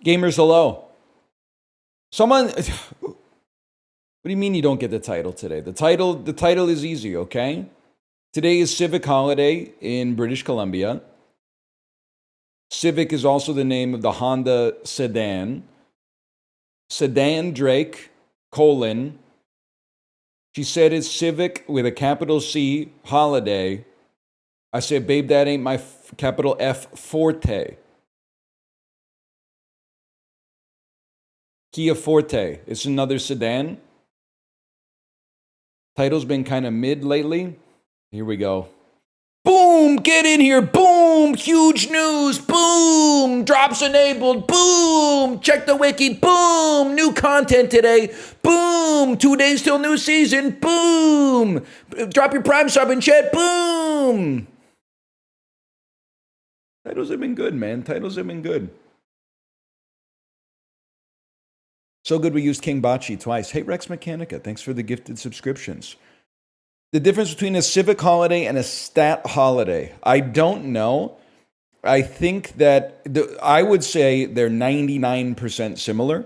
Gamers, hello. Someone, what do you mean you don't get the title today? The title is easy, okay? Today is Civic holiday in British Columbia. Civic is also the name of the Honda sedan. Sedan Drake, colon. She said it's Civic with a capital C, holiday. I said, babe, that ain't my capital F, Forte. Kia Forte. It's another sedan. Title's been kind of mid lately. Here we go. Boom! Get in here! Boom! Huge news! Boom! Drops enabled! Boom! Check the wiki! Boom! New content today! Boom! 2 days till new season! Boom! Drop your Prime sub in chat! Boom! Titles have been good, man. Titles have been good. So good we used King Bachi twice. Hey, Rex Mechanica, thanks for the gifted subscriptions. The difference between a Civic holiday and a stat holiday, I don't know. I think that, I would say they're 99% similar.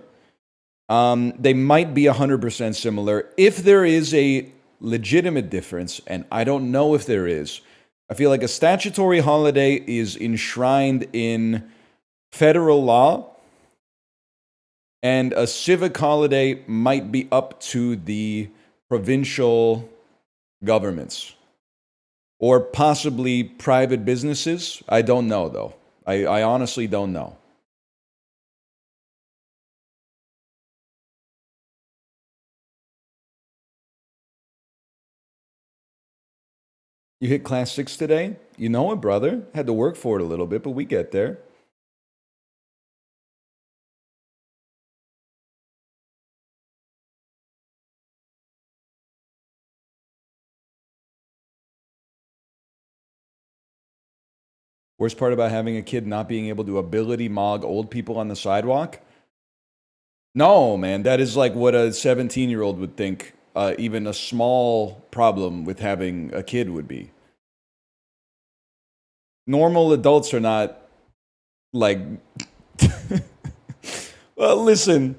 They might be 100% similar. If there is a legitimate difference, and I don't know if there is, I feel like a statutory holiday is enshrined in federal law, and a civic holiday might be up to the provincial governments or possibly private businesses. I don't know, though. I honestly don't know. You hit class 6 today? You know it, brother. Had to work for it a little bit, but we get there. Worst part about having a kid not being able to ability mog old people on the sidewalk? No, man, that is like what a 17-year-old would think even a small problem with having a kid would be. Normal adults are not like... Well, listen,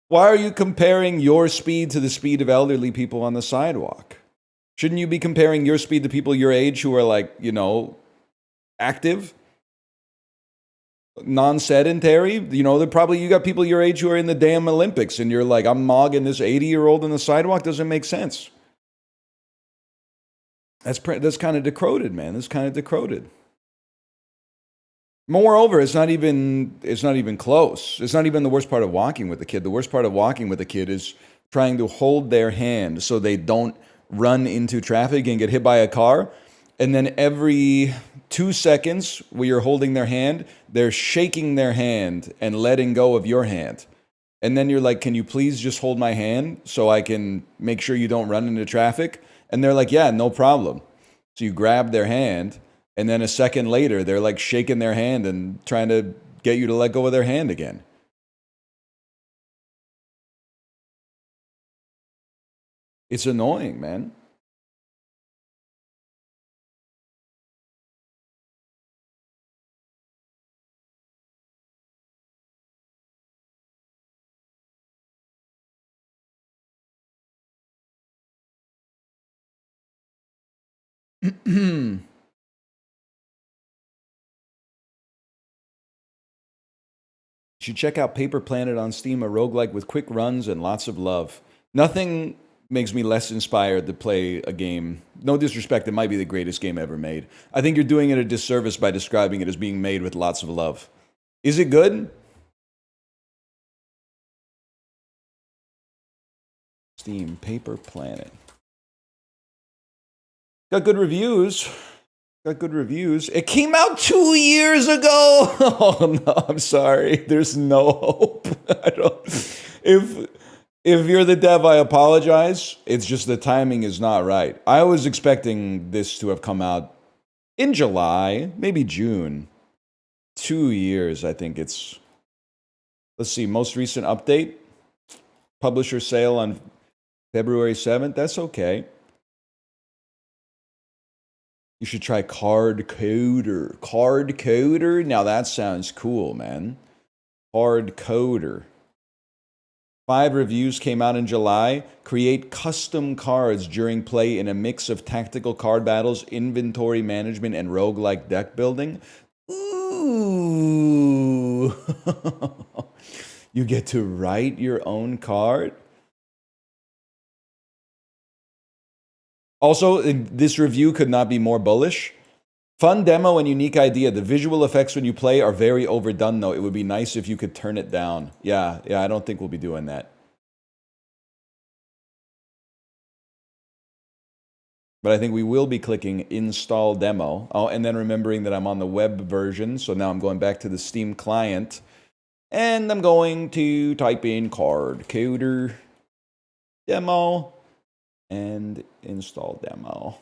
why are you comparing your speed to the speed of elderly people on the sidewalk? Shouldn't you be comparing your speed to people your age who are like, you know, active, non-sedentary? You know, they're probably, you got people your age who are in the damn Olympics, and you're like, I'm mogging this 80-year-old on the sidewalk. Doesn't make sense. That's kind of decroded, man. That's kind of decroded. Moreover, it's not even close. It's not even the worst part of walking with the kid. The worst part of walking with the kid is trying to hold their hand so they don't run into traffic and get hit by a car. And then every 2 seconds where you're holding their hand, they're shaking their hand and letting go of your hand. And then you're like, can you please just hold my hand so I can make sure you don't run into traffic? And they're like, yeah, no problem. So you grab their hand, and then a second later, they're like shaking their hand and trying to get you to let go of their hand again. It's annoying, man. You should check out Paper Planet on Steam, a roguelike with quick runs and lots of love. Nothing makes me less inspired to play a game. No disrespect, it might be the greatest game ever made. I think you're doing it a disservice by describing it as being made with lots of love. Is it good? Steam, Paper Planet. Got good reviews. Got good reviews. It came out 2 years ago. Oh no, I'm sorry. There's no hope. I don't. If you're the dev, I apologize. It's just the timing is not right. I was expecting this to have come out in July, maybe June. 2 years, I think it's. Let's see, most recent update. Publisher sale on February 7th. That's okay. You should try Card Coder. Card Coder? Now that sounds cool, man. Hard coder. 5 reviews came out in July. Create custom cards during play in a mix of tactical card battles, inventory management, and roguelike deck building. Ooh. You get to write your own card. Also, this review could not be more bullish. Fun demo and unique idea. The visual effects when you play are very overdone, though. It would be nice if you could turn it down. Yeah, I don't think we'll be doing that. But I think we will be clicking install demo. Oh, and then remembering that I'm on the web version. So now I'm going back to the Steam client. And I'm going to type in card coder demo and install demo.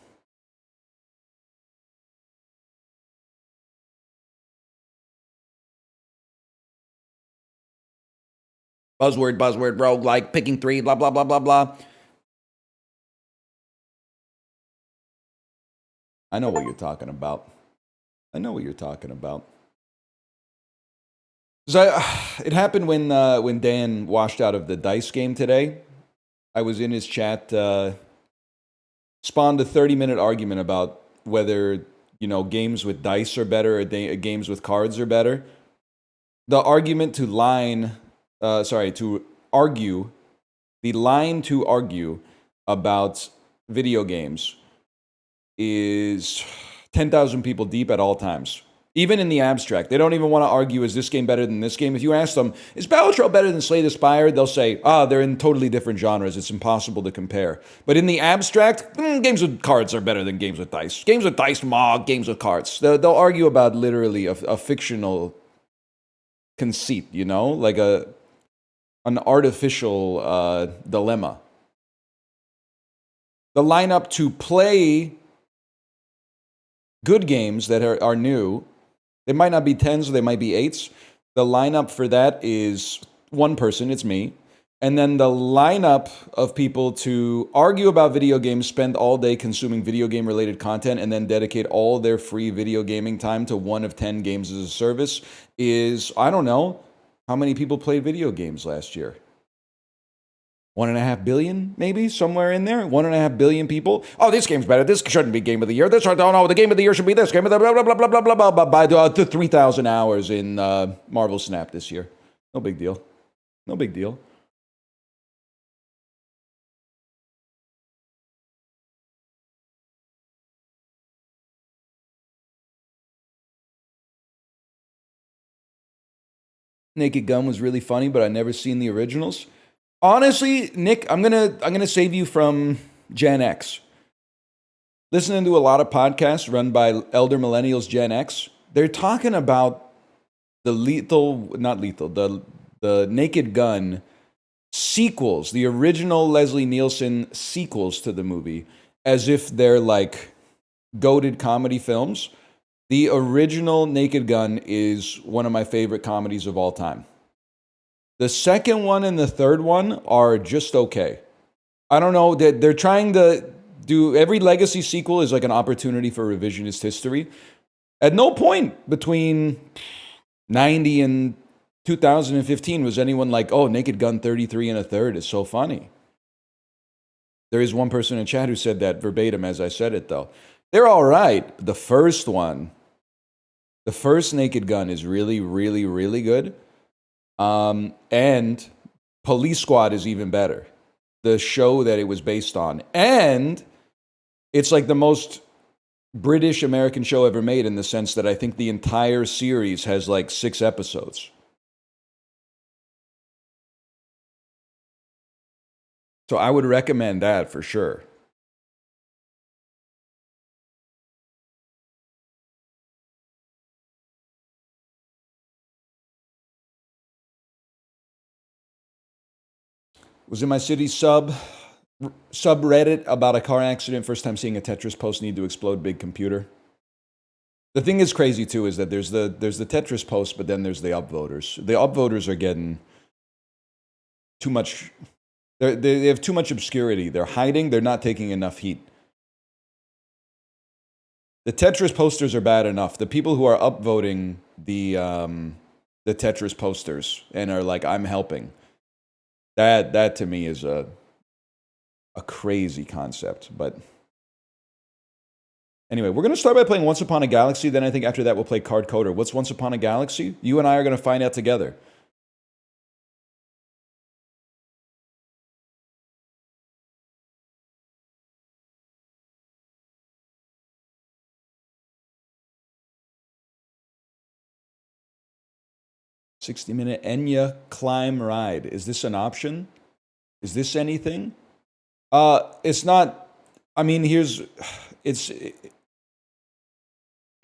Buzzword, roguelike, picking 3, blah, blah, blah, blah, blah. I know what you're talking about. I know what you're talking about. So it happened when Dan washed out of the dice game today. I was in his chat, spawned a 30-minute argument about whether, games with dice are better or games with cards are better. The argument to argue, the line to argue about video games is 10,000 people deep at all times. Even in the abstract. They don't even want to argue, is this game better than this game? If you ask them, is Battle Trail better than Slay the Spire? They'll say, they're in totally different genres. It's impossible to compare. But in the abstract, games with cards are better than games with dice. Games with dice, games with cards. They'll argue about literally a fictional conceit, like an artificial dilemma. The lineup to play good games that are new, they might not be 10s or they might be 8s. The lineup for that is one person, it's me. And then the lineup of people to argue about video games, spend all day consuming video game related content, and then dedicate all their free video gaming time to one of 10 games as a service is, I don't know, how many people played video games last year? 1.5 billion, maybe, somewhere in there. 1.5 billion people. Oh, this game's better. This shouldn't be game of the year. This, no, the game of the year should be this. Game of the blah, blah, blah, blah, blah, blah, blah, by the 3,000 hours in Marvel Snap this year. No big deal. No big deal. Naked Gun was really funny, but I've never seen the originals. Honestly, Nick, I'm gonna save you from Gen X. Listening to a lot of podcasts run by elder millennials, Gen X, they're talking about the Naked Gun sequels, the original Leslie Nielsen sequels to the movie, as if they're like goated comedy films. The original Naked Gun is one of my favorite comedies of all time. The second one and the third one are just okay. I don't know, they're trying to do, every legacy sequel is like an opportunity for revisionist history. At no point between 90 and 2015 was anyone like, oh, Naked Gun 33 and a third is so funny. There is one person in chat who said that verbatim as I said it, though. They're all right. The first one, the first Naked Gun is really, really, really good. And Police Squad is even better. The show that it was based on. And it's like the most British American show ever made in the sense that I think the entire series has like 6 episodes. So I would recommend that for sure. Was in my city subreddit about a car accident. First time seeing a Tetris post need to explode big computer. The thing is crazy too is that there's the Tetris post, but then there's the upvoters. The upvoters are getting too much. They have too much obscurity. They're hiding. They're not taking enough heat. The Tetris posters are bad enough. The people who are upvoting the the Tetris posters and are like, I'm helping. That to me is a crazy concept. But anyway, we're going to start by playing Once Upon a Galaxy. Then I think after that we'll play Card Coder. What's Once Upon a Galaxy? You and I are going to find out together. $60-minute Enya climb ride. Is this an option? Is this anything? It's not. I mean, it's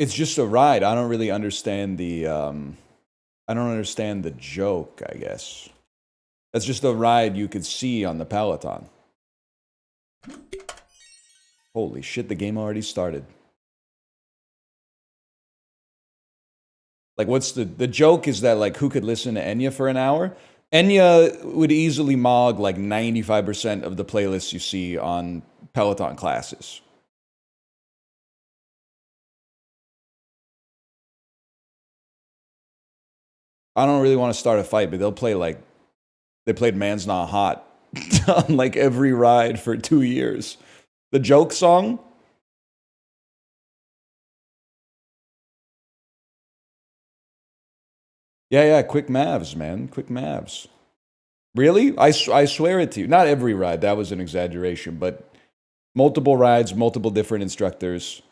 just a ride. I don't really understand the. I don't understand the joke. I guess that's just a ride you could see on the Peloton. Holy shit! The game already started. Like, what's the joke is that, like, who could listen to Enya for an hour? Enya would easily mog, like, 95% of the playlists you see on Peloton classes. I don't really want to start a fight, but they'll play, like, they played Man's Not Hot on, like, every ride for 2 years. The joke song? Yeah, quick Mavs, man. Quick Mavs. Really? I swear it to you. Not every ride. That was an exaggeration. But multiple rides, multiple different instructors.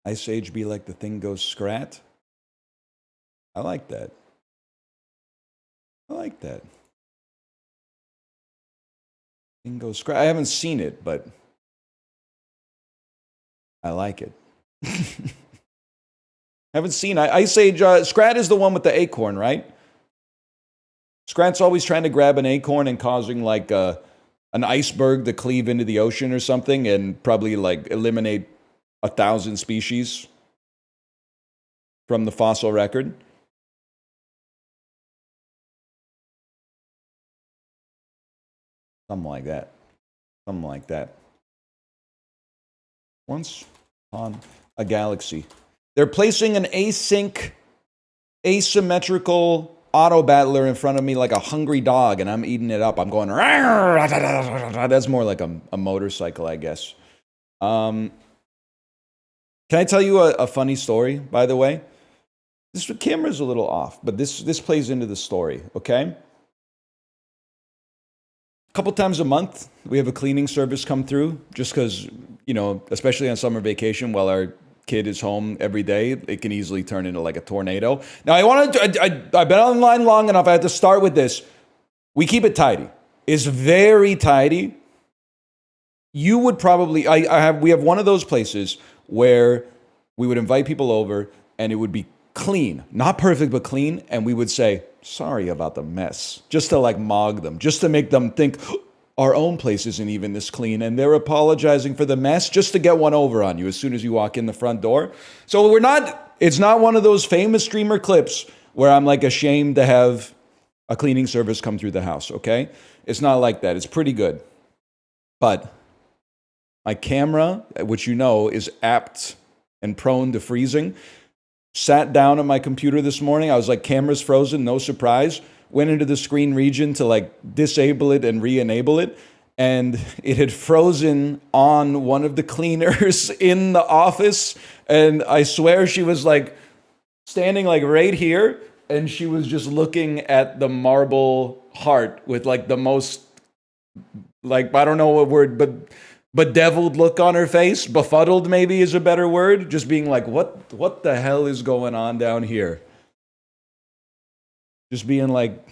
Ice Age be like the thing goes scrat. I like that. I like that. Thing goes scrat. I haven't seen it, but I like it. Haven't seen Ice Age. Scrat is the one with the acorn, right? Scrat's always trying to grab an acorn and causing like an iceberg to cleave into the ocean or something and probably like eliminate 1,000 species from the fossil record. Something like that. Something like that. Once on a galaxy. They're placing an async, asymmetrical auto battler in front of me like a hungry dog, and I'm eating it up. I'm going, that's more like a motorcycle, I guess. Can I tell you a funny story, by the way? This camera's a little off, but this plays into the story, okay? A couple times a month, we have a cleaning service come through, just because, you know, especially on summer vacation, while our kid is home every day, it can easily turn into like a tornado. Now, I've been online long enough, I have to start with this. We keep it tidy. It's very tidy. You would probably, we have one of those places where we would invite people over and it would be clean, not perfect, but clean. And we would say, sorry about the mess, just to like mog them, just to make them think our own place isn't even this clean. And they're apologizing for the mess just to get one over on you as soon as you walk in the front door. So it's not one of those famous streamer clips where I'm like ashamed to have a cleaning service come through the house, okay? It's not like that. It's pretty good. But my camera, which you know is apt and prone to freezing, sat down at my computer this morning. I was like, camera's frozen, no surprise. Went into the screen region to like disable it and re-enable it. And it had frozen on one of the cleaners in the office. And I swear she was like standing like right here. And she was just looking at the marble heart with like the most, like, I don't know what word, but bedeviled look on her face. Befuddled maybe is a better word. Just being like, what the hell is going on down here? Just being like,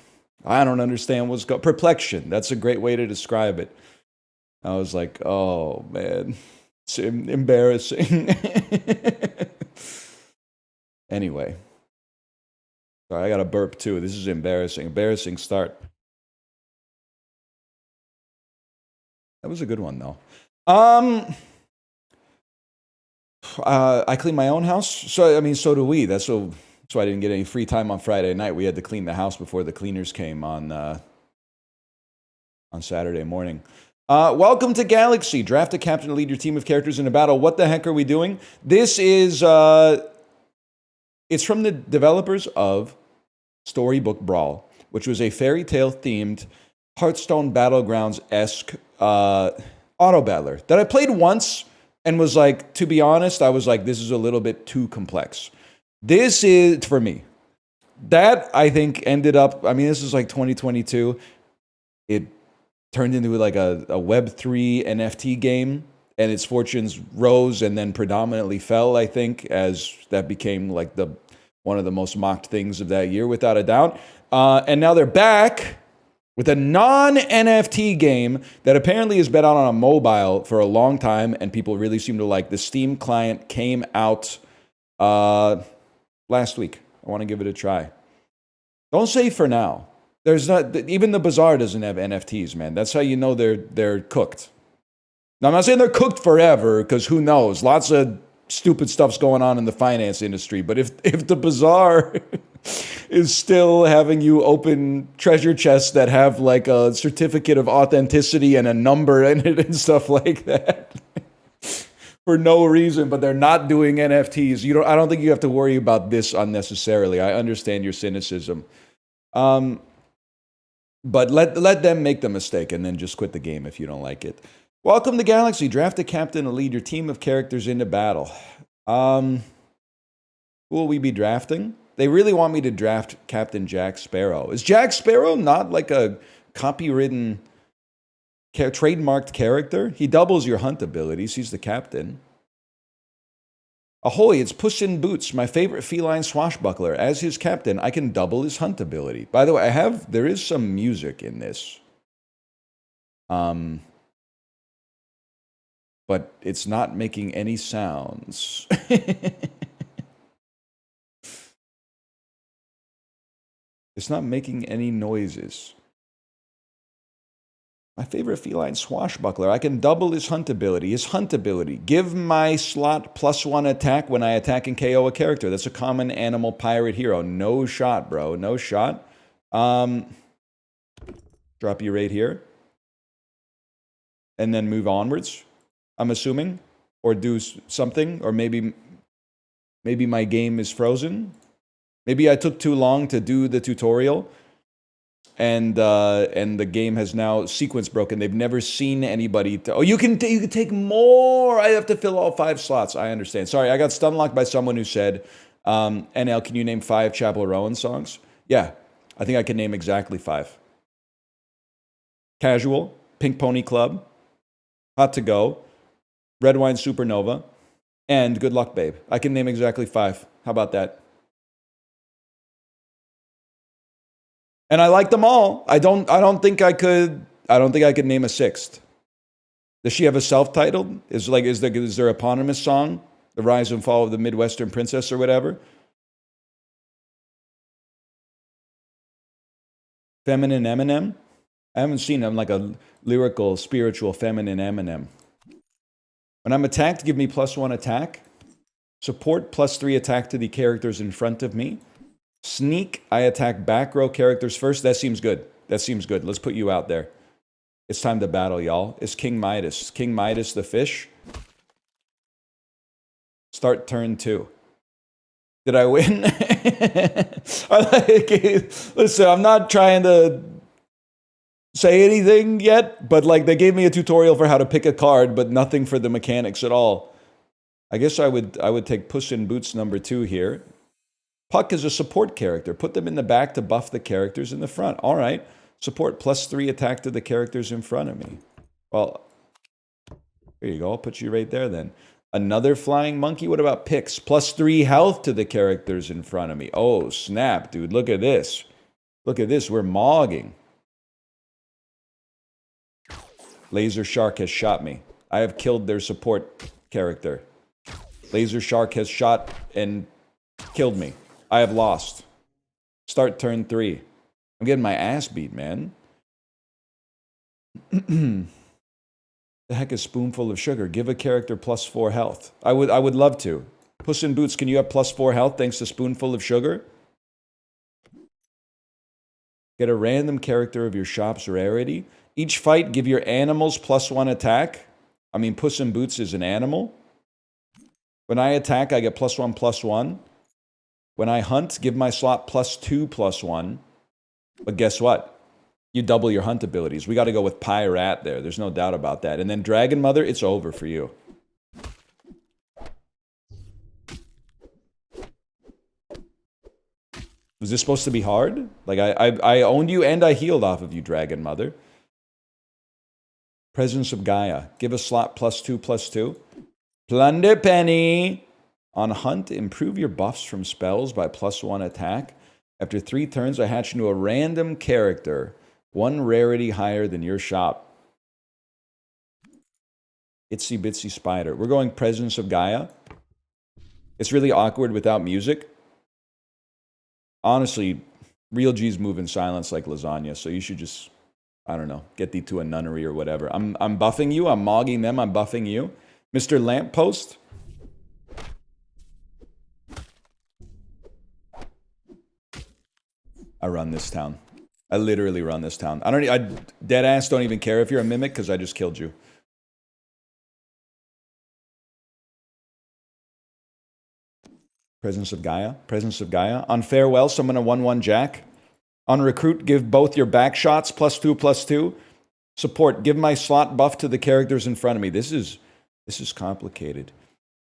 I don't understand what's going on. Perplexion. That's a great way to describe it. I was like, oh man, it's embarrassing. Anyway. Sorry, I got a burp too. This is embarrassing. Embarrassing start. That was a good one though. I clean my own house. So I mean, so do we. That's so That's why I didn't get any free time on Friday night. We had to clean the house before the cleaners came on Saturday morning. Welcome to Galaxy. Draft a captain to lead your team of characters in a battle. What the heck are we doing? This is, it's from the developers of Storybook Brawl, which was a fairy tale themed Hearthstone Battlegrounds-esque auto battler that I played once and was like, to be honest, I was like, this is a little bit too complex. This is, for me, that I think ended up, I mean, this is like 2022. It turned into like a Web3 NFT game, and its fortunes rose and then predominantly fell, I think, as that became like one of the most mocked things of that year, without a doubt. And now they're back with a non-NFT game that apparently has been out on a mobile for a long time, and people really seem to like. The Steam client came out last week. I want to give it a try. Don't say for now. There's not, even the Bazaar doesn't have NFTs, man. That's how you know they're cooked. Now, I'm not saying they're cooked forever, because who knows? Lots of stupid stuff's going on in the finance industry. But if the Bazaar is still having you open treasure chests that have like a certificate of authenticity and a number in it and stuff like that for no reason, but they're not doing NFTs, I don't think you have to worry about this unnecessarily. I understand your cynicism. But let them make the mistake and then just quit the game if you don't like it. Welcome to Galaxy. Draft a captain to lead your team of characters into battle. Who will we be drafting? They really want me to draft Captain Jack Sparrow. Is Jack Sparrow not like a copywritten, trademarked character? He doubles your hunt abilities. He's the captain. Ahoy, it's Puss in Boots, my favorite feline swashbuckler. As his captain, I can double his hunt ability. By the way, there is some music in this. But it's not making any sounds. It's not making any noises. My favorite feline swashbuckler. I can double his hunt ability. His hunt ability. Give my slot +1 attack when I attack and KO a character. That's a common animal pirate hero. No shot, bro. No shot. Drop you right here. And then move onwards, I'm assuming. Or do something. Or maybe my game is frozen. Maybe I took too long to do the tutorial. And the game has now sequence broken. They've never seen anybody. You can take more. I have to fill all 5 slots. I understand. Sorry, I got stun locked by someone who said, "NL, can you name 5 Chapel Rowan songs?" Yeah, I think I can name exactly 5. Casual, Pink Pony Club, Hot to Go, Red Wine Supernova, and Good Luck Babe. I can name exactly 5. How about that? And I like them all. I don't think I could name a 6th. Does she have a self-titled? Is there eponymous song? The Rise and Fall of the Midwestern Princess or whatever? Feminine Eminem? I haven't seen him like a lyrical, spiritual, feminine Eminem. When I'm attacked, give me +1 attack. Support +3 attack to the characters in front of me. Sneak, I attack back row characters first. That seems good. Let's put you out there. It's time to battle, y'all. It's King Midas. King Midas the fish. Start turn 2. Did I win? Listen, I'm not trying to say anything yet, but like they gave me a tutorial for how to pick a card, but nothing for the mechanics at all. I guess I would take Puss in Boots number 2 here. Puck is a support character. Put them in the back to buff the characters in the front. All right. Support +3 attack to the characters in front of me. Well, there you go. I'll put you right there then. Another flying monkey? What about Pix? +3 health to the characters in front of me. Oh, snap, dude. Look at this. Look at this. We're mogging. Laser Shark has shot me. I have killed their support character. Laser Shark has shot and killed me. I have lost. Start turn 3. I'm getting my ass beat, man. The heck is spoonful of sugar? Give a character +4 health. I would love to. Puss in Boots, can you have +4 health thanks to Spoonful of Sugar? Get a random character of your shop's rarity. Each fight, give your animals +1 attack. I mean, Puss in Boots is an animal. When I attack, I get +1/+1. When I hunt, give my slot +2/+1. But guess what? You double your hunt abilities. We got to go with Pyrat there. There's no doubt about that. And then Dragon Mother, it's over for you. Was this supposed to be hard? Like, I owned you and I healed off of you, Dragon Mother. Presence of Gaia. Give a slot +2/+2. Plunder Penny. On hunt, improve your buffs from spells by +1 attack. After 3 turns, I hatch into a random character, 1 rarity higher than your shop. Itsy Bitsy Spider. We're going Presence of Gaia. It's really awkward without music. Honestly, real G's move in silence like lasagna, so you should just, I don't know, get thee to a nunnery or whatever. I'm buffing you, I'm mogging them, I'm buffing you. Mr. Lamppost. I run this town. I literally run this town. I deadass don't even care if you're a mimic because I just killed you. Presence of Gaia. Presence of Gaia. On Farewell, summon a 1/1 Jack. On Recruit, give both your back shots +2/+2. Support, give my slot buff to the characters in front of me. This is complicated.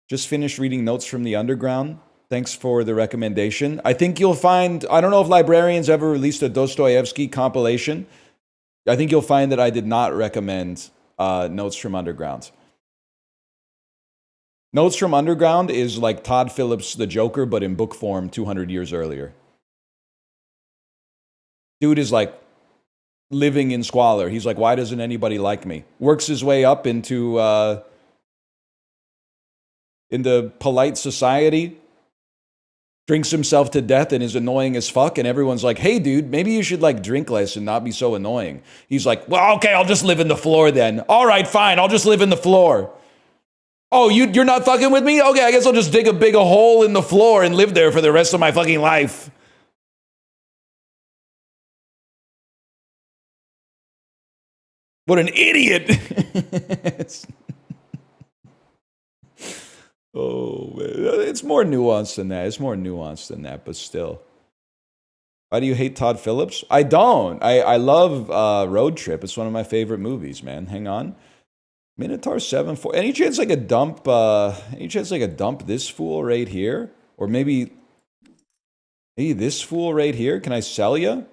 Just finished reading Notes from the Underground. Thanks for the recommendation. I think you'll find, I don't know if Librarians ever released a Dostoevsky compilation. I think you'll find that I did not recommend Notes from Underground. Notes from Underground is like Todd Phillips' The Joker, but in book form 200 years earlier. Dude is like living in squalor. He's like, why doesn't anybody like me? Works his way up into polite society, drinks himself to death and is annoying as fuck, and everyone's like, hey dude, maybe you should like drink less and not be so annoying. He's like, well, okay, I'll just live in the floor then. All right, fine, I'll just live in the floor. Oh, you're not fucking with me? Okay, I guess I'll just dig a big hole in the floor and live there for the rest of my fucking life. What an idiot. Oh, man. It's more nuanced than that. It's more nuanced than that, but still. Why do you hate Todd Phillips? I don't. I love Road Trip. It's one of my favorite movies, man. Hang on. Minotaur 7-4. Any chance like a dump? Any chance like a dump this fool right here, or maybe this fool right here? Can I sell you?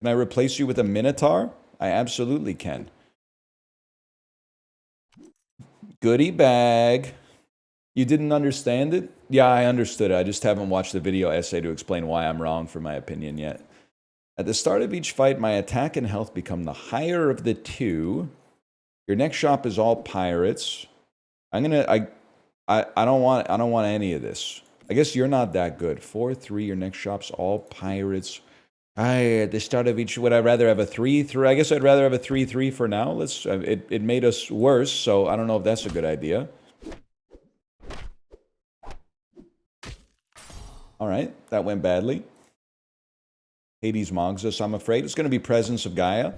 Can I replace you with a Minotaur? I absolutely can. Goodie bag. You didn't understand it? Yeah, I understood it. I just haven't watched the video essay to explain why I'm wrong for my opinion yet. At the start of each fight, my attack and health become the higher of the two. Your next shop is all pirates. I don't want any of this. I guess you're not that good. 4-3, your next shop's all pirates. At the start of each, would I rather have a 3-3? I guess I'd rather have a 3-3 for now. It made us worse, so I don't know if that's a good idea. All right, that went badly. Hades mogs us, I'm afraid. It's going to be Presence of Gaia.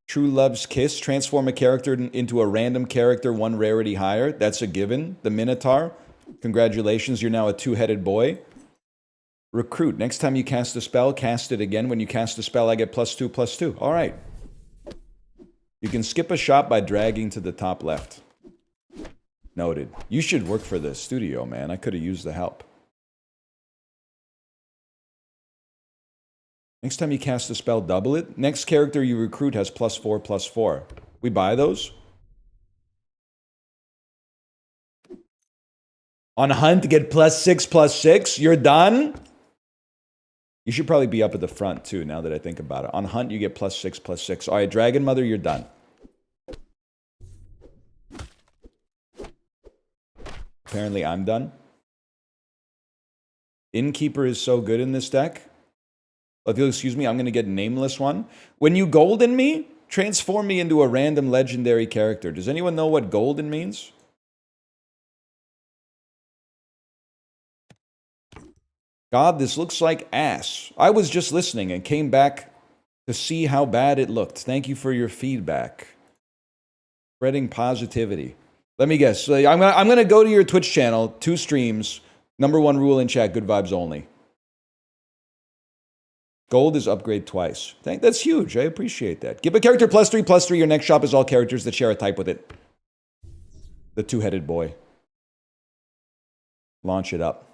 True Love's Kiss. Transform a character into a random character, 1 rarity higher. That's a given. The Minotaur. Congratulations, you're now a 2-headed boy. Recruit. Next time you cast a spell, cast it again. When you cast a spell, I get +2/+2. All right. You can skip a shot by dragging to the top left. Noted. You should work for the studio, man. I could have used the help. Next time you cast a spell, double it. Next character you recruit has +4/+4. We buy those? On hunt, get +6/+6. You're done? You should probably be up at the front, too, now that I think about it. On hunt, you get +6/+6. All right, Dragon Mother, you're done. Apparently, I'm done. Innkeeper is so good in this deck. If you'll excuse me, I'm going to get Nameless one. When you golden me, transform me into a random legendary character. Does anyone know what golden means? God, this looks like ass. I was just listening and came back to see how bad it looked. Thank you for your feedback. Spreading positivity. Let me guess. So I'm gonna go to your Twitch channel, 2 streams. Number 1 rule in chat, good vibes only. Gold is upgrade twice. That's huge. I appreciate that. Give a character +3/+3. Your next shop is all characters that share a type with it. The 2-headed boy. Launch it up.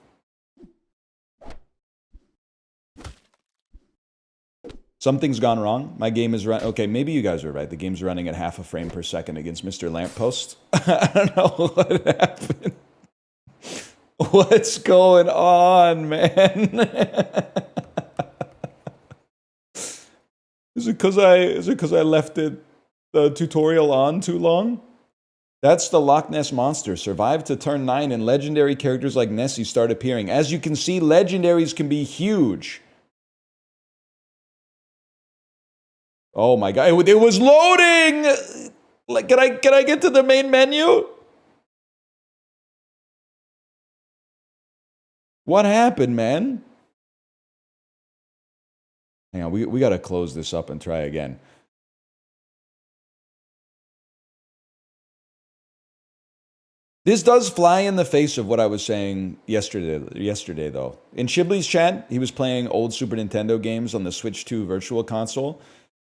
Something's gone wrong. My game is run. Okay, maybe you guys are right. The game's running at half a frame per second against Mr. Lamppost. I don't know what happened. What's going on, man? Is it because I left the tutorial on too long? That's the Loch Ness Monster. Survived to turn 9 and legendary characters like Nessie start appearing. As you can see, legendaries can be huge. Oh my god, it was loading! Like, can I get to the main menu? What happened, man? Hang on, we gotta close this up and try again. This does fly in the face of what I was saying yesterday though. In Shibley's chat, he was playing old Super Nintendo games on the Switch 2 Virtual Console.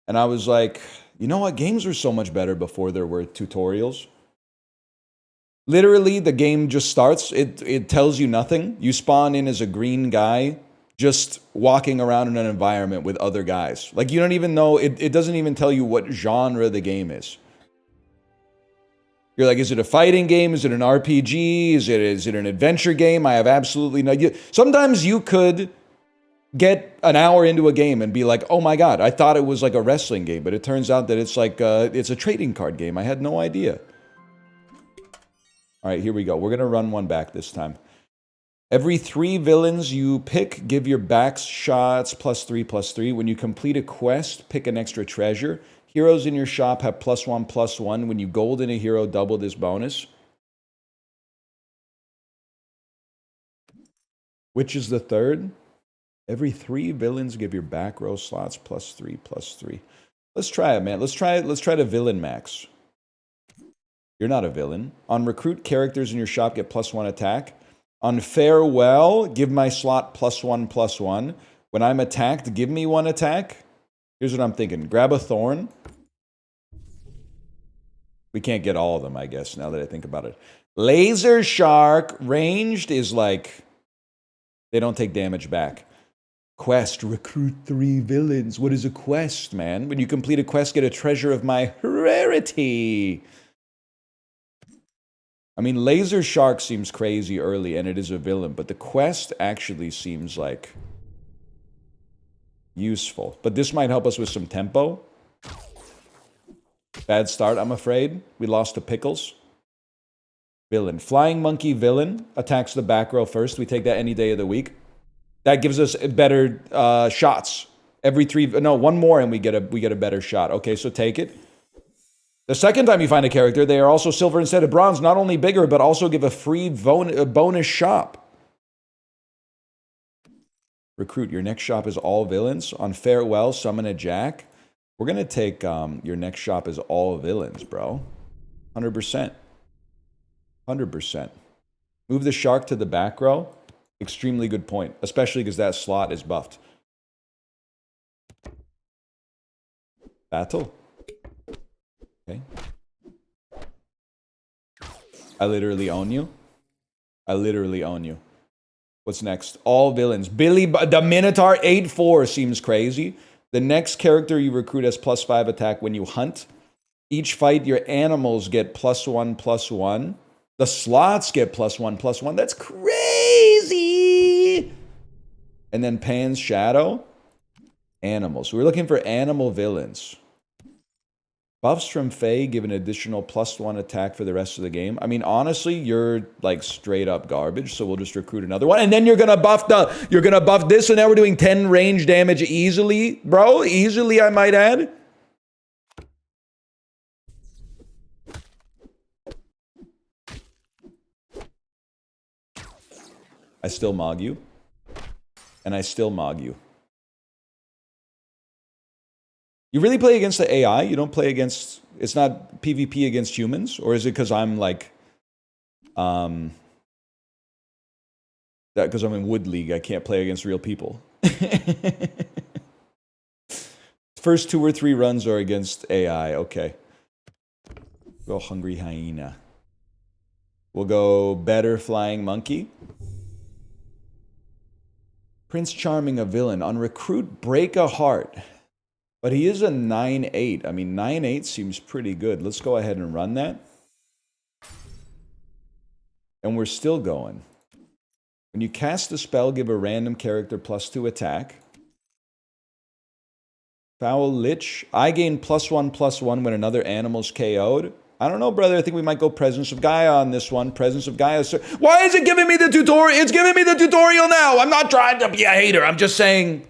And I was like, you know what? Games were so much better before there were tutorials. Literally, the game just starts. It tells you nothing. You spawn in as a green guy, just walking around in an environment with other guys. Like, you don't even know, it doesn't even tell you what genre the game is. You're like, is it a fighting game? Is it an RPG? Is it an adventure game? I have absolutely no idea. Sometimes you could get an hour into a game and be like, oh my god, I thought it was like a wrestling game, but it turns out that it's like it's a trading card game. I had no idea. All right, here we go. We're gonna run one back this time. Every 3 villains you pick, give your back shots +3/+3. When you complete a quest, pick an extra treasure. Heroes in your shop have +1/+1. When you gold in a hero, double this bonus. Which is the third? Every 3 villains give your back row slots +3/+3. Let's try it, man. Let's try the villain max. You're not a villain. On recruit characters in your shop, get +1 attack. On farewell, give my slot +1/+1. When I'm attacked, give me 1 attack. Here's what I'm thinking. Grab a thorn. We can't get all of them, I guess, now that I think about it. Laser shark. Ranged is like, they don't take damage back. Quest, recruit 3 villains. What is a quest, man? When you complete a quest, get a treasure of my rarity. I mean, Laser Shark seems crazy early, and it is a villain, but the quest actually seems like useful. But this might help us with some tempo. Bad start, I'm afraid. We lost to Pickles. Villain. Flying Monkey Villain attacks the back row first. We take that any day of the week. That gives us better shots. Every 3, no, 1 more and we get a better shot. Okay, so take it. The second time you find a character, they are also silver instead of bronze. Not only bigger, but also give a free bonus shop. Recruit. Your next shop is all villains. On farewell, summon a jack. We're going to take your next shop is all villains, bro. 100%. 100%. Move the shark to the back row. Extremely good point, especially because that slot is buffed. Battle. Okay. I literally own you. I literally own you. What's next? All villains. Billy, the Minotaur 8/4 seems crazy. The next character you recruit has +5 attack when you hunt. Each fight, your animals get +1/+1. The slots get +1/+1. That's crazy. And then Pan's Shadow. Animals. So we're looking for animal villains. Buffs from Fae give an additional +1 attack for the rest of the game. I mean, honestly, you're like straight up garbage, so we'll just recruit another one. And then you're gonna buff this, so now we're doing 10 range damage easily, bro. Easily, I might add. I still mog you. And I still mog you. You really play against the AI? You don't play against... It's not PvP against humans? Or is it because I'm like... that because I'm in Wood League, I can't play against real people. First 2 or 3 runs are against AI. Okay. Go Hungry Hyena. We'll go Better Flying Monkey. Prince Charming, a villain. On recruit, break a heart. But he is a 9/8. I mean, 9/8 seems pretty good. Let's go ahead and run that. And we're still going. When you cast a spell, give a random character +2 attack. Foul Lich. I gain +1/+1 when another animal's KO'd. I don't know, brother. I think we might go Presence of Gaia on this one. Presence of Gaia. Why is it giving me the tutorial? It's giving me the tutorial now. I'm not trying to be a hater. I'm just saying...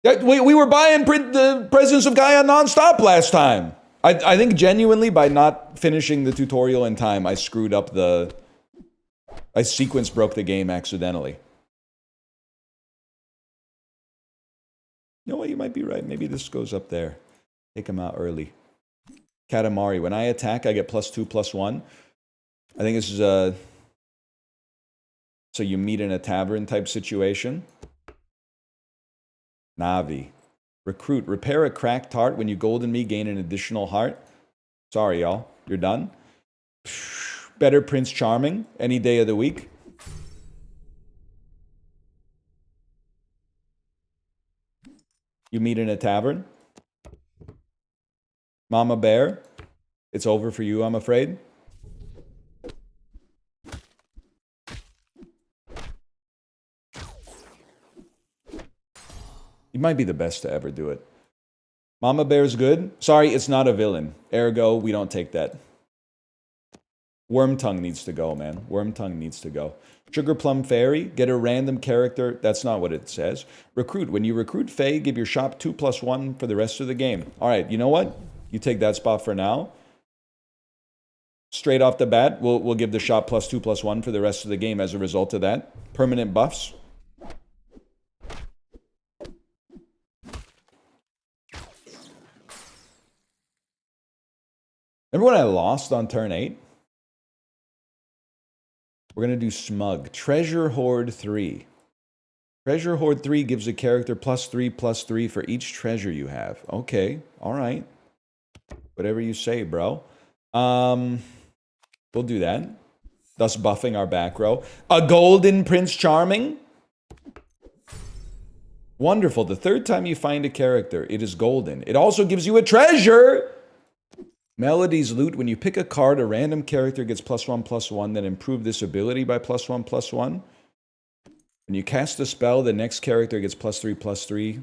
We were buying the Presence of Gaia nonstop last time. I think genuinely by not finishing the tutorial in time, I screwed up the... I sequence broke the game accidentally. You know what? You might be right. Maybe this goes up there. Take him out early. Katamari. When I attack, I get +2/+1. I think this is a... So you meet in a tavern type situation. Navi. Recruit. Repair a cracked heart. When you golden me, gain an additional heart. Sorry, y'all. You're done. Better Prince Charming. Any day of the week. You meet in a tavern. Mama Bear. It's over for you, I'm afraid. You might be the best to ever do it. Mama Bear's good. Sorry, it's not a villain. Ergo, we don't take that. Wormtongue needs to go, man. Wormtongue needs to go. Sugar Plum Fairy. Get a random character. That's not what it says. Recruit. When you recruit Fae, give your shop 2/+1 for the rest of the game. All right, you know what? You take that spot for now. Straight off the bat, we'll give the shop +2/+1 for the rest of the game as a result of that. Permanent buffs. Remember when I lost on turn 8? We're going to do Smug. Treasure Hoard 3. Treasure Hoard 3 gives a character +3/+3 for each treasure you have. Okay, all right. Whatever you say, bro. We'll do that. Thus buffing our back row. A golden Prince Charming. Wonderful. The third time you find a character, it is golden. It also gives you a treasure. Melody's Loot. When you pick a card, a random character gets +1/+1, then improve this ability by +1/+1. When you cast a spell, the next character gets +3/+3.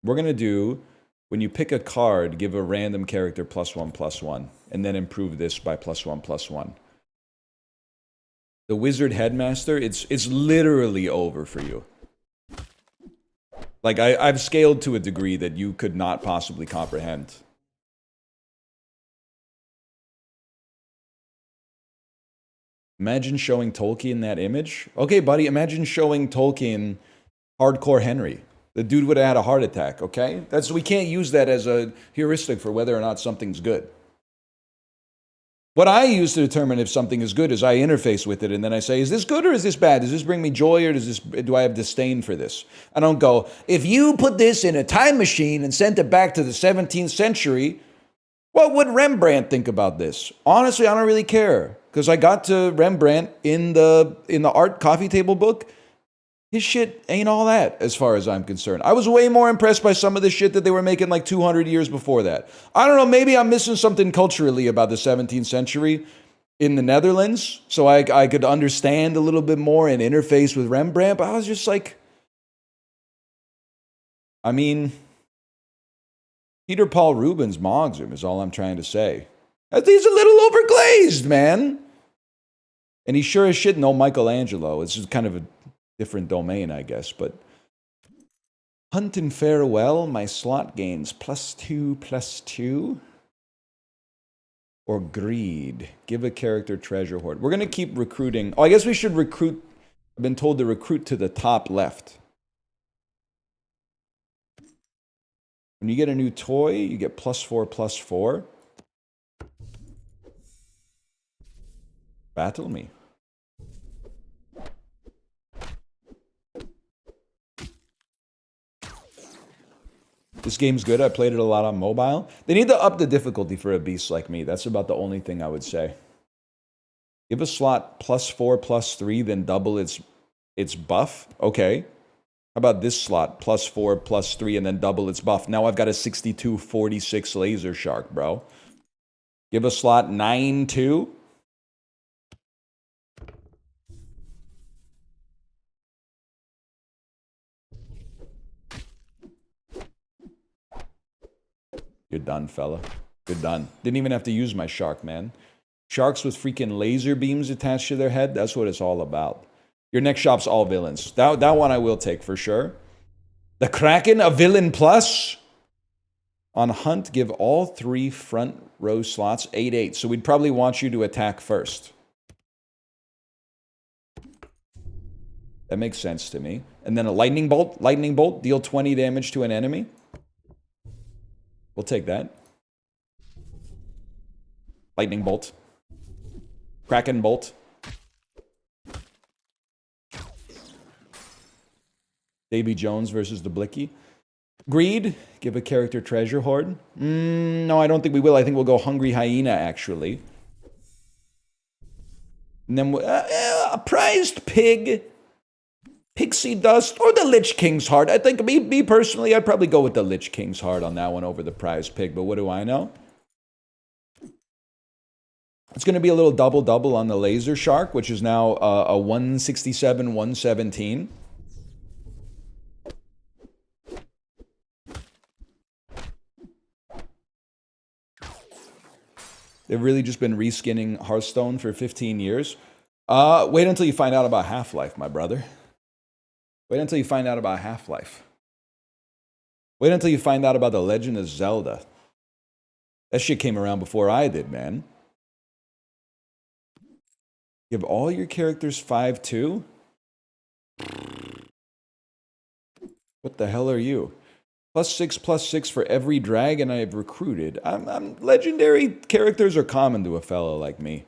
We're going to do, when you pick a card, give a random character +1/+1, and then improve this by +1/+1. The Wizard Headmaster, it's literally over for you. Like, I've scaled to a degree that you could not possibly comprehend. Imagine showing Tolkien that image. Okay, buddy, imagine showing Tolkien Hardcore Henry. The dude would have had a heart attack, okay? We can't use that as a heuristic for whether or not something's good. What I use to determine if something is good is I interface with it and then I say, is this good or is this bad? Does this bring me joy or do I have disdain for this? I don't go, if you put this in a time machine and sent it back to the 17th century, what would Rembrandt think about this? Honestly, I don't really care. Because I got to Rembrandt in the art coffee table book. His shit ain't all that, as far as I'm concerned. I was way more impressed by some of the shit that they were making like 200 years before that. I don't know, maybe I'm missing something culturally about the 17th century in the Netherlands, so I could understand a little bit more and interface with Rembrandt, but I was just like... I mean... Peter Paul Rubens mogs him, is all I'm trying to say. He's a little overglazed, man. And he sure as shit know Michelangelo. It's just kind of a different domain, I guess. But Hunt and Farewell, my slot gains +2/+2. Or Greed. Give a character Treasure Hoard. We're going to keep recruiting. Oh, I guess we should recruit I've been told to recruit to the top left. When you get a new toy, you get +4/+4. Battle me. This game's good. I played it a lot on mobile. They need to up the difficulty for a beast like me. That's about the only thing I would say. Give a slot +4/+3, then double its buff. Okay. How about this slot? +4/+3, and then double its buff. Now I've got a 62/46 laser shark, bro. Give a slot 9/2. You're done, fella. You're done. Didn't even have to use my shark, man. Sharks with freaking laser beams attached to their head, that's what it's all about. Your next shop's all villains. That one I will take for sure. The Kraken, a villain plus. On hunt, give all 3 front row slots 8/8. So we'd probably want you to attack first. That makes sense to me. And then a lightning bolt. Lightning bolt, deal 20 damage to an enemy. We'll take that. Lightning bolt. Kraken bolt. Davy Jones versus the Blicky. Greed. Give a character treasure hoard. No, I don't think we will. I think we'll go Hungry Hyena, actually. And then a prized pig. Pixie Dust, or the Lich King's Heart. I think, me personally, I'd probably go with the Lich King's Heart on that one over the prize pig, but what do I know? It's going to be a little double-double on the Laser Shark, which is now a 167, 117. They've really just been reskinning Hearthstone for 15 years. Wait until you find out about Half-Life, my brother. Wait until you find out about Half-Life. Wait until you find out about The Legend of Zelda. That shit came around before I did, man. Give all your characters 5/2? What the hell are you? +6/+6 for every dragon I have recruited. Legendary characters are common to a fellow like me.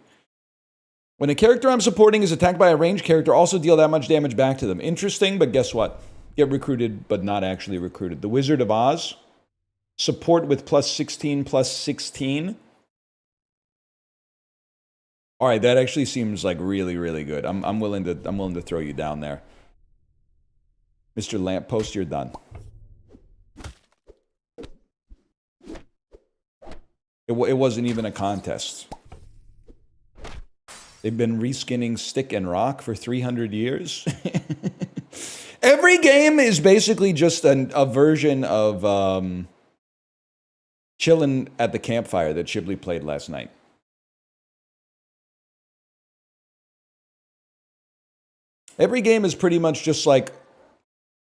When a character I'm supporting is attacked by a ranged character, also deal that much damage back to them. Interesting, but guess what? Get recruited, but not actually recruited. The Wizard of Oz. Support with +16/+16. All right, that actually seems like really, really good. I'm willing to throw you down there. Mr. Lamppost, you're done. It wasn't even a contest. They've been reskinning Stick and Rock for 300 years. Every game is basically just a version of chilling at the campfire that Chibley played last night. Every game is pretty much just like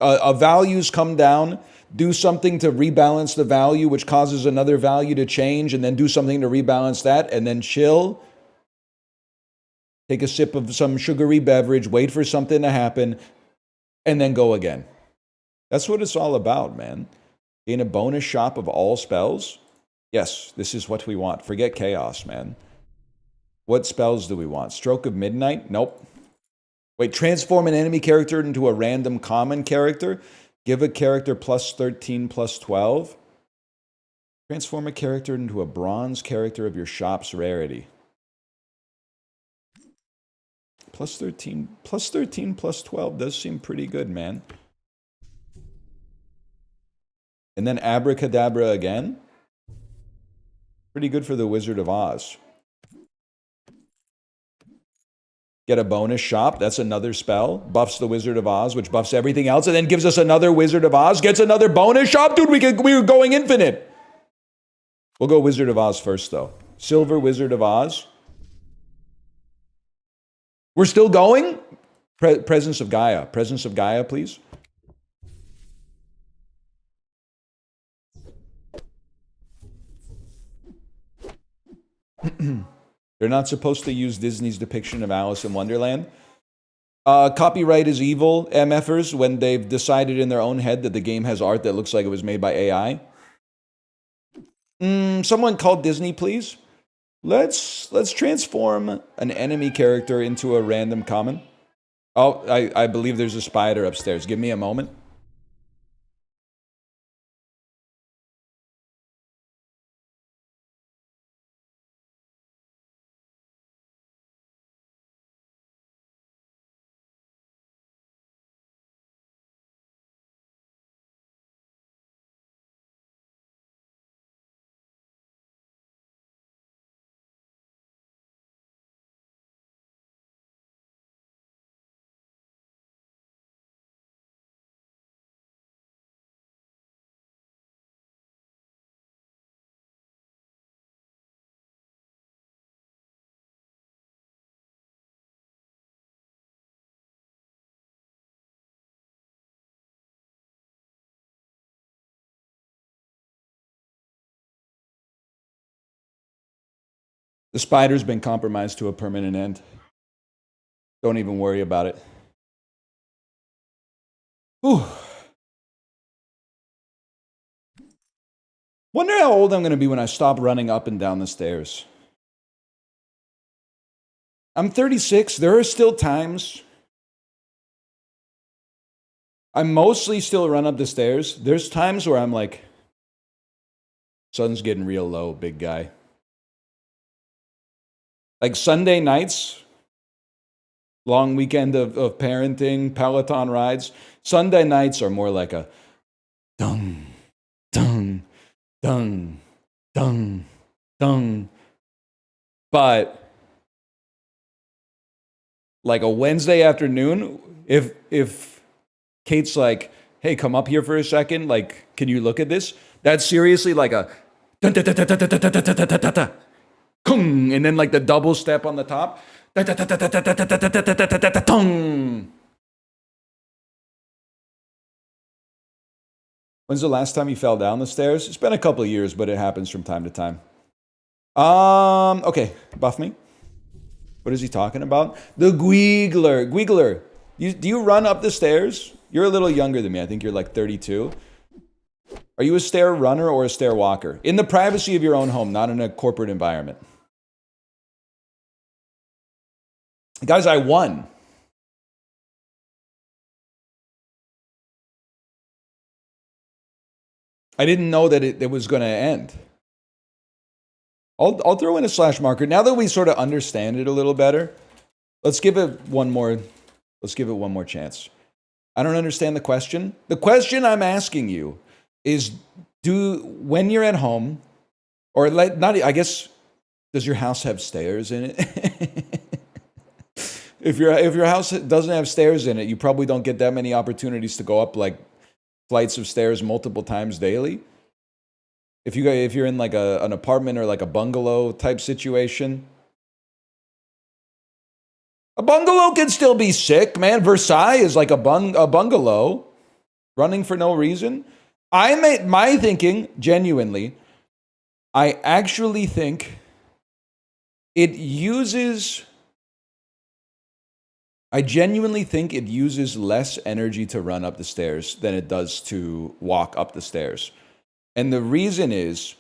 values come down, do something to rebalance the value, which causes another value to change, and then do something to rebalance that, and then chill. Take a sip of some sugary beverage, wait for something to happen, and then go again. That's what it's all about, man. Gain a bonus shop of all spells? Yes, this is what we want. Forget chaos, man. What spells do we want? Stroke of Midnight? Nope. Wait, transform an enemy character into a random common character? Give a character +13/+12? Transform a character into a bronze character of your shop's rarity. +13/+12 does seem pretty good, man. And then Abracadabra again. Pretty good for the Wizard of Oz. Get a bonus shop. That's another spell. Buffs the Wizard of Oz, which buffs everything else, and then gives us another Wizard of Oz. Gets another bonus shop. Dude, we were going infinite. We'll go Wizard of Oz first, though. Silver Wizard of Oz. We're still going? Presence of Gaia. Presence of Gaia, please. They're not supposed to use Disney's depiction of Alice in Wonderland. Copyright is evil, MFers, when they've decided in their own head that the game has art that looks like it was made by AI. Someone call Disney, please. Let's transform an enemy character into a random common. Oh, I believe there's a spider upstairs. Give me a moment. The spider's been compromised to a permanent end. Don't even worry about it. Whew. Wonder how old I'm going to be when I stop running up and down the stairs. I'm 36. There are still times. I mostly still run up the stairs. There's times where I'm like, sun's getting real low, big guy. Like Sunday nights, long weekend of parenting, Peloton rides. Sunday nights are more like a dung, dung, dung, dung, dung. But like a Wednesday afternoon, if Kate's like, hey, come up here for a second, like, can you look at this? That's seriously like a dun, dun, dun, dun, dun, dun, dun, dun, dun, dun, dun, dun. And then like the double step on the top. When's the last time you fell down the stairs? It's been a couple of years, but it happens from time to time. Okay, buff me. What is he talking about? The Gweegler. Gweegler, do you run up the stairs? You're a little younger than me. I think you're like 32. Are you a stair runner or a stair walker? In the privacy of your own home, not in a corporate environment. Guys, I won. I didn't know that it was going to end. I'll throw in a slash marker. Now that we sort of understand it a little better, let's give it one more chance. I don't understand the question. The question I'm asking you is, when you're at home, or I guess, does your house have stairs in it? If your house doesn't have stairs in it, you probably don't get that many opportunities to go up like flights of stairs multiple times daily. If you're in like an apartment or like a bungalow type situation, a bungalow can still be sick, man. Versailles is like a bungalow running for no reason. My thinking, genuinely, I actually think I genuinely think it uses less energy to run up the stairs than it does to walk up the stairs. And the reason is,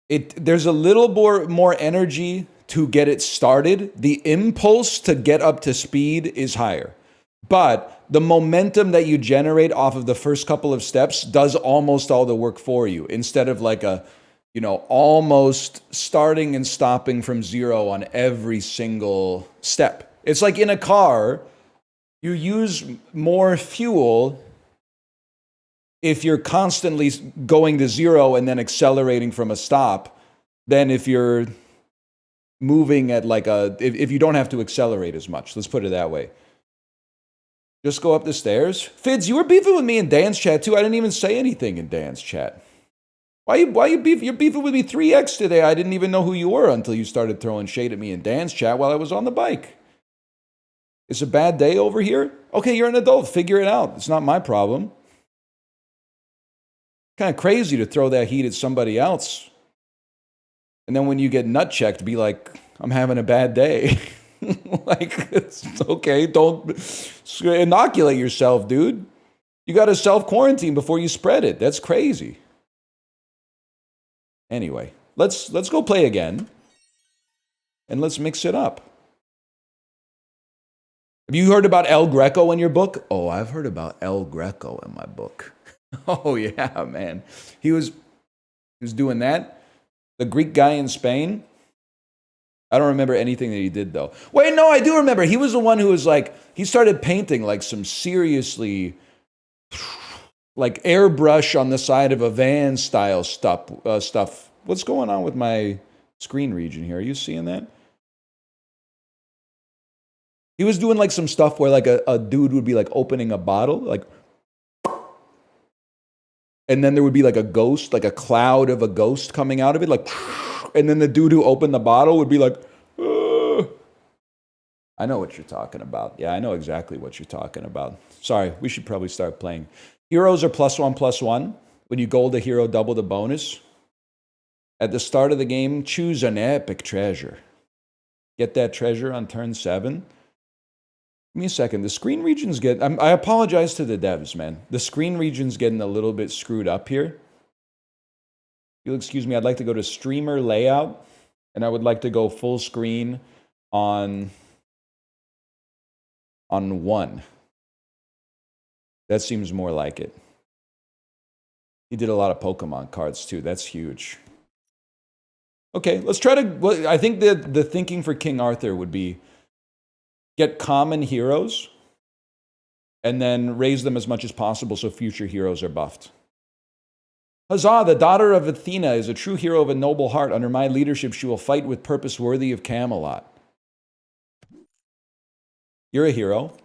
there's a little more energy to get it started. The impulse to get up to speed is higher. But the momentum that you generate off of the first couple of steps does almost all the work for you, instead of like almost starting and stopping from zero on every single step. It's like in a car, you use more fuel if you're constantly going to zero and then accelerating from a stop than if you're moving at if you don't have to accelerate as much. Let's put it that way. Just go up the stairs. Fids, you were beefing with me in Dan's chat too. I didn't even say anything in Dan's chat. Why you beefing? You're beefing with me 3x today. I didn't even know who you were until you started throwing shade at me in Dan's chat while I was on the bike. It's a bad day over here? Okay, you're an adult. Figure it out. It's not my problem. Kind of crazy to throw that heat at somebody else. And then when you get nut checked, be like, I'm having a bad day. Like, it's okay. Don't inoculate yourself, dude. You got to self-quarantine before you spread it. That's crazy. Anyway, let's go play again. And let's mix it up. Have you heard about El Greco in your book? Oh, I've heard about El Greco in my book. Oh, yeah, man. He was doing that. The Greek guy in Spain. I don't remember anything that he did, though. Wait, no, I do remember. He was the one who was like, he started painting like some seriously, like airbrush on the side of a van style stuff. What's going on with my screen region here? Are you seeing that? He was doing like some stuff where like a dude would be like opening a bottle, like, and then there would be like a ghost, like a cloud of a ghost coming out of it, like, and then the dude who opened the bottle would be like, I know what you're talking about. Yeah, I know exactly what you're talking about. Sorry, we should probably start playing. Heroes are +1/+1. When you gold a hero, double the bonus. At the start of the game, choose an epic treasure. Get that treasure on turn 7. Give me a second. The screen region's I apologize to the devs, man. The screen region's getting a little bit screwed up here. You'll excuse me, I'd like to go to streamer layout, and I would like to go full screen on 1. That seems more like it. He did a lot of Pokemon cards too. That's huge. Okay, let's try to... Well, I think the thinking for King Arthur would be get common heroes and then raise them as much as possible so future heroes are buffed. Huzzah, the daughter of Athena is a true hero of a noble heart. Under my leadership, she will fight with purpose worthy of Camelot. You're a hero.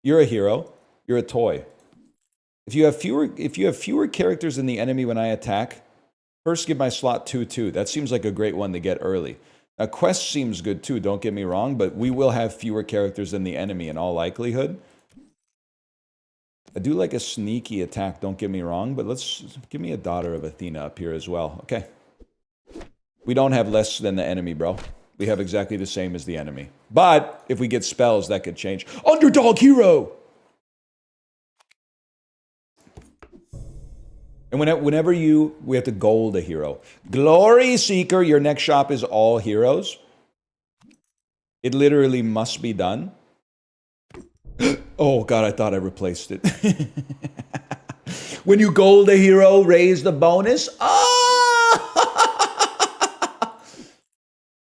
You're a hero. You're a toy. If you have fewer characters than the enemy when I attack, first give my slot 2/2. That seems like a great one to get early. Now, quest seems good too, don't get me wrong, but we will have fewer characters than the enemy in all likelihood. I do like a sneaky attack, don't get me wrong, but let's give me a daughter of Athena up here as well. Okay. We don't have less than the enemy, bro. We have exactly the same as the enemy. But if we get spells, that could change. Underdog hero! And whenever we have to gold a hero. Glory Seeker, your next shop is all heroes. It literally must be done. Oh, God, I thought I replaced it. When you gold a hero, raise the bonus. Oh!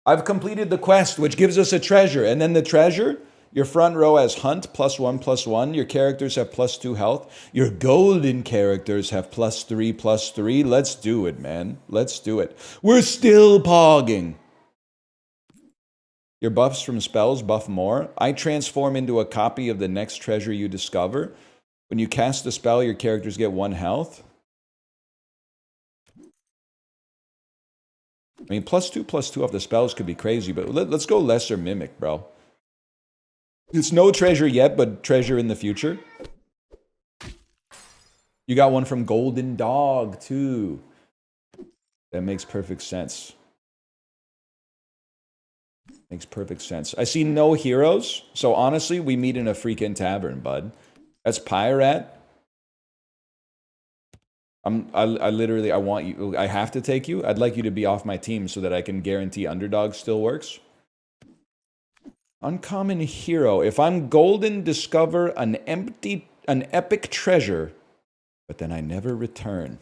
I've completed the quest, which gives us a treasure. And then the treasure, your front row has Hunt, +1/+1. Your characters have +2 health. Your golden characters have +3/+3. Let's do it, man. Let's do it. We're still pogging. Your buffs from spells buff more. I transform into a copy of the next treasure you discover. When you cast a spell, your characters get 1 health. I mean, +2/+2 off the spells could be crazy, but let's go Lesser Mimic, bro. It's no treasure yet, but treasure in the future. You got one from Golden Dog, too. That makes perfect sense. Makes perfect sense. I see no heroes, so honestly, we meet in a freaking tavern, bud. That's Pyrat. I literally, I want you, I have to take you. I'd like you to be off my team so that I can guarantee Underdog still works. Uncommon hero. If I'm golden, discover an epic treasure, but then I never return.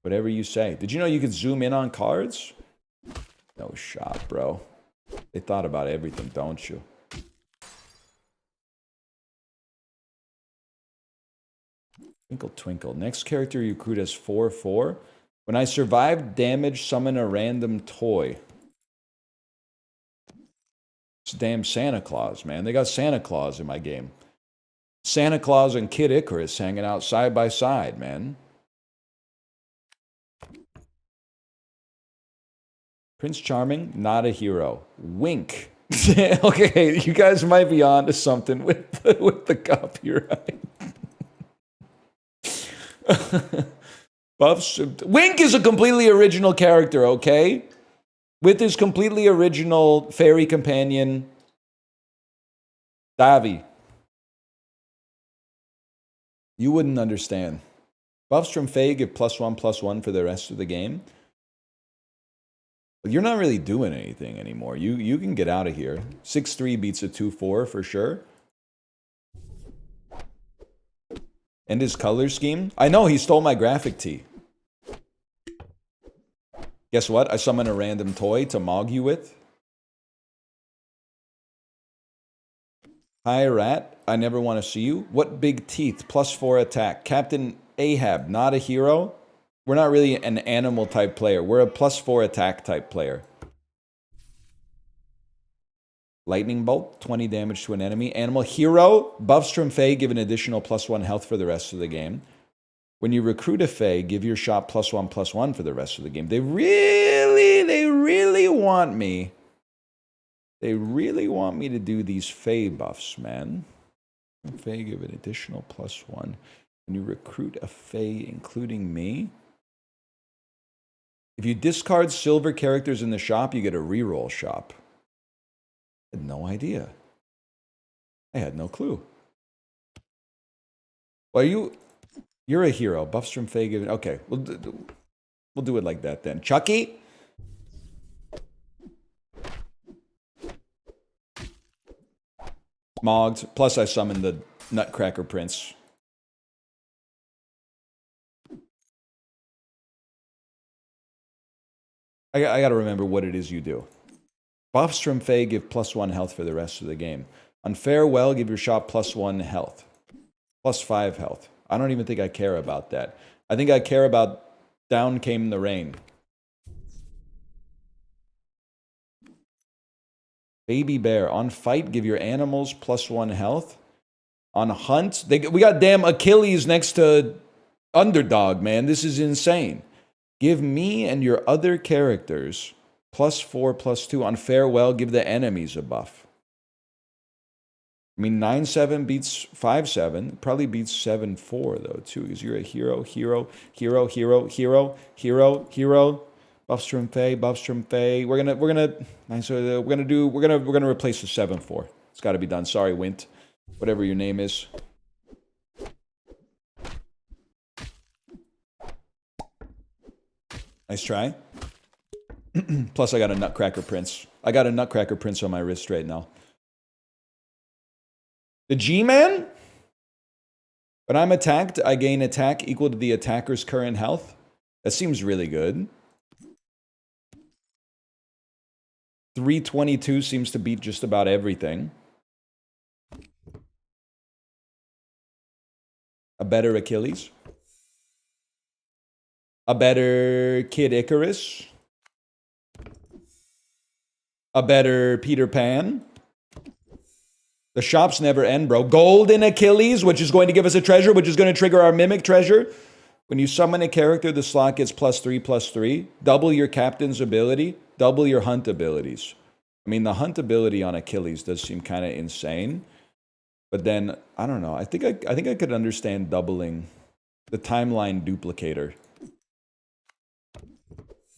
Whatever you say. Did you know you could zoom in on cards? No shot, bro. They thought about everything, don't you? Twinkle, twinkle. Next character you recruit has 4/4. When I survive damage, summon a random toy. It's damn Santa Claus, man. They got Santa Claus in my game. Santa Claus and Kid Icarus hanging out side by side, man. Prince Charming, not a hero. Wink. Okay, you guys might be on to something with the copyright. Buffs. Wink is a completely original character, okay? With his completely original fairy companion, Davi. You wouldn't understand. Buffs from Faye give +1/+1 for the rest of the game. But you're not really doing anything anymore. You can get out of here. 6-3 beats a 2-4 for sure. And his color scheme? I know, he stole my graphic tee. Guess what? I summon a random toy to mog you with. Hi, Rat. I never want to see you. What big teeth? +4 attack. Captain Ahab, not a hero. We're not really an animal type player. We're a +4 attack type player. Lightning Bolt, 20 damage to an enemy. Animal Hero, buffs from Fae give an additional +1 health for the rest of the game. When you recruit a Fae, give your shot +1/+1 for the rest of the game. They really want me. They really want me to do these Fae buffs, man. Fae give an additional +1. When you recruit a Fae, including me. If you discard silver characters in the shop, you get a reroll shop. I had no idea. I had no clue. Well, you're a hero. Buffs from Fae given. Okay, we'll do it like that then. Chucky? Mogged. Plus I summoned the Nutcracker Prince. I gotta remember what it is you do. Buffs from Fae give +1 health for the rest of the game. On Farewell, give your shop +1 health. +5 health. I don't even think I care about that. I think I care about Down Came the Rain. Baby Bear. On Fight, give your animals +1 health. On Hunt, we got damn Achilles next to Underdog, man. This is insane. Give me and your other characters +4/+2. On Farewell, give the enemies a buff. I mean, 9-7 beats 5-7. Probably beats 7-4 though too, because you're a hero. Buffs from Fae, buffs from Fae. We're gonna replace the 7-4. It's got to be done. Sorry, Wint, whatever your name is. Nice try. Plus, I got a Nutcracker Prince. I got a Nutcracker Prince on my wrist right now. The G-Man? When I'm attacked, I gain attack equal to the attacker's current health. That seems really good. 322 seems to beat just about everything. A better Achilles. A better Kid Icarus. A better Peter Pan. The shops never end, bro. Golden Achilles, which is going to give us a treasure, which is going to trigger our Mimic treasure. When you summon a character, the slot gets +3/+3. Double your captain's ability. Double your hunt abilities. I mean, the hunt ability on Achilles does seem kind of insane. But then, I don't know. I think I could understand doubling the timeline duplicator.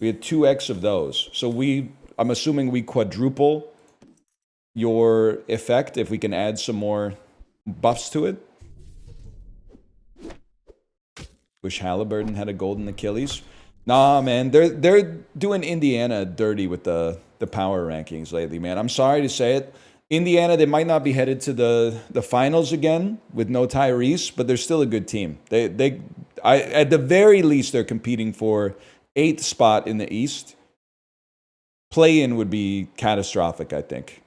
We had 2x of those. So I'm assuming we quadruple your effect if we can add some more buffs to it. Wish Halliburton had a golden Achilles. Nah, man, they're doing Indiana dirty with the power rankings lately, man. I'm sorry to say it. Indiana, they might not be headed to the finals again with no Tyrese, but they're still a good team. At the very least, they're competing for 8th spot in the East. Play-in would be catastrophic, I think.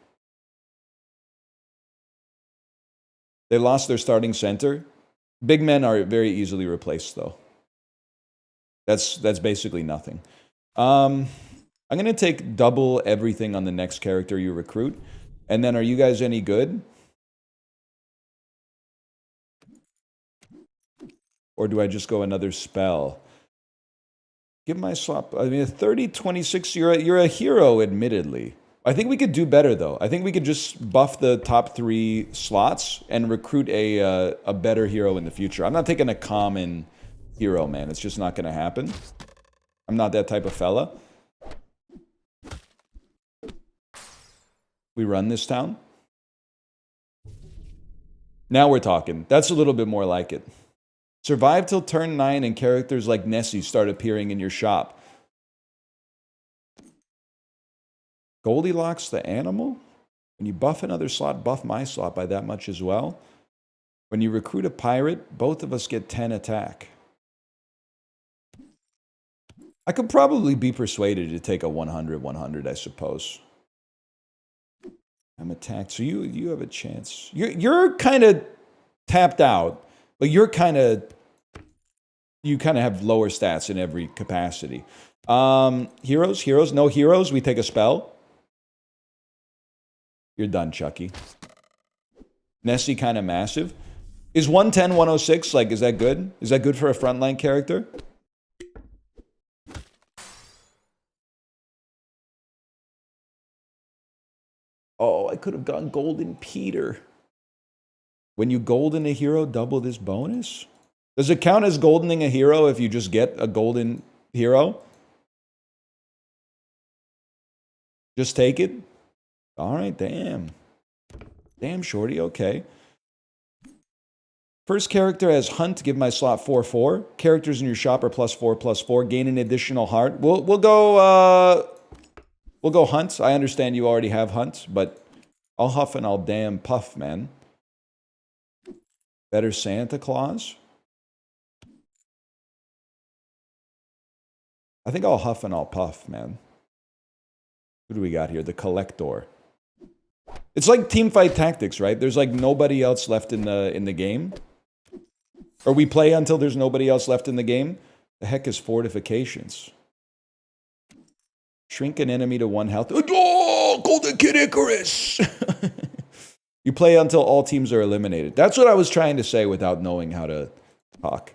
They lost their starting center. Big men are very easily replaced, though. That's basically nothing. I'm going to take double everything on the next character you recruit. And then, are you guys any good? Or do I just go another spell? Give my swap. I mean, a 30-26, you're a hero, admittedly. I think we could do better, though. I think we could just buff the top 3 slots and recruit a better hero in the future. I'm not taking a common hero, man. It's just not going to happen. I'm not that type of fella. We run this town. Now we're talking. That's a little bit more like it. Survive till turn 9 and characters like Nessie start appearing in your shop. Goldilocks the animal? When you buff another slot, buff my slot by that much as well. When you recruit a pirate, both of us get 10 attack. I could probably be persuaded to take a 100, I suppose. I'm attacked, so you have a chance. You're kind of tapped out, but you kind of have lower stats in every capacity. Heroes, no heroes. We take a spell. You're done, Chucky. Nessie kind of massive. Is 110, 106, like, is that good? Is that good for a frontline character? Oh, I could have gone Golden Peter. When you golden a hero, double this bonus? Does it count as goldening a hero if you just get a golden hero? Just take it? All right, damn. Damn, shorty, okay. First character has Hunt, give my slot 4/4. Characters in your shop are +4/+4. Gain an additional heart. We'll go Hunt. I understand you already have Hunt, but I'll huff and I'll damn puff, man. Better Santa Claus? I think I'll huff and I'll puff, man. Who do we got here? The Collector. It's like teamfight tactics, right? There's like nobody else left in the game. Or we play until there's nobody else left in the game. The heck is fortifications? Shrink an enemy to 1 health. Oh, Golden Kid Icarus! You play until all teams are eliminated. That's what I was trying to say without knowing how to talk.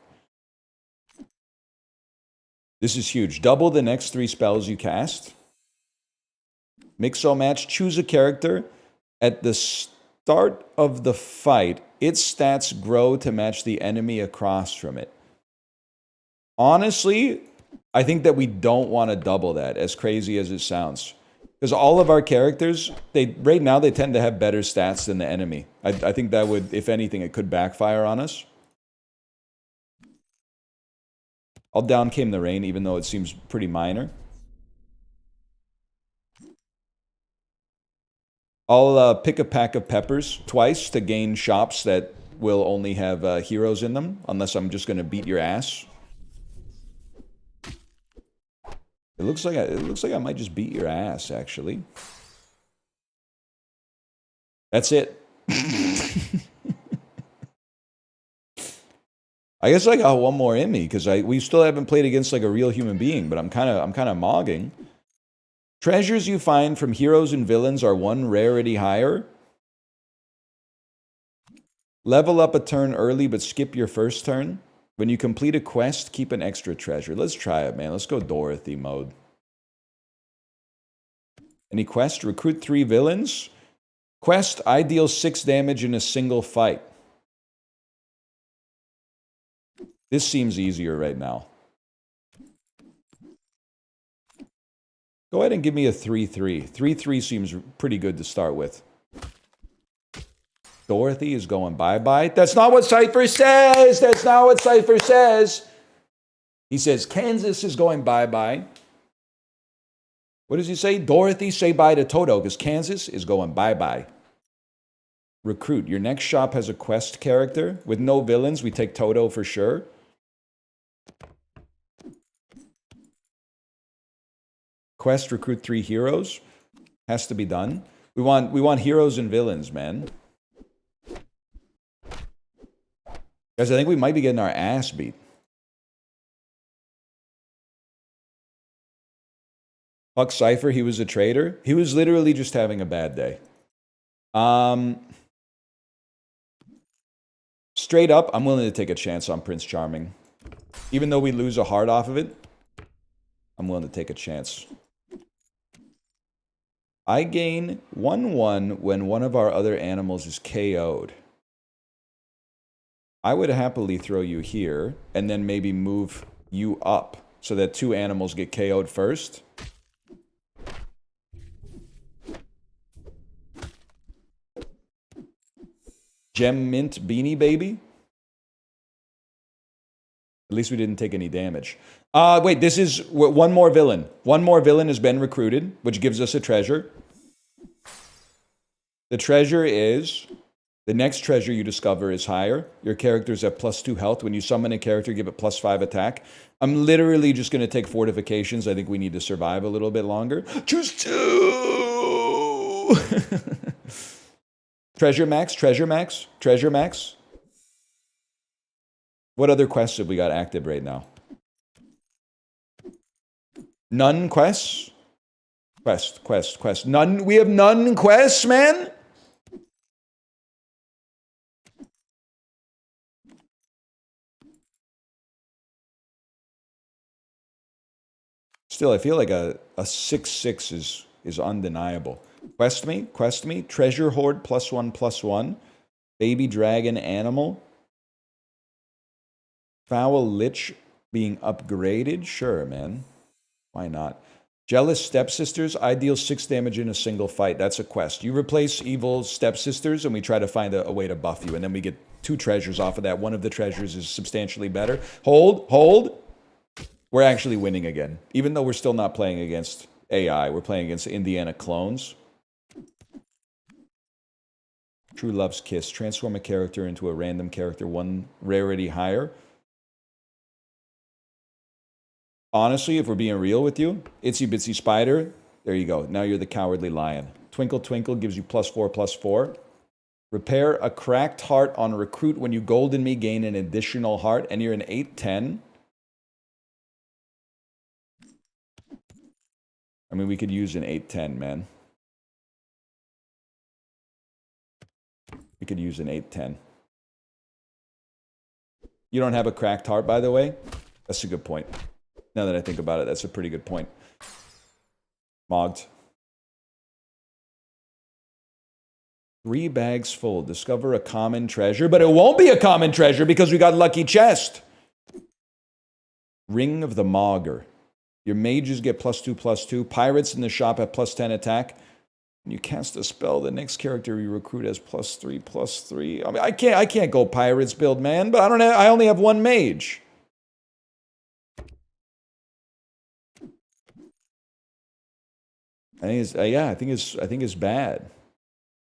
This is huge. Double the next 3 spells you cast. Mix-o match. Choose a character. At the start of the fight, its stats grow to match the enemy across from it. Honestly, I think that we don't want to double that, as crazy as it sounds. Because all of our characters, right now, they tend to have better stats than the enemy. I think that would, if anything, it could backfire on us. All down came the rain, even though it seems pretty minor. I'll pick a pack of peppers twice to gain shops that will only have heroes in them, unless I'm just going to beat your ass. It looks like I might just beat your ass, actually. That's it. I guess I got one more in me because we still haven't played against like a real human being, but I'm kind of mogging. Treasures you find from heroes and villains are 1 rarity higher. Level up a turn early, but skip your first turn. When you complete a quest, keep an extra treasure. Let's try it, man. Let's go Dorothy mode. Any quest? Recruit 3 villains. Quest, I deal 6 damage in a single fight. This seems easier right now. Go ahead and give me a 3/3. 3/3 seems pretty good to start with. Dorothy is going bye-bye. That's not what Cypher says! That's not what Cypher says! He says Kansas is going bye-bye. What does he say? Dorothy, say bye to Toto, because Kansas is going bye-bye. Recruit. Your next shop has a quest character. With no villains, we take Toto for sure. Quest, recruit 3 heroes. Has to be done. We want heroes and villains, man. Guys, I think we might be getting our ass beat. Fuck Cypher, he was a traitor. He was literally just having a bad day. Straight up, I'm willing to take a chance on Prince Charming. Even though we lose a heart off of it, I'm willing to take a chance. I gain 1/1 when one of our other animals is KO'd. I would happily throw you here, and then maybe move you up, so that 2 animals get KO'd first. Gem Mint Beanie Baby. At least we didn't take any damage. Wait, this is one more villain. One more villain has been recruited, which gives us a treasure. The treasure is... The next treasure you discover is higher. Your character's at +2 health. When you summon a character, give it +5 attack. I'm literally just going to take fortifications. I think we need to survive a little bit longer. Choose 2! Treasure max, treasure max, treasure max. What other quests have we got active right now? None quests? Quest. None. We have none quests, man? Still, I feel like a 6/6 is undeniable. Quest me. Treasure Hoard +1/+1. Baby Dragon Animal. Foul Lich being upgraded. Sure, man. Why not? Jealous Stepsisters. I deal 6 damage in a single fight. That's a quest. You replace evil stepsisters and we try to find a way to buff you. And then we get 2 treasures off of that. One of the treasures is substantially better. Hold. We're actually winning again. Even though we're still not playing against AI. We're playing against Indiana clones. True Love's Kiss. Transform a character into a random character. 1 rarity higher. Honestly, if we're being real with you, Itsy Bitsy Spider, there you go. Now you're the Cowardly Lion. Twinkle Twinkle gives you +4/+4. Repair a cracked heart on recruit. When you golden me, gain an additional heart, and you're an 8/10. I mean, we could use an 8/10, man. We could use an 8/10. You don't have a cracked heart, by the way? That's a good point. Now that I think about it, that's a pretty good point. Mogged. 3 bags full. Discover a common treasure, but it won't be a common treasure because we got Lucky Chest. Ring of the Mogger. Your mages get +2/+2. Pirates in the shop have +10 attack. When you cast a spell, the next character you recruit has +3/+3. I mean, I can't go pirates build, man. But I only have 1 mage. I think it's I think it's bad.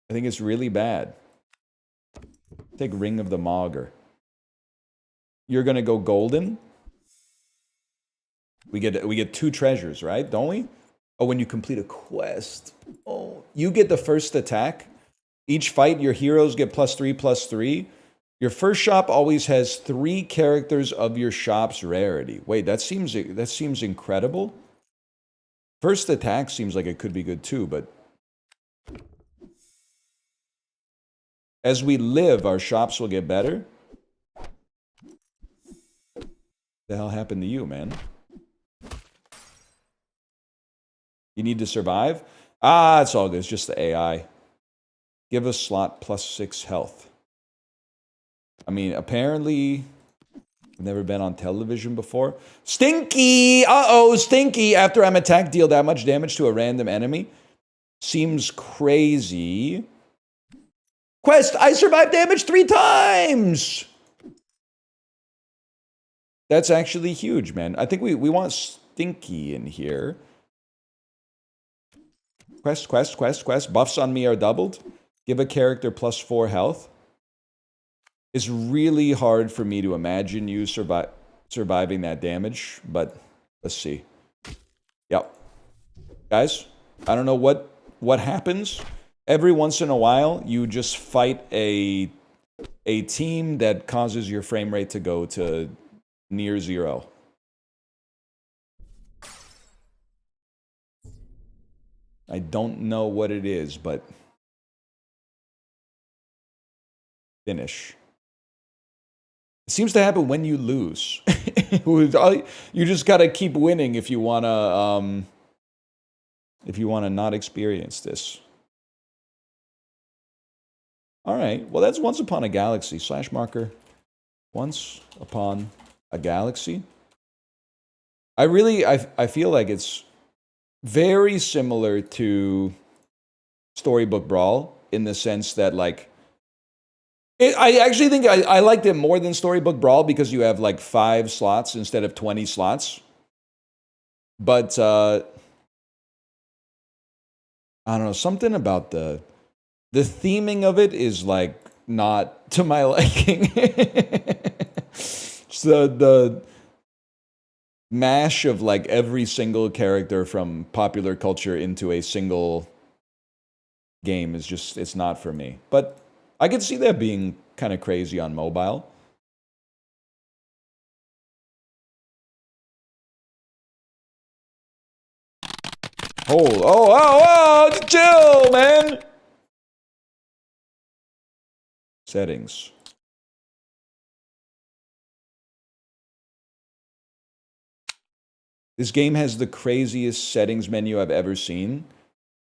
I think it's really bad. Take Ring of the Mogger. You're gonna go golden. We get 2 treasures, right? Don't we? Oh, when you complete a quest. Oh, you get the first attack. Each fight, your heroes get +3/+3. Your first shop always has 3 characters of your shop's rarity. Wait, that seems incredible. First attack seems like it could be good too, but as we live, our shops will get better. The hell happened to you, man? You need to survive? Ah, it's all good. It's just the AI. Give a slot +6 health. I mean, apparently... I've never been on television before. Stinky! Uh-oh, Stinky! After I'm attacked, deal that much damage to a random enemy. Seems crazy. Quest! I survived damage 3 times! That's actually huge, man. I think we want Stinky in here. Quest. Buffs on me are doubled. Give a character +4 health. It's really hard for me to imagine you surviving that damage, but let's see. Yep. Guys, I don't know what happens. Every once in a while, you just fight a team that causes your frame rate to go to near 0. I don't know what it is, but finish. It seems to happen when you lose. You just gotta keep winning if you wanna not experience this. All right. Well, that's Once Upon a Galaxy. /marker. Once Upon a Galaxy. I feel like it's very similar to Storybook Brawl in the sense that, like, I actually think I liked it more than Storybook Brawl because you have like 5 slots instead of 20 slots. But I don't know, something about the theming of it is like not to my liking. So the mash of like every single character from popular culture into a single game is just, it's not for me. But I could see that being kind of crazy on mobile. Oh, chill, man. Settings. This game has the craziest settings menu I've ever seen.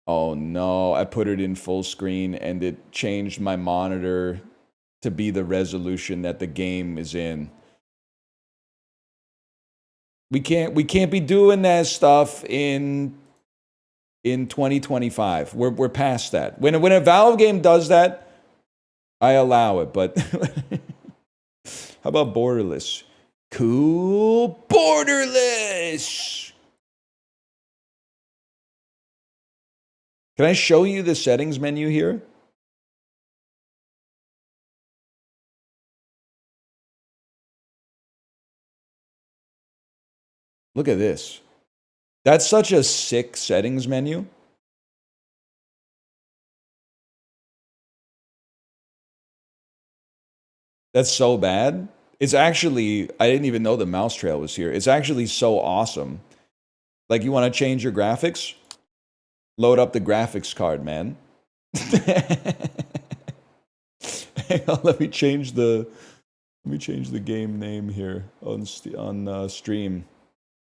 Oh no, I put it in full screen and it changed my monitor to be the resolution that the game is in. We can't be doing that stuff in 2025. We're past that. When a Valve game does that, I allow it, but how about borderless? Cool borderless. Can I show you the settings menu here? Look at this. That's such a sick settings menu. That's so bad. It's actually, I didn't even know the mouse trail was here. It's actually so awesome. Like, you want to change your graphics? Load up the graphics card, man. Hang on, let me change the game name here on stream.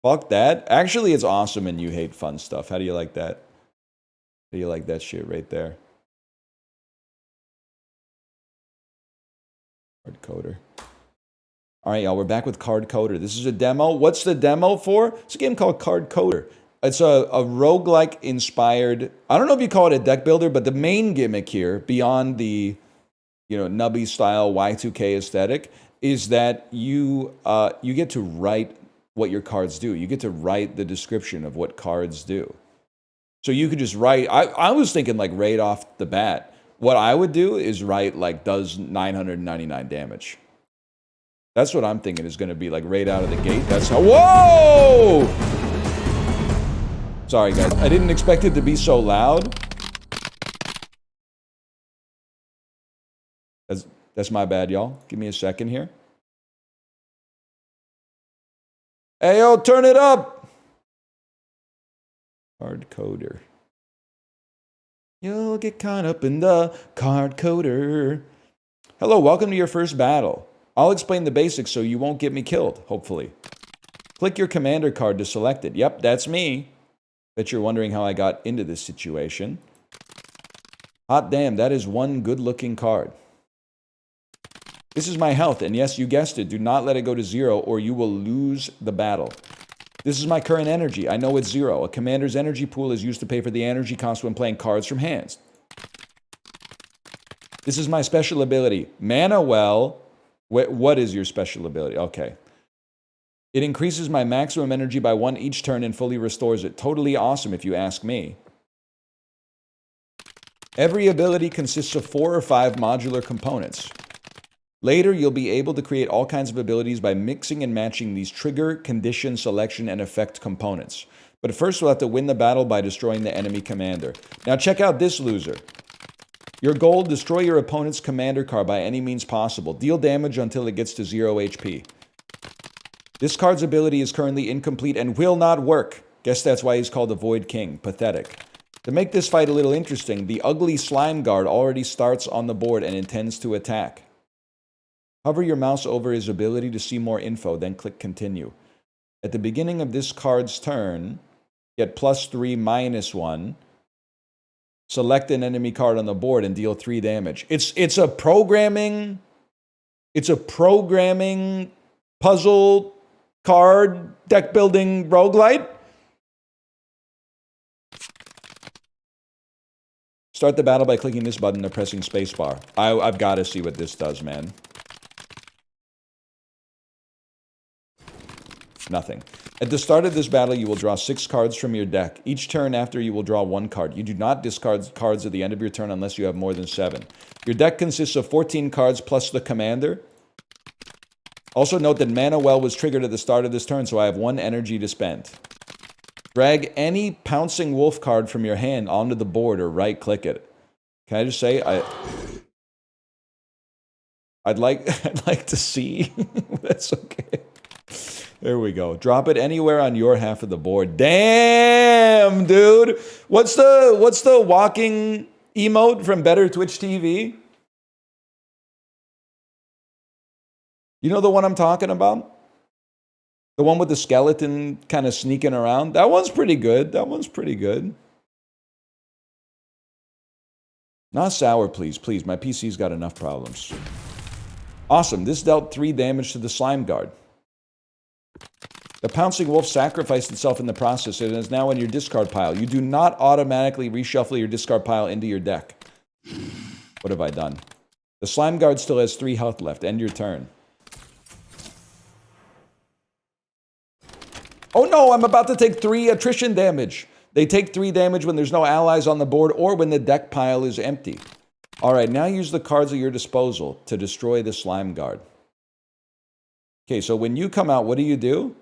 Fuck that. Actually, it's awesome and you hate fun stuff. How do you like that? How do you like that shit right there? Card Coder. All right, y'all, we're back with Card Coder. This is a demo. What's the demo for? It's a game called Card Coder. It's a roguelike inspired, I don't know if you call it a deck builder, but the main gimmick here, beyond the, you know, nubby style Y2K aesthetic, is that you get to write what your cards do. You get to write the description of what cards do. So you could just write, I was thinking like right off the bat, what I would do is write like does 999 damage. That's what I'm thinking is going to be like right out of the gate. That's how, whoa! Sorry guys, I didn't expect it to be so loud. That's my bad, y'all. Give me a second here. Hey, yo, turn it up! Card Coder. You'll get caught up in the Card Coder. Hello, welcome to your first battle. I'll explain the basics so you won't get me killed, hopefully. Click your commander card to select it. Yep, that's me. Bet you're wondering how I got into this situation. Hot damn, that is one good-looking card. This is my health, and yes, you guessed it, do not let it go to 0 or you will lose the battle. This is my current energy. I know it's 0. A commander's energy pool is used to pay for the energy cost when playing cards from hands. This is my special ability. Mana Well. What is your special ability? Okay. It increases my maximum energy by 1 each turn and fully restores it. Totally awesome if you ask me. Every ability consists of 4 or 5 modular components. Later, you'll be able to create all kinds of abilities by mixing and matching these trigger, condition, selection, and effect components. But first, we'll have to win the battle by destroying the enemy commander. Now check out this loser. Your goal, destroy your opponent's commander card by any means possible. Deal damage until it gets to 0 HP. This card's ability is currently incomplete and will not work. Guess that's why he's called the Void King. Pathetic. To make this fight a little interesting, the ugly slime guard already starts on the board and intends to attack. Hover your mouse over his ability to see more info, then click continue. At the beginning of this card's turn, get +3, -1. Select an enemy card on the board and deal 3 damage. It's a programming puzzle card deck building roguelite. Start the battle by clicking this button or pressing spacebar. I've got to see what this does, man. Nothing. At the start of this battle, you will draw 6 cards from your deck. Each turn after, you will draw 1 card. You do not discard cards at the end of your turn unless you have more than 7. Your deck consists of 14 cards plus the commander. Also note that Mana Well was triggered at the start of this turn, so I have 1 energy to spend. Drag any Pouncing Wolf card from your hand onto the board or right-click it. Can I just say, I'd like to see. That's okay. There we go. Drop it anywhere on your half of the board. Damn, dude. What's the walking emote from Better Twitch TV? You know the one I'm talking about? The one with the skeleton kind of sneaking around? That one's pretty good. That one's pretty good. Not sour, please. Please, my PC's got enough problems. Awesome. This dealt 3 damage to the Slime Guard. The Pouncing Wolf sacrificed itself in the process and is now in your discard pile. You do not automatically reshuffle your discard pile into your deck. What have I done? The Slime Guard still has 3 health left. End your turn. Oh no, I'm about to take 3 attrition damage. They take 3 damage when there's no allies on the board or when the deck pile is empty. Alright, now use the cards at your disposal to destroy the Slime Guard. Okay, so when you come out, what do?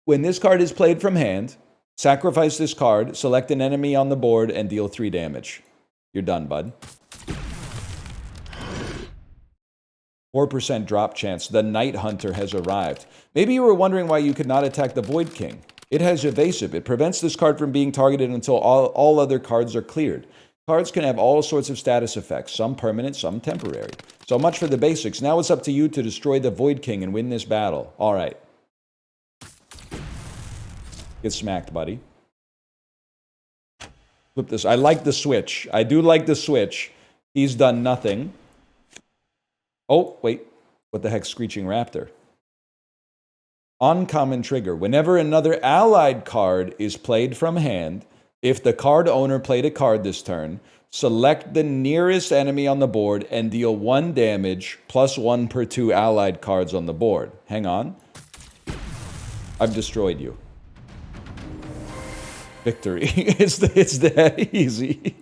When this card is played from hand, sacrifice this card, select an enemy on the board, and deal 3 damage. You're done, bud. 4% drop chance. The Night Hunter has arrived. Maybe you were wondering why you could not attack the Void King. It has evasive. It prevents this card from being targeted until all other cards are cleared. Cards can have all sorts of status effects, some permanent, some temporary. So much for the basics. Now it's up to you to destroy the Void King and win this battle. All right. Get smacked, buddy. Flip this. I like the switch. I do like the switch. He's done nothing. Oh, wait. What the heck, Screeching Raptor? Uncommon trigger. Whenever another allied card is played from hand, if the card owner played a card this turn, select the nearest enemy on the board and deal 1 damage plus 1 per 2 allied cards on the board. Hang on. I've destroyed you. Victory. It's that easy.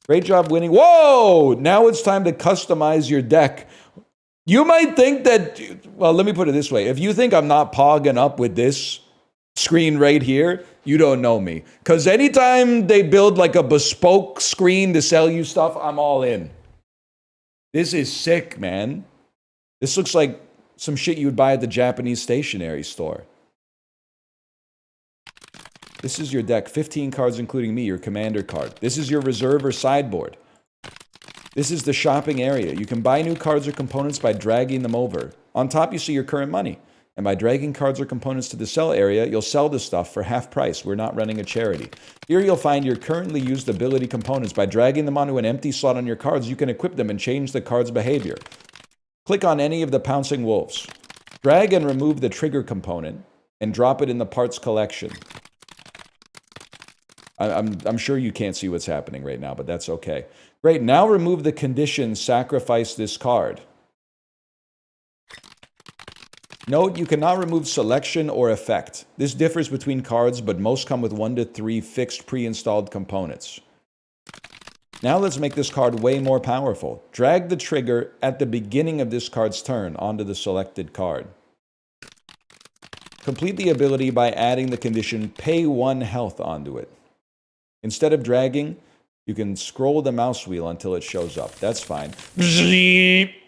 Great job winning. Whoa! Now it's time to customize your deck. You might think that, well, let me put it this way. If you think I'm not pogging up with this screen right here, you don't know me. Because anytime they build like a bespoke screen to sell you stuff, I'm all in. This is sick, man. This looks like some shit you would buy at the Japanese stationery store. This is your deck. 15 cards including me, your commander card. This is your reserve or sideboard. This is the shopping area. You can buy new cards or components by dragging them over. On top, you see your current money. And by dragging cards or components to the sell area, you'll sell the stuff for half price. We're not running a charity. Here you'll find your currently used ability components. By dragging them onto an empty slot on your cards, you can equip them and change the card's behavior. Click on any of the Pouncing Wolves. Drag and remove the trigger component and drop it in the parts collection. I'm sure you can't see what's happening right now, but that's okay. Great, now remove the condition, sacrifice this card. Note, you cannot remove selection or effect. This differs between cards, but most come with 1 to 3 fixed pre-installed components. Now let's make this card way more powerful. Drag the trigger at the beginning of this card's turn onto the selected card. Complete the ability by adding the condition, pay 1 health onto it. Instead of dragging, you can scroll the mouse wheel until it shows up. That's fine.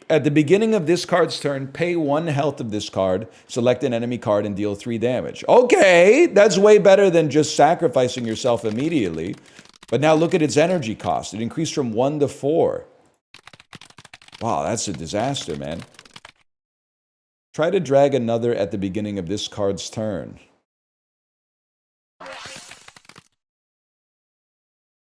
At the beginning of this card's turn, pay 1 health of this card, select an enemy card, and deal 3 damage. Okay, that's way better than just sacrificing yourself immediately. But now look at its energy cost. It increased from 1 to 4. Wow, that's a disaster, man. Try to drag another at the beginning of this card's turn.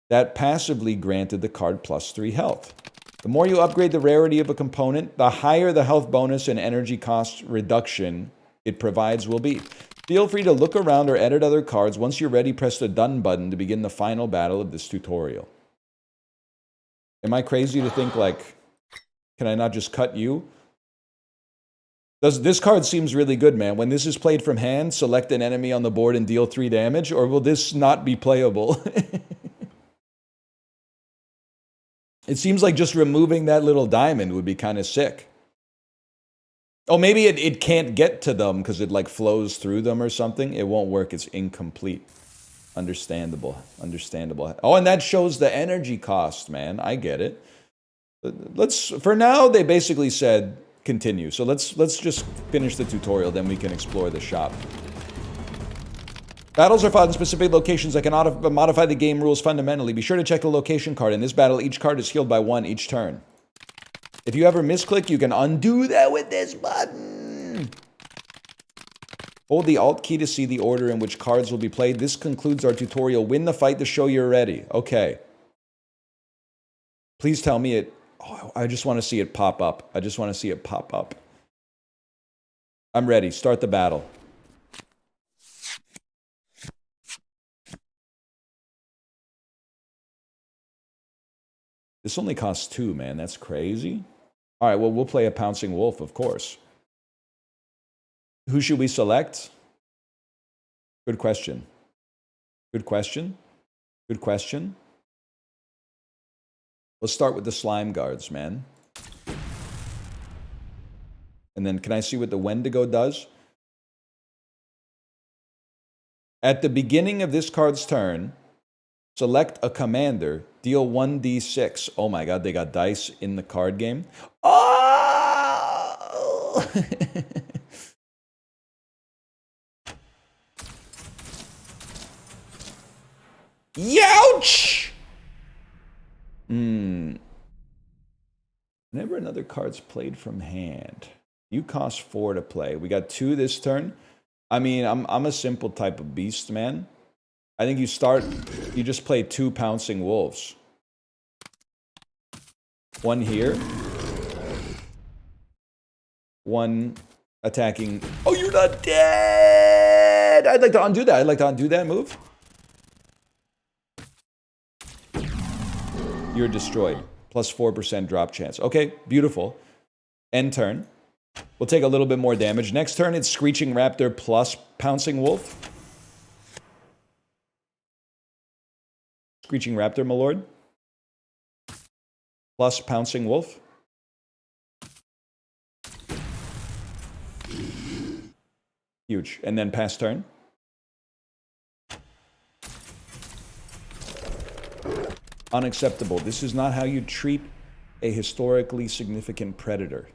That passively granted the card plus 3 health. The more you upgrade the rarity of a component, the higher the health bonus and energy cost reduction it provides will be. Feel free to look around or edit other cards. Once you're ready, press the done button to begin the final battle of this tutorial. Am I crazy to think, like, can I not just cut you? This card seems really good, man. When this is played from hand, select an enemy on the board and deal 3 damage, or will this not be playable? It seems like just removing that little diamond would be kind of sick. Oh, maybe it can't get to them because it, like, flows through them or something. It won't work. It's incomplete. Understandable. Understandable. Oh, and that shows the energy cost, man. I get it. For now, they basically said continue. So let's just finish the tutorial, then we can explore the shop. Battles are fought in specific locations that can modify the game rules fundamentally. Be sure to check the location card. In this battle, each card is healed by 1 each turn. If you ever misclick, you can undo that with this button. Hold the Alt key to see the order in which cards will be played. This concludes our tutorial. Win the fight to show you're ready. Okay. Please tell me it... Oh, I just want to see it pop up. I just want to see it pop up. I'm ready. Start the battle. This only costs 2, man. That's crazy. All right, well, we'll play a Pouncing Wolf, of course. Who should we select? Good question. Good question. Good question. Let's start with the Slime Guards, man. And then can I see what the Wendigo does? At the beginning of this card's turn, select a commander, deal 1d6. Oh my god, they got dice in the card game. Oh! Youch! Whenever another card's played from hand, you cost 4 to play. We got 2 this turn. I mean, I'm a simple type of beast, man. I think you just play 2 Pouncing Wolves. 1 here. 1 attacking. Oh, you're not dead! I'd like to undo that. I'd like to undo that move. You're destroyed. Plus 4% drop chance. Okay, beautiful. End turn. We'll take a little bit more damage. Next turn, it's Screeching Raptor plus Pouncing Wolf. Screeching Raptor, my lord. Plus Pouncing Wolf. Huge. And then pass turn. Unacceptable. This is not how you treat a historically significant predator.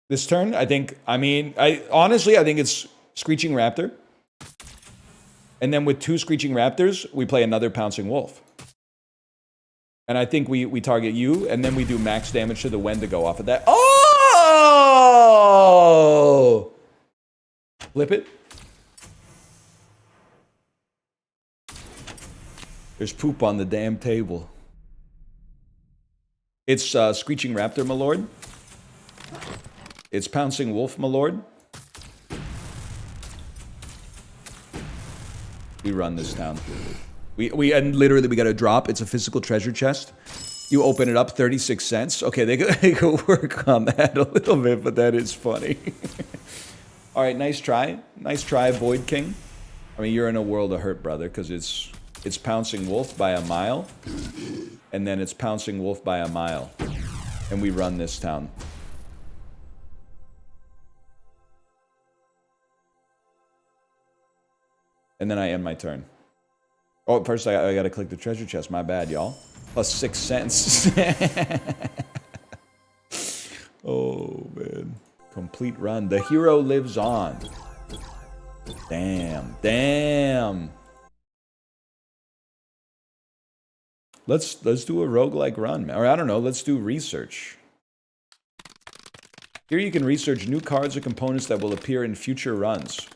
This turn, honestly, I think it's Screeching Raptor. And then with 2 Screeching Raptors, we play another Pouncing Wolf. And I think we target you, and then we do max damage to the Wendigo off of that. Oh! Flip it. There's poop on the damn table. It's Screeching Raptor, my lord. It's Pouncing Wolf, my lord. We run this down. And literally we got a drop. It's a physical treasure chest. You open it up, 36 cents. Okay, they could work on that a little bit, but that is funny. All right, nice try. Nice try, Void King. I mean, you're in a world of hurt, brother, because it's Pouncing Wolf by a mile, and then it's Pouncing Wolf by a mile, and we run this town. And then I end my turn. Oh, first I gotta click the treasure chest. My bad, y'all. Plus 6 cents. Oh, man. Complete run. The hero lives on. Damn. Damn. Let's do a roguelike run. Or I don't know, let's do research. Here you can research new cards or components that will appear in future runs.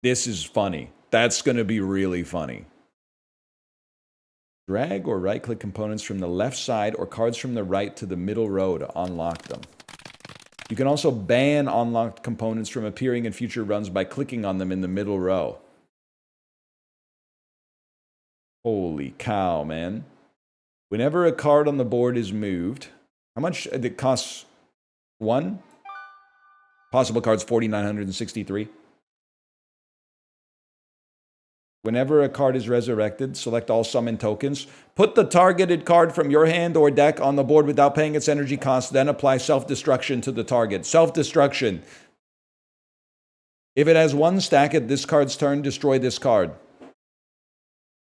This is funny. That's going to be really funny. Drag or right-click components from the left side or cards from the right to the middle row to unlock them. You can also ban unlocked components from appearing in future runs by clicking on them in the middle row. Holy cow, man. Whenever a card on the board is moved, how much it costs? 1? Possible cards 4,963. Whenever a card is resurrected, select all summon tokens. Put the targeted card from your hand or deck on the board without paying its energy cost, then apply self-destruction to the target. Self-destruction. If it has 1 stack at this card's turn, destroy this card.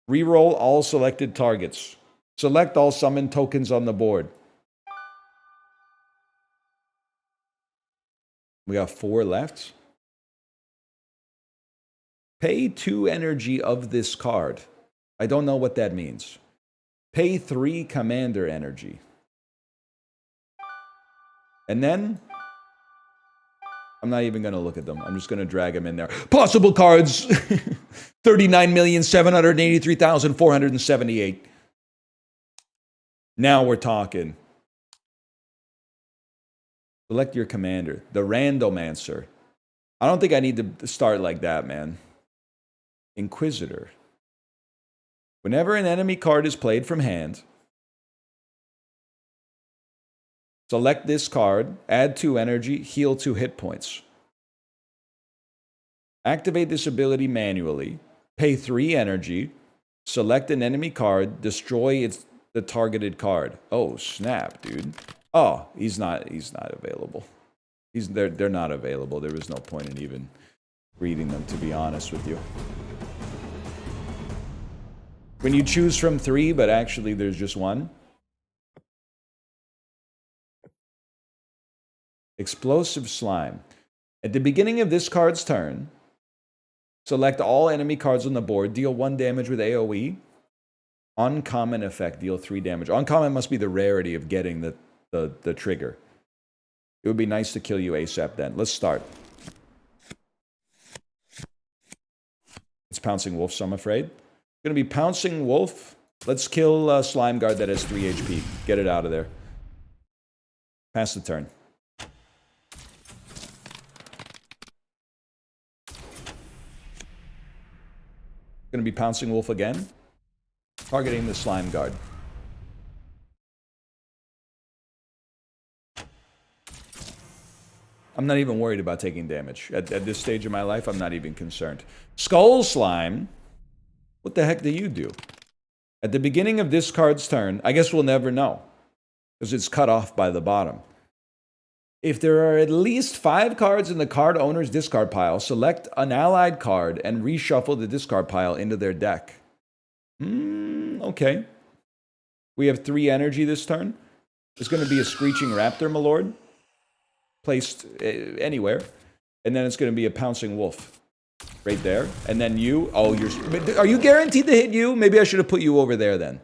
Reroll all selected targets. Select all summon tokens on the board. We got 4 left. Pay 2 energy of this card. I don't know what that means. Pay 3 commander energy. And then, I'm not even going to look at them. I'm just going to drag them in there. Possible cards! 39,783,478. Now we're talking. Select your commander. The Randomancer. I don't think I need to start like that, man. Inquisitor. Whenever an enemy card is played from hand, select this card, add 2 energy, heal 2 hit points. Activate this ability manually, pay 3 energy, select an enemy card, destroy the targeted card. Oh, snap, dude. Oh, he's not available. They're not available. There was no point in even reading them, to be honest with you. When you choose from 3, but actually there's just 1. Explosive Slime. At the beginning of this card's turn, select all enemy cards on the board, deal 1 damage with AoE. Uncommon effect, deal 3 damage. Uncommon must be the rarity of getting the trigger. It would be nice to kill you ASAP then. Let's start. It's Pouncing Wolf, so I'm afraid. Gonna be Pouncing Wolf. Let's kill Slime Guard that has 3 HP. Get it out of there. Pass the turn. Gonna be Pouncing Wolf again. Targeting the Slime Guard. I'm not even worried about taking damage. At this stage of my life, I'm not even concerned. Skull Slime. What the heck do you do? At the beginning of this card's turn, I guess we'll never know, because it's cut off by the bottom. If there are at least 5 cards in the card owner's discard pile, select an allied card and reshuffle the discard pile into their deck. Okay. We have 3 energy this turn. It's going to be a Screeching Raptor, my lord. Placed anywhere. And then it's going to be a Pouncing Wolf. Right there. And then you. Oh, are you guaranteed to hit you? Maybe I should have put you over there then.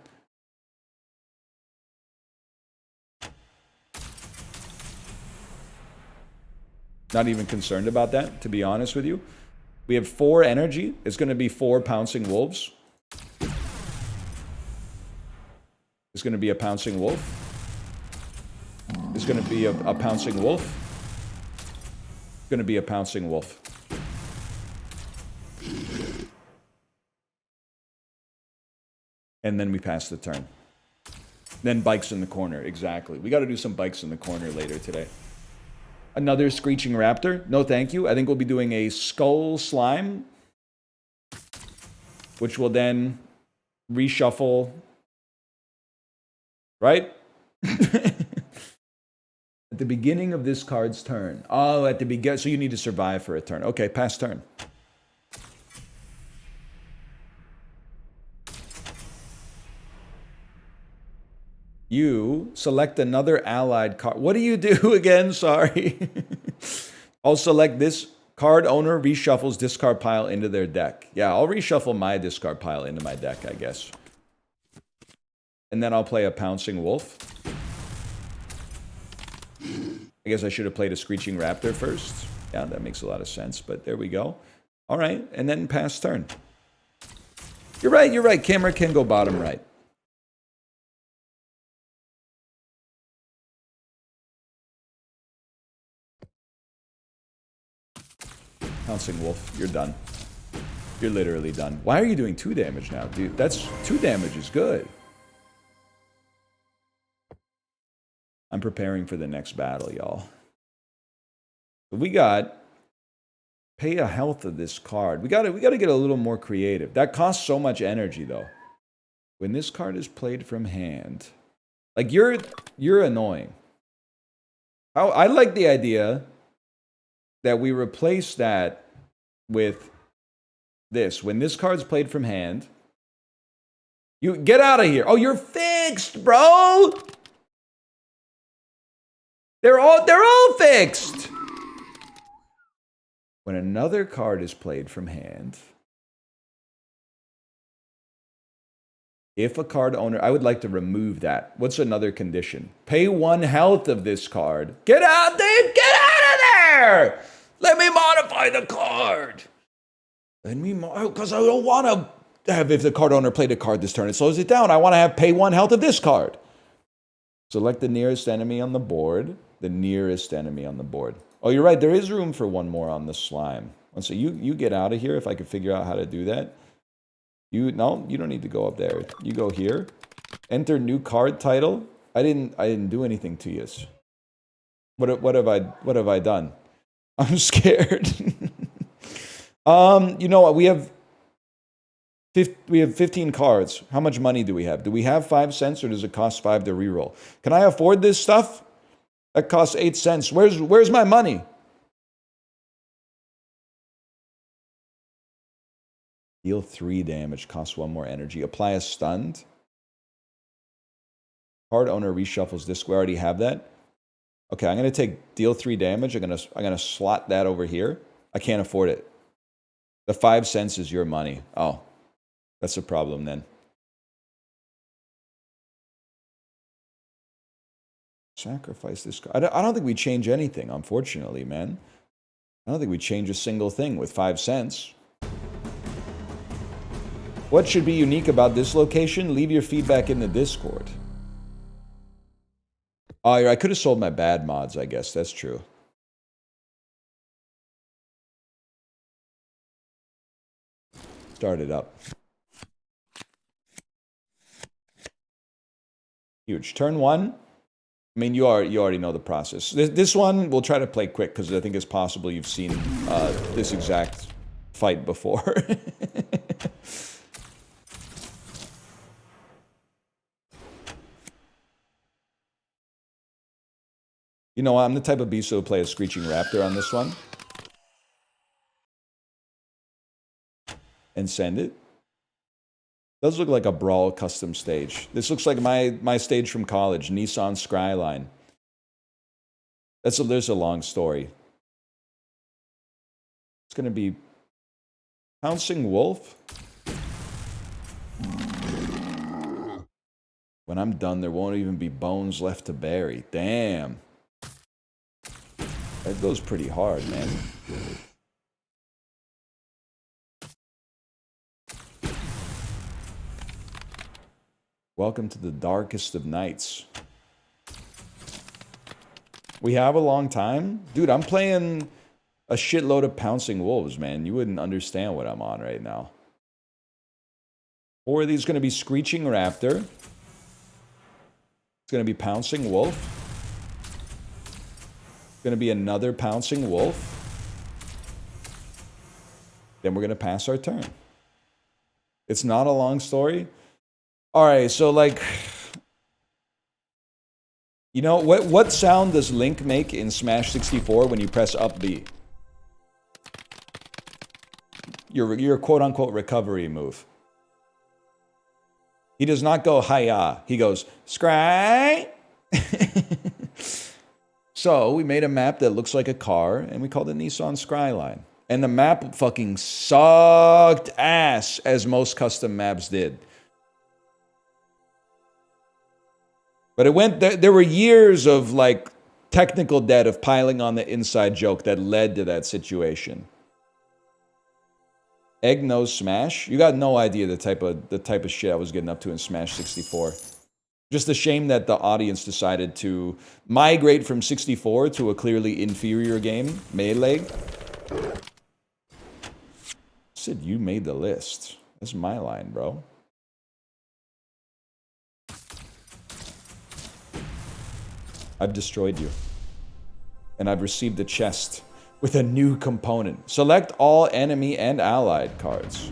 Not even concerned about that, to be honest with you. We have 4 energy. It's going to be 4 Pouncing Wolves. It's going to be a Pouncing Wolf. It's going to be a Pouncing Wolf. It's going to be a Pouncing Wolf. And then we pass the turn. Then bikes in the corner. Exactly. We got to do some bikes in the corner later today. Another Screeching Raptor. No, thank you. I think we'll be doing a Skull Slime, which will then reshuffle. Right? At the beginning of this card's turn. Oh, at the beginning. So you need to survive for a turn. Okay, pass turn. You select another allied card. What do you do again? Sorry. I'll select this card owner reshuffles discard pile into their deck. Yeah, I'll reshuffle my discard pile into my deck, I guess. And then I'll play a Pouncing Wolf. I guess I should have played a Screeching Raptor first. Yeah, that makes a lot of sense, but there we go. All right, and then pass turn. You're right. Camera can go bottom right. Pouncing Wolf, you're done. You're literally done. Why are you doing 2 damage now, dude? That's 2 damage is good. I'm preparing for the next battle, y'all. We got pay a health of this card. We gotta get a little more creative. That costs so much energy though. When this card is played from hand, like you're annoying. I like the idea that we replace that with this. When this card's played from hand, you get out of here. Oh, you're fixed, bro. They're all fixed. When another card is played from hand, if a card owner, I would like to remove that. What's another condition? Pay 1 health of this card. Get out, dude! Get out of there! Let me modify the card. Let me, because I don't want to have, if the card owner played a card this turn, it slows it down. I want to have pay 1 health of this card. Select the nearest enemy on the board. The nearest enemy on the board. Oh, you're right. There is room for 1 more on the slime. So you get out of here if I could figure out how to do that. No, you don't need to go up there. You go here. Enter new card title. I didn't do anything to you. What have I done? I'm scared. You know what? We have 15 cards. How much money do we have? Do we have 5 cents or does it cost 5 to reroll? Can I afford this stuff? That costs 8 cents. Where's my money? Deal 3 damage, costs 1 more energy. Apply a stunned. Card owner reshuffles this. We already have that. Okay, I'm gonna take deal 3 damage. I'm gonna slot that over here. I can't afford it. The 5 cents is your money. Oh, that's a problem then. Sacrifice this card. I don't think we change anything, unfortunately, man. I don't think we change a single thing with 5 cents. What should be unique about this location? Leave your feedback in the Discord. Oh, I could have sold my bad mods, I guess. That's true. Start it up. Huge. Turn 1. I mean, you already know the process. This one, we'll try to play quick because I think it's possible you've seen this exact fight before. You know, I'm the type of beast who will play a Screeching Raptor on this one. And send it. Does look like a Brawl custom stage. This looks like my stage from college, Nissan Skyline. There's a long story. It's going to be Pouncing Wolf. When I'm done, there won't even be bones left to bury. Damn. That goes pretty hard, man. Welcome to the darkest of nights. We have a long time? Dude, I'm playing a shitload of Pouncing Wolves, man. You wouldn't understand what I'm on right now. 4 of these going to be Screeching Raptor. It's going to be Pouncing Wolf. It's going to be another Pouncing Wolf. Then we're going to pass our turn. It's not a long story. All right, so like, you know, what sound does Link make in Smash 64 when you press up B? Your quote-unquote recovery move. He does not go hi-ya. He goes, scry. So we made a map that looks like a car, and we called it Nissan Skyline. And the map fucking sucked ass, as most custom maps did. But it went, there were years of like technical debt of piling on the inside joke that led to that situation. Egg nose smash. You got no idea the type of shit I was getting up to in Smash 64. Just a shame that the audience decided to migrate from 64 to a clearly inferior game, Melee. Sid, you made the list. That's my line, bro. I've destroyed you. And I've received a chest with a new component. Select all enemy and allied cards.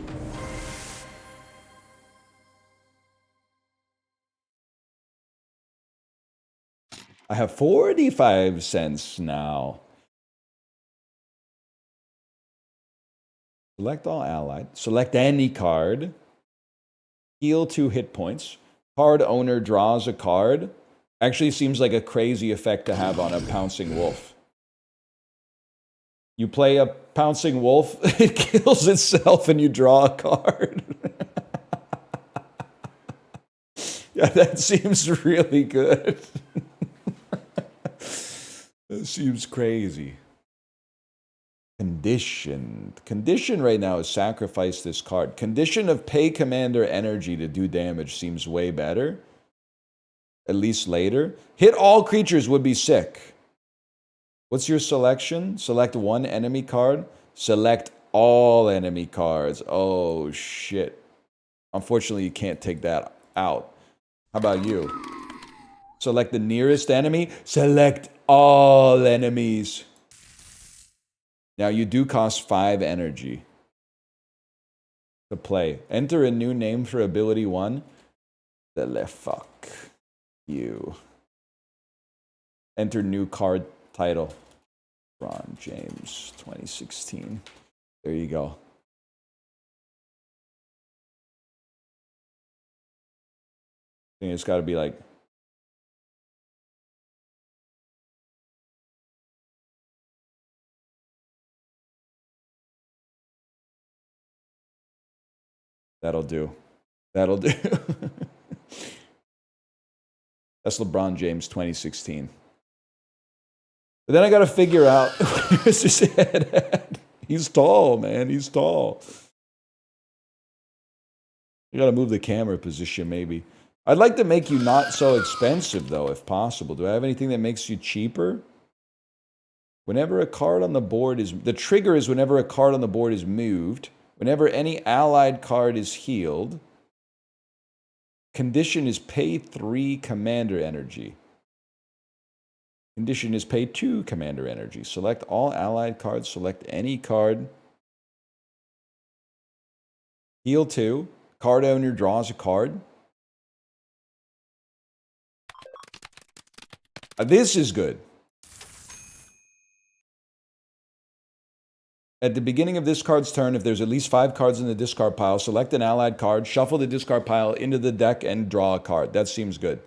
I have 45 cents now. Select all allied. Select any card. Heal 2 hit points. Card owner draws a card. Actually seems like a crazy effect to have on a pouncing wolf. You play a pouncing wolf, it kills itself, and you draw a card. Yeah, that seems really good. That seems crazy. Conditioned. Condition right now is sacrifice this card. Condition of pay commander energy to do damage seems way better. At least later. Hit all creatures would be sick. What's your selection? Select one enemy card. Select all enemy cards. Oh, shit. Unfortunately, you can't take that out. How about you? Select the nearest enemy. Select all enemies. Now, you do cost 5 energy to play. Enter a new name for ability 1. The fuck you. Enter new card title. Ron James 2016. There you go. I think it's got to be like... That'll do. That'll do. That's LeBron James 2016. But then I got to figure out where's his head at. He's tall, man. He's tall. You got to move the camera position, maybe. I'd like to make you not so expensive, though, if possible. Do I have anything that makes you cheaper? Whenever a card on the board is... The trigger is whenever a card on the board is moved. Whenever any allied card is healed. Condition is pay 3 commander energy. Condition is pay 2 commander energy. Select all allied cards. Select any card. Heal 2. Card owner draws a card. This is good. At the beginning of this card's turn, if there's at least 5 cards in the discard pile, select an allied card, shuffle the discard pile into the deck, and draw a card. That seems good.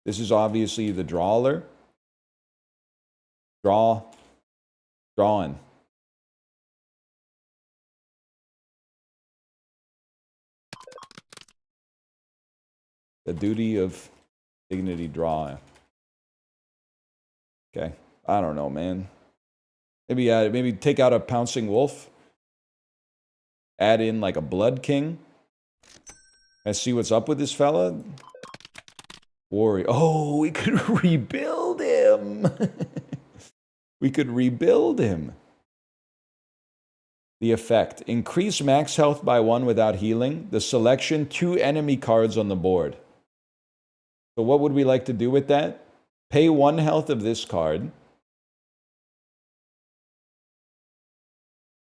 This is obviously the drawer. Drawing. The duty of dignity draw. Okay. I don't know, man. Maybe take out a pouncing wolf. Add in like a blood king. And see what's up with this fella. Warrior. Oh, we could rebuild him. We could rebuild him. The effect. Increase max health by 1 without healing. The selection, 2 enemy cards on the board. So what would we like to do with that? Pay 1 health of this card.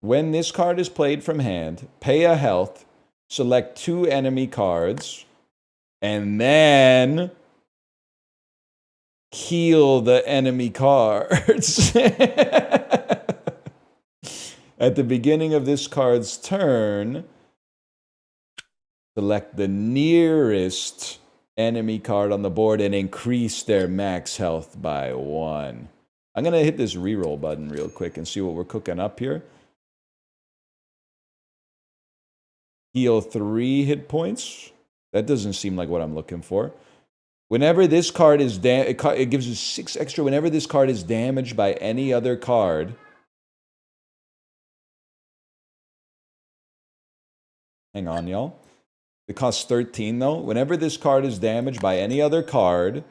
When this card is played from hand, pay a health, select 2 enemy cards, and then heal the enemy cards. At the beginning of this card's turn, select the nearest enemy card on the board and increase their max health by 1. I'm going to hit this reroll button real quick and see what we're cooking up here. Heal 3 hit points. That doesn't seem like what I'm looking for. Whenever this card is it gives us 6 extra. Whenever this card is damaged by any other card. Hang on, y'all. It costs 13, though. Whenever this card is damaged by any other card,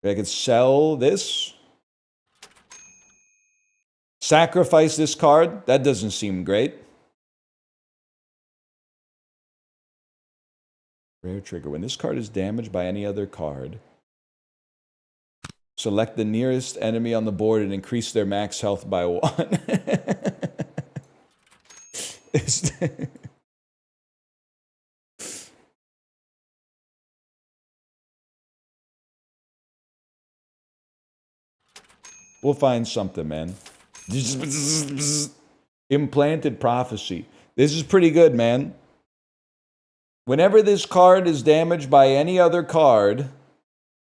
I could sell this. Sacrifice this card. That doesn't seem great. Rare trigger. When this card is damaged by any other card, select the nearest enemy on the board and increase their max health by 1. We'll find something, man. Implanted prophecy. This is pretty good, man. Whenever this card is damaged by any other card,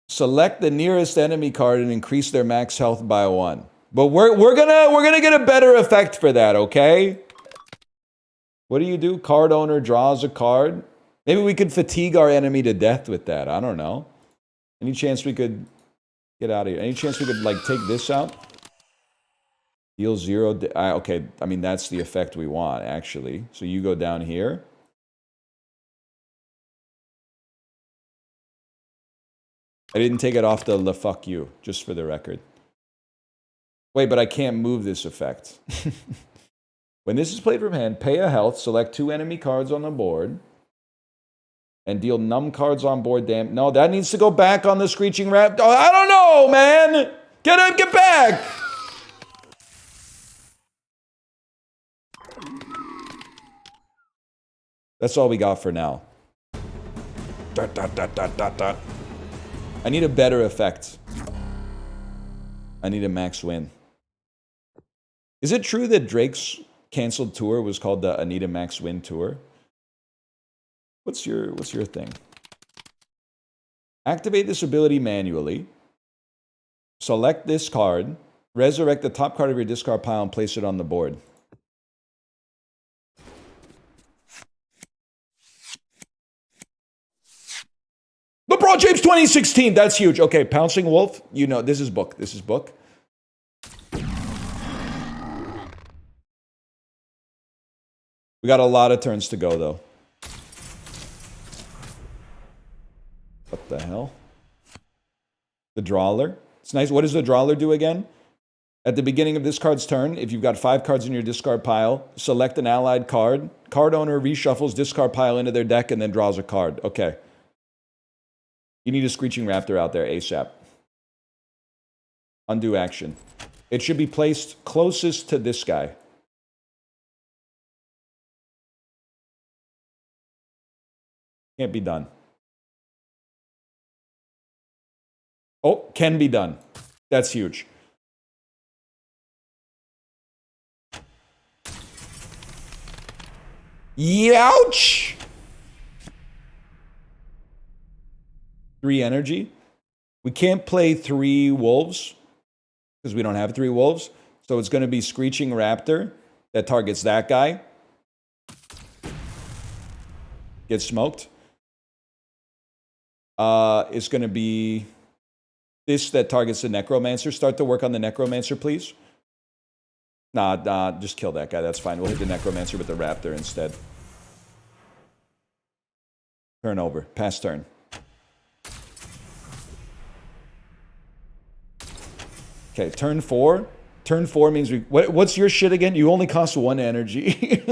select the nearest enemy card and increase their max health by 1. But we're gonna get a better effect for that, okay? What do? Card owner draws a card. Maybe we could fatigue our enemy to death with that. I don't know. Any chance we could get out of here? Any chance we could like take this out? Deal 0. Okay, I mean that's the effect we want actually. So you go down here. I didn't take it off the fuck you, just for the record. Wait, but I can't move this effect. When this is played from hand, pay a health, select 2 enemy cards on the board, and deal numb cards on board. Damn, no, that needs to go back on the Screeching Rap. Oh, I don't know, man. Get back. That's all we got for now. I need a better effect. I need a max win. Is it true that Drake's canceled tour was called the Anita Max Win Tour? What's your thing? Activate this ability manually. Select this card. Resurrect the top card of your discard pile and place it on the board. LeBron James 2016. That's huge. Okay, Pouncing Wolf. You know, this is book. This is book. We got a lot of turns to go, though. What the hell? The Drawler. It's nice. What does the Drawler do again? At the beginning of this card's turn, if you've got 5 cards in your discard pile, select an allied card. Card owner reshuffles discard pile into their deck and then draws a card. Okay. You need a Screeching Raptor out there ASAP. Undo action. It should be placed closest to this guy. Can't be done. Oh, can be done. That's huge. Youch! 3 energy. We can't play 3 wolves because we don't have 3 wolves. So it's going to be Screeching Raptor that targets that guy. Gets smoked. It's going to be this that targets the Necromancer. Start to work on the Necromancer, please. Nah, just kill that guy. That's fine. We'll hit the Necromancer with the Raptor instead. Turn over. Pass turn. Okay, turn 4. Turn 4 means we... What's your shit again? You only cost 1 energy.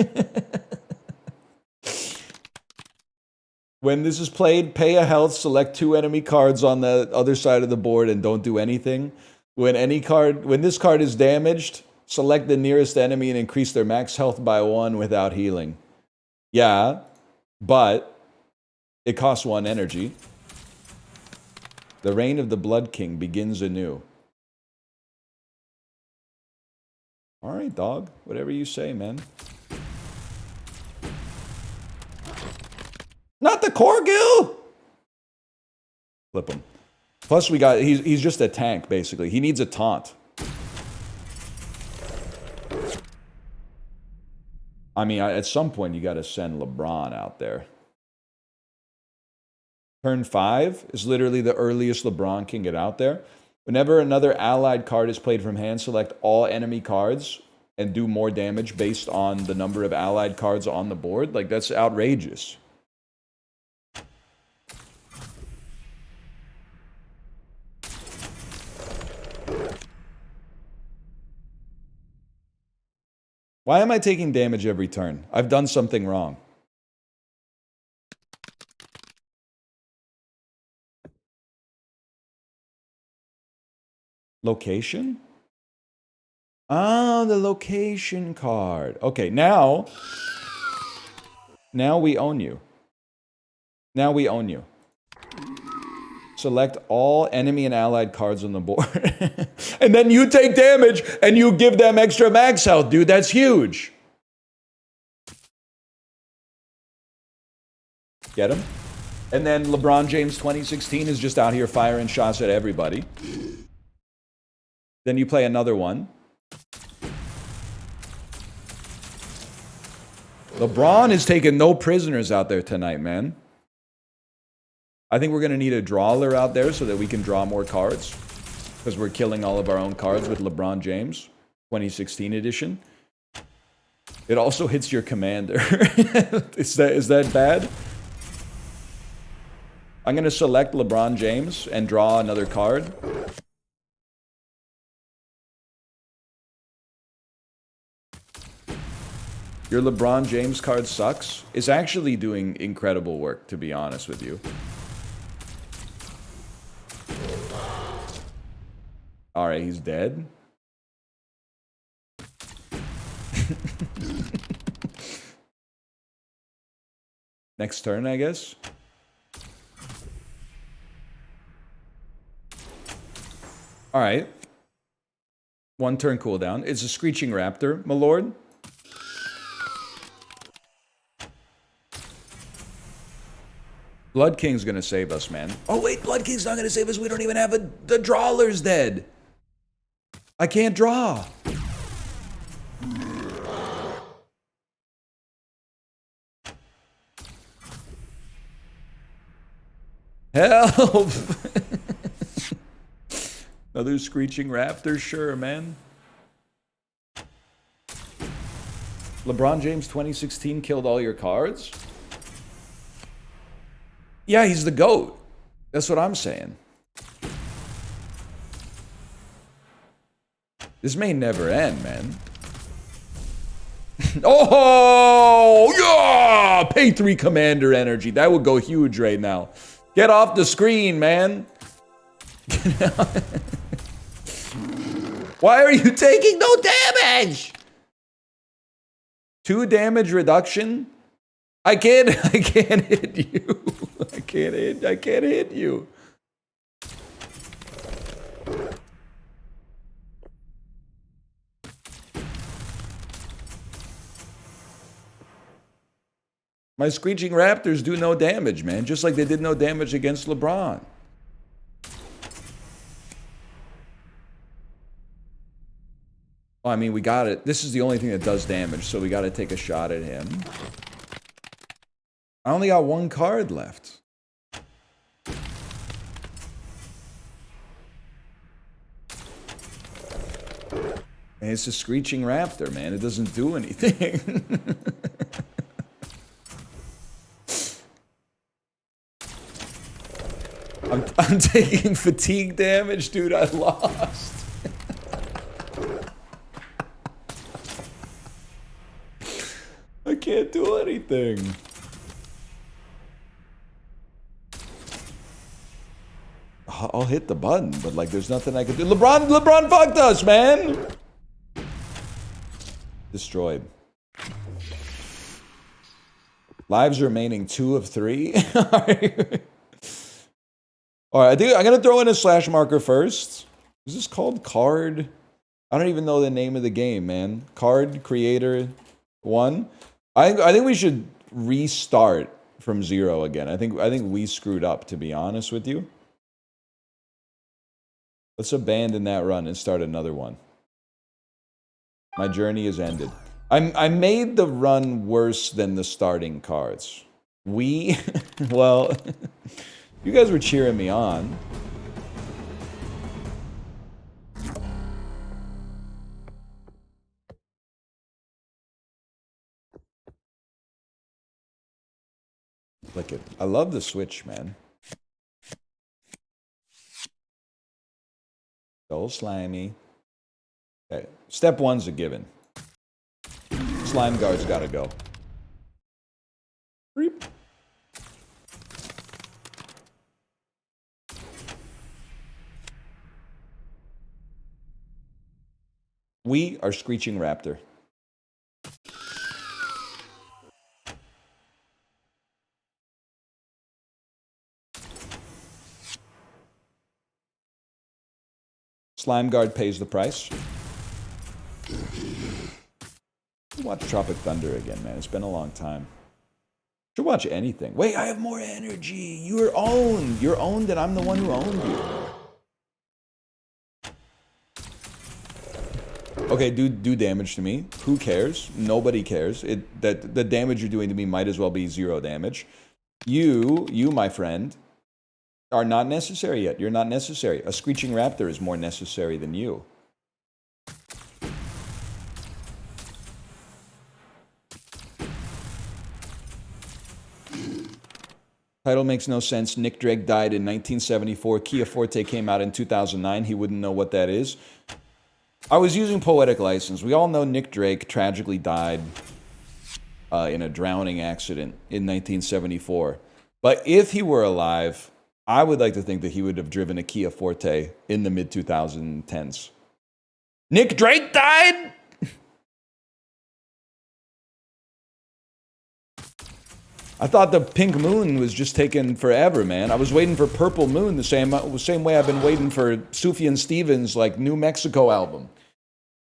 When this is played, pay a health, select 2 enemy cards on the other side of the board and don't do anything. When this card is damaged, select the nearest enemy and increase their max health by 1 without healing. Yeah, but it costs 1 energy. The reign of the Blood King begins anew. All right, dog. Whatever you say, man. Not the Corgil! Flip him. Plus, we got... He's just a tank, basically. He needs a taunt. I mean, at some point, you got to send LeBron out there. Turn 5 is literally the earliest LeBron can get out there. Whenever another allied card is played from hand, select all enemy cards and do more damage based on the number of allied cards on the board. Like, that's outrageous. Why am I taking damage every turn? I've done something wrong. Location? Ah, the location card. Okay, now we own you. Now we own you. Select all enemy and allied cards on the board. And then you take damage and you give them extra max health, dude. That's huge. Get him? And then LeBron James 2016 is just out here firing shots at everybody. Then you play another one. LeBron is taking no prisoners out there tonight, man. I think we're going to need a drawler out there so that we can draw more cards. Because we're killing all of our own cards with LeBron James 2016 edition. It also hits your commander. Is that bad? I'm going to select LeBron James and draw another card. Your LeBron James card sucks. It's actually doing incredible work, to be honest with you. Alright, he's dead. Next turn, I guess. Alright. One turn cooldown. It's a Screeching Raptor, my lord. Blood King's gonna save us, man. Oh wait, Blood King's not gonna save us. We don't even have the drawler's dead. I can't draw. Help! Another Screeching Raptor, sure, man. LeBron James 2016 killed all your cards? Yeah, he's the GOAT. That's what I'm saying. This may never end, man. Oh, yeah! Pay 3 commander energy. That would go huge right now. Get off the screen, man. Why are you taking no damage? 2 damage reduction? I can't hit you. I can't hit you. My Screeching Raptors do no damage, man. Just like they did no damage against LeBron. Oh, I mean, we got it. This is the only thing that does damage, so we got to take a shot at him. I only got 1 card left. And it's a Screeching Raptor, man. It doesn't do anything. I'm taking fatigue damage, dude. I lost. I can't do anything. I'll hit the button, but like there's nothing I can do. LeBron fucked us, man. Destroyed. Lives remaining 2 of 3. All right, I think I'm gonna throw in a slash marker first. Is this called card? I don't even know the name of the game, man. Card Creator 1. I think we should restart from 0 again. I think we screwed up, to be honest with you. Let's abandon that run and start another one. My journey is ended. I made the run worse than the starting cards. Well, you guys were cheering me on. Look it. I love the Switch, man. So slimy. Okay. Step 1's a given. Slime Guard's gotta go. Reap. We are Screeching Raptor. Slime Guard pays the price. Watch Tropic Thunder again, man. It's been a long time. Should watch anything. Wait, I have more energy. You're owned. You're owned and I'm the one who owned you. Okay, do damage to me. Who cares? Nobody cares. That the damage you're doing to me might as well be 0 damage. You, my friend, are not necessary yet. You're not necessary. A Screeching Raptor is more necessary than you. Title makes no sense. Nick Drake died in 1974. Kia Forte came out in 2009. He wouldn't know what that is. I was using poetic license. We all know Nick Drake tragically died in a drowning accident in 1974. But if he were alive, I would like to think that he would have driven a Kia Forte in the mid-2010s. Nick Drake died? I thought the Pink Moon was just taking forever, man. I was waiting for Purple Moon the same way I've been waiting for Sufjan Stevens' like New Mexico album.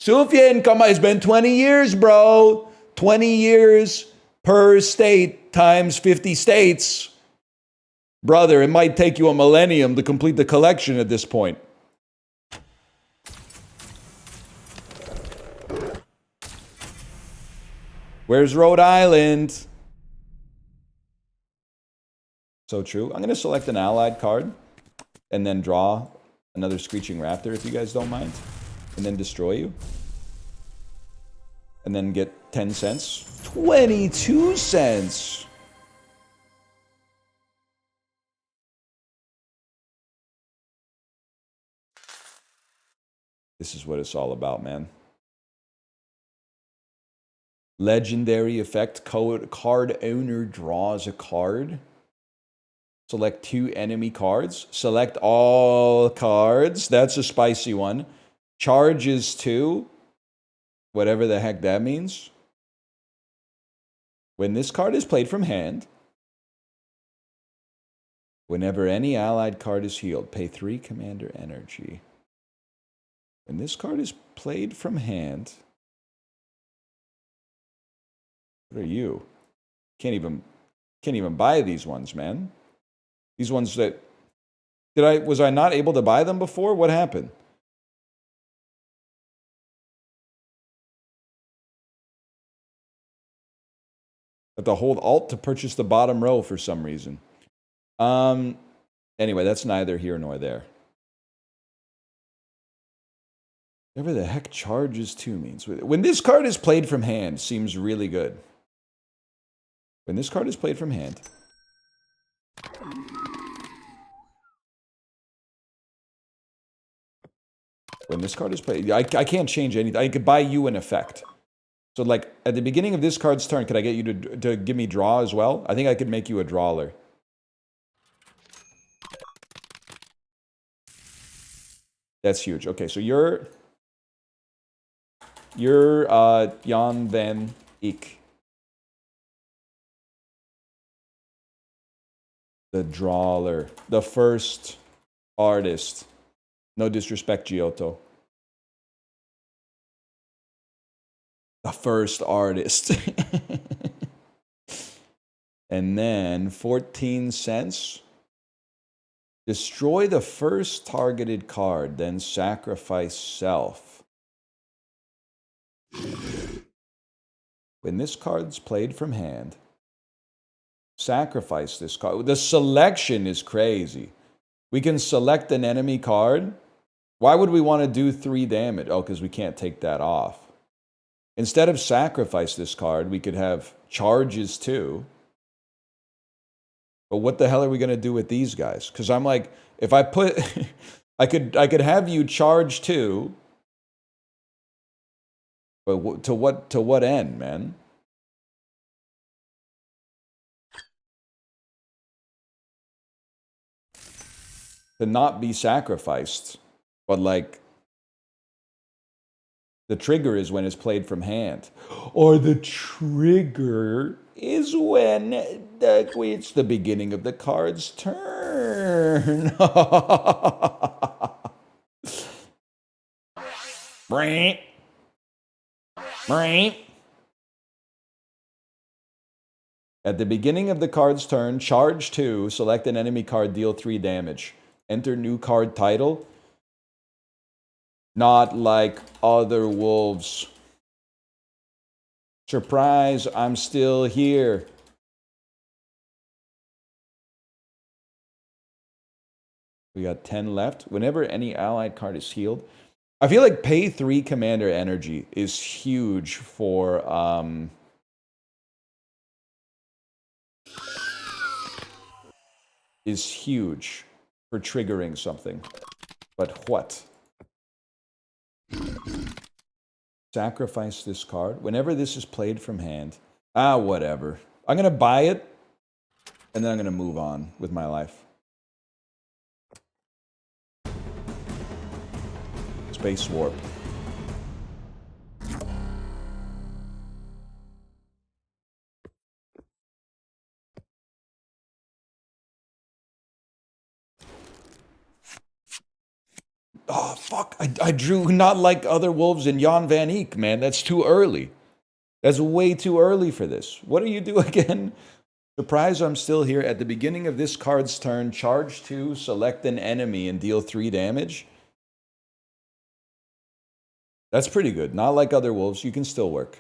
Sufjan, come on, it's been 20 years, bro. 20 years per state times 50 states. Brother, it might take you a millennium to complete the collection at this point. Where's Rhode Island? So true. I'm going to select an allied card and then draw another Screeching Raptor, if you guys don't mind, and then destroy you. And then get 10 cents. 22 cents! This is what it's all about, man. Legendary effect. Card owner draws a card. Select 2 enemy cards. Select all cards. That's a spicy one. Charges 2. Whatever the heck that means. When this card is played from hand, whenever any allied card is healed, pay 3 commander energy. When this card is played from hand, what are you? Can't even buy these ones, man. These ones that was I not able to buy them before? What happened? I have to hold Alt to purchase the bottom row for some reason. Anyway, that's neither here nor there. Whatever the heck charges 2 means. When this card is played from hand, seems really good. When this card is played from hand. When this card is played, I can't change anything. I could buy you an effect. So, like, at the beginning of this card's turn, could I get you to give me draw as well? I think I could make you a drawer. That's huge. Okay, so you're Jan van Eyck. The drawer. The first artist. No disrespect, Giotto. The first artist. And then 14 cents. Destroy the first targeted card, then sacrifice self. When this card's played from hand, sacrifice this card. The selection is crazy. We can select an enemy card. Why would we want to do 3 damage? Oh, because we can't take that off. Instead of sacrifice this card, we could have charges 2. But what the hell are we going to do with these guys? Because I'm like, if I put... I could have you charge 2. But to what end, man? to not be sacrificed. But like, the trigger is when it's played from hand. Or the trigger is when it's the beginning of the card's turn. Brain. Brain. At the beginning of the card's turn, charge 2, select an enemy card, deal 3 damage. Enter new card title. Not like other wolves. Surprise, I'm still here. We got 10 left. Whenever any allied card is healed. I feel like pay 3 commander energy is huge for... is huge for triggering something. But what? Sacrifice this card. Whenever this is played from hand. Whatever. I'm going to buy it, and then I'm going to move on with my life. Space Warp. Oh, fuck. I drew not like other wolves in Jan van Eyck, man. That's too early. That's way too early for this. What do you do again? Surprise, I'm still here. At the beginning of this card's turn, charge 2, select an enemy, and deal 3 damage. That's pretty good. Not like other wolves. You can still work.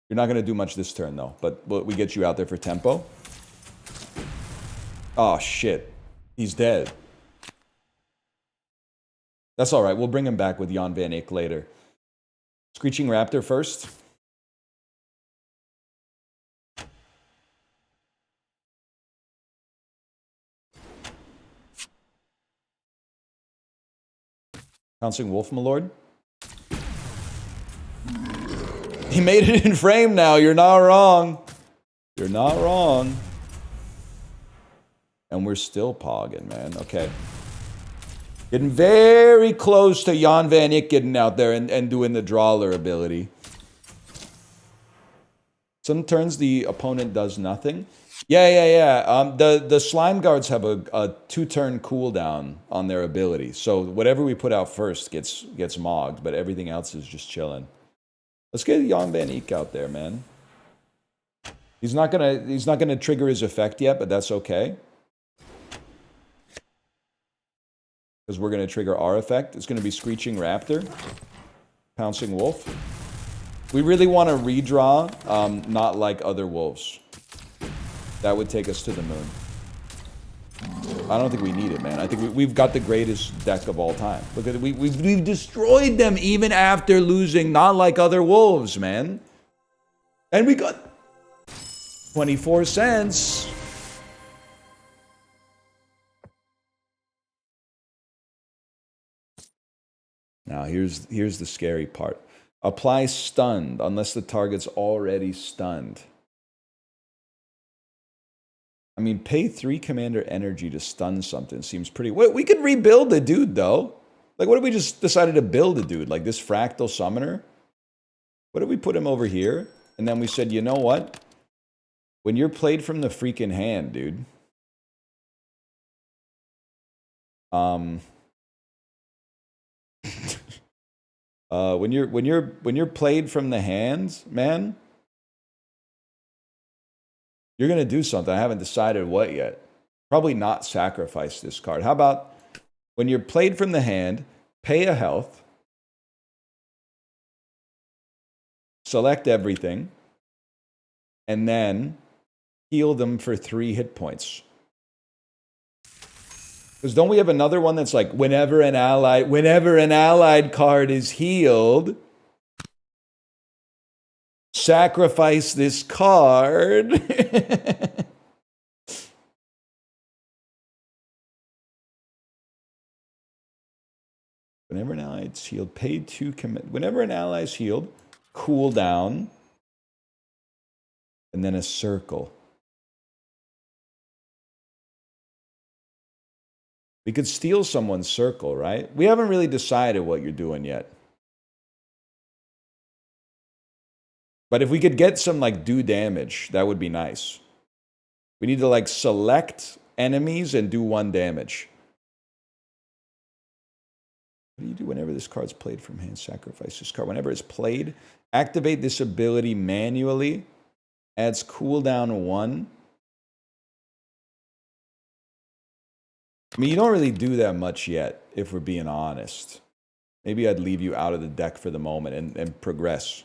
You're not going to do much this turn, though. But we get you out there for tempo. Oh, shit. He's dead. That's all right. We'll bring him back with Jan van Eyck later. Screeching Raptor first. Pouncing Wolf, my lord. He made it in frame now. You're not wrong. You're not wrong. And we're still pogging, man. Okay. Getting very close to Jan van Eyck getting out there and doing the Drawler ability. Some turns the opponent does nothing. Yeah. The Slime Guards have a 2-turn cooldown on their ability. So whatever we put out first gets mogged, but everything else is just chilling. Let's get Jan van Eyck out there, man. He's not gonna trigger his effect yet, but that's okay. Because we're going to trigger our effect. It's going to be Screeching Raptor. Pouncing Wolf. We really want to redraw, not like other wolves. That would take us to the moon. I don't think we need it, man. I think we've got the greatest deck of all time. Look at it. We've destroyed them even after losing not like other wolves, man. And we got 24 cents. Now, here's the scary part. Apply stunned unless the target's already stunned. I mean, pay 3 commander energy to stun something seems pretty... We could rebuild the dude, though. Like, what if we just decided to build a dude? Like this Fractal Summoner? What if we put him over here? And then we said, you know what? When you're played from the freaking hand, dude... when you're played from the hands, man, you're gonna do something. I haven't decided what yet. Probably not sacrifice this card. How about when you're played from the hand, pay a health, select everything, and then heal them for 3 hit points. Because don't we have another one that's like, whenever an allied card is healed, sacrifice this card. Whenever an ally is healed, pay 2 commit. Whenever an ally is healed, cool down, and then a circle. We could steal someone's circle, right? We haven't really decided what you're doing yet. But if we could get some, like, do damage, that would be nice. We need to, like, select enemies and do 1 damage. What do you do whenever this card's played from hand? Sacrifice this card. Whenever it's played, activate this ability manually. Adds cooldown 1. I mean, you don't really do that much yet, if we're being honest. Maybe I'd leave you out of the deck for the moment and progress.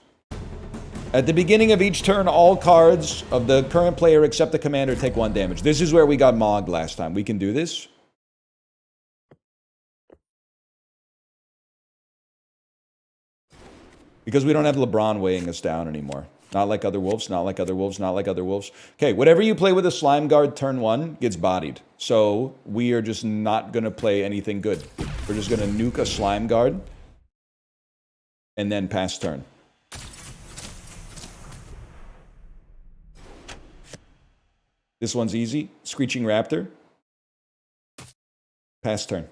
At the beginning of each turn, all cards of the current player except the commander take 1 damage. This is where we got mogged last time. We can do this. Because we don't have LeBron weighing us down anymore. Not like other wolves, not like other wolves, not like other wolves. Okay, whatever you play with a slime guard turn 1 gets bodied. So we are just not going to play anything good. We're just going to nuke a slime guard. And then pass turn. This one's easy. Screeching Raptor. Pass turn.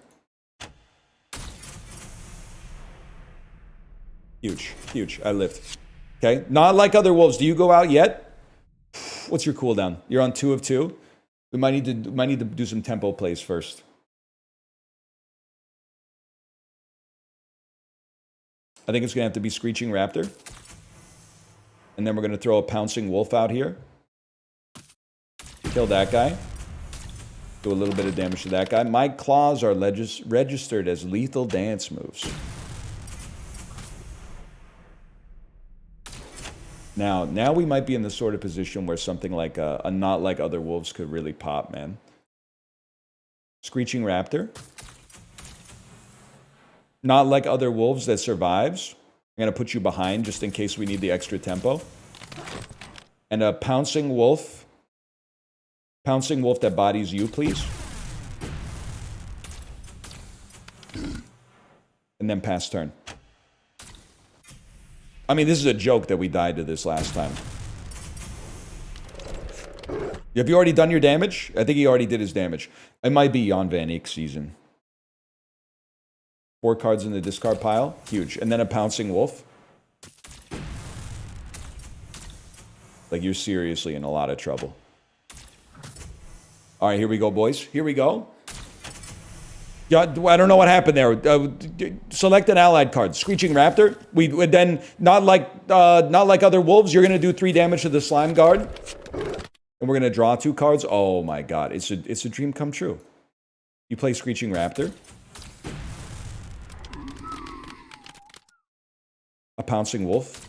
Huge, huge. I lived. Okay, not like other wolves. Do you go out yet? What's your cooldown? You're on 2 of 2. We might need to do some tempo plays first. I think it's gonna have to be Screeching Raptor, and then we're gonna throw a Pouncing Wolf out here. Kill that guy. Do a little bit of damage to that guy. My claws are registered as lethal dance moves. Now we might be in the sort of position where something like a not like other wolves could really pop, man. Screeching Raptor. Not like other wolves that survives. I'm going to put you behind just in case we need the extra tempo. And a Pouncing Wolf. Pouncing Wolf that bodies you, please. And then pass turn. I mean, this is a joke that we died to this last time. Have you already done your damage? I think he already did his damage. It might be Jan van Eyck season. 4 cards in the discard pile. Huge. And then a Pouncing Wolf. Like, you're seriously in a lot of trouble. All right, here we go, boys. Here we go. Yeah, I don't know what happened there. Select an allied card. Screeching Raptor. We would then, not like other wolves, you're going to do 3 damage to the slime guard. And we're going to draw 2 cards. Oh my god, it's a dream come true. You play Screeching Raptor. A Pouncing Wolf.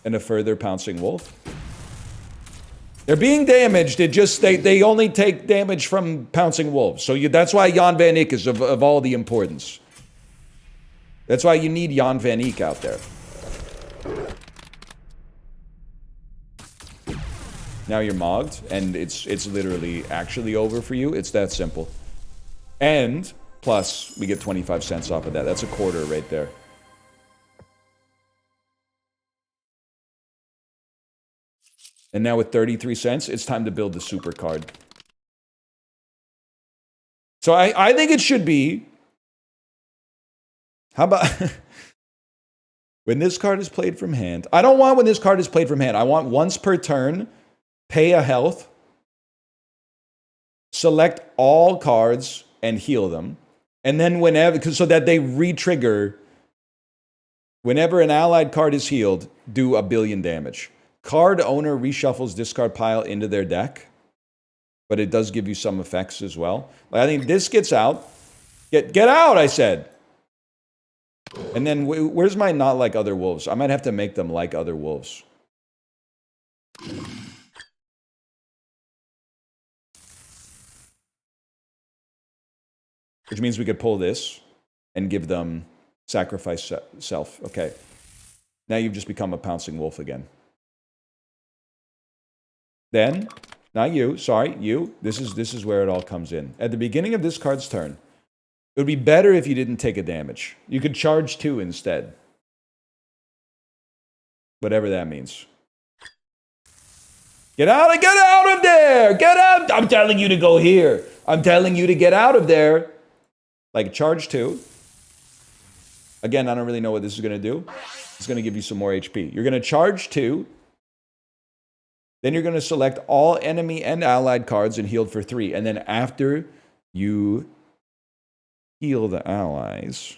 And a further Pouncing Wolf. They're being damaged. It just they only take damage from Pouncing Wolves. So that's why Jan van Eyck is of all the importance. That's why you need Jan van Eyck out there. Now you're mogged, and it's literally actually over for you. It's that simple. And plus, we get 25 cents off of that. That's a quarter right there. And now with 33 cents, it's time to build the super card. So I think it should be... How about... when this card is played from hand... I don't want when this card is played from hand. I want once per turn, pay a health, select all cards, and heal them. And then whenever... so that they re-trigger... Whenever an allied card is healed, do 1 billion damage. Card owner reshuffles discard pile into their deck, but it does give you some effects as well. Like, I think this gets out. Get out, I said. And then where's my not like other wolves? I might have to make them like other wolves. Which means we could pull this and give them sacrifice self. Okay. Now you've just become a Pouncing Wolf again. Then, not you, sorry, you. This is where it all comes in. At the beginning of this card's turn, it would be better if you didn't take a damage. You could charge 2 instead. Whatever that means. Get out of there! Get out! I'm telling you to go here. I'm telling you to get out of there. Like charge 2. Again, I don't really know what this is going to do. It's going to give you some more HP. You're going to charge 2. Then you're going to select all enemy and allied cards and healed for 3. And then after you heal the allies,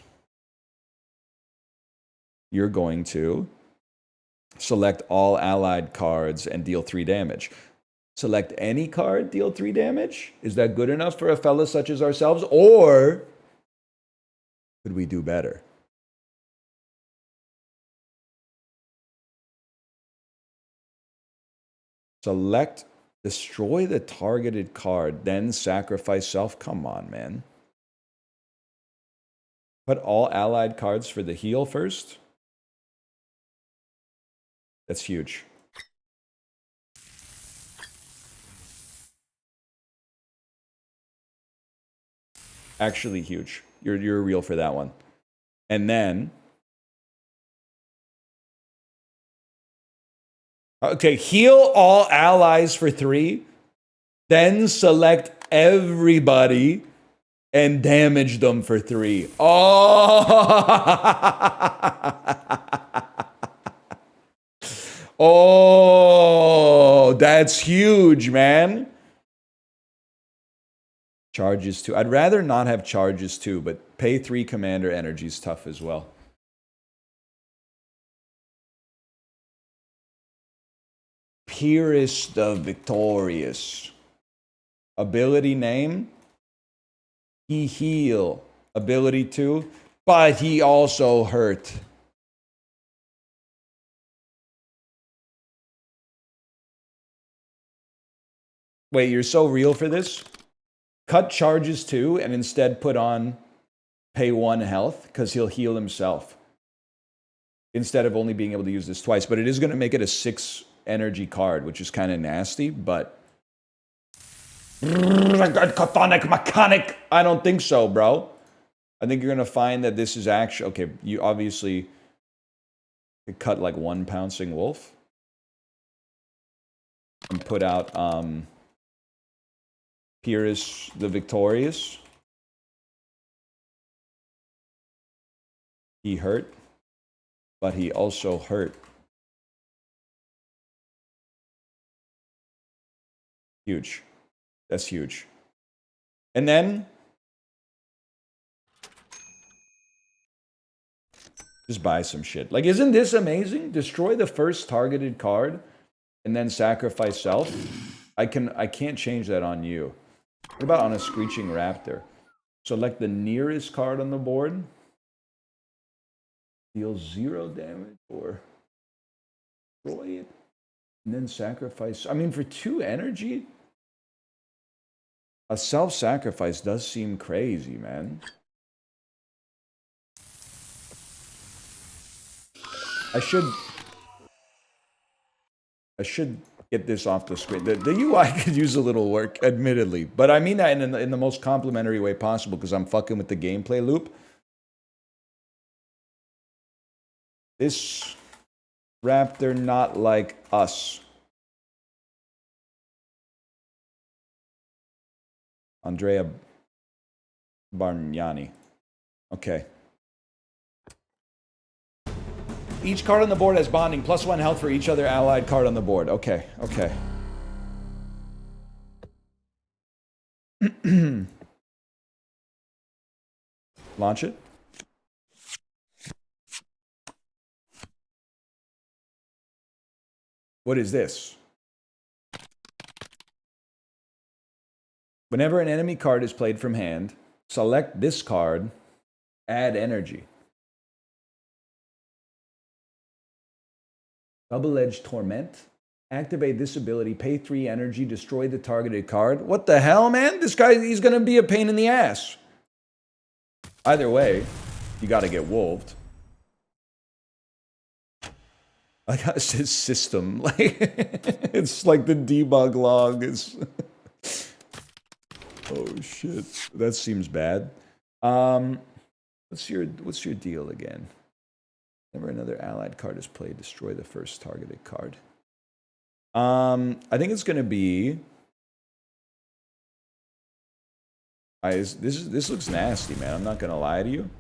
you're going to select all allied cards and deal 3 damage. Select any card, deal 3 damage? Is that good enough for a fella such as ourselves? Or could we do better? Select, destroy the targeted card, then sacrifice self. Come on, man. Put all allied cards for the heal first. That's huge. Actually huge. You're real for that one. And then okay, heal all allies for 3, then select everybody and damage them for 3. Oh, that's huge, man. Charges 2. I'd rather not have charges 2, but pay 3 commander energy is tough as well. Pyrrhus the Victorious. Ability name, he heal. Ability 2, but he also hurt. Wait, you're so real for this? Cut charges 2 and instead put on pay 1 health because he'll heal himself. Instead of only being able to use this twice. But it is going to make it a 6 energy card, which is kind of nasty, but chthonic mechanic. I don't think so, bro. I think you're going to find that this is actually okay. You obviously could cut like 1 pouncing wolf and put out Pyrrhus the Victorious. He hurt, but he also hurt. Huge. That's huge. And then just buy some shit. Like, isn't this amazing? Destroy the first targeted card and then sacrifice self. I can't change that on you. What about on a Screeching Raptor? Select the nearest card on the board. Deal 0 damage or destroy it. And then sacrifice. I mean, for 2 energy, a self-sacrifice does seem crazy, man. I should get this off the screen. The UI could use a little work, admittedly. But I mean that in the most complimentary way possible because I'm fucking with the gameplay loop. This Raptor not like us. Andrea Bargnani. Okay. Each card on the board has bonding, +1 health for each other allied card on the board. Okay, okay. Launch it. What is this? Whenever an enemy card is played from hand, select this card, add energy. Double-Edged Torment. Activate this ability, pay 3 energy, destroy the targeted card. What the hell, man? This guy, he's going to be a pain in the ass. Either way, you got to get wolved. I got his system. Like, it's like the debug log is... Oh, shit. That seems bad. What's your deal again? Whenever another allied card is played, destroy the first targeted card. I think it's gonna be. This looks nasty, man. I'm not gonna lie to you.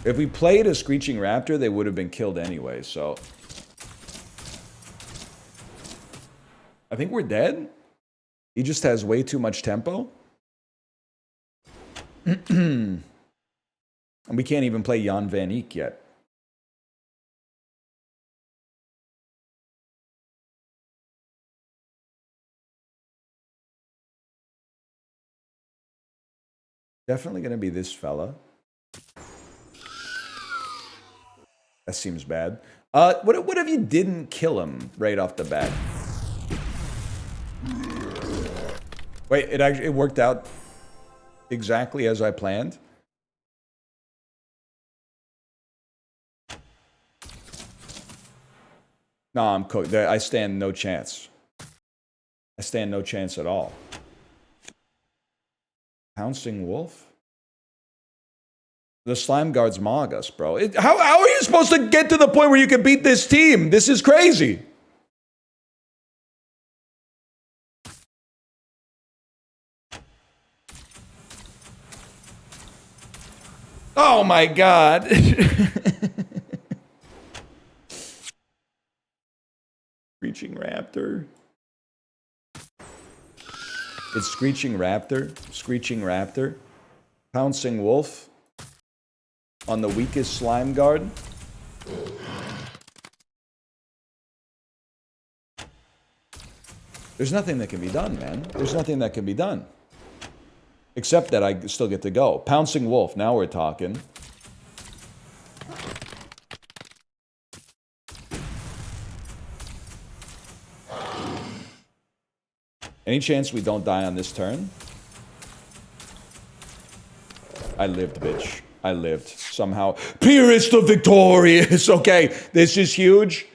If we played a Screeching Raptor, they would have been killed anyway, so... I think we're dead. He just has way too much tempo. And we can't even play Jan van Eyck yet. Definitely gonna be this fella. That seems bad. What if you didn't kill him right off the bat? Wait, it worked out exactly as I planned. No, I'm cooked. I stand no chance. I stand no chance at all. Pouncing Wolf? The Slime Guards mog us, bro. How are you supposed to get to the point where you can beat this team? This is crazy. Oh my god. Screeching Raptor. It's Screeching Raptor. Screeching Raptor. Pouncing Wolf. On the weakest Slime Guard. There's nothing that can be done, man. There's nothing that can be done. Except that I still get to go. Pouncing Wolf. Now we're talking. Any chance we don't die on this turn? I lived, bitch. I lived. Somehow. Pyrrhus the Victorious! Okay, this is huge.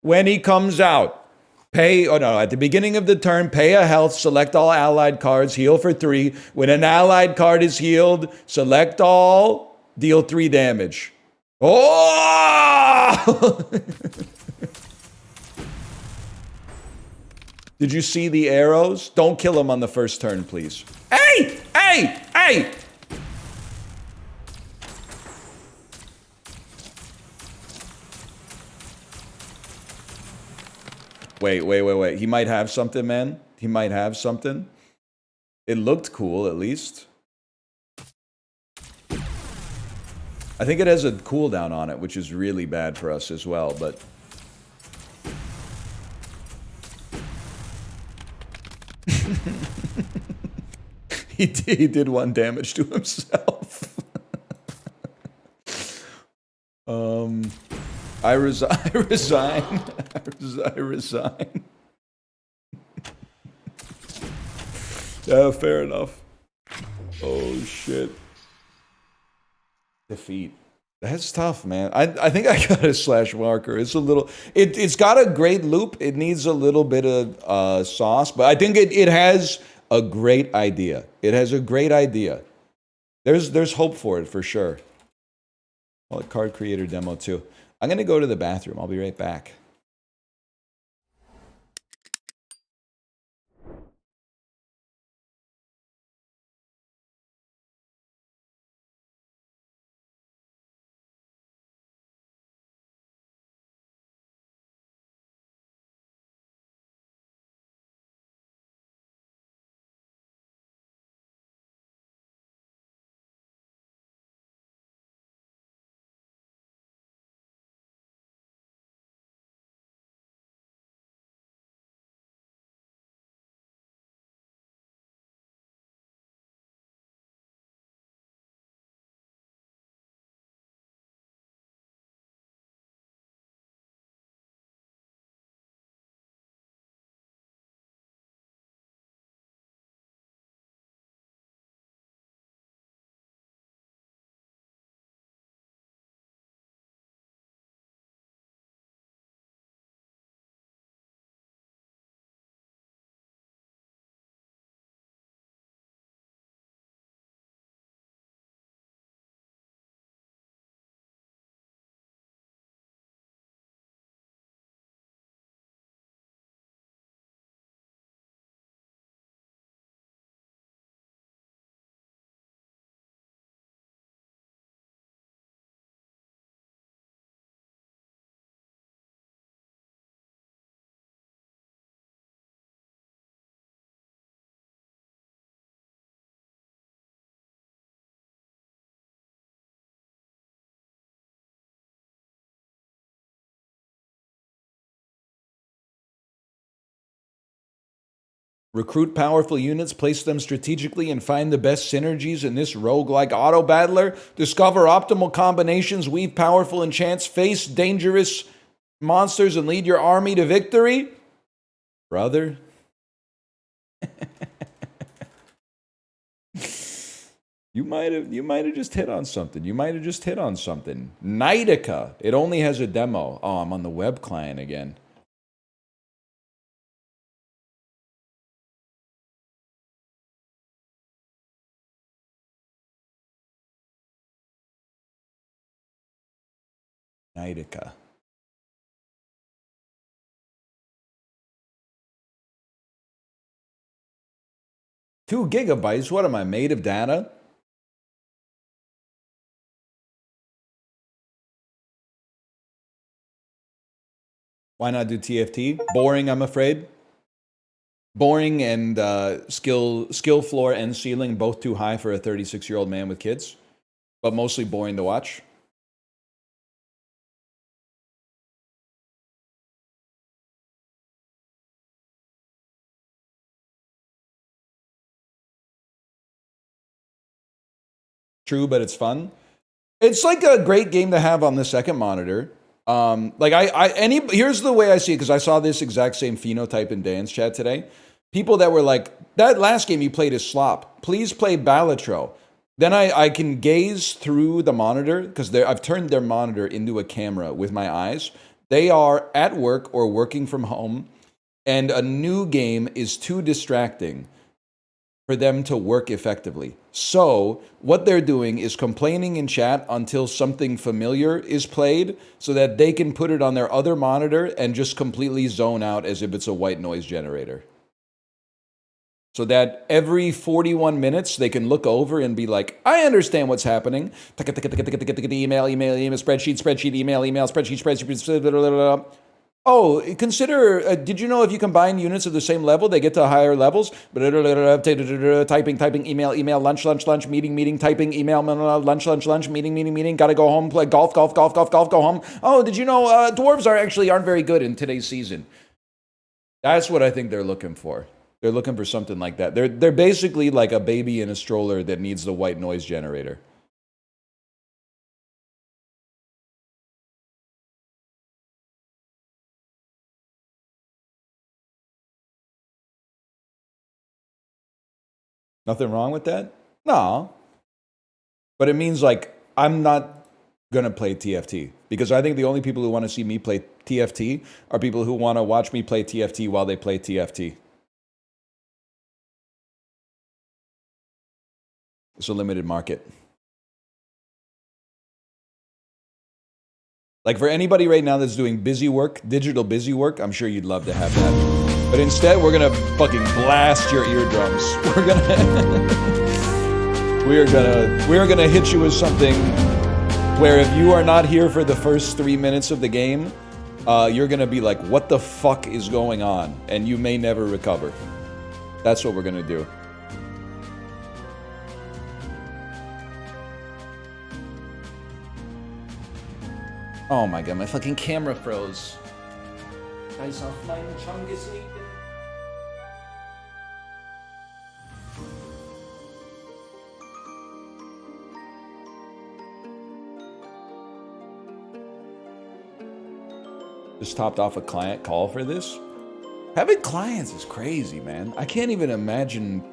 When he comes out, pay... Oh, no, at the beginning of the turn, pay a health, select all allied cards, heal for 3. When an allied card is healed, select all, deal 3 damage. Oh! Did you see the arrows? Don't kill him on the first turn, please. Hey! Hey! Hey! Wait. He might have something, man. He might have something. It looked cool, at least. I think it has a cooldown on it, which is really bad for us as well, but... He did 1 damage to himself. I resign. Yeah, fair enough. Oh, shit. Defeat. That's tough, man. I think I got a slash marker. It's a little... It's got a great loop. It needs a little bit of sauce, but I think it has a great idea. It has a great idea. There's hope for it, for sure. Call it card creator demo, too. I'm going to go to the bathroom. I'll be right back. Recruit powerful units, place them strategically, and find the best synergies in this roguelike auto battler. Discover optimal combinations, weave powerful enchants, face dangerous monsters, and lead your army to victory. Brother. You might have just hit on something. Knightica. It only has a demo. Oh, I'm on the web client again. Knightica. Two gigabytes? What am I, made of data? Why not do TFT? Boring, I'm afraid. Boring and skill floor and ceiling both too high for a 36-year-old man with kids, but mostly boring to watch. True, but it's fun. It's like a great game to have on the second monitor. Here's the way I see it, because I saw this exact same phenotype in Dan's chat today. People that were like, that last game you played is slop. Please play Balatro. Then I can gaze through the monitor, because I've turned their monitor into a camera with my eyes. They are at work or working from home, and a new game is too distracting for them to work effectively. So what they're doing is complaining in chat until something familiar is played so that they can put it on their other monitor and just completely zone out as if it's a white noise generator. So that every 41 minutes they can look over and be like, I understand what's happening. Email, spreadsheet, email, spreadsheet. Oh, consider, did you know if you combine units of the same level, they get to higher levels? Typing, email, lunch, meeting, typing, email, lunch, meeting, gotta go home, play golf, go home. Oh, did you know dwarves aren't very good in today's season? That's what I think they're looking for. They're looking for something like that. They're basically like a baby in a stroller that needs the white noise generator. Nothing wrong with that? No. But it means, like, I'm not going to play TFT. Because I think the only people who want to see me play TFT are people who want to watch me play TFT while they play TFT. It's a limited market. Like, for anybody right now that's doing busy work, digital busy work, I'm sure you'd love to have that. But instead, we're gonna fucking blast your eardrums. We're gonna hit you with something where if you are not here for the first 3 minutes of the game, you're gonna be like, what the fuck is going on? And you may never recover. That's what we're gonna do. Oh my god, my fucking camera froze. Guys, auf meinen Chungus liegen. Just topped off a client call for this. Having clients is crazy, man. I can't even imagine.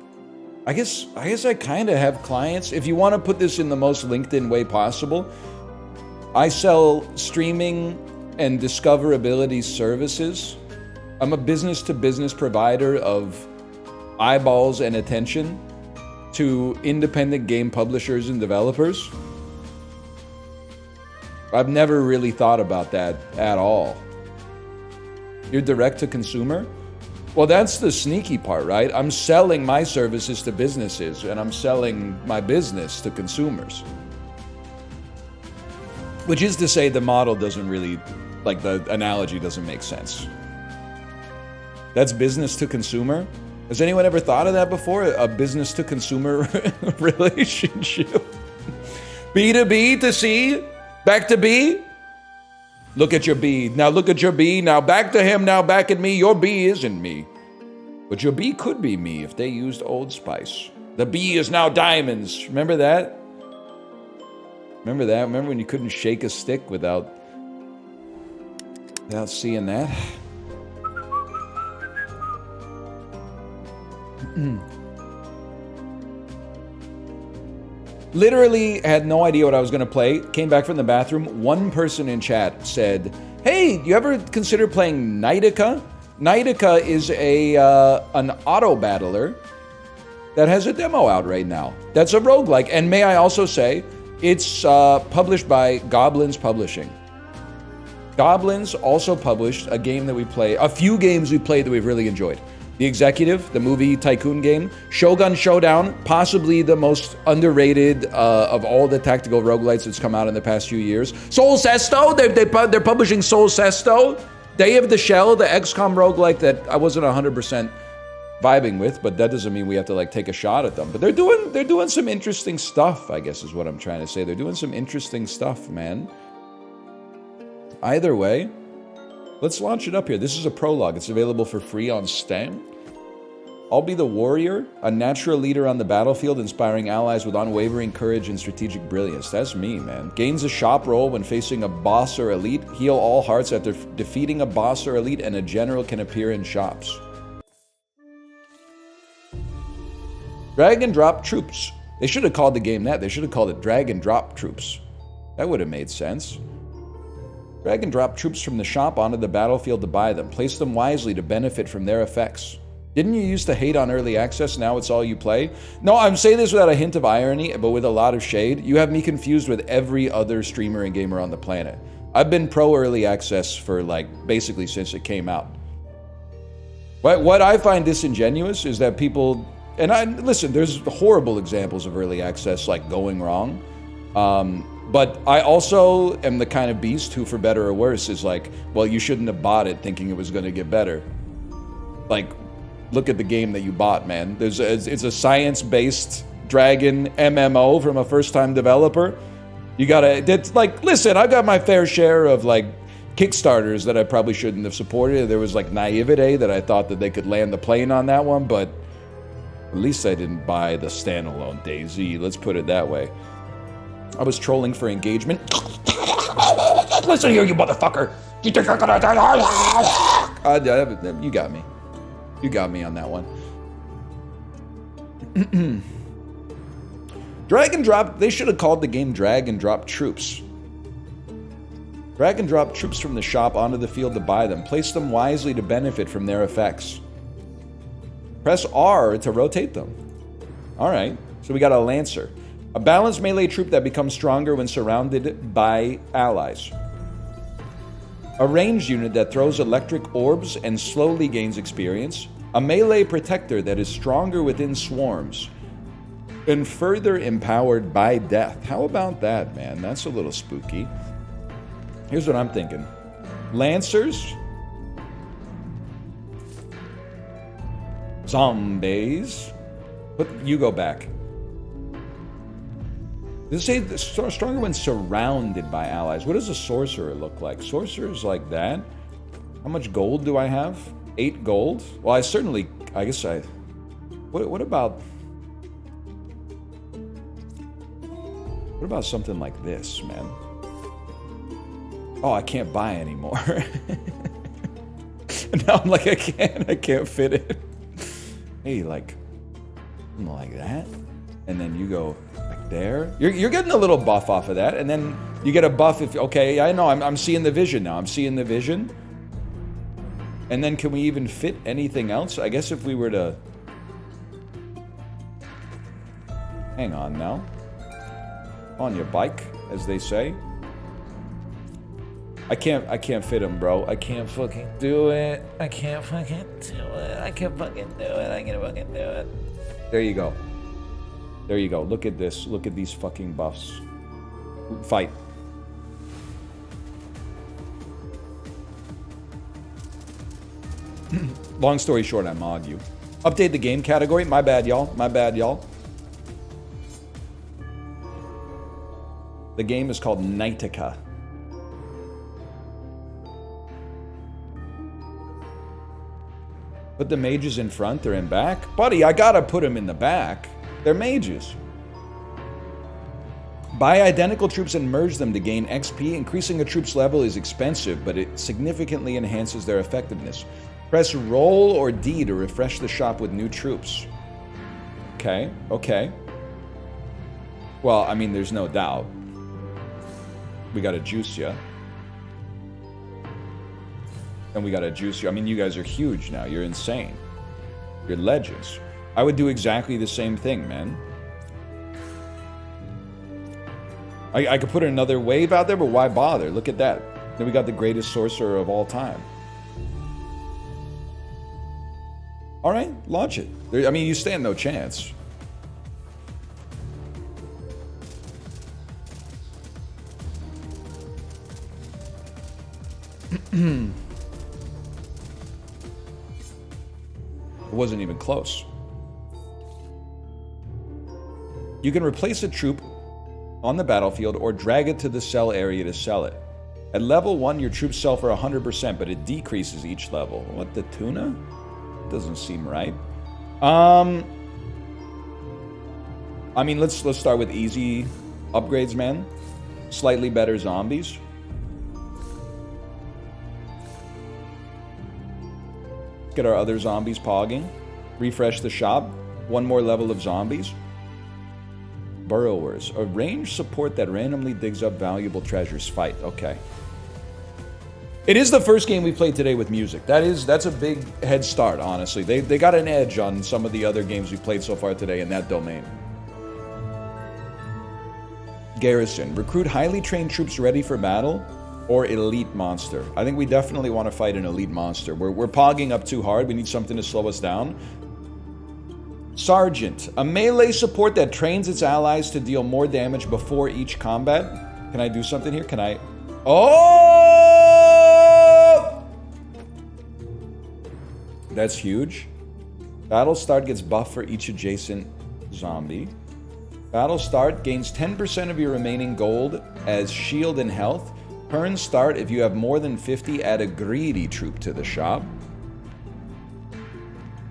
I guess I kind of have clients. If you want to put this in the most LinkedIn way possible, I sell streaming and discoverability services. I'm a business-to-business provider of eyeballs and attention to independent game publishers and developers. I've never really thought about that at all. You're direct to consumer? Well, that's the sneaky part, right? I'm selling my services to businesses, and I'm selling my business to consumers. Which is to say, the model doesn't really, like, the analogy doesn't make sense. That's business to consumer? Has anyone ever thought of that before? A business to consumer relationship? B to B to C? Back to B? Look at your B. Now look at your B. Now back to him. Now back at me. Your B isn't me. But your B could be me if they used Old Spice. The B is now diamonds. Remember that? Remember that? Remember when you couldn't shake a stick without seeing that? Literally had no idea what I was going to play. Came back from the bathroom. One person in chat said, hey, you ever consider playing Knightica? Knightica is an auto battler that has a demo out right now. That's a roguelike. And may I also say, it's published by Goblins Publishing. Goblins also published a game that we play, a few games we played that we've really enjoyed. The Executive, the movie tycoon game. Shogun Showdown, possibly the most underrated of all the tactical roguelites that's come out in the past few years. Soul Sesto, they're publishing Soul Sesto. Day of the Shell, the XCOM roguelike that I wasn't 100% vibing with, but that doesn't mean we have to like take a shot at them. But they're doing some interesting stuff, I guess is what I'm trying to say. They're doing some interesting stuff, man. Either way, let's launch it up here. This is a prologue. It's available for free on Steam. I'll be the warrior, a natural leader on the battlefield, inspiring allies with unwavering courage and strategic brilliance. That's me, man. Gains a shop roll when facing a boss or elite. Heal all hearts after defeating a boss or elite, and a general can appear in shops. Drag and drop troops. They should have called the game that. They should have called it drag and drop troops. That would have made sense. Drag and drop troops from the shop onto the battlefield to buy them. Place them wisely to benefit from their effects. Didn't you used to hate on early access? Now it's all you play? No, I'm saying this without a hint of irony, but with a lot of shade. You have me confused with every other streamer and gamer on the planet. I've been pro early access for like basically since it came out. But what I find disingenuous is that people, and listen, there's horrible examples of early access like going wrong. But I also am the kind of beast who, for better or worse, is like, well, you shouldn't have bought it thinking it was going to get better. Like, look at the game that you bought, man. It's a science-based dragon MMO from a first-time developer. You gotta, it's like, listen, I've got my fair share of like Kickstarters that I probably shouldn't have supported. There was like naivete that I thought that they could land the plane on that one, but at least I didn't buy the standalone DayZ. Let's put it that way. I was trolling for engagement. Listen here, you motherfucker. You think I'm gonna die? You got me. You got me on that one. Drag and drop. They should have called the game Drag and Drop Troops. Drag and drop troops from the shop onto the field to buy them. Place them wisely to benefit from their effects. Press R to rotate them. All right. So we got a Lancer. A balanced melee troop that becomes stronger when surrounded by allies. A ranged unit that throws electric orbs and slowly gains experience. A melee protector that is stronger within swarms. And further empowered by death. How about that, man? That's a little spooky. Here's what I'm thinking. Lancers. Zombies. But you go back. Does it say stronger when surrounded by allies? What does a sorcerer look like? Sorcerers like that? How much gold do I have? 8 gold? Well, I guess I... What about something like this, man? Oh, I can't buy anymore. Now I'm like, I can't fit it. Hey, like that? And then you go like there. You're getting a little buff off of that, and then you get a buff if, okay, I know, I'm seeing the vision now. I'm seeing the vision. And then can we even fit anything else? I guess if we were to... Hang on now. On your bike, as they say. I can't fit him, bro. I can't fucking do it. I can't fucking do it. There you go. There you go. Look at this. Look at these fucking buffs. Fight. Long story short, I mod you. Update the game category. My bad, y'all. My bad, y'all. The game is called Knightica. Put the mages in front or in back? Buddy, I gotta put them in the back. They're mages. Buy identical troops and merge them to gain XP. Increasing a troop's level is expensive, but it significantly enhances their effectiveness. Press roll or D to refresh the shop with new troops. Okay, okay. Well, I mean, there's no doubt. We gotta juice ya. And we gotta juice you. I mean, you guys are huge now. You're insane. You're legends. I would do exactly the same thing, man. I could put another wave out there, but why bother? Look at that. Then we got the greatest sorcerer of all time. All right, launch it. I mean, you stand no chance. It wasn't even close. You can replace a troop on the battlefield or drag it to the sell area to sell it. At level 1, your troops sell for 100%, but it decreases each level. What, the tuna? Doesn't seem right. I mean, let's start with easy upgrades, man. Slightly better zombies. Get our other zombies pogging. Refresh the shop. One more level of zombies. Burrowers. A ranged support that randomly digs up valuable treasures. Fight. Okay. It is the first game we played today with music. That's a big head start, honestly. They got an edge on some of the other games we played so far today in that domain. Garrison. Recruit highly trained troops ready for battle or elite monster. I think we definitely want to fight an elite monster. We're pogging up too hard. We need something to slow us down. Sergeant. A melee support that trains its allies to deal more damage before each combat. Can I do something here? Can I... Oh! That's huge. Battle start gets buffed for each adjacent zombie. Battle start gains 10% of your remaining gold as shield and health. Turn start, if you have more than 50, add a greedy troop to the shop.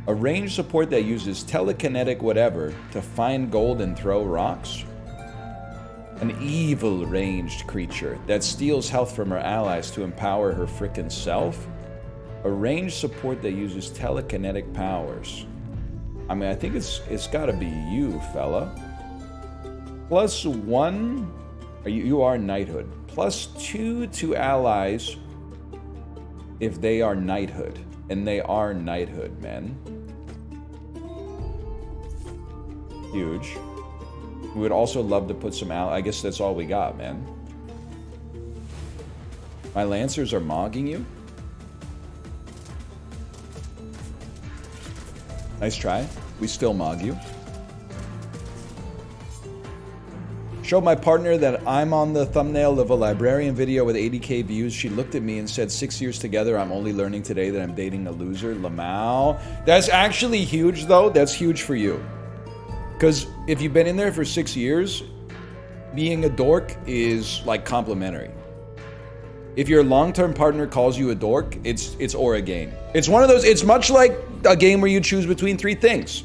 A ranged support that uses telekinetic whatever to find gold and throw rocks. An evil ranged creature that steals health from her allies to empower her frickin' self. A ranged support that uses telekinetic powers. I mean, I think it's gotta be you, fella. +1, you are knighthood. +2 to allies if they are knighthood. And they are knighthood, man. Huge. We would also love to put some I guess that's all we got, man. My Lancers are mogging you. Nice try. We still mog you. Showed my partner that I'm on the thumbnail of a librarian video with 80k views. She looked at me and said, 6 years together, I'm only learning today that I'm dating a loser. Lamau. That's actually huge, though. That's huge for you. Because if you've been in there for 6 years, being a dork is, like, complimentary. If your long-term partner calls you a dork, it's aura gain. It's one of those, it's much like a game where you choose between 3 things.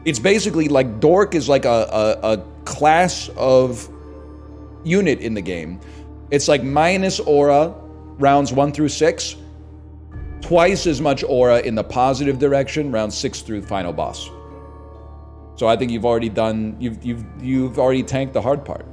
It's basically like dork is like a class of unit in the game. It's like minus aura rounds 1 through 6, twice as much aura in the positive direction rounds 6 through the final boss. So I think you've already done, you've already tanked the hard part.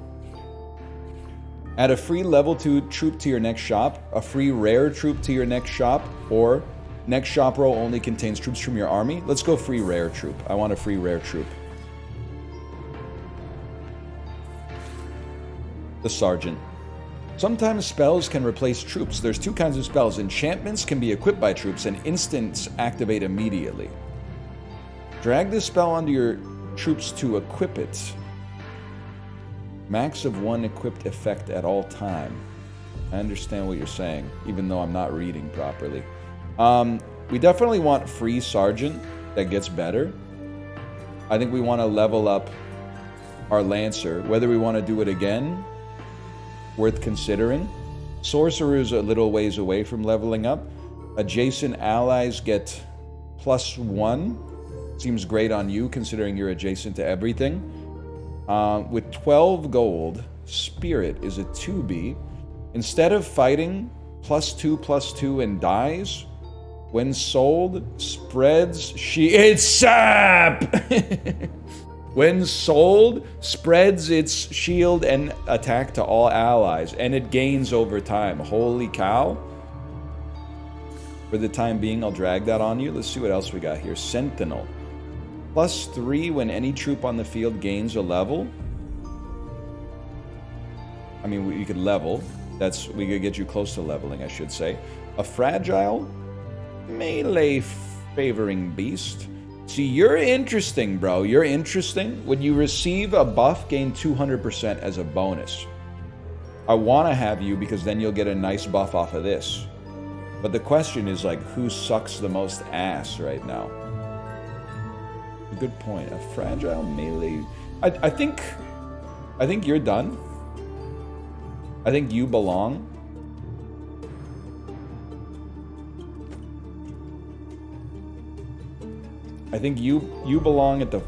Add a free level 2 troop to your next shop, a free rare troop to your next shop, or next shop row only contains troops from your army. Let's go free rare troop. I want a free rare troop. The Sergeant. Sometimes spells can replace troops. There's 2 kinds of spells. Enchantments can be equipped by troops and instants activate immediately. Drag this spell onto your troops to equip it. Max of 1 equipped effect at all time. I understand what you're saying, even though I'm not reading properly. We definitely want free Sergeant that gets better. I think we want to level up our Lancer. Whether we want to do it again, worth considering. Sorcerer's a little ways away from leveling up. Adjacent allies get +1 seems great on you, considering you're adjacent to everything. With 12 gold, Spirit is a 2B. Instead of fighting, +2/+2 and dies. When sold, spreads it's sap! When sold, spreads its shield and attack to all allies, and it gains over time. Holy cow. For the time being, I'll drag that on you. Let's see what else we got here. Sentinel. +3 when any troop on the field gains a level. I mean, we could level. We could get you close to leveling, I should say. A fragile melee favoring beast. See, you're interesting, bro. You're interesting. When you receive a buff, gain 200% as a bonus. I want to have you because then you'll get a nice buff off of this. But the question is, like, who sucks the most ass right now? Good point. A fragile melee. I think you're done. I think you belong. I think you belong at the...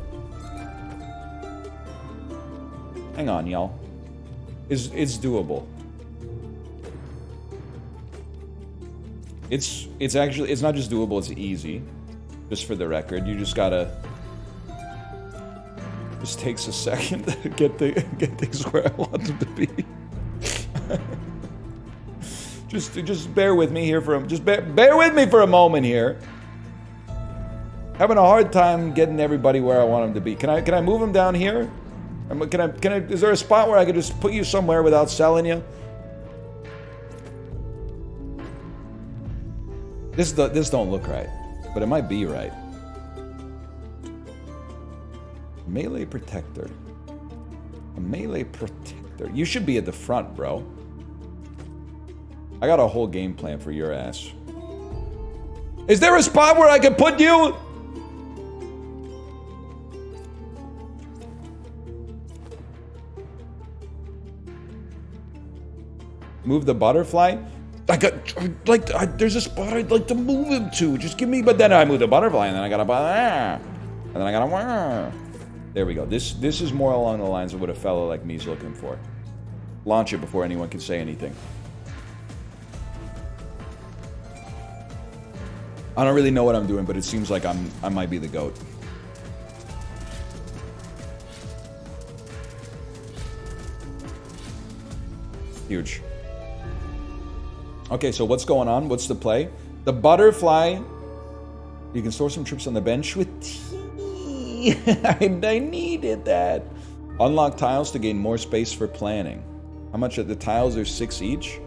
Hang on, y'all. It's doable. It's actually, it's not just doable, it's easy. Just for the record, you just gotta... Just takes a second to get things where I want them to be. just bear with me here bear with me for a moment here. Having a hard time getting everybody where I want them to be. Can I move them down here? Is there a spot where I could just put you somewhere without selling you? This don't look right, but it might be right. Melee protector. A melee protector. You should be at the front, bro. I got a whole game plan for your ass. Is there a spot where I can put you? Move the butterfly? There's a spot I'd like to move him to. Just give me, but then I move the butterfly and then I gotta, and then I gotta, there we go. This is more along the lines of what a fellow like me's looking for. Launch it before anyone can say anything. I don't really know what I'm doing, but it seems like I might be the GOAT. Huge. Okay, so what's going on? What's the play? The butterfly. You can store some troops on the bench with tea. I needed that. Unlock tiles to gain more space for planning. How much are the tiles? Are 6 each.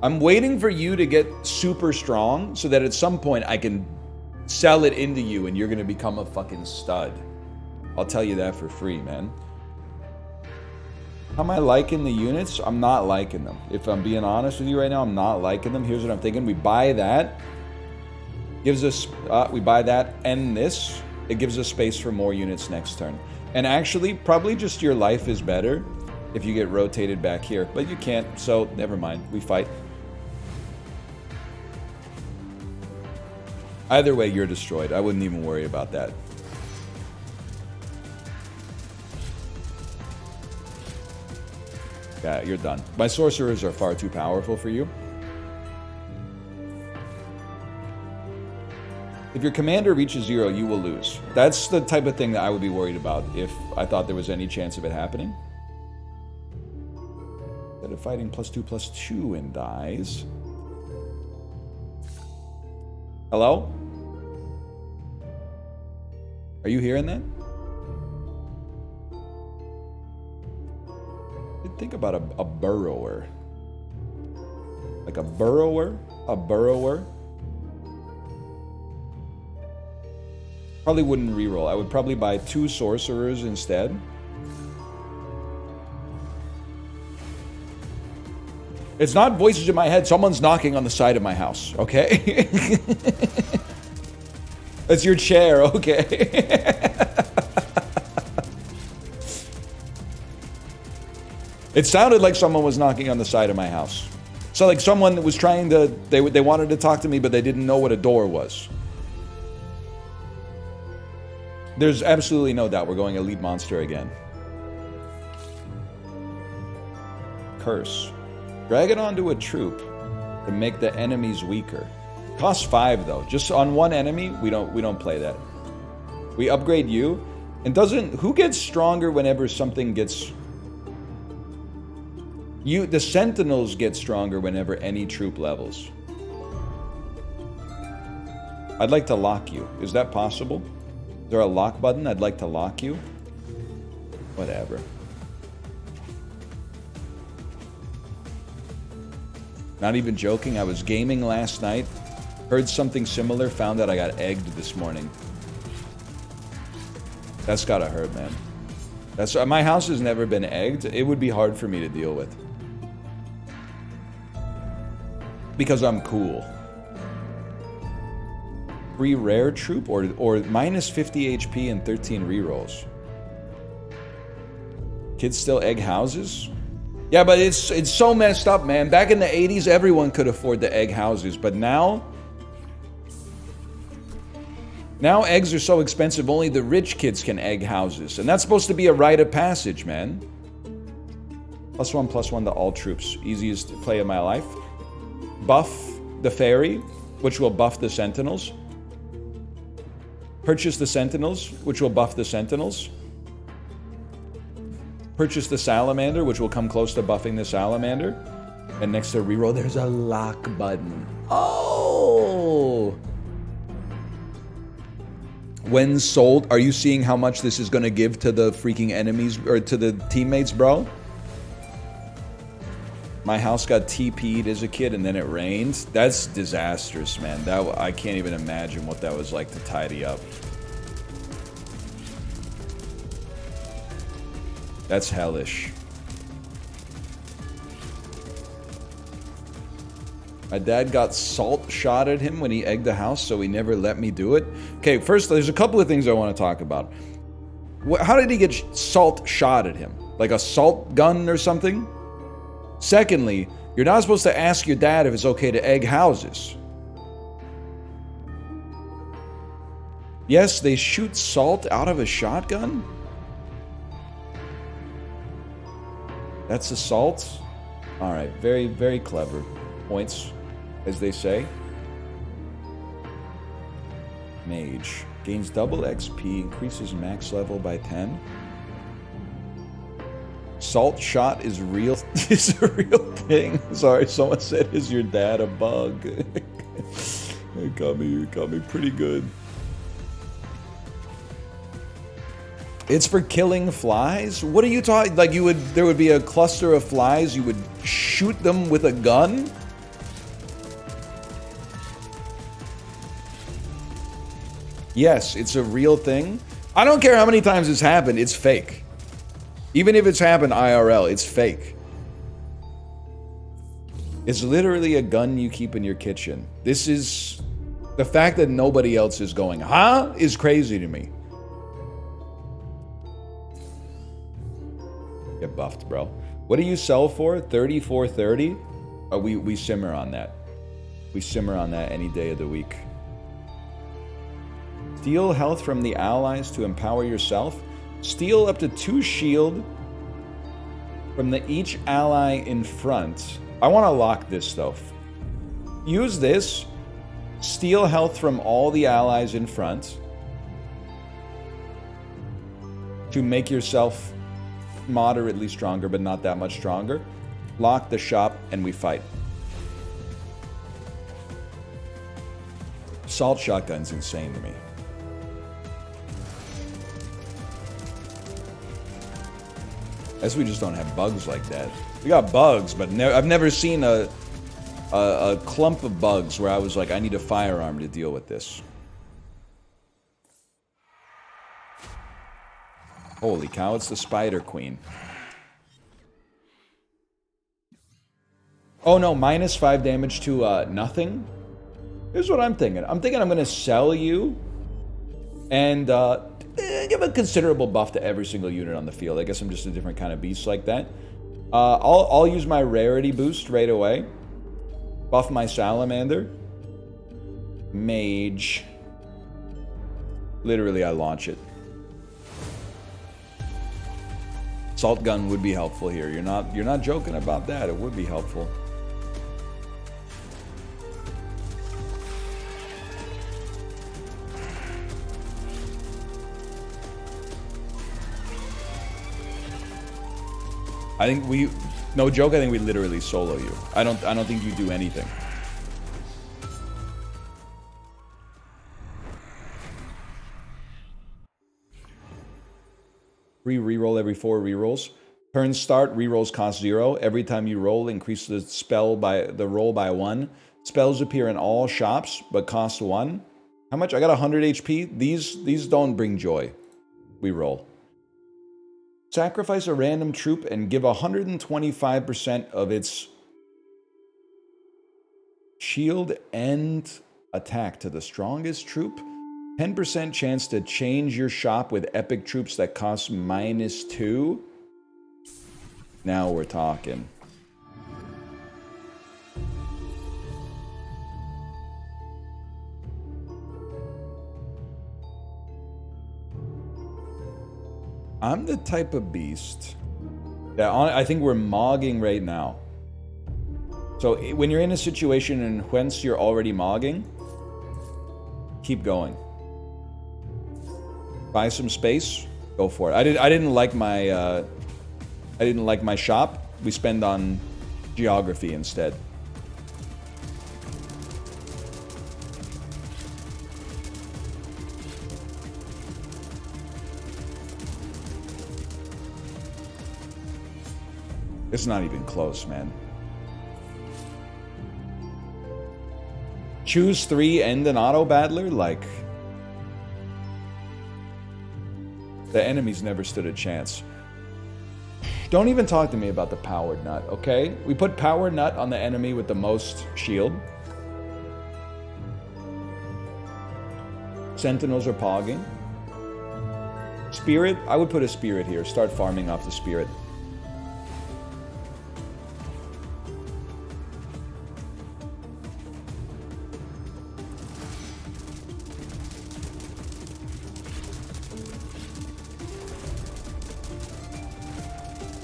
I'm waiting for you to get super strong so that at some point I can sell it into you and you're going to become a fucking stud. I'll tell you that for free, man. How am I liking the units? I'm not liking them. If I'm being honest with you right now, I'm not liking them. Here's what I'm thinking. We buy that. Gives us... we buy that and this. It gives us space for more units next turn. And actually, probably just your life is better if you get rotated back here. But you can't, so never mind. We fight. Either way, you're destroyed. I wouldn't even worry about that. Yeah, you're done. My sorcerers are far too powerful for you. If your commander reaches 0, you will lose. That's the type of thing that I would be worried about if I thought there was any chance of it happening. Instead of fighting +2/+2 and dies. Hello? Are you hearing that? Think about a burrower. Like a burrower? A burrower? Probably wouldn't reroll. I would probably buy 2 sorcerers instead. It's not voices in my head. Someone's knocking on the side of my house, okay? That's your chair, okay? It sounded like someone was knocking on the side of my house. So like someone was trying to, they wanted to talk to me, but they didn't know what a door was. There's absolutely no doubt we're going elite monster again. Curse. Drag it onto a troop to make the enemies weaker. Costs 5 though. Just on one enemy, we don't play that. We upgrade you, and who gets stronger whenever something gets... The sentinels get stronger whenever any troop levels. I'd like to lock you. Is that possible? Is there a lock button? I'd like to lock you. Whatever. Not even joking. I was gaming last night. Heard something similar. Found out I got egged this morning. That's gotta hurt, man. My house has never been egged. It would be hard for me to deal with. Because I'm cool. Free rare troop or minus 50 HP and 13 rerolls. Kids still egg houses? Yeah, but it's so messed up, man. Back in the 80s, everyone could afford to egg houses, but now eggs are so expensive, only the rich kids can egg houses. And that's supposed to be a rite of passage, man. +1/+1 to all troops. Easiest play of my life. Buff the fairy, which will buff the sentinels. Purchase the sentinels, which will buff the sentinels. Purchase the salamander, which will come close to buffing the salamander. And next to reroll, there's a lock button. Oh! When sold, are you seeing how much this is going to give to the freaking enemies, or to the teammates, bro? My house got TP'd as a kid and then it rained. That's disastrous, man. I can't even imagine what that was like to tidy up. That's hellish. My dad got salt shot at him when he egged the house, so he never let me do it. Okay, first, there's a couple of things I want to talk about. How did he get salt shot at him? Like a salt gun or something? Secondly, you're not supposed to ask your dad if it's okay to egg houses. Yes, they shoot salt out of a shotgun? That's assault? Alright, very, very clever. Points, as they say. Mage. Gains double XP, increases max level by 10. Salt shot is real. Is a real thing. Sorry, someone said, "Is your dad a bug?" It got me pretty good. It's for killing flies? What are you talking? Like there would be a cluster of flies, you would shoot them with a gun? Yes, it's a real thing. I don't care how many times it's happened, it's fake. Even if it's happened IRL, it's fake. It's literally a gun you keep in your kitchen. This is... The fact that nobody else is going, huh? Is crazy to me. Get buffed, bro. What do you sell for? 34.30? Oh, we simmer on that. We simmer on that any day of the week. Steal health from the allies to empower yourself. Steal up to 2 shield from each ally in front. I want to lock this though. Use this. Steal health from all the allies in front to make yourself moderately stronger, but not that much stronger. Lock the shop and we fight. Assault shotgun's insane to me. Guess we just don't have bugs like that. We got bugs, but I've never seen a clump of bugs where I was like, I need a firearm to deal with this. Holy cow, it's the Spider Queen. Oh no, minus 5 damage to nothing? Here's what I'm thinking. I'm thinking I'm going to sell you and give a considerable buff to every single unit on the field. I guess I'm just a different kind of beast like that. I'll use my rarity boost right away. Buff my salamander. Mage. Literally, I launch it. Salt gun would be helpful here. You're not joking about that. It would be helpful. I think we, no joke, I think we literally solo you. I don't think you do anything. Free reroll every 4 rerolls. Turn start, rerolls cost 0. Every time you roll, increase the roll by 1. Spells appear in all shops, but cost 1. How much? I got 100 HP. These don't bring joy. We roll. Sacrifice a random troop and give 125% of its shield and attack to the strongest troop. 10% chance to change your shop with epic troops that cost -2. Now we're talking. I'm the type of beast that I think we're mogging right now. So when you're in a situation in whence you're already mogging, keep going. Buy some space, go for it. I didn't like my shop. We spend on geography instead. It's not even close, man. Choose 3 and an auto battler? Like, the enemies never stood a chance. Don't even talk to me about the powered nut, okay? We put power nut on the enemy with the most shield. Sentinels are pogging. Spirit, I would put a spirit here. Start farming off the spirit.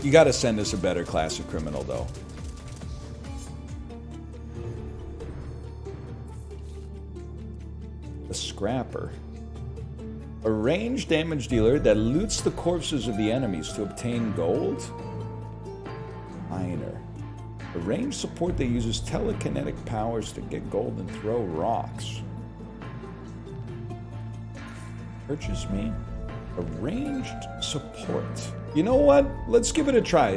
You gotta send us a better class of criminal, though. A scrapper. A ranged damage dealer that loots the corpses of the enemies to obtain gold. Miner. A ranged support that uses telekinetic powers to get gold and throw rocks. Purchase me. A ranged support. You know what? Let's give it a try.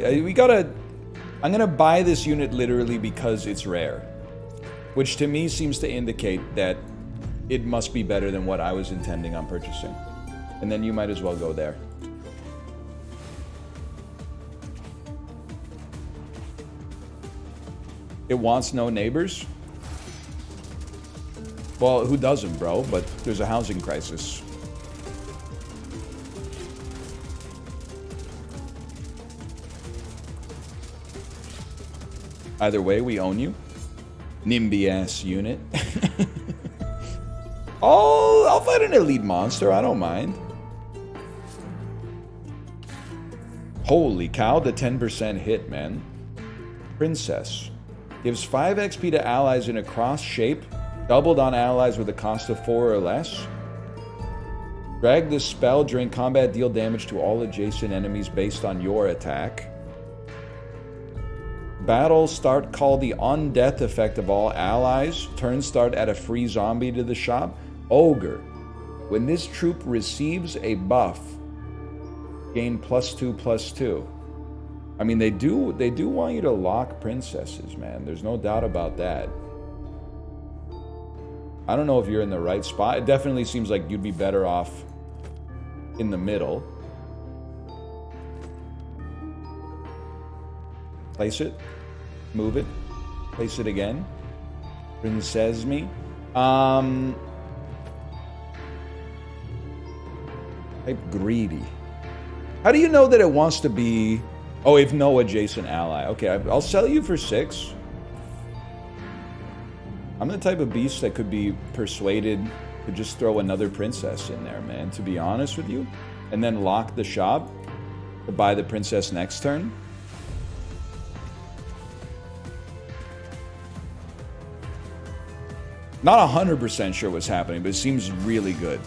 I'm gonna buy this unit literally because it's rare. Which to me seems to indicate that it must be better than what I was intending on purchasing. And then you might as well go there. It wants no neighbors? Well, who doesn't, bro? But there's a housing crisis. Either way, we own you. NIMBY-ass unit. I'll fight an elite monster. I don't mind. Holy cow, the 10% hit, man. Princess. Gives 5 XP to allies in a cross shape. Doubled on allies with a cost of 4 or less. Drag this spell during combat. Deal damage to all adjacent enemies based on your attack. Battle start, call the on-death effect of all allies. Turn start, add a free zombie to the shop. Ogre. When this troop receives a buff, gain +2/+2. I mean, they do want you to lock princesses, man. There's no doubt about that. I don't know if you're in the right spot. It definitely seems like you'd be better off in the middle. Place it. Move it. Place it again. Princess me. Type greedy. How do you know that it wants to be... Oh, if no adjacent ally. Okay, I'll sell you for 6. I'm the type of beast that could be persuaded to just throw another princess in there, man, to be honest with you. And then lock the shop. to buy the princess next turn. Not 100% sure what's happening, but it seems really good.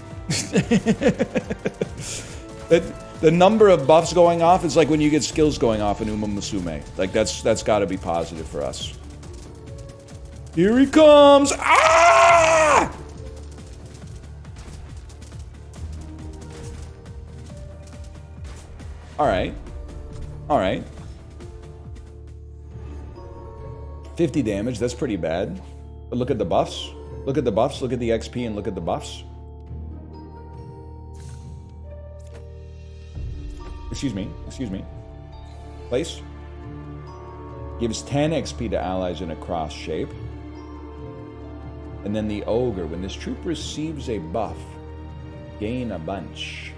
The number of buffs going off is like when you get skills going off in Uma Musume. Like that's got to be positive for us. Here he comes! Ah! All right. All right. 50 damage, that's pretty bad. But look at the buffs. Look at the buffs, look at the XP, and look at the buffs. Excuse me. Place. Gives 10 XP to allies in a cross shape. And then the ogre, when this troop receives a buff, gain a bunch.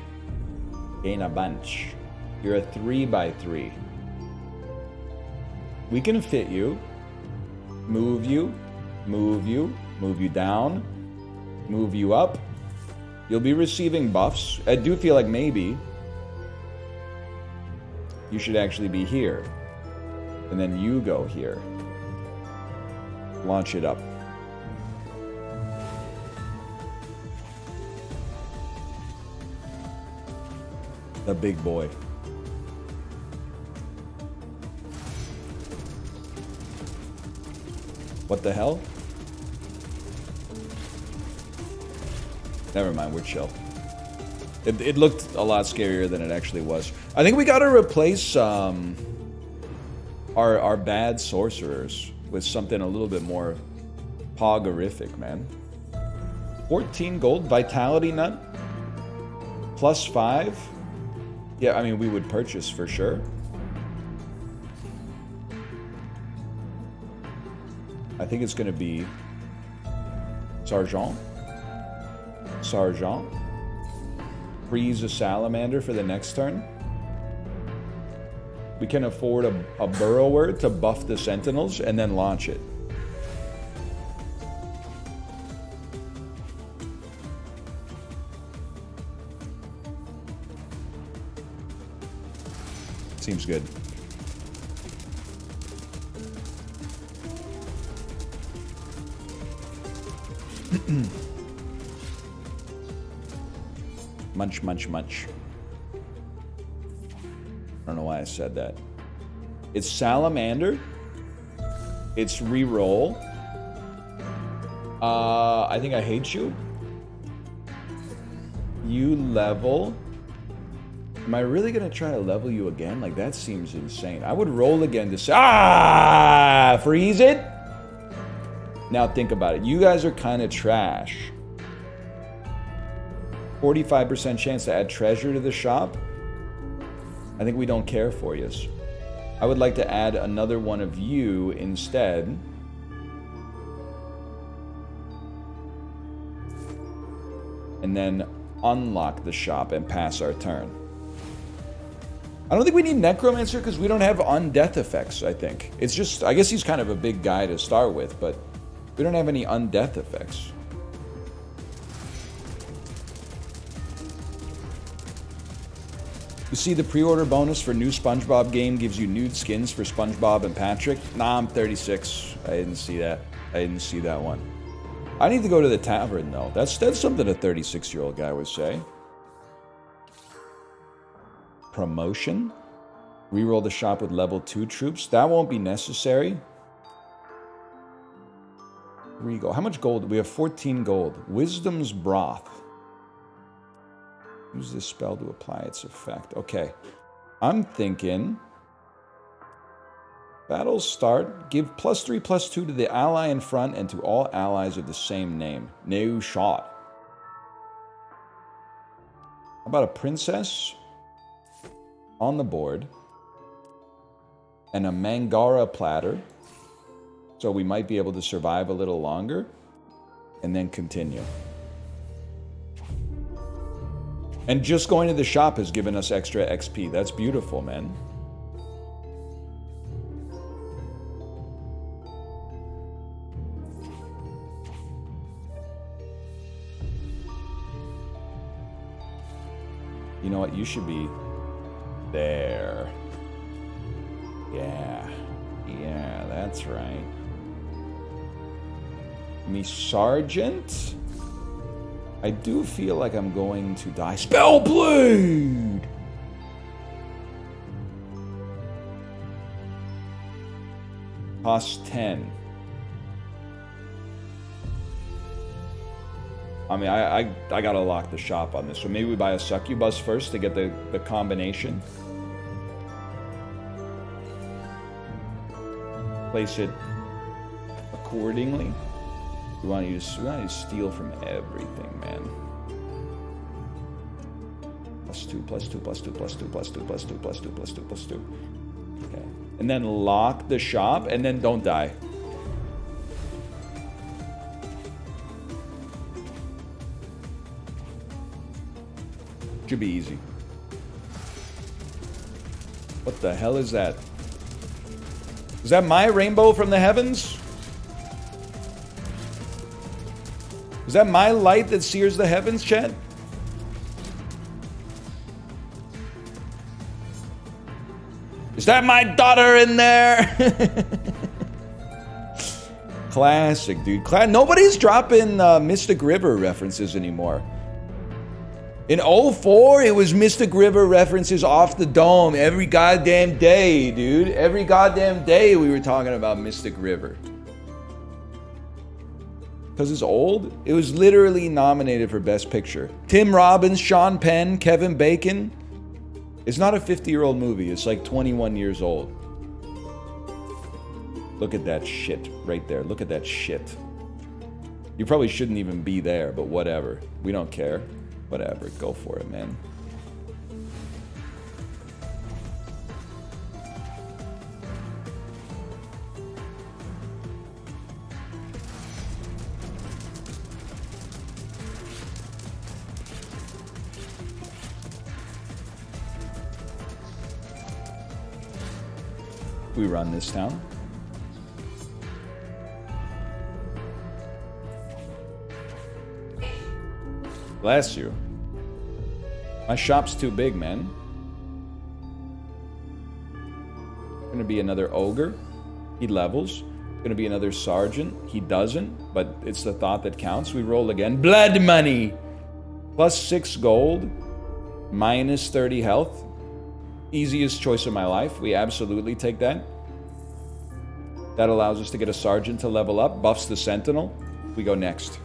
Gain a bunch. You're a 3x3. We can fit you, move you, move you, move you down, move you up. You'll be receiving buffs. I do feel like maybe you should actually be here. And then you go here. Launch it up. The big boy. What the hell? Never mind, we're chill. It looked a lot scarier than it actually was. I think we gotta replace our bad sorcerers with something a little bit more poggerific, man. 14 gold, Vitality Nut, +5. Yeah, I mean, we would purchase for sure. I think it's gonna be Sergeant. Freeze a salamander for the next turn. We can afford a burrower to buff the sentinels and then launch it. Seems good. Munch, munch, munch. I don't know why I said that. It's salamander. It's reroll. I think I hate you. You level. Am I really gonna try to level you again? Like, that seems insane. I would roll again to say, freeze it. Now think about it. You guys are kind of trash. 45% chance to add treasure to the shop. I think we don't care for you. I would like to add another one of you instead. And then unlock the shop and pass our turn. I don't think we need Necromancer because we don't have undeath effects, I think. It's just, I guess he's kind of a big guy to start with, but we don't have any undeath effects. You see the pre-order bonus for new SpongeBob game gives you nude skins for SpongeBob and Patrick? Nah, I'm 36. I didn't see that. I didn't see that one. I need to go to the tavern, though. That's something a 36-year-old guy would say. Promotion? Reroll the shop with level 2 troops? That won't be necessary. Regal. How much gold? We have 14 gold. Wisdom's Broth. Use this spell to apply its effect. Okay. I'm thinking... Battle start. Give +3/+2 to the ally in front and to all allies of the same name. No shot. How about a princess on the board and a Mangara platter, so we might be able to survive a little longer and then continue. And just going to the shop has given us extra XP. That's beautiful, man. You know what? You should be There. Yeah. Yeah, that's right. Me Sergeant? I do feel like I'm going to die. Spellblade! Cost 10. I mean, I gotta lock the shop on this. So maybe we buy a succubus first to get the combination. Place it accordingly. We want you to steal from everything, man. +2, +2, +2, +2, +2, +2, +2, +2, +2. Okay. And then lock the shop, and then don't die. Should be easy. What the hell is that? Is that my rainbow from the heavens? Is that my light that sears the heavens, chat? Is that my daughter in there? Classic, dude. Nobody's dropping Mystic River references anymore. In 04, it was Mystic River references off the dome every goddamn day, dude. Every goddamn day we were talking about Mystic River. Because it's old? It was literally nominated for Best Picture. Tim Robbins, Sean Penn, Kevin Bacon. It's not a 50-year-old movie. It's like 21 years old. Look at that shit right there. Look at that shit. You probably shouldn't even be there, but whatever. We don't care. Whatever. Go for it, man. We run this town. Bless you. My shop's too big, man. Gonna be another ogre. He levels. Gonna be another sergeant. He doesn't, but it's the thought that counts. We roll again. Blood money! +6 gold. -30 health. Easiest choice of my life. We absolutely take that. That allows us to get a sergeant to level up. Buffs the sentinel. We go next.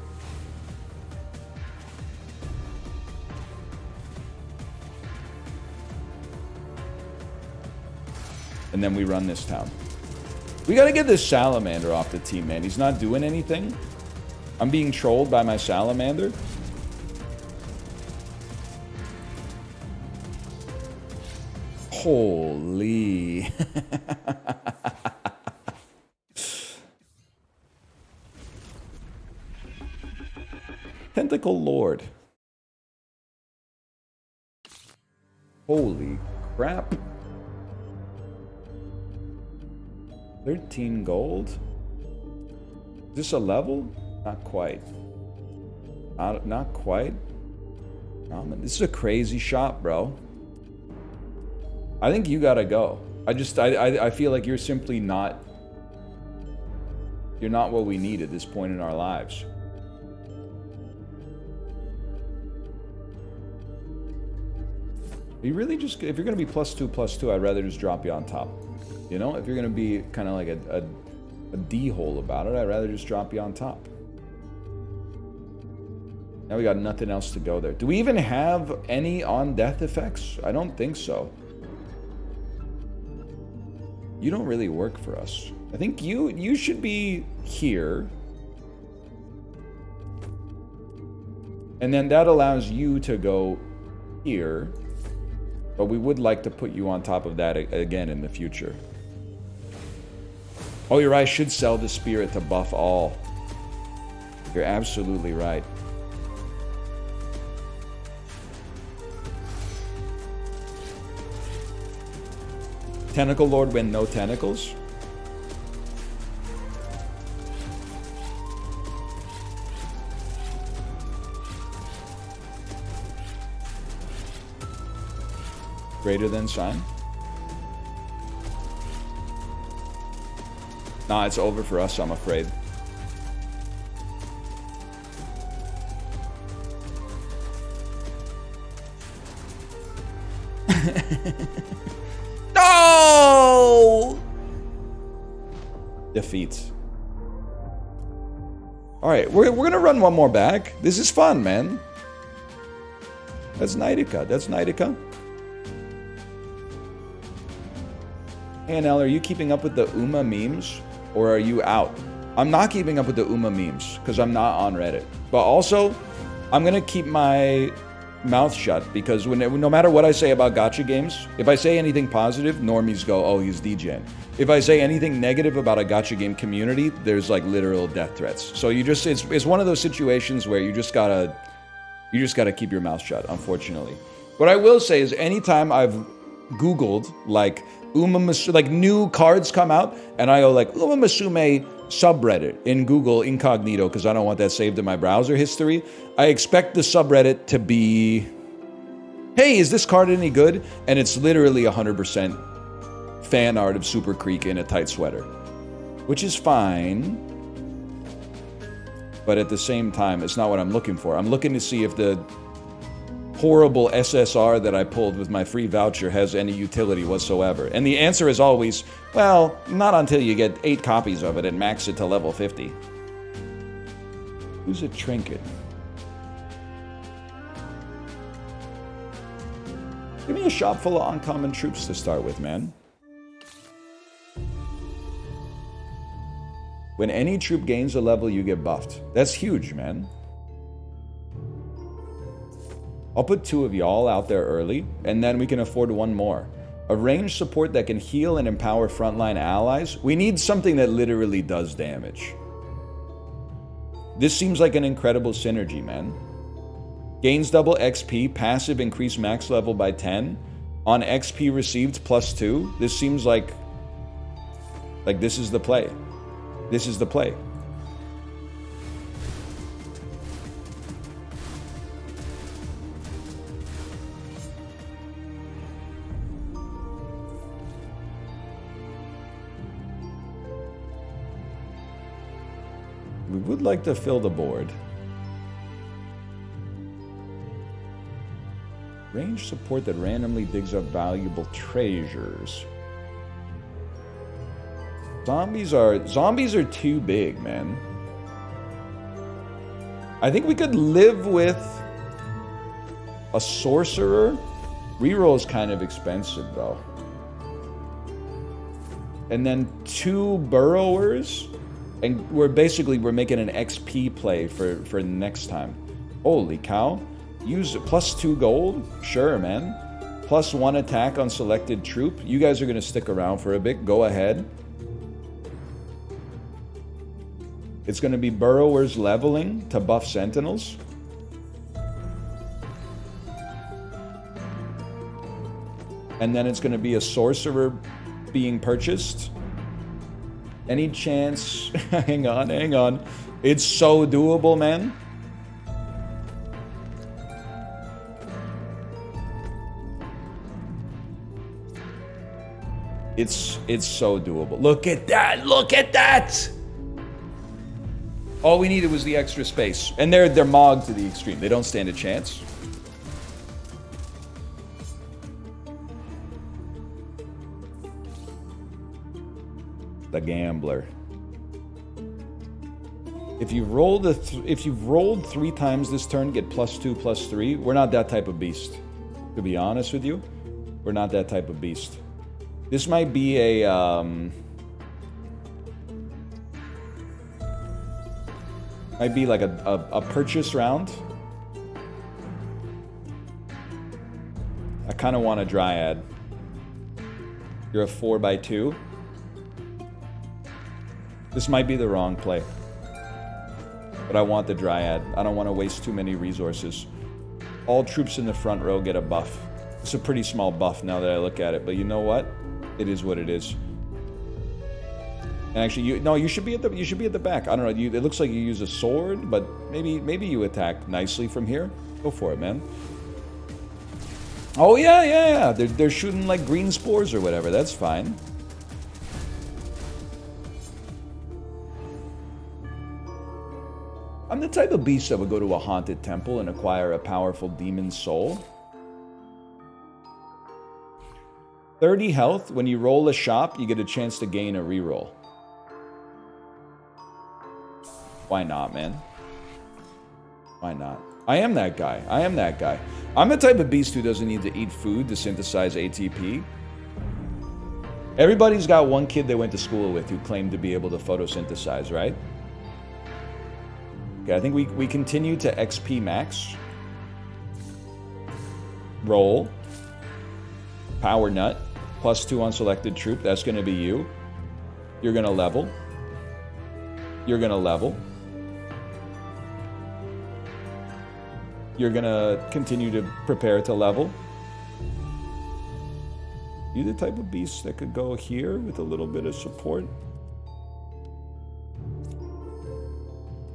And then we run this town. We gotta get this salamander off the team, man. He's not doing anything. I'm being trolled by my salamander. Holy. Tentacle Lord. Holy crap. 13 gold? Is this a level? Not quite. Not quite. This is a crazy shop, bro. I think you gotta go. I feel like you're simply not... You're not what we need at this point in our lives. You really just... If you're gonna be +2/+2, I'd rather just drop you on top. You know, if you're going to be kind of like a D-hole about it, I'd rather just drop you on top. Now we got nothing else to go there. Do we even have any on-death effects? I don't think so. You don't really work for us. I think you should be here. And then that allows you to go here. But we would like to put you on top of that again in the future. Oh, you're right. I should sell the spirit to buff all. You're absolutely right. Tentacle Lord when no tentacles? Greater than sign. Nah, it's over for us, I'm afraid. No! Defeats. Alright, we're gonna run one more back. This is fun, man. That's Knightica. That's Knightica. Hey, NL, are you keeping up with the Uma memes? Or are you out? I'm not keeping up with the Uma memes, because I'm not on Reddit. But also, I'm gonna keep my mouth shut, because no matter what I say about gacha games, if I say anything positive, normies go, oh, he's DJing. If I say anything negative about a gacha game community, there's like literal death threats. So you just, it's one of those situations where you just gotta keep your mouth shut, unfortunately. What I will say is anytime I've Googled, like, like new cards come out, and I go like, Uma Musume subreddit in Google incognito, because I don't want that saved in my browser history, I expect the subreddit to be, hey, is this card any good? And it's literally 100% fan art of Super Creek in a tight sweater. Which is fine. But at the same time, it's not what I'm looking for. I'm looking to see if the horrible SSR that I pulled with my free voucher has any utility whatsoever. And the answer is always, well, not until you get 8 copies of it and max it to level 50. Who's a trinket? Give me a shop full of uncommon troops to start with, man. When any troop gains a level, you get buffed. That's huge, man. I'll put 2 of y'all out there early, and then we can afford 1 more. A ranged support that can heal and empower frontline allies. We need something that literally does damage. This seems like an incredible synergy, man. Gains double XP, passive increase max level by 10. On XP received +2. This seems like this is the play. This is the play. We would like to fill the board. Range support that randomly digs up valuable treasures. Zombies are too big, man. I think we could live with a sorcerer. Reroll is kind of expensive, though. And then 2 burrowers. And we're making an XP play for next time. Holy cow. Use +2 gold? Sure, man. +1 attack on selected troop. You guys are going to stick around for a bit. Go ahead. It's going to be burrowers leveling to buff sentinels. And then it's going to be a sorcerer being purchased. Any chance? Hang on. It's so doable, man. It's so doable. Look at that! Look at that! All we needed was the extra space. And they're mogged to the extreme. They don't stand a chance. The gambler. If you've rolled 3 times this turn, get +2, +3. We're not that type of beast. To be honest with you, we're not that type of beast. This might be a might be like a purchase round. I kind of want a dryad. You're a 4x2. This might be the wrong play. But I want the dryad. I don't want to waste too many resources. All troops in the front row get a buff. It's a pretty small buff now that I look at it, but you know what? It is what it is. And actually, you should be at the back. I don't know. It looks like you use a sword, but maybe you attack nicely from here. Go for it, man. Oh, yeah. They're shooting like green spores or whatever. That's fine. I'm the type of beast that would go to a haunted temple and acquire a powerful demon soul. 30 health. When you roll a shop, you get a chance to gain a reroll. Why not, man? Why not? I am that guy. I'm the type of beast who doesn't need to eat food to synthesize ATP. Everybody's got one kid they went to school with who claimed to be able to photosynthesize, right? Okay, I think we continue to XP max. Roll. Power nut. +2 on selected troop. That's going to be you. You're going to level. You're going to level. You're going to continue to prepare to level. You the type of beast that could go here with a little bit of support?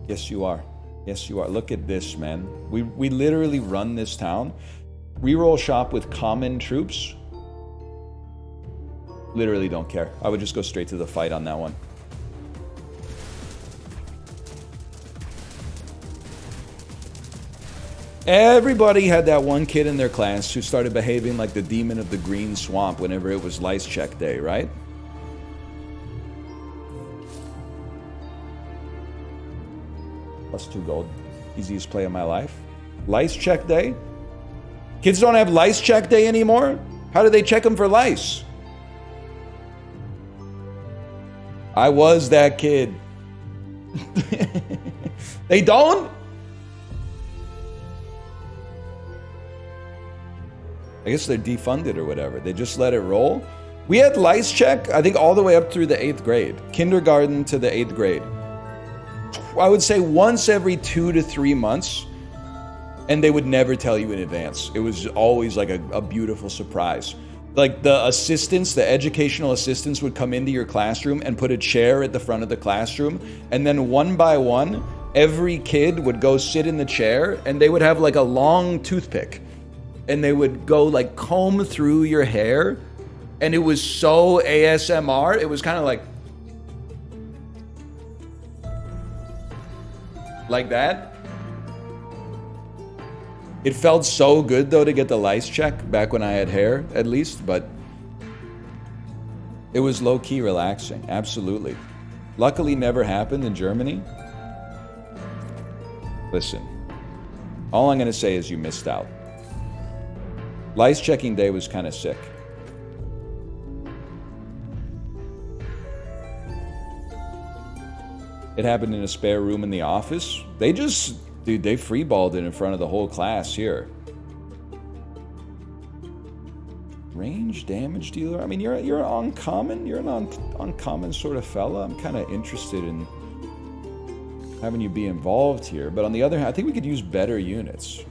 Yes, you are. Yes, you are. Look at this, man. We literally run this town. Reroll shop with common troops. Literally don't care. I would just go straight to the fight on that one. Everybody had that one kid in their class who started behaving like the demon of the green swamp whenever it was lice check day, right? +2 gold. Easiest play of my life. Lice check day? Kids don't have lice check day anymore? How do they check them for lice? I was that kid. They don't? I guess they're defunded or whatever. They just let it roll. We had lice check, I think, all the way up through the 8th grade. Kindergarten to the 8th grade. I would say once every 2 to 3 months. And they would never tell you in advance. It was always like a beautiful surprise. Like the assistants, the educational assistants would come into your classroom and put a chair at the front of the classroom. And then one by one, every kid would go sit in the chair and they would have like a long toothpick. And they would go like comb through your hair. And it was so ASMR. It was kind of like that. It felt so good, though, to get the lice check back when I had hair, at least, but it was low-key relaxing, absolutely. Luckily, never happened in Germany. Listen, all I'm going to say is you missed out. Lice checking day was kind of sick. It happened in a spare room in the office. Dude, they freeballed it in front of the whole class here. Range damage dealer? I mean, you're an uncommon. You're an uncommon sort of fella. I'm kind of interested in having you be involved here. But on the other hand, I think we could use better units.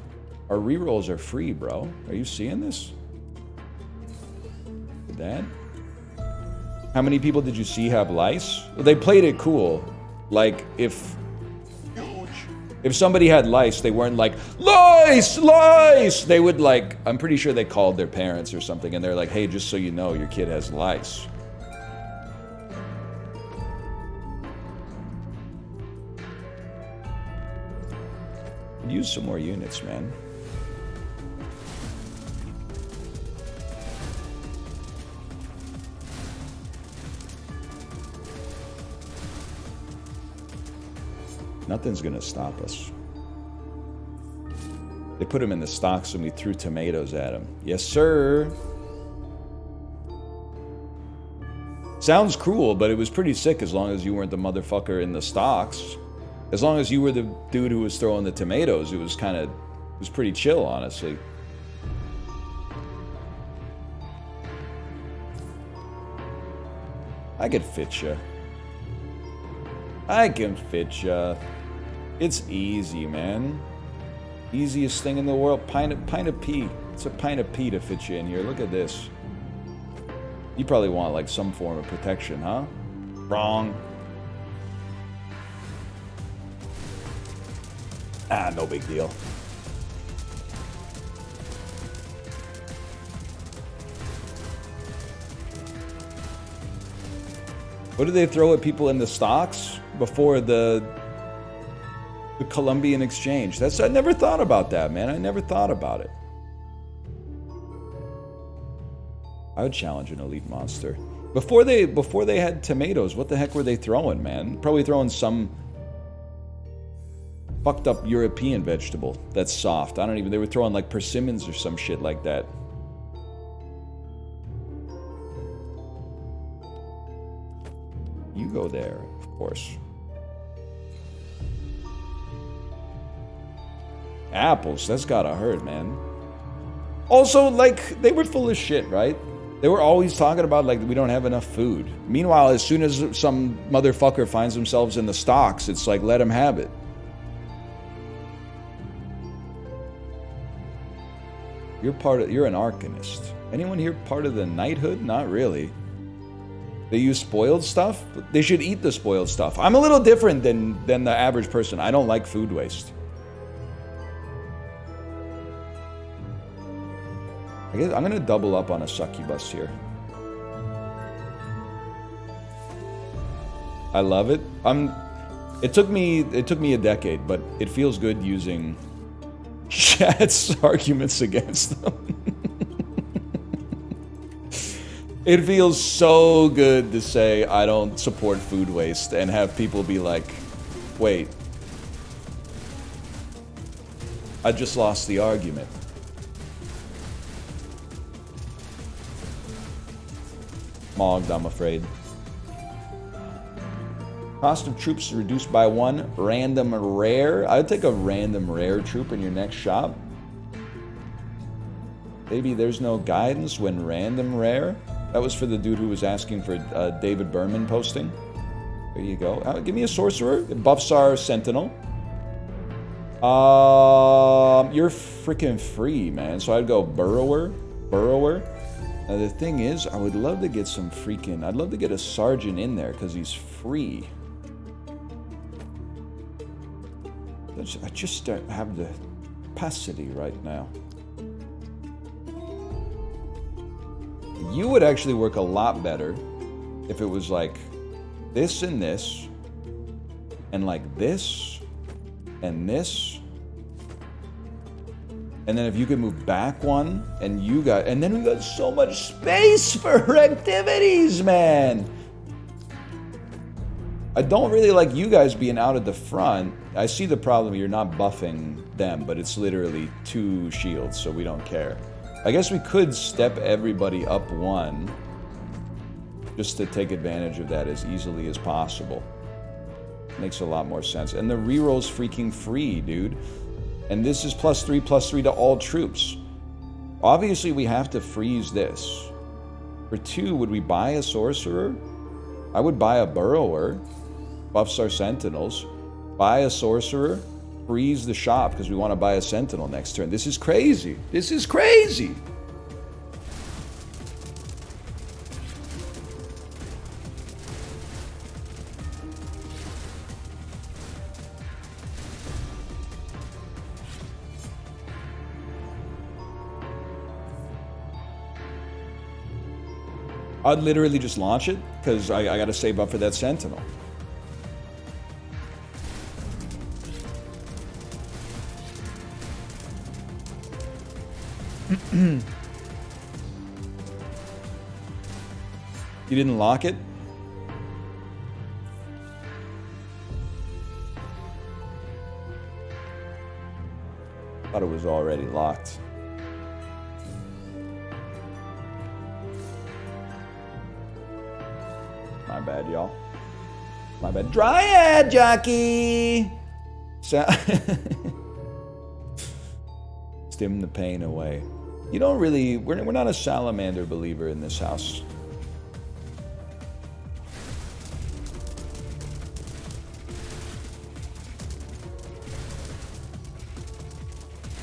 Our rerolls are free, bro. Are you seeing this? That? How many people did you see have lice? Well, they played it cool. Like, if somebody had lice, they weren't like, lice, lice! They would like, I'm pretty sure they called their parents or something, and they're like, hey, just so you know, your kid has lice. Use some more units, man. Nothing's gonna stop us. They put him in the stocks and we threw tomatoes at him. Yes, sir. Sounds cruel, but it was pretty sick as long as you weren't the motherfucker in the stocks. As long as you were the dude who was throwing the tomatoes, it was pretty chill, honestly. I could fit ya. I can fit ya. It's easy, man. Easiest thing in the world. Pint of pee. It's a pint of pee to fit you in here. Look at this. You probably want like some form of protection, huh? Wrong. Ah, no big deal. What did they throw at people in the stocks before the Columbian exchange? I never thought about that, man. I never thought about it. I would challenge an elite monster. Before they had tomatoes, what the heck were they throwing, man? Probably throwing some fucked up European vegetable that's soft. They were throwing like persimmons or some shit like that. You go there, of course. Apples, that's gotta hurt, man. Also, like, they were full of shit, right? They were always talking about, like, we don't have enough food. Meanwhile, as soon as some motherfucker finds themselves in the stocks, it's like, let him have it. You're an Arcanist. Anyone here part of the knighthood? Not really. They use spoiled stuff? They should eat the spoiled stuff. I'm a little different than the average person. I don't like food waste. I guess I'm gonna double up on a succubus here. I love it. It took me a decade, but it feels good using chat's arguments against them. It feels so good to say I don't support food waste and have people be like, wait, I just lost the argument. Mogged, I'm afraid. Cost of troops reduced by 1. Random rare. I'd take a random rare troop in your next shop. Maybe there's no guidance when random rare. That was for the dude who was asking for David Berman posting. There you go. Give me a sorcerer. It buffs our sentinel. You're freaking free, man. So I'd go burrower. Now the thing is, I would love to get some freaking... I'd love to get a sergeant in there because he's free. I just don't have the capacity right now. You would actually work a lot better if it was like this and this, and like this, and this. And then if you could move back one, and then we got so much space for activities, man. I don't really like you guys being out at the front. I see the problem, you're not buffing them, but it's literally 2 shields, so we don't care. I guess we could step everybody up 1, just to take advantage of that as easily as possible. Makes a lot more sense. And the reroll's freaking free, dude. And this is +3/+3 to all troops. Obviously, we have to freeze this. For 2, would we buy a sorcerer? I would buy a burrower. Buffs our sentinels. Buy a sorcerer. Freeze the shop because we want to buy a sentinel next turn. This is crazy. This is crazy. I'd literally just launch it, because I gotta save up for that sentinel. You didn't lock it? Thought it was already locked. My bad, y'all. My bad. Dryad jockey! Stim the pain away. You don't really... We're not a salamander believer in this house.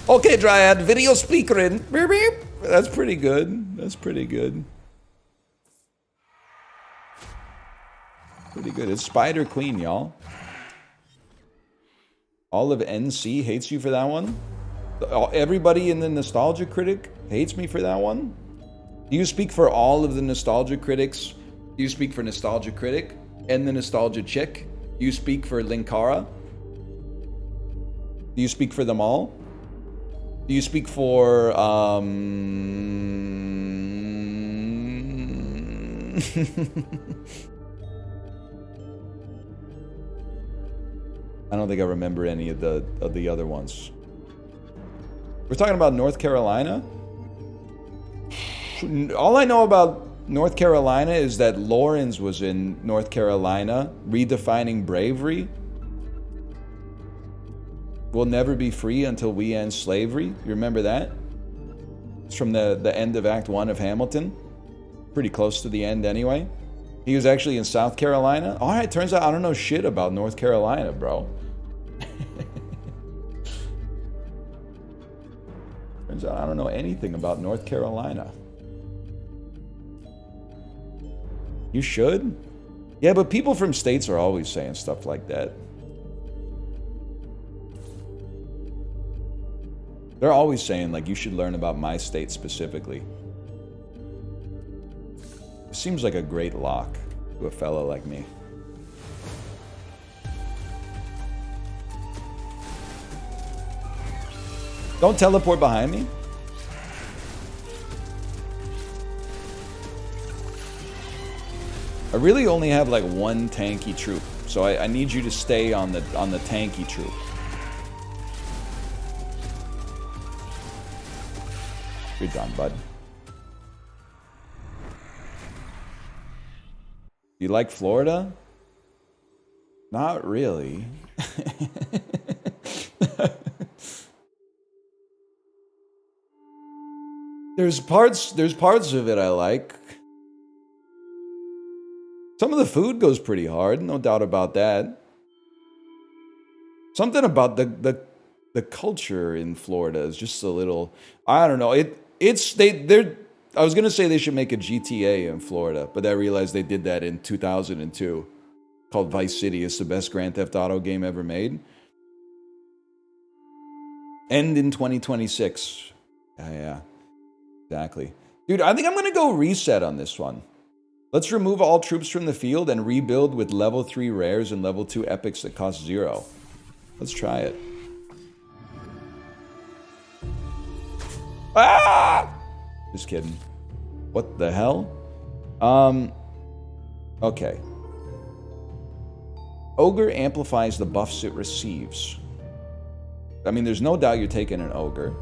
Okay, Dryad. Video speaker in. Beep, beep. That's pretty good. That's pretty good. Pretty good. It's Spider Queen, y'all. All of NC hates you for that one? Everybody in the Nostalgia Critic hates me for that one? Do you speak for all of the Nostalgia Critics? Do you speak for Nostalgia Critic? and the nostalgia chick. Do you speak for Linkara? Do you speak for them all? Do you speak for, I don't think I remember any of the other ones. We're talking about North Carolina? All I know about North Carolina is that Lawrence was in North Carolina, redefining bravery. We'll never be free until we end slavery. You remember that? It's from the end of Act 1 of Hamilton. Pretty close to the end anyway. He was actually in South Carolina. All right, turns out I don't know shit about North Carolina, bro. Turns out I don't know anything about North Carolina. You should? Yeah, but people from states are always saying stuff like that. They're always saying, like, you should learn about my state specifically. It seems like a great lock to a fellow like me. Don't teleport behind me. I really only have like one tanky troop, so I need you to stay on the tanky troop. You're done, bud. You like Florida? Not really. There's parts of it I like. Some of the food goes pretty hard, no doubt about that. Something about the culture in Florida is just a little, I don't know. I was gonna say they should make a GTA in Florida, but I realized they did that in 2002, called Vice City. It's the best Grand Theft Auto game ever made. End in 2026. Yeah, exactly. Dude, I think I'm gonna go reset on this one. Let's remove all troops from the field and rebuild with level 3 rares and level 2 epics that cost 0. Let's try it. Ah! Just kidding. What the hell? Okay. Ogre amplifies the buffs it receives. I mean, there's no doubt you're taking an ogre.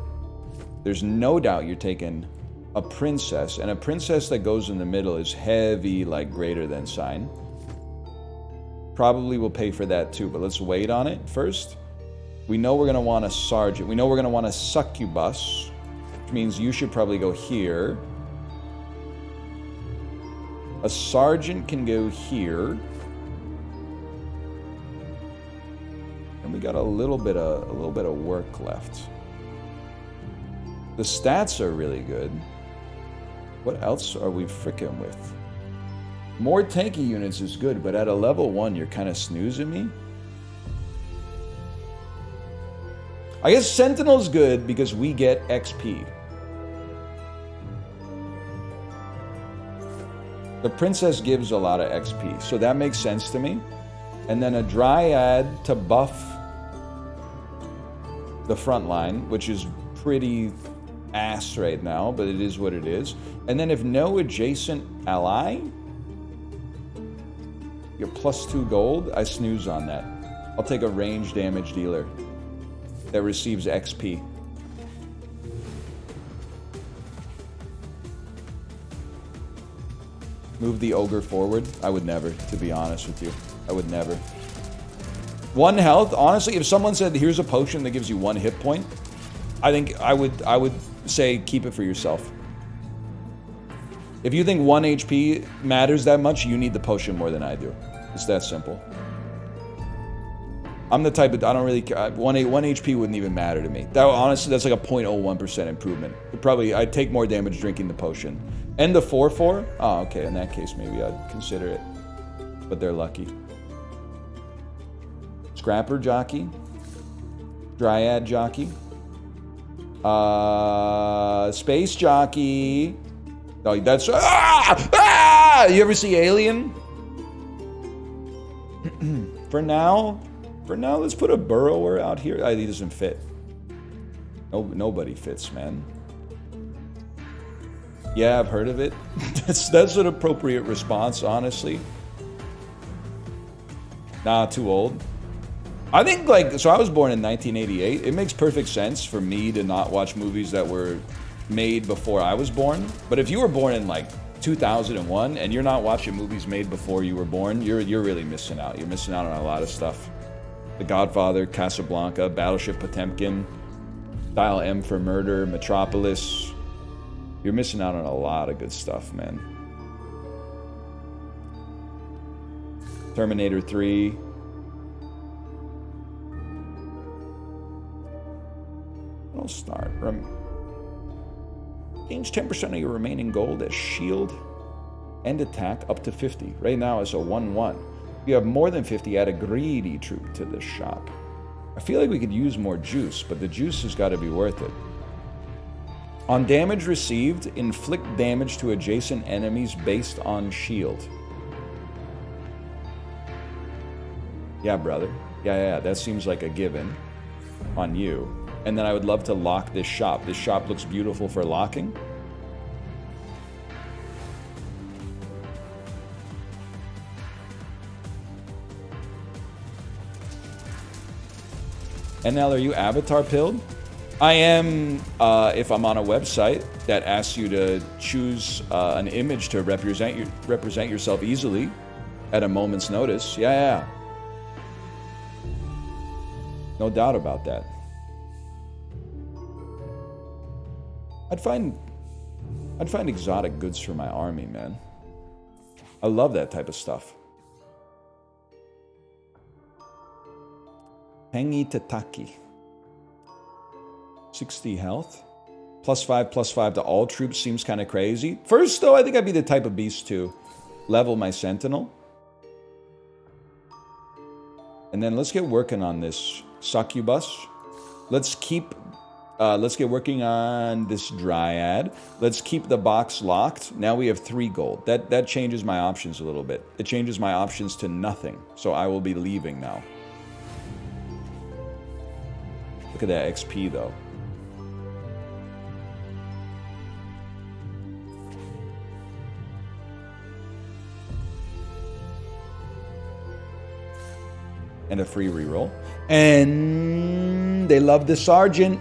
There's no doubt you're taking a princess, and a princess that goes in the middle is heavy, like greater than sign. Probably will pay for that too, but let's wait on it first. We know we're going to want a sergeant. We know we're going to want a succubus, which means you should probably go here. A sergeant can go here. And we got a little bit of work left. The stats are really good. What else are we frickin' with? More tanky units is good, but at a level 1, you're kind of snoozing me. I guess Sentinel's good because we get XP. The Princess gives a lot of XP, so that makes sense to me. And then a Dryad to buff the front line, which is pretty ass right now, but it is what it is. And then if no adjacent ally, you're +2 gold, I snooze on that. I'll take a range damage dealer that receives XP. Move the ogre forward. I would never, to be honest with you. I would never. 1 health, honestly, if someone said here's a potion that gives you 1 hit point, I think I would say keep it for yourself. If you think 1 HP matters that much, you need the potion more than I do. It's that simple. I'm the type of, I don't really care. 1 HP wouldn't even matter to me. That, honestly, that's like a 0.01% improvement. I'd take more damage drinking the potion. And the 4/4? Oh, okay, in that case, maybe I'd consider it. But they're lucky. Scrapper jockey. Dryad jockey. Space jockey. Oh, that's... You ever see Alien? For now, let's put a burrower out here. He doesn't fit. Nobody fits, man. Yeah, I've heard of it. That's an appropriate response, honestly. Nah, too old. I think, like, so I was born in 1988. It makes perfect sense for me to not watch movies that were made before I was born. But if you were born in, like, 2001 and you're not watching movies made before you were born, you're really missing out. You're missing out on a lot of stuff. The Godfather, Casablanca, Battleship Potemkin, Dial M for Murder, Metropolis. You're missing out on a lot of good stuff, man. Terminator 3. I'll start. Gains 10% of your remaining gold as shield and attack up to 50. Right now it's a 1-1. If you have more than 50, add a greedy troop to this shop. I feel like we could use more juice, but the juice has got to be worth it. On damage received, inflict damage to adjacent enemies based on shield. Yeah, brother. Yeah, that seems like a given on you. And then I would love to lock this shop. This shop looks beautiful for locking. NL, are you avatar pilled? I am, if I'm on a website that asks you to choose an image to represent yourself easily at a moment's notice. Yeah. No doubt about that. I'd find exotic goods for my army, man. I love that type of stuff. Hangi Tataki. 60 health. +5/+5 to all troops seems kind of crazy. First, though, I think I'd be the type of beast to level my sentinel. And then let's get working on this succubus. Let's get working on this dryad. Let's keep the box locked. Now we have 3 gold. That changes my options a little bit. It changes my options to nothing. So I will be leaving now. Look at that XP, though. And a free reroll. And they love the sergeant.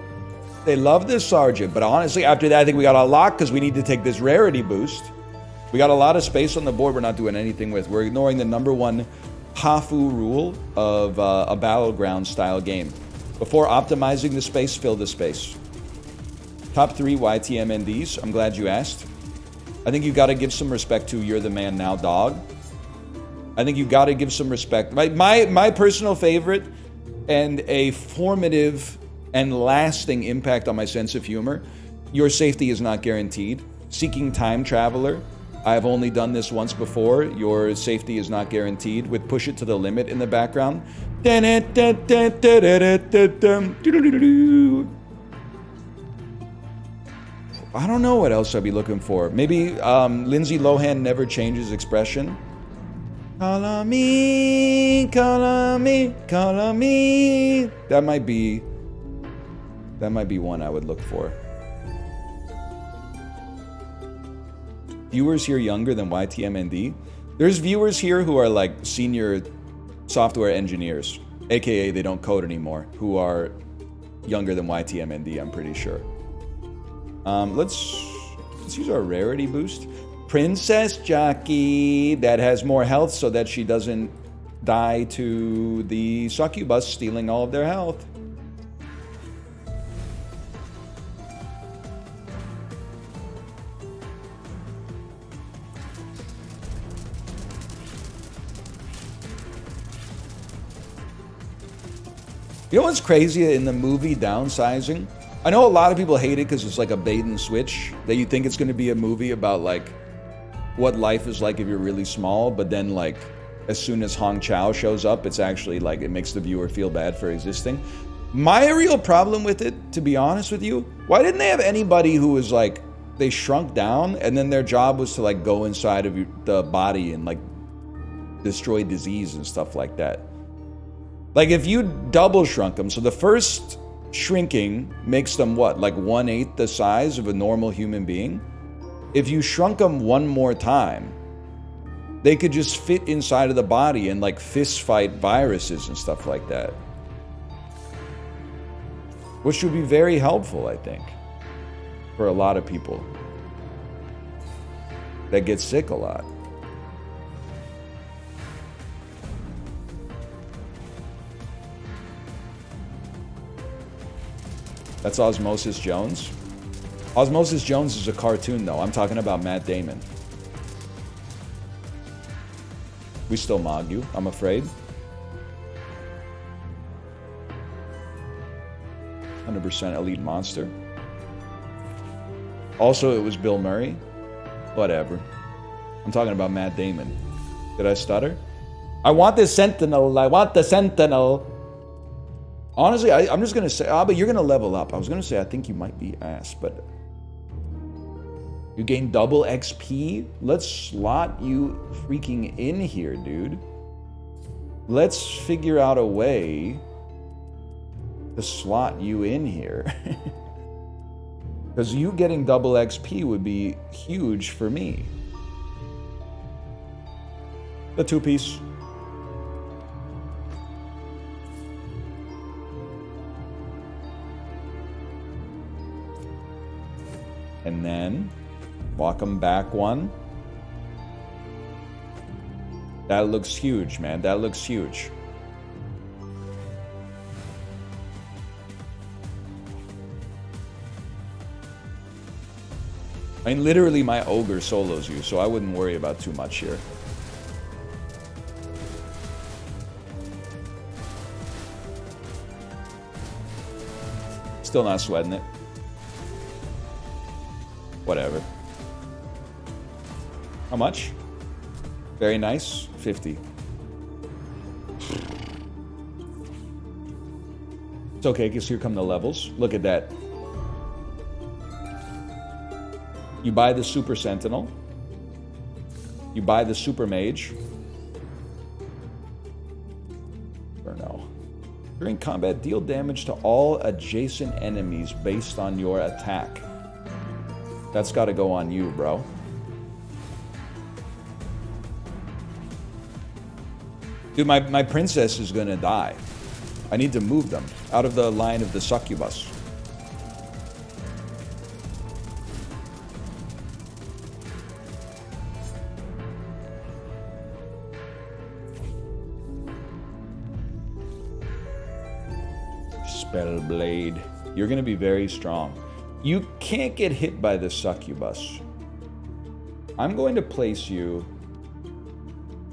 They love this sergeant. But honestly, after that, I think we got a lot because we need to take this rarity boost. We got a lot of space on the board we're not doing anything with. We're ignoring the #1 Hafu rule of a battleground style game. Before optimizing the space, fill the space. Top 3 YTMNDs. I'm glad you asked. I think you got to give some respect to You're the Man Now Dog. I think you got to give some respect. My personal favorite and a formative and lasting impact on my sense of humor. Your safety is not guaranteed. Seeking Time Traveler. I have only done this once before. Your safety is not guaranteed. With Push It to the Limit in the background. I don't know what else I'd be looking for. Maybe Lindsay Lohan Never Changes Expression. Call on me, call on me, call on me. That might be one I would look for. Viewers here younger than YTMND. There's viewers here who are like senior software engineers, aka they don't code anymore, who are younger than YTMND, I'm pretty sure. Let's use our rarity boost. Princess Jockey that has more health so that she doesn't die to the succubus stealing all of their health. You know what's crazy in the movie Downsizing? I know a lot of people hate it because it's like a bait and switch, that you think it's going to be a movie about like what life is like if you're really small, but then like as soon as Hong Chow shows up, it's actually like it makes the viewer feel bad for existing. My real problem with it, to be honest with you, why didn't they have anybody who was like, they shrunk down and then their job was to like go inside of the body and like destroy disease and stuff like that? Like if you double shrunk them, so the first shrinking makes them what? Like 1/8 the size of a normal human being? If you shrunk them one more time, they could just fit inside of the body and like fist fight viruses and stuff like that. Which would be very helpful, I think, for a lot of people that get sick a lot. That's Osmosis Jones. Osmosis Jones is a cartoon, though. I'm talking about Matt Damon. We still mog you, I'm afraid. 100% elite monster. Also, it was Bill Murray. Whatever. I'm talking about Matt Damon. Did I stutter? I want the Sentinel. I want the Sentinel. Honestly, I'm just going to say, but you're going to level up. I was going to say, I think you might be ass, but you gain double XP? Let's slot you freaking in here, dude. Let's figure out a way to slot you in here. Because you getting double XP would be huge for me. The 2-piece. And then walk them back one. That looks huge, man. That looks huge. I mean, literally my ogre solos you, so I wouldn't worry about too much here. Still not sweating it. Whatever. How much? Very nice. 50. It's okay, because here come the levels. Look at that. You buy the Super Sentinel. You buy the Super Mage. Or no. During combat, deal damage to all adjacent enemies based on your attack. That's got to go on you, bro. Dude, my princess is going to die. I need to move them out of the line of the succubus. Spellblade. You're going to be very strong. You can't get hit by the succubus. I'm going to place you.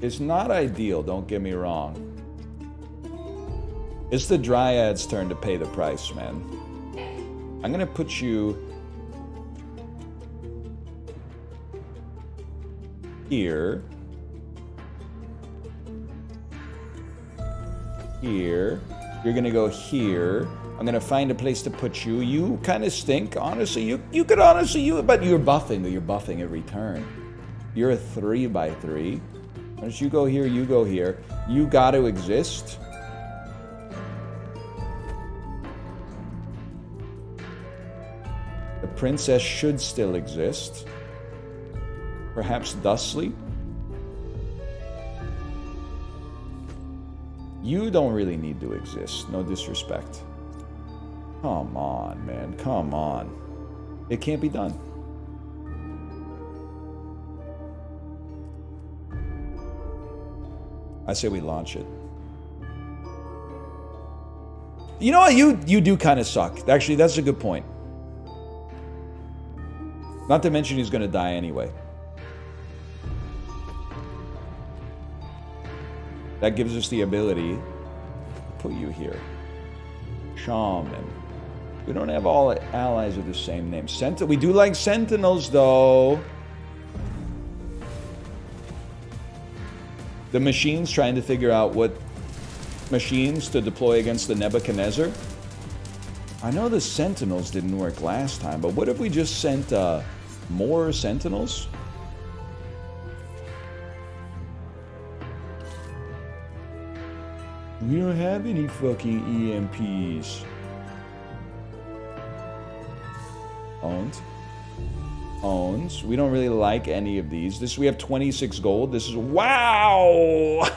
It's not ideal, don't get me wrong. It's the Dryad's turn to pay the price, man. I'm going to put you here. Here. You're going to go here. I'm going to find a place to put you. You kind of stink, honestly. You could honestly, but you're buffing every turn. You're a 3x3. Once you go here, you go here. You got to exist. The princess should still exist. Perhaps Dustly. You don't really need to exist. No disrespect. Come on, man. Come on. It can't be done. I say we launch it. You know what? You do kind of suck. Actually, that's a good point. Not to mention he's going to die anyway. That gives us the ability to put you here. Shaman. We don't have all allies with the same name. We do like Sentinels, though. The machines trying to figure out what machines to deploy against the Nebuchadnezzar. I know the Sentinels didn't work last time, but what if we just sent more Sentinels? We don't have any fucking EMPs. Owned. Owns. We don't really like any of these. We have 26 gold. This is wow.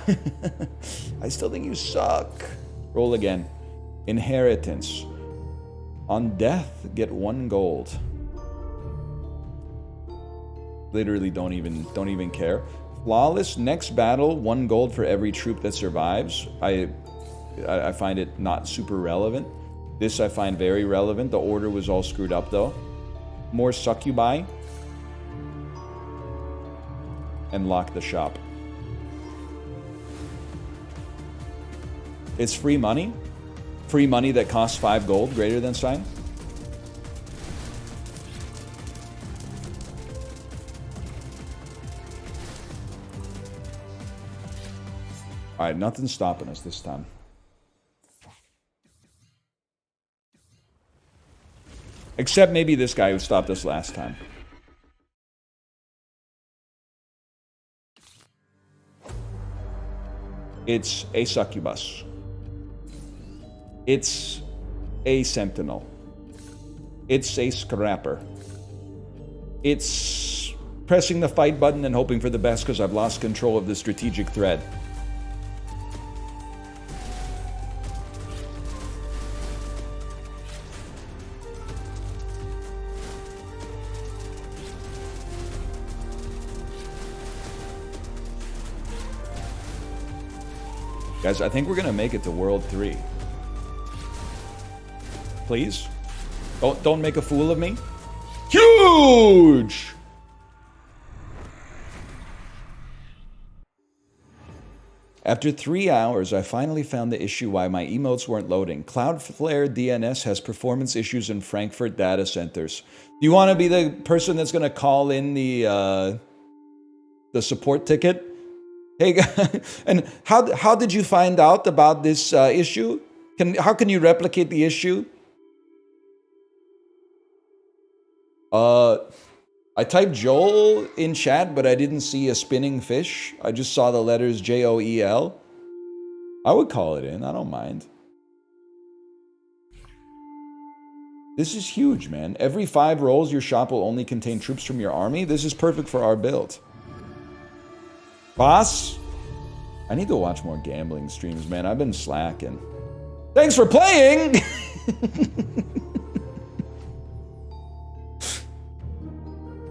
I still think you suck. Roll again. Inheritance. On death, get 1 gold. Literally don't even care. Flawless. Next battle, 1 gold for every troop that survives. I find it not super relevant. This I find very relevant. The order was all screwed up though. More succubi. And lock the shop. It's free money. Free money that costs 5 gold, greater than sign. Alright, nothing's stopping us this time. Except maybe this guy who stopped us last time. It's a succubus. It's a sentinel. It's a scrapper. It's pressing the fight button and hoping for the best because I've lost control of the strategic thread. Guys, I think we're gonna make it to World 3. Please? Don't make a fool of me. Huge! After 3 hours, I finally found the issue why my emotes weren't loading. Cloudflare DNS has performance issues in Frankfurt data centers. Do you want to be the person that's gonna call in the support ticket? Hey, and how did you find out about this issue? How can you replicate the issue? I typed Joel in chat, but I didn't see a spinning fish. I just saw the letters Joel. I would call it in. I don't mind. This is huge, man. Every 5 rolls, your shop will only contain troops from your army. This is perfect for our build. Boss, I need to watch more gambling streams, man. I've been slacking. Thanks for playing!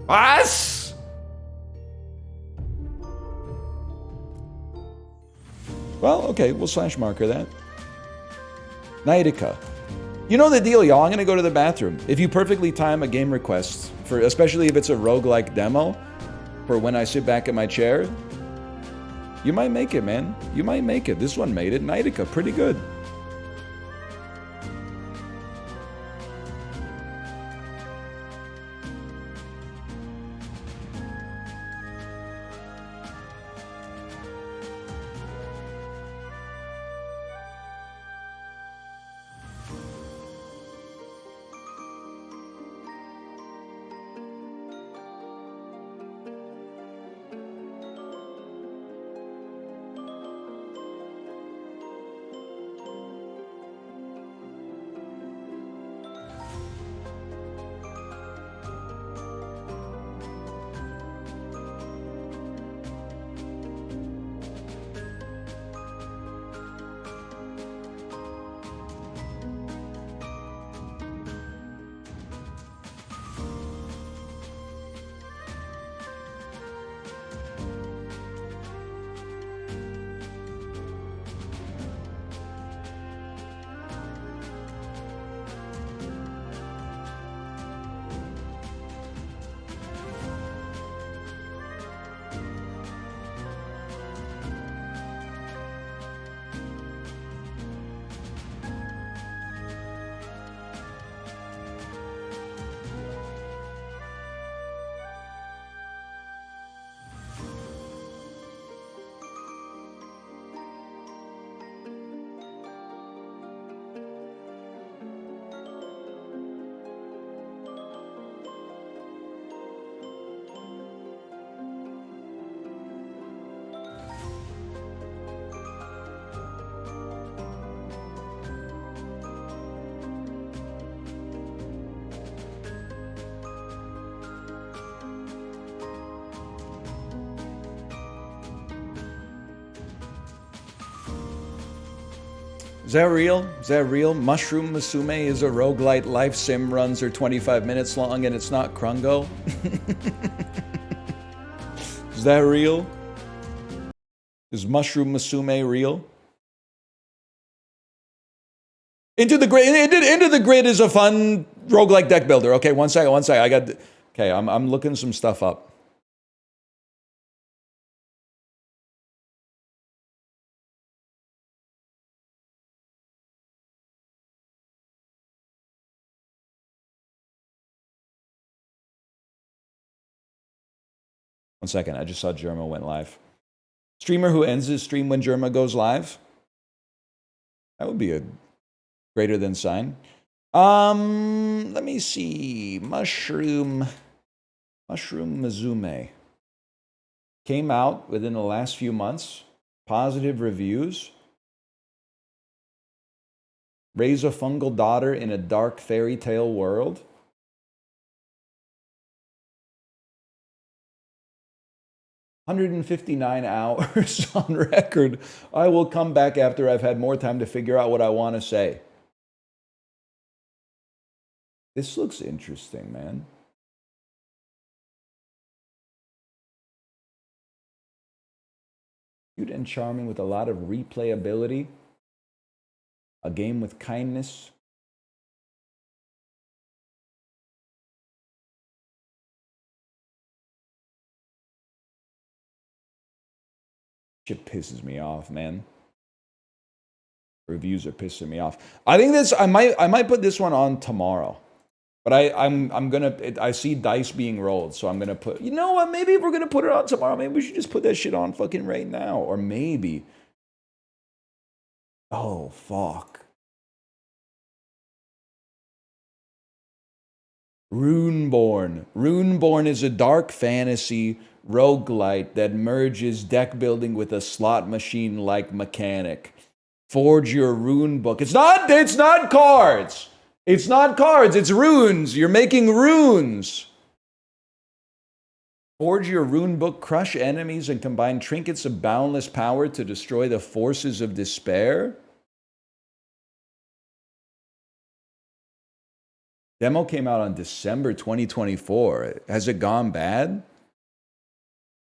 Boss! Well, okay, we'll slash marker that. Knightica. You know the deal, y'all. I'm gonna go to the bathroom. If you perfectly time a game request, especially if it's a roguelike demo, for when I sit back in my chair, you might make it, man. You might make it. This one made it. Knightica, pretty good. Is that real? Is that real? Mushroom Musume is a roguelite. Life sim, runs are 25 minutes long and it's not Krungo? Is that real? Is Mushroom Musume real? Into the Grid is a fun roguelike deck builder. Okay, one second. I got... Okay, I'm looking some stuff up. One second, I just saw Germa went live. Streamer who ends his stream when Germa goes live? That would be a greater than sign. Let me see. Mushroom Mizume. Came out within the last few months. Positive reviews. Raise a fungal daughter in a dark fairy tale world. $159 hours on record. I will come back after I've had more time to figure out what I want to say. This looks interesting, man. Cute and charming with a lot of replayability. A game with kindness. Shit pisses me off, man. Reviews are pissing me off. I think this, I might put this one on tomorrow. But I'm gonna, I see dice being rolled, so I'm gonna put, you know what, maybe if we're gonna put it on tomorrow, maybe we should just put that shit on fucking right now. Or maybe, oh, fuck. Runeborn. Runeborn is a dark fantasy roguelite that merges deck building with a slot machine-like mechanic. Forge your rune book. It's not cards. It's not cards, it's runes. You're making runes. Forge your rune book, crush enemies, and combine trinkets of boundless power to destroy the forces of despair. Demo came out on December 2024. Has it gone bad?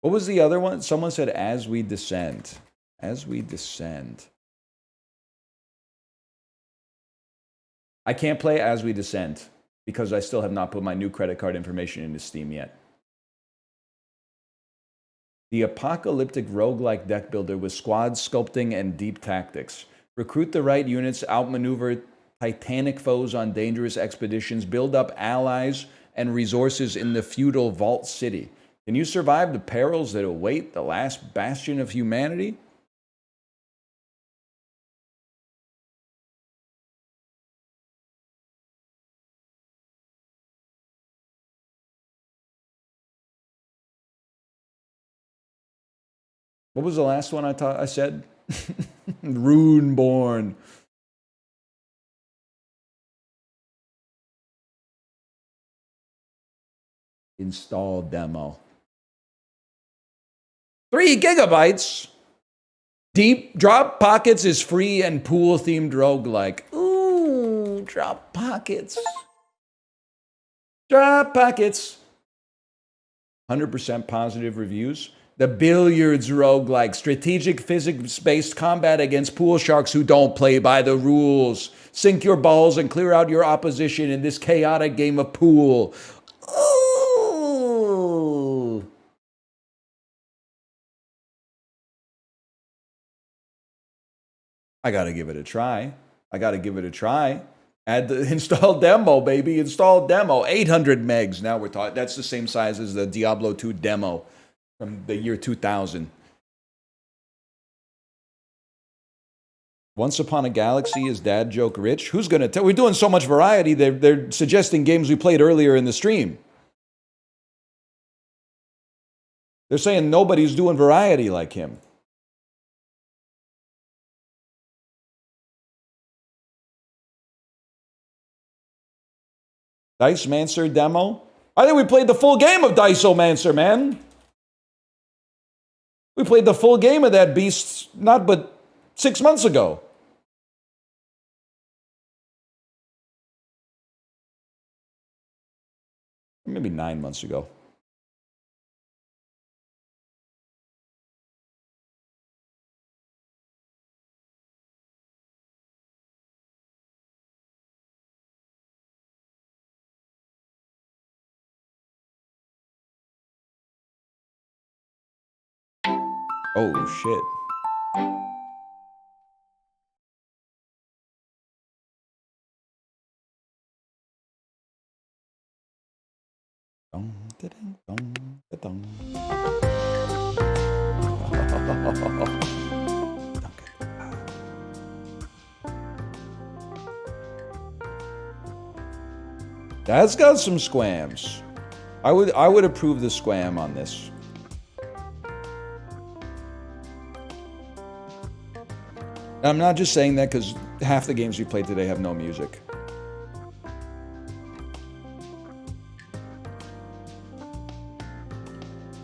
What was the other one? Someone said, As We Descend. As We Descend. I can't play As We Descend because I still have not put my new credit card information into Steam yet. The apocalyptic roguelike deck builder with squad sculpting and deep tactics. Recruit the right units, outmaneuver titanic foes on dangerous expeditions, build up allies and resources in the feudal vault city. Can you survive the perils that await the last bastion of humanity? What was the last one I said? Runeborn. Install demo. 3 gigabytes. Deep Drop Pockets is free and pool themed roguelike. Ooh, Drop Pockets. Drop Pockets. 100% positive reviews. The Billiards roguelike, strategic physics-based combat against pool sharks who don't play by the rules. Sink your balls and clear out your opposition in this chaotic game of pool. Ooh. I gotta give it a try. Add the install demo, baby. Install demo. 800 megs. Now we're talking. That's the same size as the Diablo 2 demo from the year 2000. Once Upon a Galaxy is dad joke rich. Who's gonna tell? We're doing so much variety. They're suggesting games we played earlier in the stream. They're saying nobody's doing variety like him. Dicemancer demo? I think we played the full game of Diceomancer, man. We played the full game of that beast not but 6 months ago. maybe 9 months ago. Oh, shit. That's got some squams. I would approve the squam on this. And I'm not just saying that because half the games we played today have no music.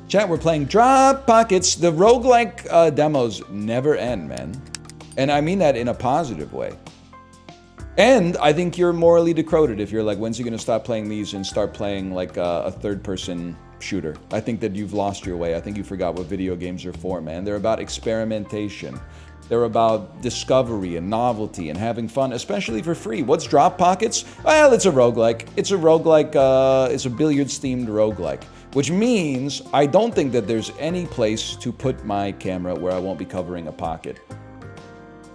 Chat, we're playing Drop Pockets. The roguelike demos never end, man. And I mean that in a positive way. And I think you're morally decroded if you're like, when's he going to stop playing these and start playing like a third-person shooter? I think that you've lost your way. I think you forgot what video games are for, man. They're about experimentation. They're about discovery and novelty and having fun, especially for free. What's Drop Pockets? Well, it's a roguelike. It's a roguelike, it's a billiards-themed roguelike. Which means I don't think that there's any place to put my camera where I won't be covering a pocket.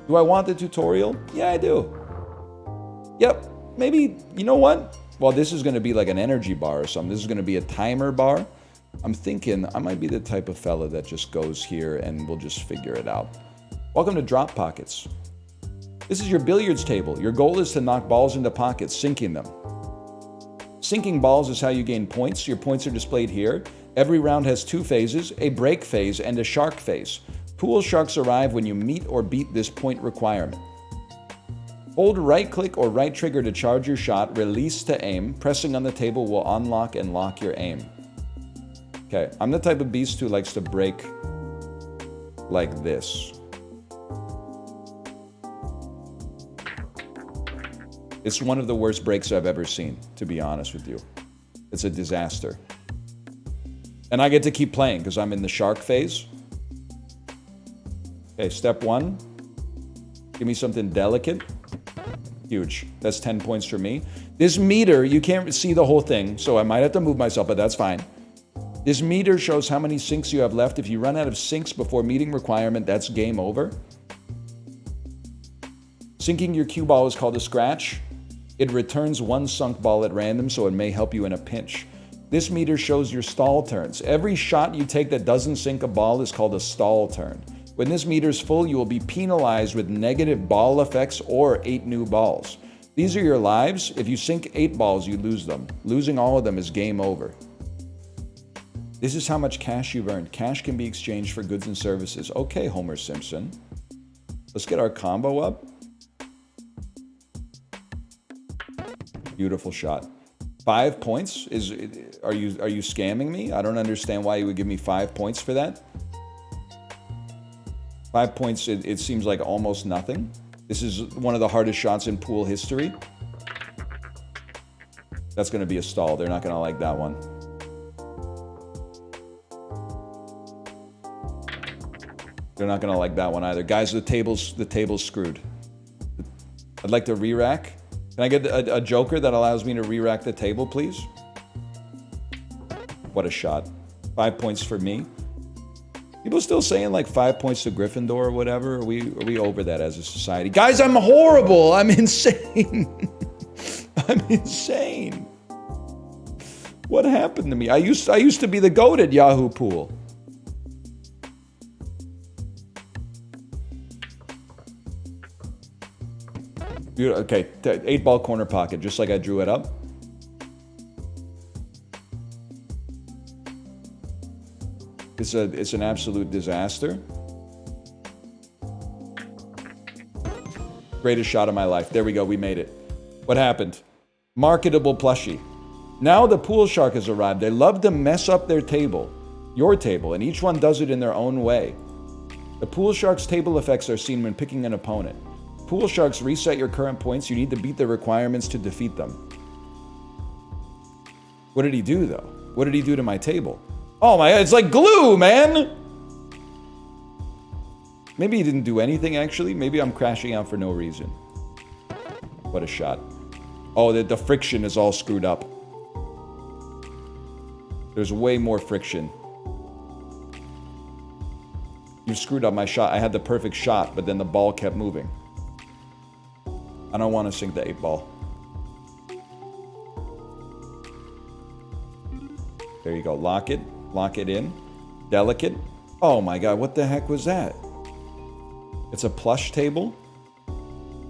Do I want the tutorial? Yeah, I do. Yep, maybe, you know what? Well, this is going to be like an energy bar or something. This is going to be a timer bar. I'm thinking I might be the type of fella that just goes here and we'll just figure it out. Welcome to Drop Pockets. This is your billiards table. Your goal is to knock balls into pockets, sinking them. Sinking balls is how you gain points. Your points are displayed here. Every round has 2 phases, a break phase and a shark phase. Pool sharks arrive when you meet or beat this point requirement. Hold right click or right trigger to charge your shot, release to aim. Pressing on the table will unlock and lock your aim. Okay, I'm the type of beast who likes to break like this. It's one of the worst breaks I've ever seen, to be honest with you. It's a disaster. And I get to keep playing because I'm in the shark phase. Okay, step 1. Give me something delicate. Huge. That's 10 points for me. This meter, you can't see the whole thing, so I might have to move myself, but that's fine. This meter shows how many sinks you have left. If you run out of sinks before meeting requirement, that's game over. Sinking your cue ball is called a scratch. It returns 1 sunk ball at random, so it may help you in a pinch. This meter shows your stall turns. Every shot you take that doesn't sink a ball is called a stall turn. When this meter is full, you will be penalized with negative ball effects or 8 new balls. These are your lives. If you sink 8 balls, you lose them. Losing all of them is game over. This is how much cash you've earned. Cash can be exchanged for goods and services. Okay, Homer Simpson. Let's get our combo up. Beautiful shot. 5 points? Are you scamming me? I don't understand why you would give me 5 points for that. 5 points, it seems like almost nothing. This is one of the hardest shots in pool history. That's going to be a stall. They're not going to like that one. They're not going to like that one either. Guys, the table's screwed. I'd like to re-rack. Can I get a joker that allows me to re-rack the table, please? What a shot. 5 points for me. People still saying like 5 points to Gryffindor or whatever? Are we over that as a society? Guys, I'm horrible. I'm insane. I'm insane. What happened to me? I used to be the GOAT at Yahoo Pool. Okay, 8-ball corner pocket, just like I drew it up. It's an absolute disaster. Greatest shot of my life. There we go, we made it. What happened? Marketable plushie. Now the pool shark has arrived. They love to mess up their table, your table, and each one does it in their own way. The pool shark's table effects are seen when picking an opponent. Pool sharks reset your current points. You need to beat the requirements to defeat them. What did he do, though? What did he do to my table? Oh my God, it's like glue, man! Maybe he didn't do anything, actually. Maybe I'm crashing out for no reason. What a shot. Oh, the friction is all screwed up. There's way more friction. You screwed up my shot. I had the perfect shot, but then the ball kept moving. I don't want to sink the 8-ball. There you go. Lock it. Lock it in. Delicate. Oh my God, what the heck was that? It's a plush table?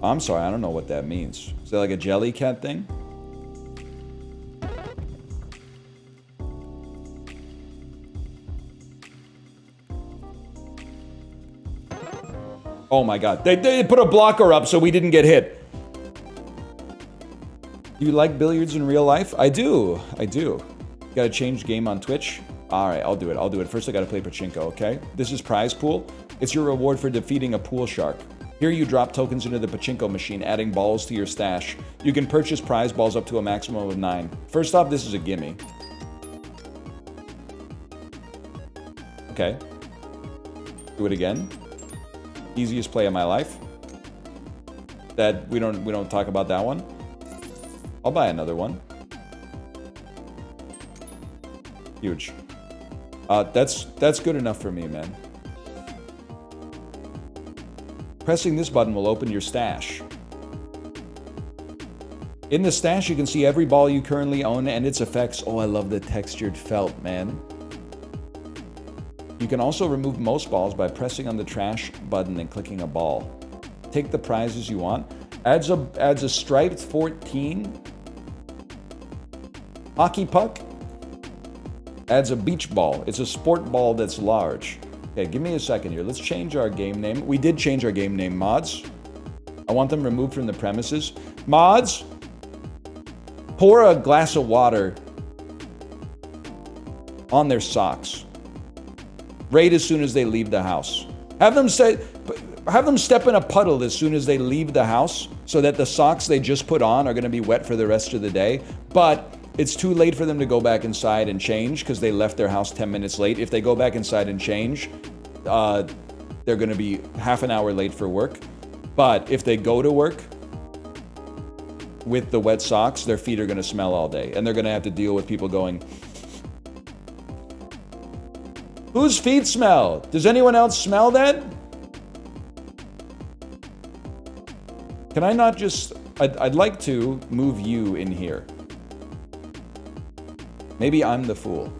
I'm sorry, I don't know what that means. Is that like a jelly cat thing? Oh my God, they put a blocker up so we didn't get hit. Do you like billiards in real life? I do. Gotta change game on Twitch? Alright, I'll do it. First I gotta play pachinko, okay? This is prize pool. It's your reward for defeating a pool shark. Here you drop tokens into the pachinko machine, adding balls to your stash. You can purchase prize balls up to a maximum of 9. First off, this is a gimme. Okay. Do it again. Easiest play of my life. That we don't talk about that one. I'll buy another one. Huge. That's good enough for me, man. Pressing this button will open your stash. In the stash, you can see every ball you currently own and its effects. Oh, I love the textured felt, man. You can also remove most balls by pressing on the trash button and clicking a ball. Take the prizes you want. Adds a striped 14 hockey puck. Adds a beach ball. It's a sport ball that's large. Okay, give me a second here. Let's change our game name. We did change our game name, mods. I want them removed from the premises. Mods, pour a glass of water on their socks. Right as soon as they leave the house. Have them step in a puddle as soon as they leave the house so that the socks they just put on are going to be wet for the rest of the day. But it's too late for them to go back inside and change because they left their house 10 minutes late. If they go back inside and change, they're going to be half an hour late for work. But if they go to work with the wet socks, their feet are going to smell all day. And they're going to have to deal with people going, whose feet smell? Does anyone else smell that? Can I not just... I'd like to move you in here. Maybe I'm the fool.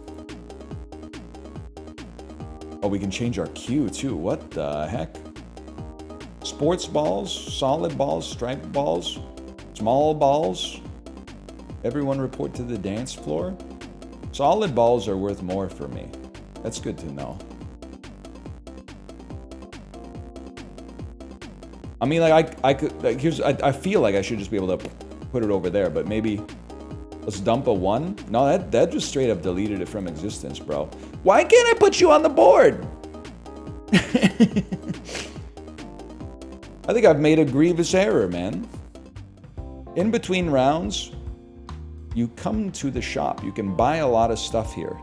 Oh, we can change our cue too. What the heck? Sports balls, solid balls, striped balls, small balls. Everyone report to the dance floor. Solid balls are worth more for me. That's good to know. I mean, like I could. Like, I feel like I should just be able to put it over there, but maybe. Let's dump a 1. No, that just straight up deleted it from existence, bro. Why can't I put you on the board? I think I've made a grievous error, man. In between rounds, you come to the shop. You can buy a lot of stuff here.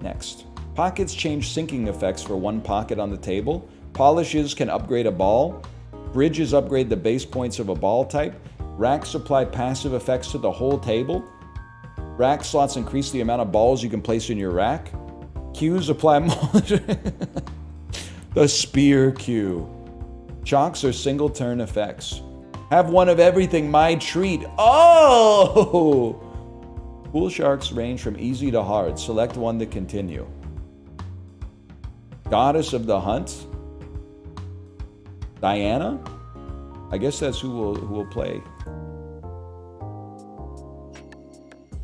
Next. Pockets change sinking effects for 1 pocket on the table. Polishes can upgrade a ball. Bridges upgrade the base points of a ball type. Racks apply passive effects to the whole table. Rack slots increase the amount of balls you can place in your rack. Cues apply more. The spear cue. Chocks are single turn effects. Have one of everything, my treat. Oh! Pool sharks range from easy to hard. Select one to continue. Goddess of the Hunt. Diana? I guess that's who will play.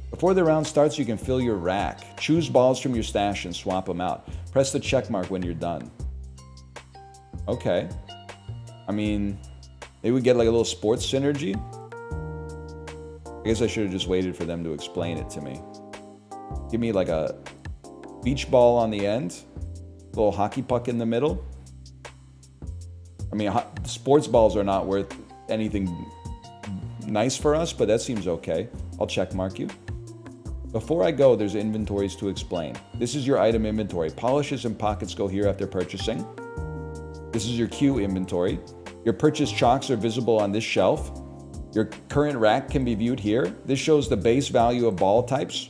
Before the round starts, you can fill your rack. Choose balls from your stash and swap them out. Press the check mark when you're done. Okay. I mean, maybe we get like a little sports synergy. I guess I should have just waited for them to explain it to me. Give me like a beach ball on the end. A little hockey puck in the middle. I mean, sports balls are not worth anything nice for us, but that seems okay. I'll check mark you. Before I go, there's inventories to explain. This is your item inventory. Polishes and pockets go here after purchasing. This is your queue inventory. Your purchase chalks are visible on this shelf. Your current rack can be viewed here. This shows the base value of ball types.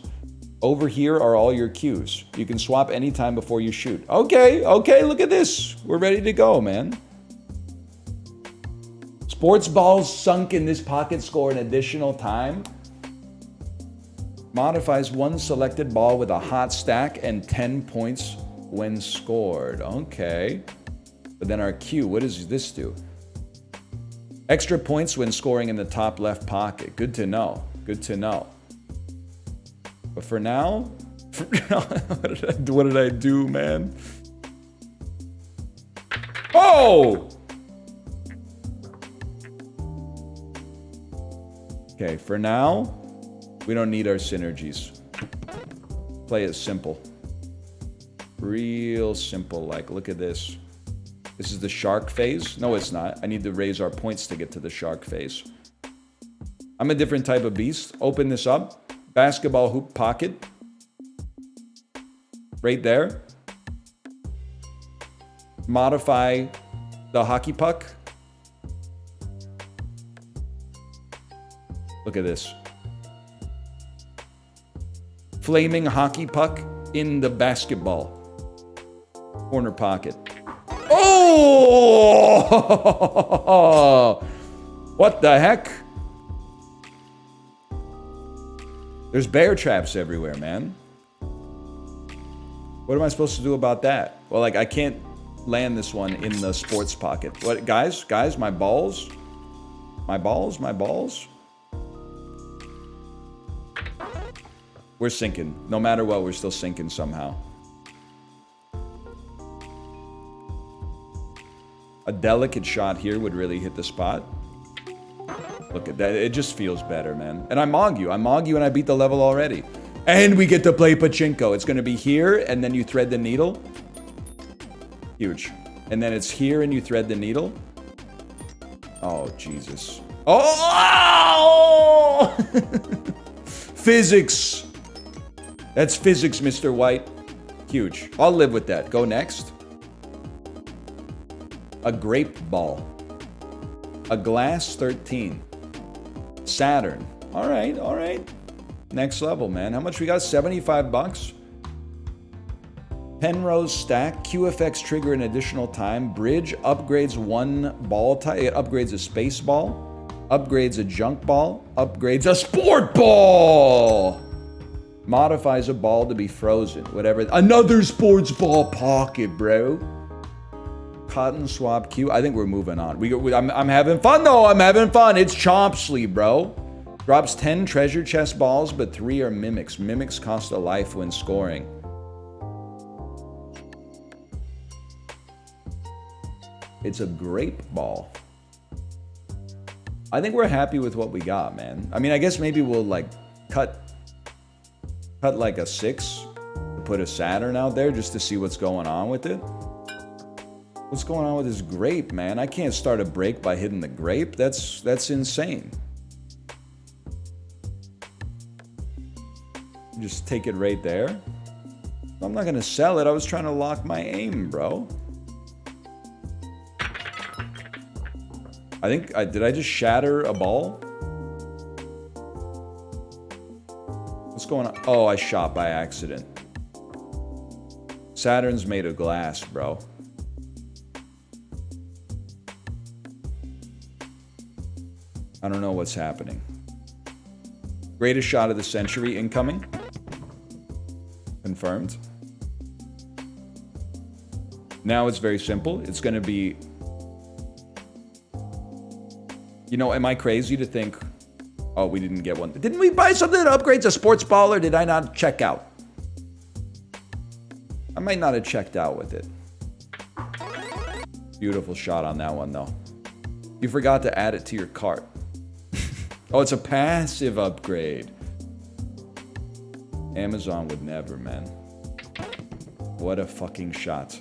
Over here are all your queues. You can swap anytime before you shoot. Okay, look at this. We're ready to go, man. Sports balls sunk in this pocket score an additional time. Modifies one selected ball with a hot stack and 10 points when scored. Okay. But then our queue, what does this do? Extra points when scoring in the top left pocket. Good to know. Good to know. But for now, what did I do, man? Oh! Okay, for now, we don't need our synergies. Play it simple. Real simple, like, look at this. This is the shark phase. No, it's not. I need to raise our points to get to the shark phase. I'm a different type of beast. Open this up. Basketball hoop pocket. Right there. Modify the hockey puck. Look at this. Flaming hockey puck in the basketball corner pocket. Oh! What the heck? There's bear traps everywhere, man. What am I supposed to do about that? Well, like, I can't land this one in the sports pocket. What, guys, my balls? My balls? We're sinking. No matter what, we're still sinking somehow. A delicate shot here would really hit the spot. Look at that. It just feels better, man. And I mog you and I beat the level already. And we get to play pachinko. It's going to be here, and then you thread the needle. Huge. And then it's here, and you thread the needle. Oh, Jesus. Oh! Physics. That's physics, Mr. White. Huge. I'll live with that. Go next. A grape ball. A glass 13. Saturn. All right. Next level, man. How much we got? 75 bucks. Penrose stack. QFX trigger an additional time. Bridge upgrades one ball type. It upgrades a space ball. Upgrades a junk ball. Upgrades a sport ball. Modifies a ball to be frozen. Whatever. Another sports ball pocket, bro. Cotton swap queue. I think we're moving on. I'm having fun, though. I'm having fun. It's Chompsley, bro. Drops 10 treasure chest balls, but 3 are mimics. Mimics cost a life when scoring. It's a grape ball. I think we're happy with what we got, man. I mean, I guess maybe we'll, like, cut like a 6. Put a Saturn out there just to see what's going on with it. What's going on with this grape, man? I can't start a break by hitting the grape. That's insane. Just take it right there. I'm not gonna sell it. I was trying to lock my aim, bro. Did I just shatter a ball? What's going on? Oh, I shot by accident. Saturn's made of glass, bro. I don't know what's happening. Greatest shot of the century incoming. Confirmed. Now it's very simple. It's going to be... You know, am I crazy to think... Oh, we didn't get one. Didn't we buy something that upgrades a sports ball, or did I not check out? I might not have checked out with it. Beautiful shot on that one, though. You forgot to add it to your cart. Oh, it's a passive upgrade. Amazon would never, man. What a fucking shot.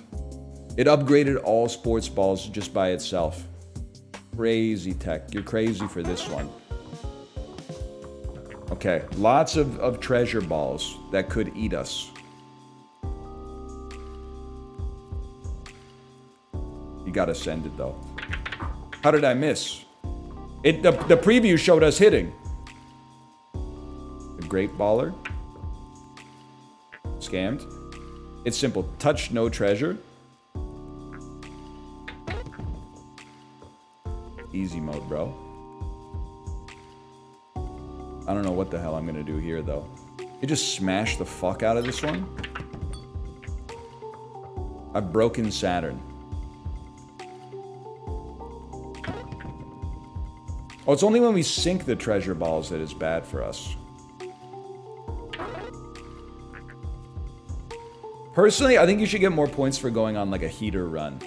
It upgraded all sports balls just by itself. Crazy tech. You're crazy for this one. Okay. Okay, lots of treasure balls that could eat us. You gotta send it, though. How did I miss? The preview showed us hitting. The Great Baller. Scammed. It's simple. Touch no treasure. Easy mode, bro. I don't know what the hell I'm gonna do here, though. You just smash the fuck out of this one. I've broken Saturn. Oh, it's only when we sink the treasure balls that it's bad for us. Personally, I think you should get more points for going on like a heater run.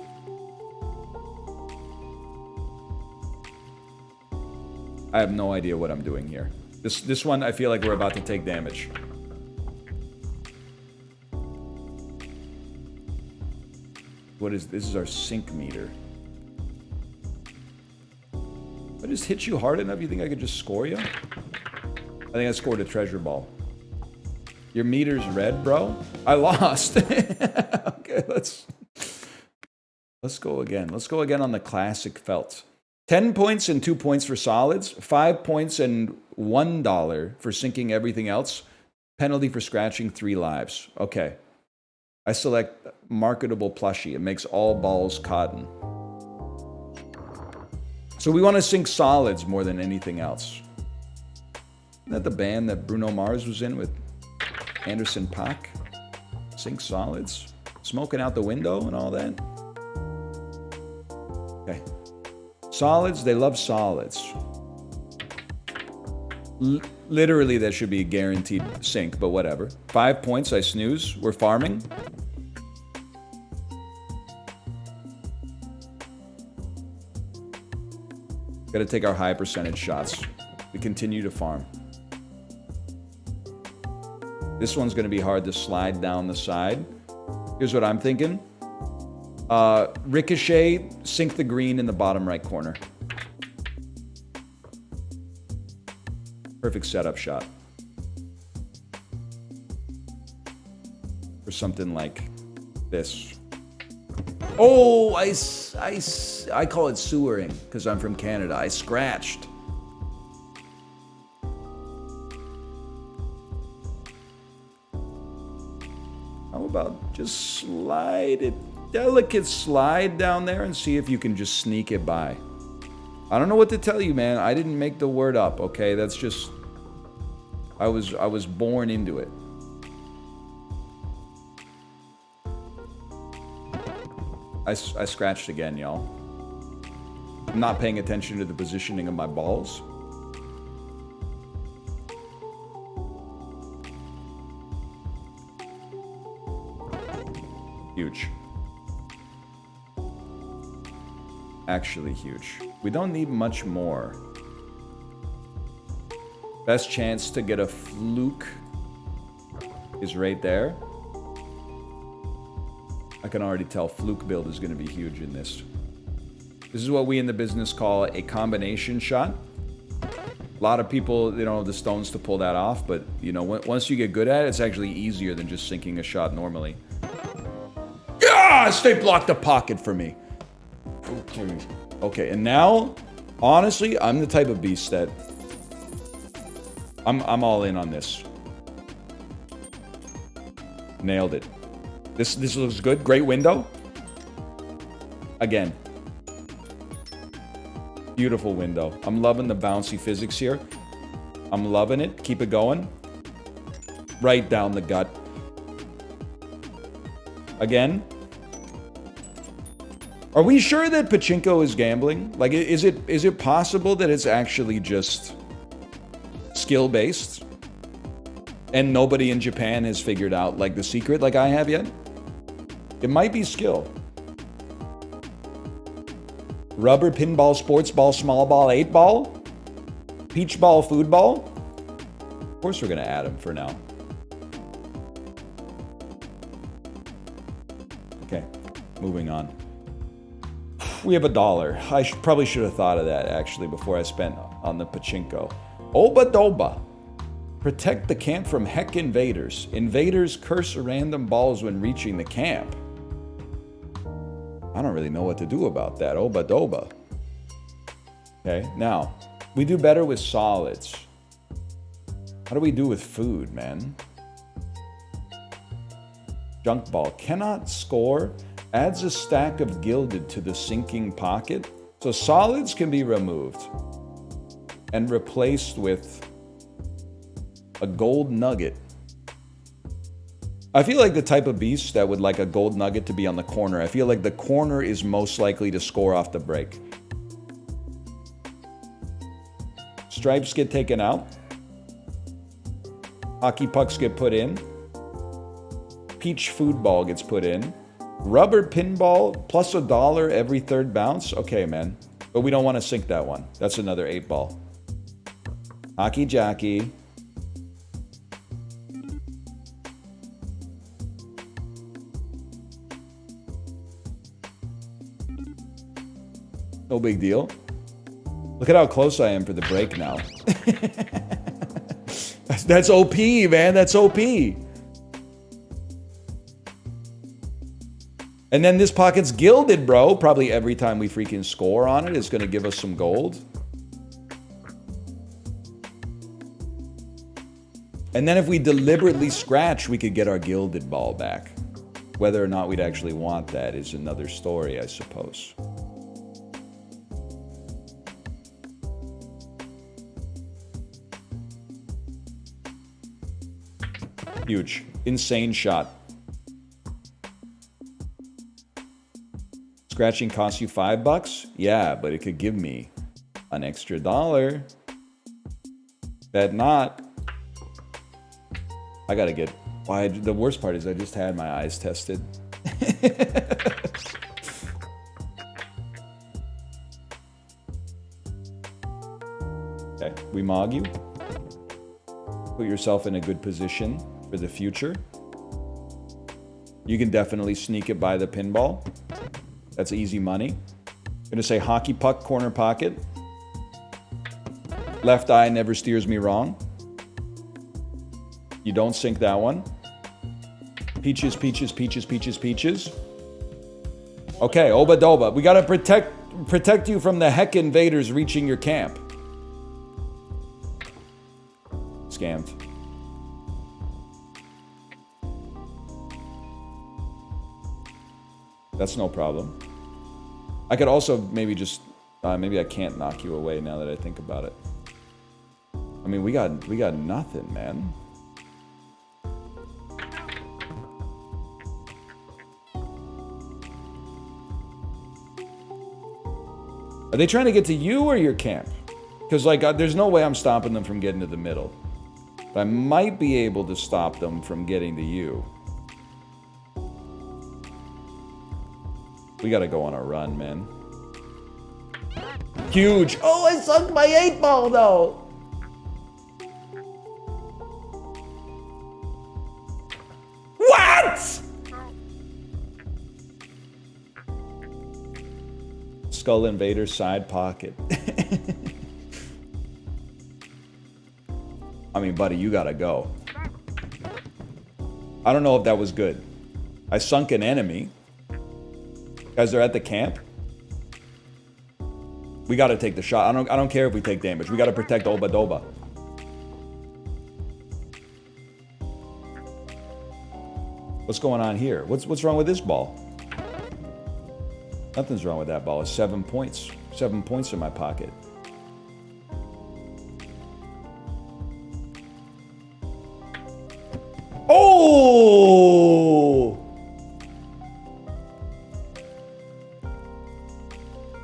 I have no idea what I'm doing here. This one, I feel like we're about to take damage. What is this? Is our sink meter. If I just hit you hard enough, you think I could just score you? I think I scored a treasure ball. Your meter's red, bro? I lost. Okay, let's go again. Let's go again on the classic felt. 10 points and 2 points for solids. 5 points and $1 for sinking everything else. Penalty for scratching 3 lives. Okay. I select marketable plushie. It makes all balls cotton. So we want to sink solids more than anything else. Isn't that the band that Bruno Mars was in with Anderson .Paak? Sink solids. Smoking out the window and all that. Okay. Solids, they love solids. Literally, that should be a guaranteed sink, but whatever. 5 points, I snooze. We're farming. Gotta take our high percentage shots. We continue to farm. This one's gonna be hard to slide down the side. Here's what I'm thinking. Ricochet, sink the green in the bottom right corner. Perfect setup shot. For something like this. Oh, I call it sewering because I'm from Canada. I scratched. How about just slide it? Delicate slide down there and see if you can just sneak it by. I don't know what to tell you, man. I didn't make the word up, okay? That's just... I was born into it. I scratched again, y'all. I'm not paying attention to the positioning of my balls. Huge. Actually huge. We don't need much more. Best chance to get a fluke is right there. I can already tell fluke build is going to be huge in this. This is what we in the business call a combination shot. A lot of people, they don't have the stones to pull that off, but you know, once you get good at it, it's actually easier than just sinking a shot normally. Yeah, stay blocked the pocket for me. Okay, and now, honestly, I'm the type of beast that I'm all in on this. Nailed it. This looks good. Great window. Again. Beautiful window. I'm loving the bouncy physics here. I'm loving it. Keep it going. Right down the gut. Again. Are we sure that pachinko is gambling? Like, is it possible that it's actually just skill-based? And nobody in Japan has figured out, like, the secret like I have yet? It might be skill. Rubber, pinball, sports ball, small ball, 8 ball? Peach ball, food ball? Of course we're going to add them for now. Okay, moving on. We have $1. I probably should have thought of that, actually, before I spent on the pachinko. Oba doba. Protect the camp from heck invaders. Invaders curse random balls when reaching the camp. I don't really know what to do about that. Oba doba. Okay, now, we do better with solids. How do we do with food, man? Junk ball. Cannot score. Adds a stack of gilded to the sinking pocket. So solids can be removed and replaced with a gold nugget. I feel like the type of beast that would like a gold nugget to be on the corner. I feel like the corner is most likely to score off the break. Stripes get taken out. Hockey pucks get put in. Peach food ball gets put in. Rubber pinball plus $1 every third bounce. Okay, man. But we don't want to sink that one. That's another 8 ball. Hockey jockey. No big deal. Look at how close I am for the break now. That's OP, man. That's OP. And then this pocket's gilded, bro. Probably every time we freaking score on it, it's going to give us some gold. And then if we deliberately scratch, we could get our gilded ball back. Whether or not we'd actually want that is another story, I suppose. Huge. Insane shot. Scratching costs you $5? Yeah, but it could give me an extra $1. Bet not. I gotta get... Why? The worst part is I just had my eyes tested. Okay, we mog you. Put yourself in a good position for the future. You can definitely sneak it by the pinball. That's easy money. I'm gonna say hockey puck, corner pocket. Left eye never steers me wrong. You don't sink that one. Peaches, peaches, peaches, peaches, peaches. Okay, oba doba. We gotta protect you from the heck invaders reaching your camp. Scammed. That's no problem. I could also maybe just... maybe I can't knock you away now that I think about it. I mean, we got nothing, man. Are they trying to get to you or your camp? Because, like, there's no way I'm stopping them from getting to the middle. But I might be able to stop them from getting to you. We gotta go on a run, man. Huge. Oh, I sunk my 8 ball, though. What? Skull Invader side pocket. I mean, buddy, you gotta go. I don't know if that was good. I sunk an enemy. Guys, they're at the camp. We gotta take the shot. I don't care if we take damage. We gotta protect Oba Doba. What's going on here? What's wrong with this ball? Nothing's wrong with that ball. It's 7 points. 7 points in my pocket. Oh!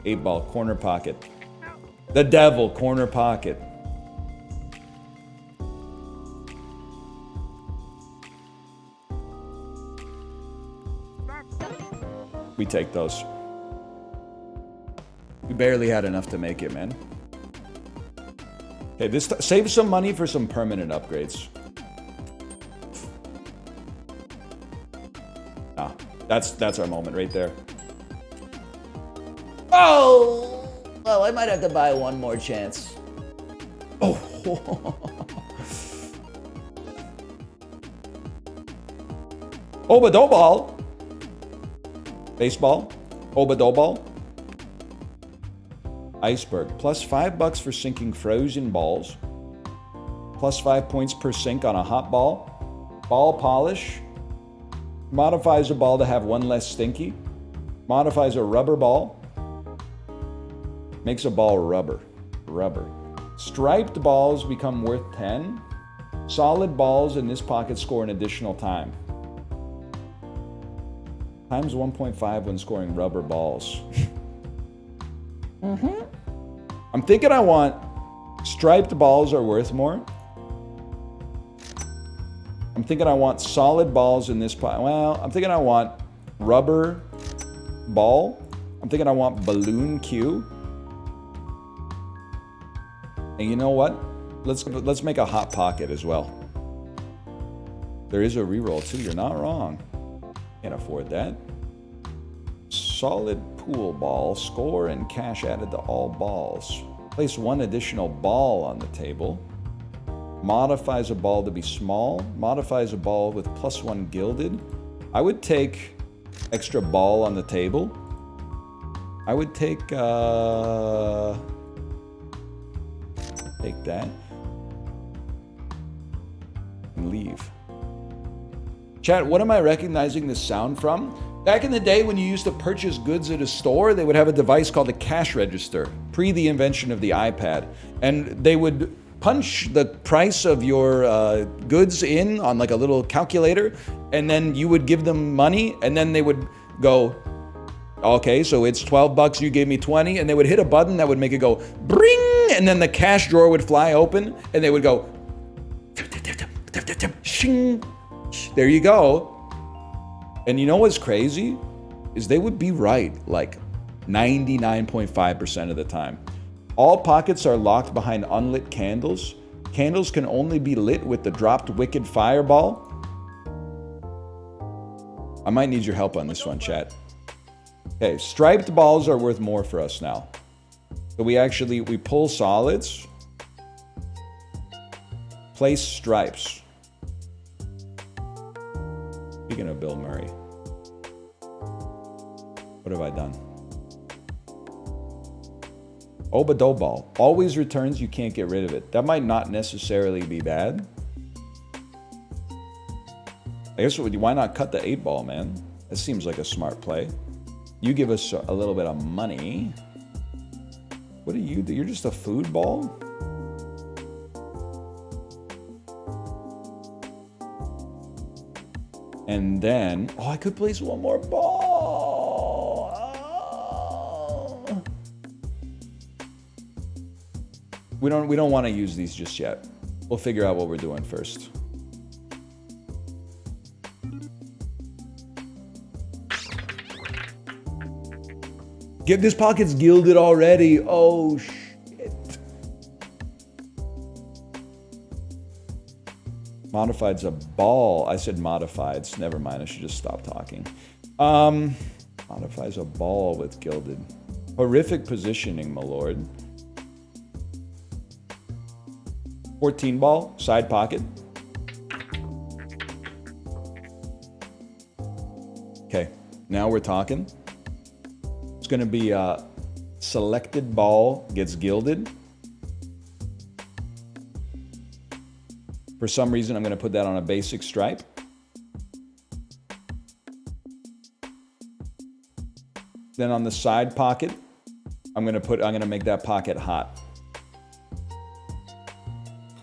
8 ball, corner pocket. The devil, corner pocket. We take those. We barely had enough to make it, man. Okay, this save some money for some permanent upgrades. Ah, that's our moment right there. Oh! Well, I might have to buy one more chance. Oh! Obadoball. Baseball. Obadoball. Iceberg. Plus $5 for sinking frozen balls. Plus 5 points per sink on a hot ball. Ball polish. Modifies a ball to have one less stinky. Modifies a rubber ball. Makes a ball rubber. Rubber. Striped balls become worth 10. Solid balls in this pocket score an additional time. Times 1.5 when scoring rubber balls. I'm thinking I want striped balls are worth more. I'm thinking I want solid balls in this pot. Well, I'm thinking I want rubber ball. I'm thinking I want balloon Q. And you know what? Let's make a hot pocket as well. There is a reroll too. You're not wrong. Can't afford that. Solid pool ball. Score and cash added to all balls. Place one additional ball on the table. Modifies a ball to be small. Modifies a ball with +1 gilded. I would take extra ball on the table. I would take that. And leave. Chat, what am I recognizing this sound from? Back in the day when you used to purchase goods at a store, they would have a device called a cash register, pre the invention of the iPad. And they would punch the price of your goods in on like a little calculator, and then you would give them money, and then they would go, okay, so it's $12, you gave me 20, and they would hit a button that would make it go, bring, and then the cash drawer would fly open, and they would go, shing, there you go. And you know what's crazy? Is they would be right, like 99.5% of the time. All pockets are locked behind unlit candles. Candles can only be lit with the dropped wicked fireball. I might need your help on this one, chat. Okay, striped balls are worth more for us now. So we pull solids, place stripes. Speaking of Bill Murray, what have I done? Obadoball. Always returns, you can't get rid of it. That might not necessarily be bad. I guess why not cut the 8 ball, man? That seems like a smart play. You give us a little bit of money. What do? You're just a food ball? And then, oh, I could place one more ball. Oh. We don't want to use these just yet. We'll figure out what we're doing first. Get this pocket's gilded already. Oh shit. Modified's a ball. I said modifieds. Never mind. I should just stop talking. Modifies a ball with gilded. Horrific positioning, my lord. 14 ball, side pocket. Okay, now we're talking. It's gonna be a selected ball gets gilded. For some reason, I'm gonna put that on a basic stripe. Then on the side pocket, I'm gonna make that pocket hot.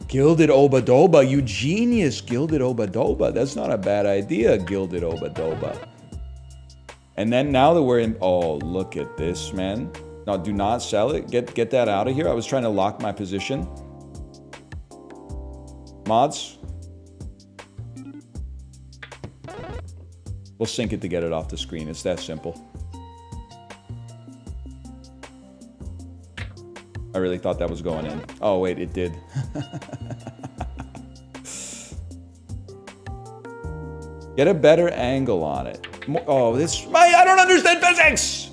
Gilded Obadoba, you genius, Gilded Obadoba. That's not a bad idea, Gilded Obadoba. And then now that we're in, oh, look at this, man. No, do not sell it. Get that out of here. I was trying to lock my position. Mods. We'll sync it to get it off the screen. It's that simple. I really thought that was going in. Oh, wait, it did. Get a better angle on it. Oh, I don't understand physics!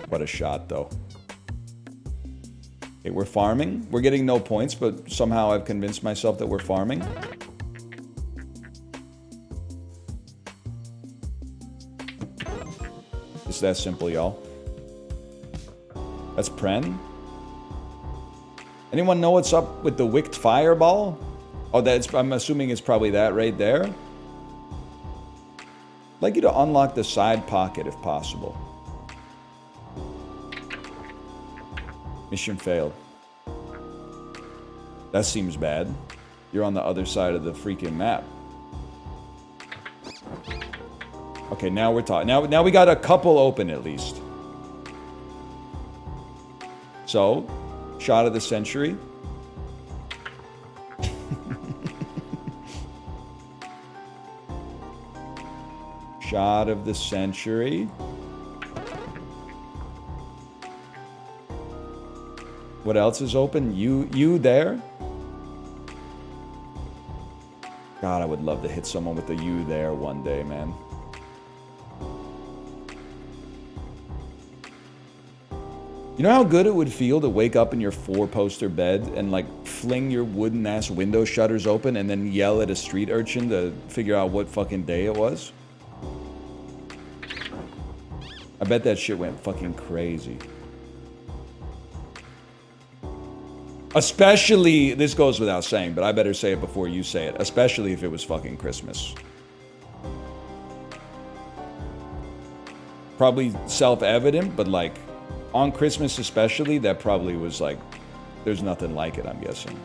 What a shot, though. Okay, Okay, we're farming. We're getting no points, but somehow I've convinced myself that we're farming. It's that simple, y'all. That's Pren. Anyone know what's up with the wicked fireball? Oh, I'm assuming it's probably that right there. I'd like you to unlock the side pocket if possible. Mission failed. That seems bad. You're on the other side of the freaking map. Okay, now we're talking. Now we got a couple open at least. So, shot of the century. Shot of the century. What else is open? You there? God, I would love to hit someone with a you there one day, man. You know how good it would feel to wake up in your 4-poster bed and like fling your wooden ass window shutters open and then yell at a street urchin to figure out what fucking day it was? I bet that shit went fucking crazy. Especially, this goes without saying, but I better say it before you say it. Especially if it was fucking Christmas. Probably self-evident, but like, on Christmas especially, that probably was like, there's nothing like it, I'm guessing.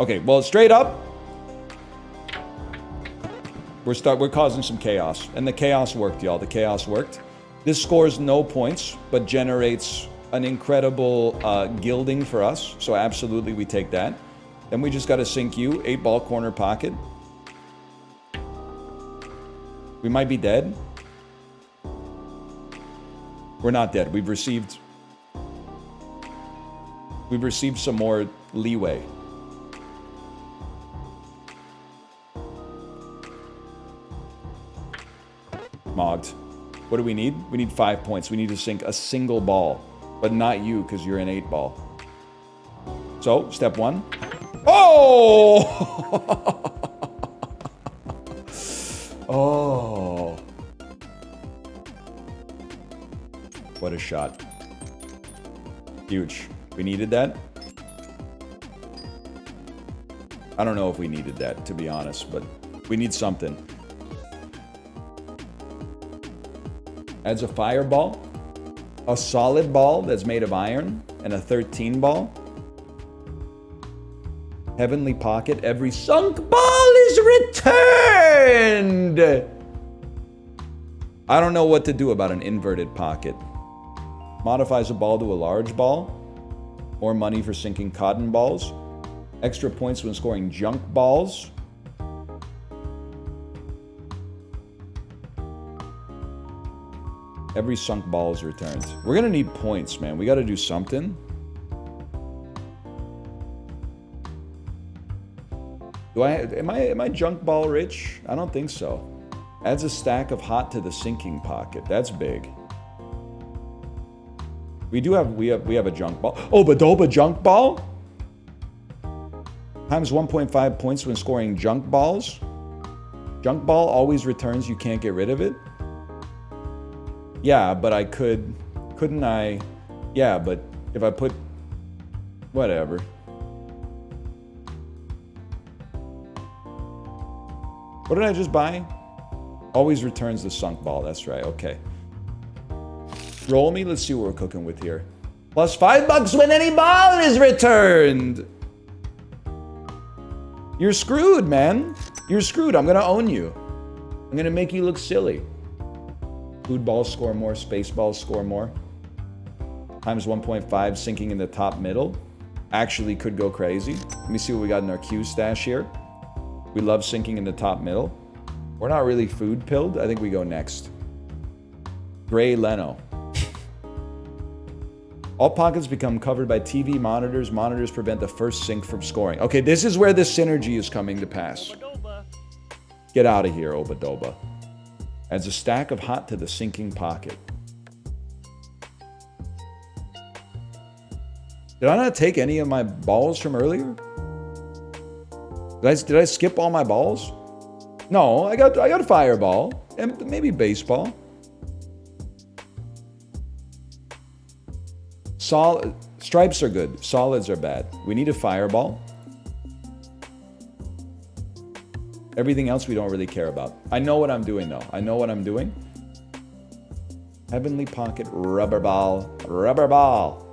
Okay, well, straight up, we're causing some chaos. And the chaos worked, y'all. The chaos worked. This scores no points, but generates an incredible gilding for us. So absolutely, we take that. Then we just got to sink you. 8-ball corner pocket. We might be dead. We're not dead. We've received some more leeway. Mogged. What do we need? We need 5 points. We need to sink a single ball. But not you, because you're an 8-ball. So, step 1. Oh! Oh. What a shot. Huge. We needed that? I don't know if we needed that, to be honest, but we need something. Adds a fireball, a solid ball that's made of iron, and a 13 ball. Heavenly pocket. Every sunk ball is returned! I don't know what to do about an inverted pocket. Modifies a ball to a large ball. More money for sinking cotton balls. Extra points when scoring junk balls. Every sunk ball is returned. We're gonna need points, man. We gotta do something. Am I junk ball rich? I don't think so. Adds a stack of hot to the sinking pocket. That's big. We have a junk ball. Oh, Badoba junk ball? Times 1.5 points when scoring junk balls. Junk ball always returns, you can't get rid of it. Yeah, but I couldn't I? Yeah, but if I put, whatever. What did I just buy? Always returns the sunk ball, that's right, okay. Roll me, let's see what we're cooking with here. Plus $5 when any ball is returned. You're screwed, man. You're screwed, I'm gonna own you. I'm gonna make you look silly. Food balls score more, space balls score more. Times 1.5, sinking in the top middle. Actually could go crazy. Let me see what we got in our Q stash here. We love sinking in the top middle. We're not really food pilled. I think we go next. Gray Leno. All pockets become covered by TV monitors. Monitors prevent the first sink from scoring. Okay, this is where the synergy is coming to pass. Get out of here, Obadoba. Adds a stack of hot to the sinking pocket. Did I not take any of my balls from earlier? Did I skip all my balls? No, I got a fireball and maybe baseball. Solid stripes are good. Solids are bad. We need a fireball. Everything else we don't really care about. I know what I'm doing though. I know what I'm doing. Heavenly Pocket, rubber ball, rubber ball.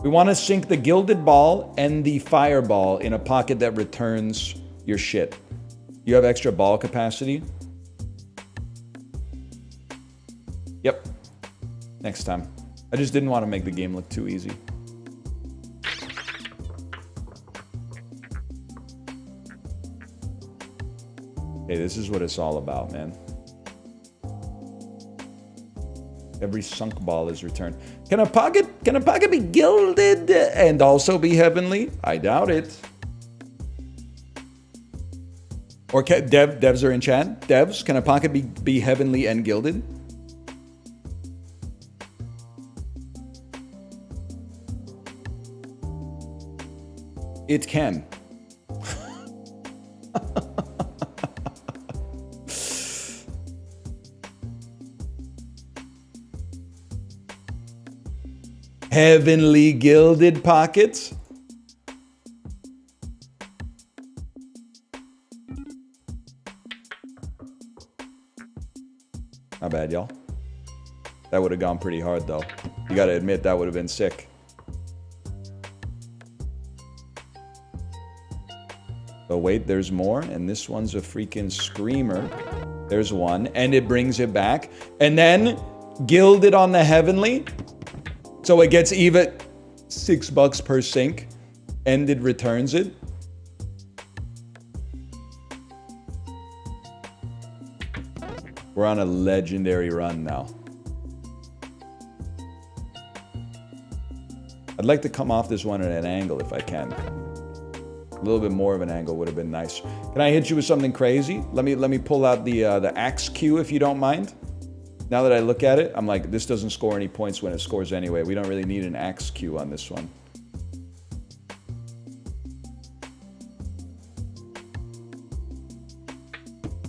We want to sink the gilded ball and the fireball in a pocket that returns your shit. You have extra ball capacity? Yep. Next time. I just didn't want to make the game look too easy. Hey, this is what it's all about, man. Every sunk ball is returned. Can a pocket be gilded and also be heavenly? I doubt it. Or devs are in chat. Devs, can a pocket be heavenly and gilded? It can. Heavenly gilded pockets? Not bad, y'all. That would have gone pretty hard, though. You gotta admit, that would have been sick. Oh, wait, there's more, and this one's a freaking screamer. There's one, and it brings it back. And then, gilded on the heavenly. So it gets even $6 per sink, and it returns it. We're on a legendary run now. I'd like to come off this one at an angle if I can. A little bit more of an angle would have been nice. Can I hit you with something crazy? Let me pull out the axe cue if you don't mind. Now that I look at it, I'm like, this doesn't score any points when it scores anyway. We don't really need an axe cue on this one.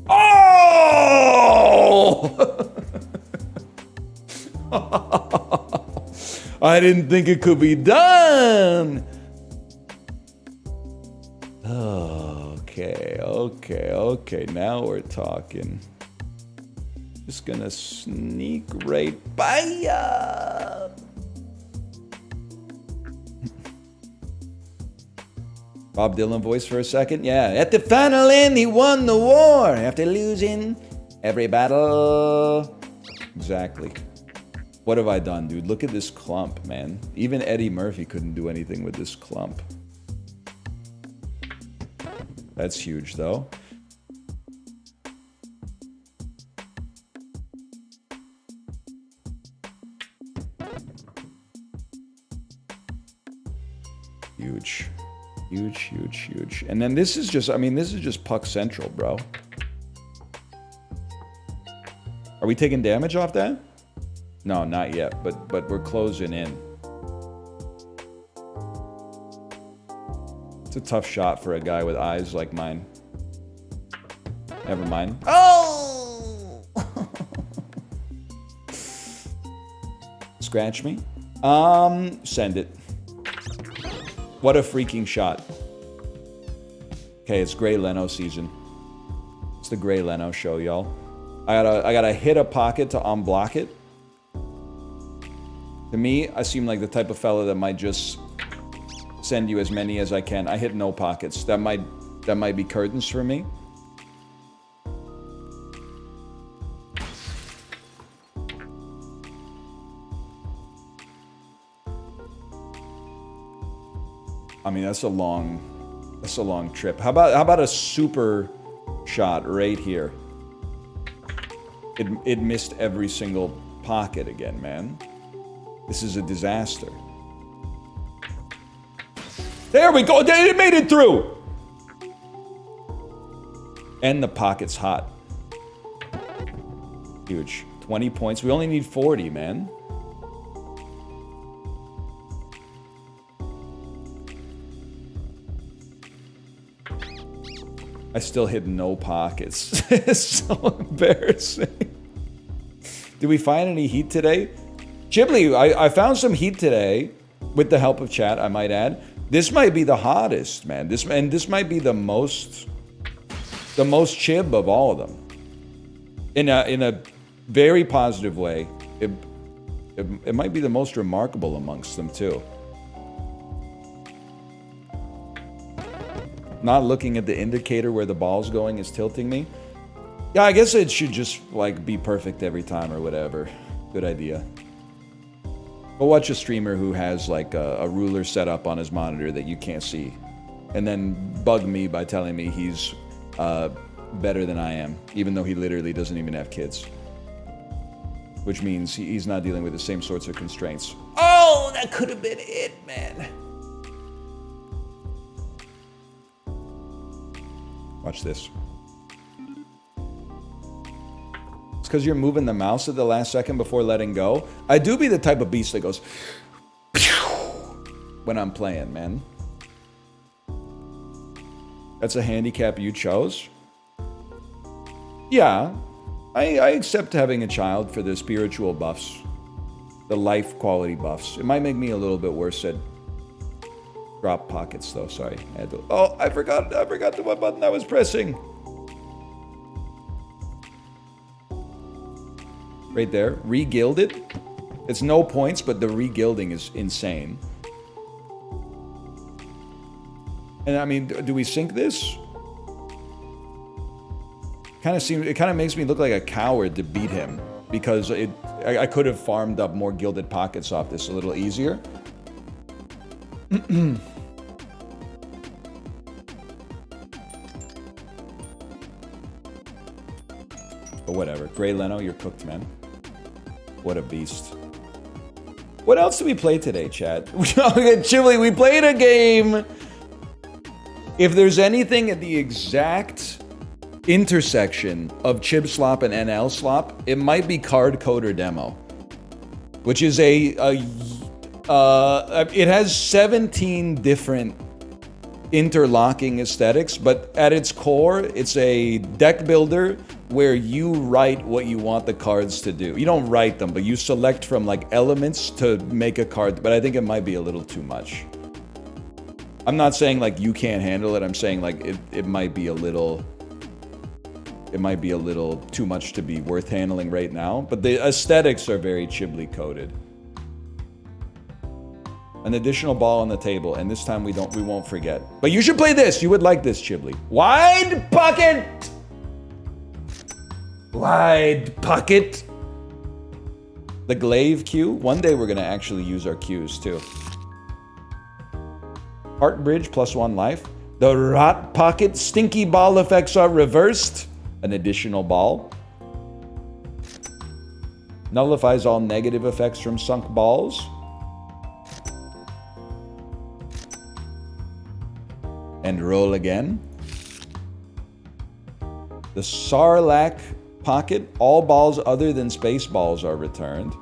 Oh! I didn't think it could be done. Okay. Now we're talking. Just gonna sneak right by ya. Bob Dylan voice for a second. Yeah, at the final end, he won the war after losing every battle. Exactly. What have I done, dude? Look at this clump, man. Even Eddie Murphy couldn't do anything with this clump. That's huge, though. Huge. And then this is just, this is just Puck Central, bro. Are we taking damage off that? No, not yet, but we're closing in. It's a tough shot for a guy with eyes like mine. Never mind. Oh! Scratch me. Send it. What a freaking shot. Okay, it's Gray Leno season. It's the Gray Leno show, y'all. I gotta hit a pocket to unblock it. To me, I seem like the type of fella that might just send you as many as I can. I hit no pockets. That might be curtains for me. That's a long trip. How about a super shot right here? It missed every single pocket again, man. This is a disaster. There we go. It made it through. And the pocket's hot. Huge. 20 points. We only need 40, man. I still hit no pockets. It's so embarrassing. Did we find any heat today? Chibli, I found some heat today with the help of chat, I might add. This might be the hottest, man. This might be the most chib of all of them. In a very positive way. It might be the most remarkable amongst them too. Not looking at the indicator where the ball's going is tilting me. Yeah, I guess it should just like be perfect every time or whatever. Good idea. Go watch a streamer who has like a ruler set up on his monitor that you can't see. And then bug me by telling me he's better than I am, even though he literally doesn't even have kids. Which means he's not dealing with the same sorts of constraints. Oh, that could have been it, man. Watch this. It's because you're moving the mouse at the last second before letting go. I do be the type of beast that goes when I'm playing, man. That's a handicap you chose? Yeah. I accept having a child for the spiritual buffs. The life quality buffs. It might make me a little bit worse at drop pockets though, sorry. I forgot the what button I was pressing. Right there, re-gilded. It's no points, but the re-gilding is insane. And I mean, do we sync this? It kind of makes me look like a coward to beat him because I could have farmed up more gilded pockets off this a little easier. But whatever. Gray Leno, you're cooked, man. What a beast. What else did we play today, chat? Chili, we played a game. If there's anything at the exact intersection of Chib Slop and NL Slop, it might be Card Coder Demo, which is it has 17 different interlocking aesthetics, but at its core, it's a deck builder where you write what you want the cards to do. You don't write them, but you select from like elements to make a card, but I think it might be a little too much. I'm not saying like you can't handle it, I'm saying like it might be a little too much to be worth handling right now, but the aesthetics are very Chibli coded. An additional ball on the table, and this time we won't forget. But you should play this. You would like this, Chibli. Wide pocket. Wide pocket. The glaive cue. One day we're gonna actually use our cues too. Heart bridge +1 life. The rot pocket. Stinky ball effects are reversed. An additional ball. Nullifies all negative effects from sunk balls. And roll again. The Sarlacc pocket. All balls other than space balls are returned.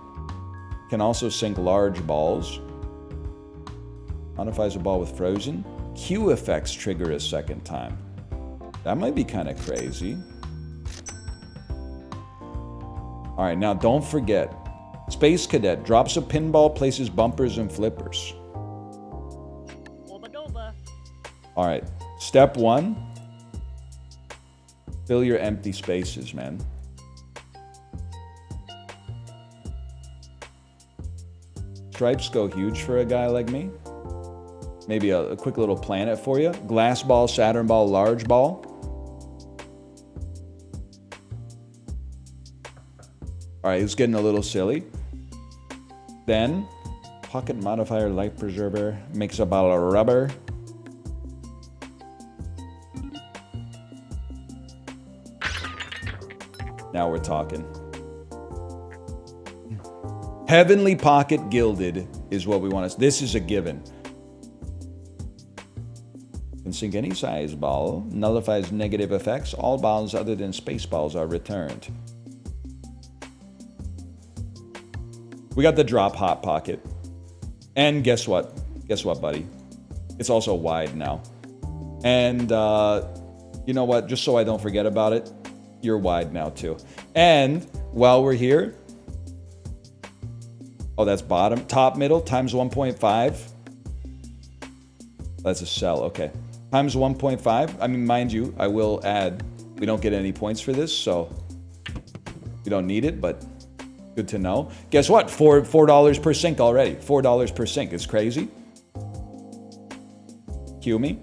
Can also sink large balls. Modifies a ball with frozen. Q effects trigger a second time. That might be kind of crazy. Alright, now don't forget. Space Cadet drops a pinball, places bumpers and flippers. Alright, step 1. Fill your empty spaces, man. Stripes go huge for a guy like me. Maybe a quick little planet for you. Glass ball, Saturn ball, large ball. Alright, it's getting a little silly. Then, pocket modifier, life preserver, makes a ball of rubber. Now we're talking. Heavenly Pocket Gilded is what we want to... This is a given. Can sink any size ball. Nullifies negative effects. All balls other than space balls are returned. We got the drop hot pocket. And guess what? Guess what, buddy? It's also wide now. And You know what? Just so I don't forget about it, you're wide now too. And while we're here, oh, that's bottom. Top middle times 1.5. That's a sell, okay. Times 1.5. I mean, mind you, I will add, we don't get any points for this, so we don't need it, but good to know. Guess what? $4 per sync already. $4 per sync. It's crazy. Cue me.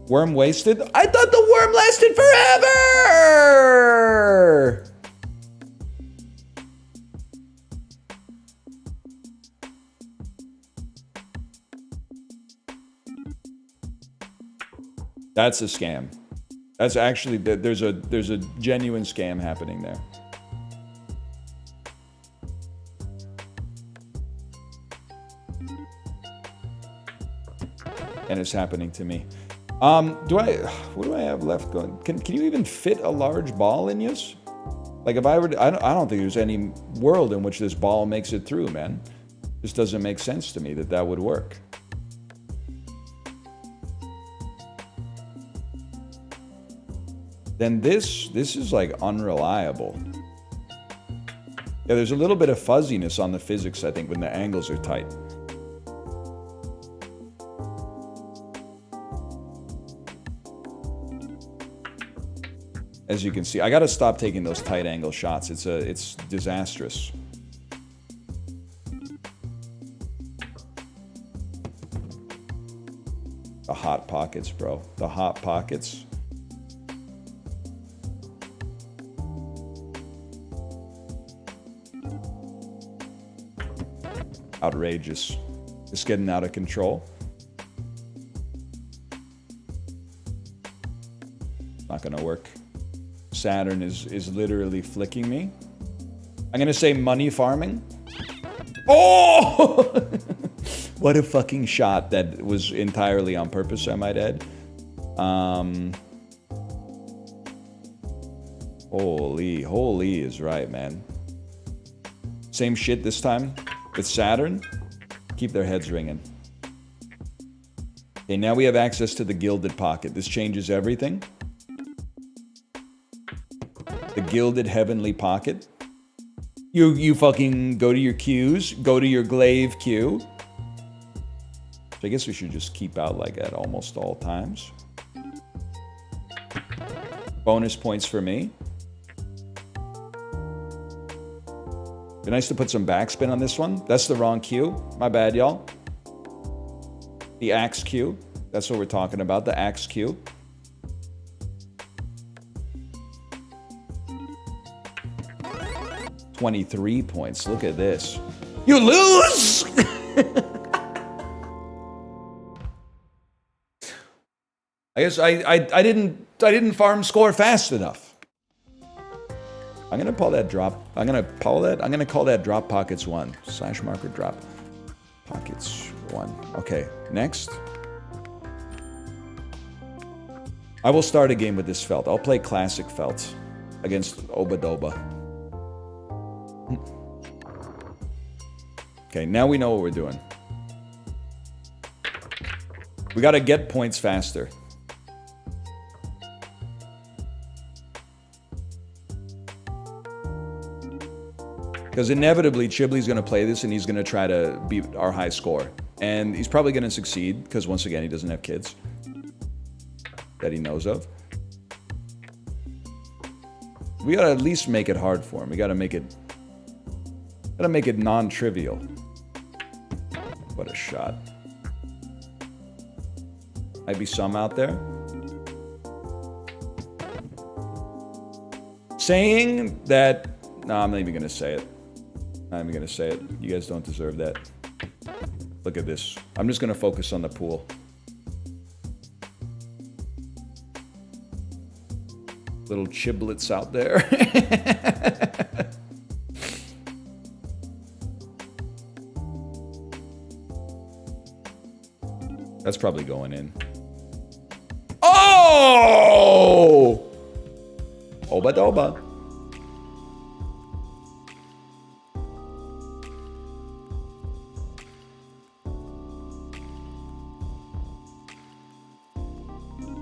Worm wasted? I thought the worm lasted forever! That's a scam. That's actually, there's a genuine scam happening there. And it's happening to me. What do I have left going? Can you even fit a large ball in this? Like if I were to, I don't think there's any world in which this ball makes it through, man. Just doesn't make sense to me that would work. Then this is like unreliable. Yeah, there's a little bit of fuzziness on the physics, I think, when the angles are tight. As you can see, I gotta stop taking those tight angle shots. It's disastrous. The hot pockets, bro. The hot pockets. Outrageous. It's getting out of control. Not gonna work. Saturn is literally flicking me. I'm gonna say money farming. Oh! What a fucking shot that was entirely on purpose, I might add. Holy is right, man. Same shit this time with Saturn. Keep their heads ringing. Okay, now we have access to the gilded pocket. This changes everything. The gilded heavenly pocket. You fucking go to your queues, go to your glaive queue. So I guess we should just keep out like at almost all times. Bonus points for me. Be nice to put some backspin on this one. That's the wrong queue. My bad, y'all. The axe queue. That's what we're talking about, the axe queue. $23 points. Look at this. You lose! I guess I didn't farm score fast enough. I'm gonna call that drop. I'm gonna call that drop pockets 1. /marker drop pockets 1. Okay, next. I will start a game with this felt. I'll play classic felt against Obadoba. Okay, now we know what we're doing. We gotta get points faster. Because inevitably, Chibley's gonna play this and he's gonna try to beat our high score. And he's probably gonna succeed, because once again, he doesn't have kids that he knows of. We gotta at least make it hard for him. We gotta make it non-trivial. What a shot. Might be some out there. Saying that... No, I'm not even gonna say it. Not even gonna say it. You guys don't deserve that. Look at this. I'm just gonna focus on the pool. Little chiblets out there. That's probably going in. Oh! Oba-doba.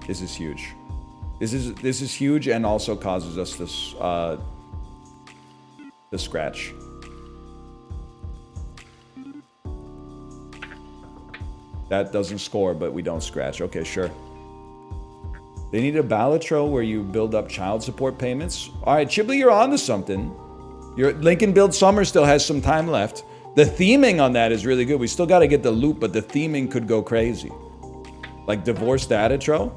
This is huge. This is huge and also causes us to scratch. That doesn't score, but we don't scratch. Okay, sure. They need a Balatro where you build up child support payments. All right, Chibley, you're on to something. Your Lincoln Build Summer still has some time left. The theming on that is really good. We still got to get the loop, but the theming could go crazy. Like divorced Adatro.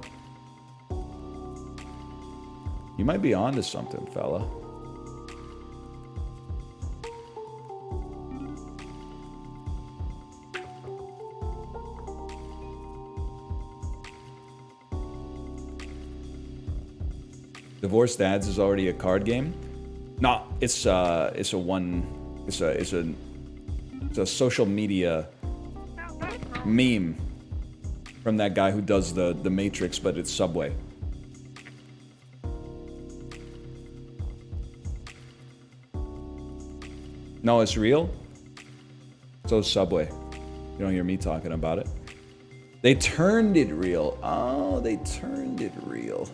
You might be on to something, fella. Divorced Dads is already a card game. No, it's a social media meme from that guy who does the Matrix, but it's Subway. No, it's real. So is Subway. You don't hear me talking about it. They turned it real. Oh, they turned it real.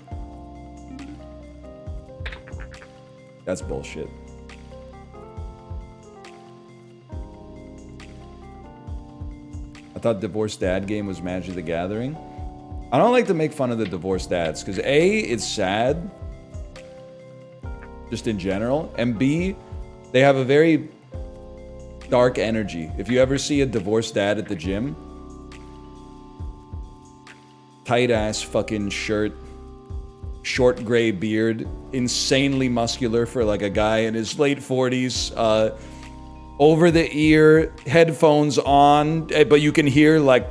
That's bullshit. I thought Divorced Dad game was Magic the Gathering. I don't like to make fun of the divorced dads, because A, it's sad, just in general, and B, they have a very dark energy. If you ever see a divorced dad at the gym, tight ass fucking shirt, short gray beard, insanely muscular for like a guy in his late 40s, over the ear, headphones on, but you can hear like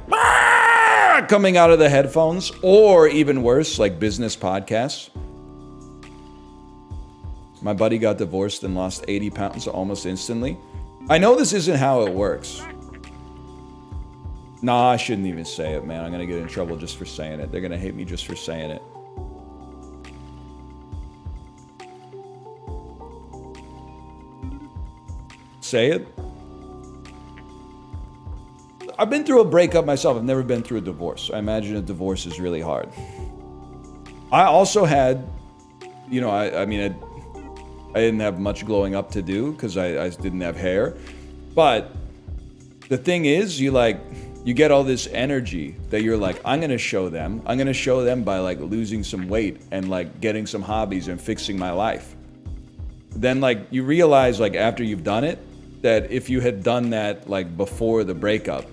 coming out of the headphones, or even worse, like business podcasts. My buddy got divorced and lost 80 pounds almost instantly. I know this isn't how it works. Nah, I shouldn't even say it, man. I'm gonna get in trouble just for saying it. They're gonna hate me just for saying it. Say it. I've been through a breakup myself. I've never been through a divorce. I imagine a divorce is really hard. I also had, you know, I mean, I didn't have much glowing up to do because I didn't have hair. But the thing is, you get all this energy that you're like, I'm going to show them. I'm going to show them by like losing some weight and like getting some hobbies and fixing my life. Then like you realize like after you've done it, that if you had done that like before the breakup,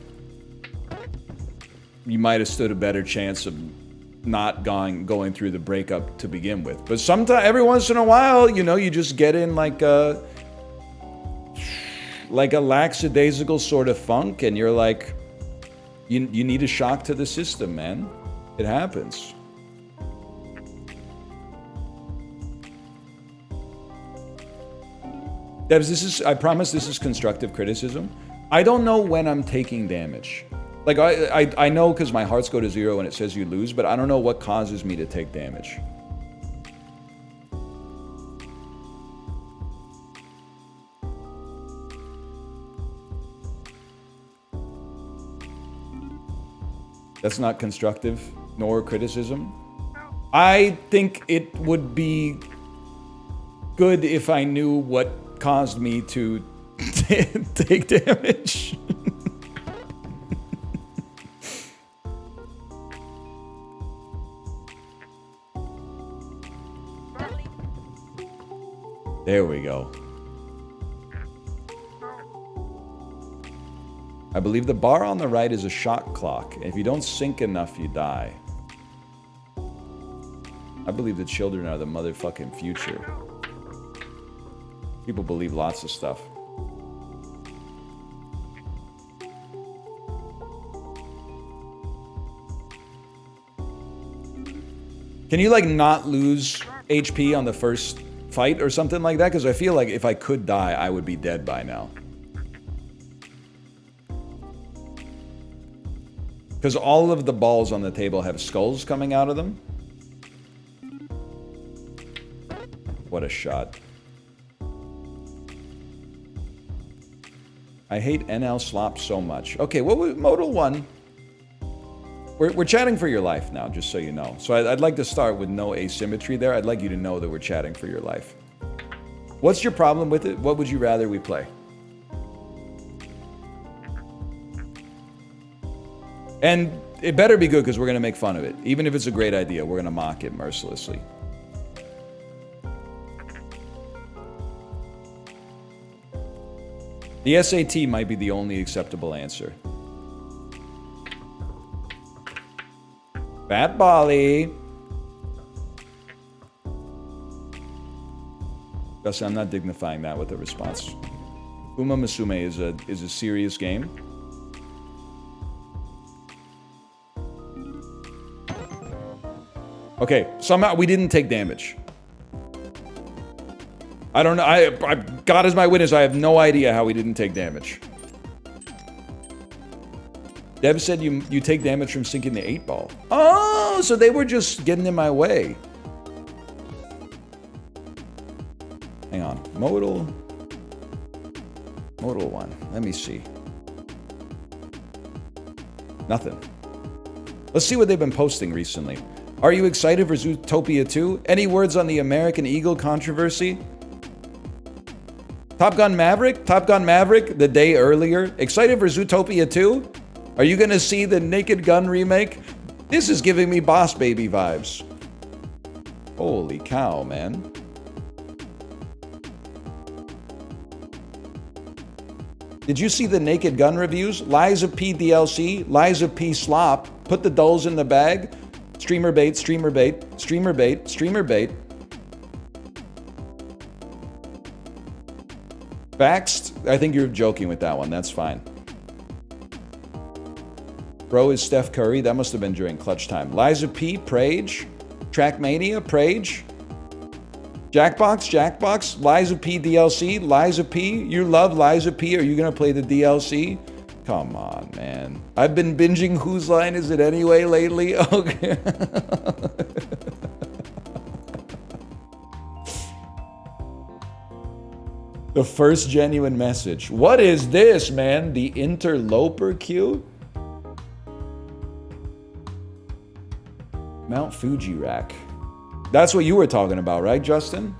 you might have stood a better chance of not going through the breakup to begin with. But sometimes, every once in a while, you know, you just get in like a lackadaisical sort of funk, and you're like, you need a shock to the system, man. It happens. Devs, I promise this is constructive criticism. I don't know when I'm taking damage. Like, I know because my hearts go to 0 and it says you lose, but I don't know what causes me to take damage. That's not constructive, nor criticism. I think it would be good if I knew what caused me to take damage. There we go. I believe the bar on the right is a shot clock. If you don't sink enough, you die. I believe the children are the motherfucking future. People believe lots of stuff. Can you like not lose HP on the first fight or something like that? Because I feel like if I could die, I would be dead by now. Because all of the balls on the table have skulls coming out of them. What a shot. I hate NL slop so much. Okay, what was Modal 1? We're chatting for your life now, just so you know. So I'd like to start with no asymmetry there. I'd like you to know that we're chatting for your life. What's your problem with it? What would you rather we play? And it better be good because we're going to make fun of it. Even if it's a great idea, we're going to mock it mercilessly. The SAT might be the only acceptable answer. Fat Bali. Gus, I'm not dignifying that with a response. Uma Musume is a serious game. Okay, somehow we didn't take damage. I don't know. God is my witness. I have no idea how we didn't take damage. Dev said you take damage from sinking the 8-ball. Oh, so they were just getting in my way. Hang on. Modal 1. Let me see. Nothing. Let's see what they've been posting recently. Are you excited for Zootopia 2? Any words on the American Eagle controversy? Top Gun Maverick, the day earlier. Excited for Zootopia 2? Are you gonna see the Naked Gun remake? This is giving me Boss Baby vibes. Holy cow, man. Did you see the Naked Gun reviews? Liza P DLC, Liza P slop, put the dulls in the bag. Streamer bait, streamer bait, streamer bait, streamer bait. Vaxxed? I think you're joking with that one. That's fine. Bro is Steph Curry. That must have been during clutch time. Liza P, Prage. Trackmania, Prage. Jackbox. Liza P DLC. Liza P. You love Liza P. Are you going to play the DLC? Come on, man. I've been binging Whose Line Is It Anyway lately? Okay. The first genuine message. What is this, man? The interloper queue? Mount Fuji rack. That's what you were talking about, right, Justin?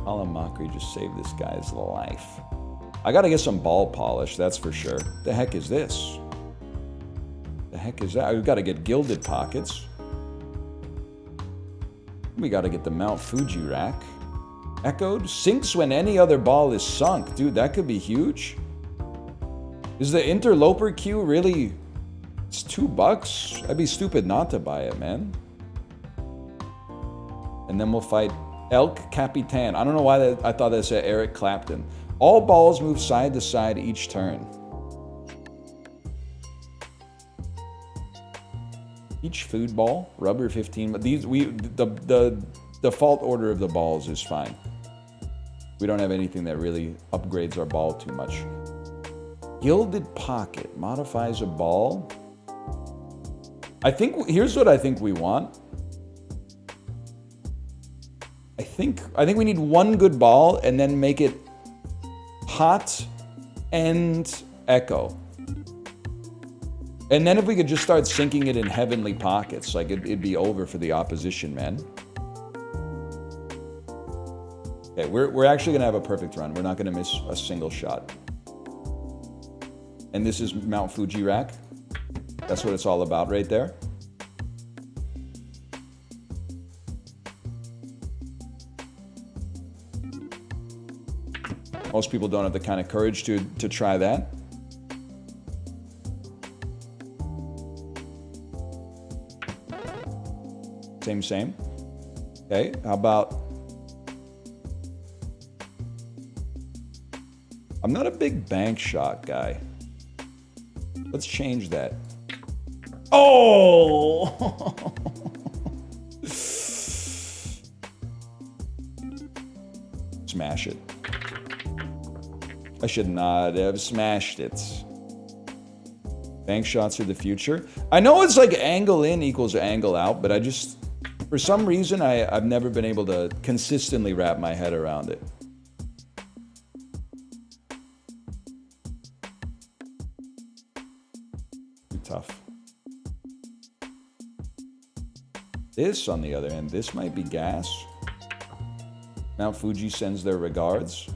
Alan Mockery just saved this guy's life. I gotta get some ball polish, that's for sure. The heck is this? The heck is that? We've got to get gilded pockets. We got to get the Mount Fuji rack. Echoed. Sinks when any other ball is sunk. Dude, that could be huge. Is the interloper queue really... It's $2? I'd be stupid not to buy it, man. And then we'll fight Elk Capitan. I don't know why I thought that said Eric Clapton. All balls move side to side each turn. Each food ball, rubber 15. But these the default order of the balls is fine. We don't have anything that really upgrades our ball too much. Gilded pocket modifies a ball. I think here's what I think we want. I think we need one good ball and then make it hot and echo. And then if we could just start sinking it in heavenly pockets, like it'd be over for the opposition, man. Okay, we're actually gonna have a perfect run. We're not gonna miss a single shot. And this is Mount Fuji rack. That's what it's all about right there. Most people don't have the kind of courage to try that. Same. Okay, how about... I'm not a big bank shot guy. Let's change that. Oh! Smash it. I should not have smashed it. Bank shots are the future. I know it's like angle in equals angle out, but for For some reason, I've never been able to consistently wrap my head around it. Too tough. This, on the other hand, this might be gas. Mount Fuji sends their regards.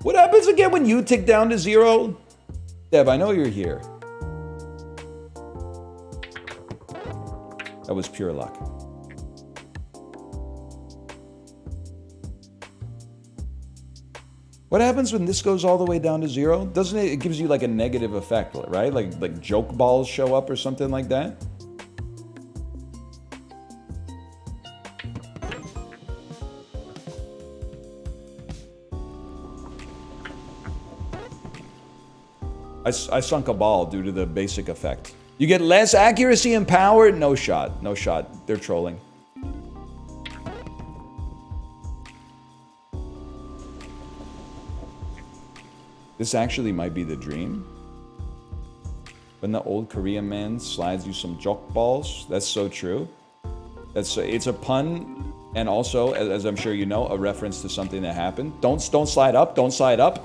What happens again when you tick down to 0? Deb, I know you're here. That was pure luck. What happens when this goes all the way down to 0? Doesn't it? It gives you like a negative effect, right? Like joke balls show up or something like that. I sunk a ball due to the basic effect. You get less accuracy and power? No shot. No shot. They're trolling. This actually might be the dream. When the old Korean man slides you some joke balls. That's so true. It's a pun, and also, as I'm sure you know, a reference to something that happened. Don't slide up. Don't slide up.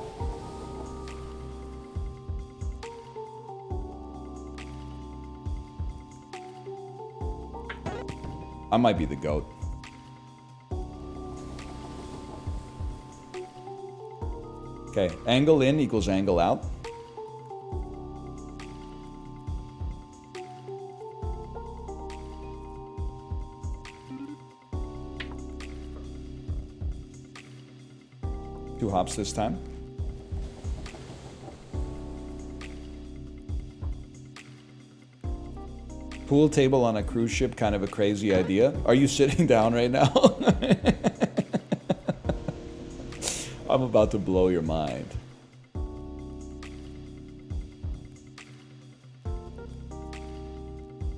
I might be the GOAT. Okay, angle in equals angle out. Two hops this time. Pool table on a cruise ship, kind of a crazy idea. Are you sitting down right now? I'm about to blow your mind.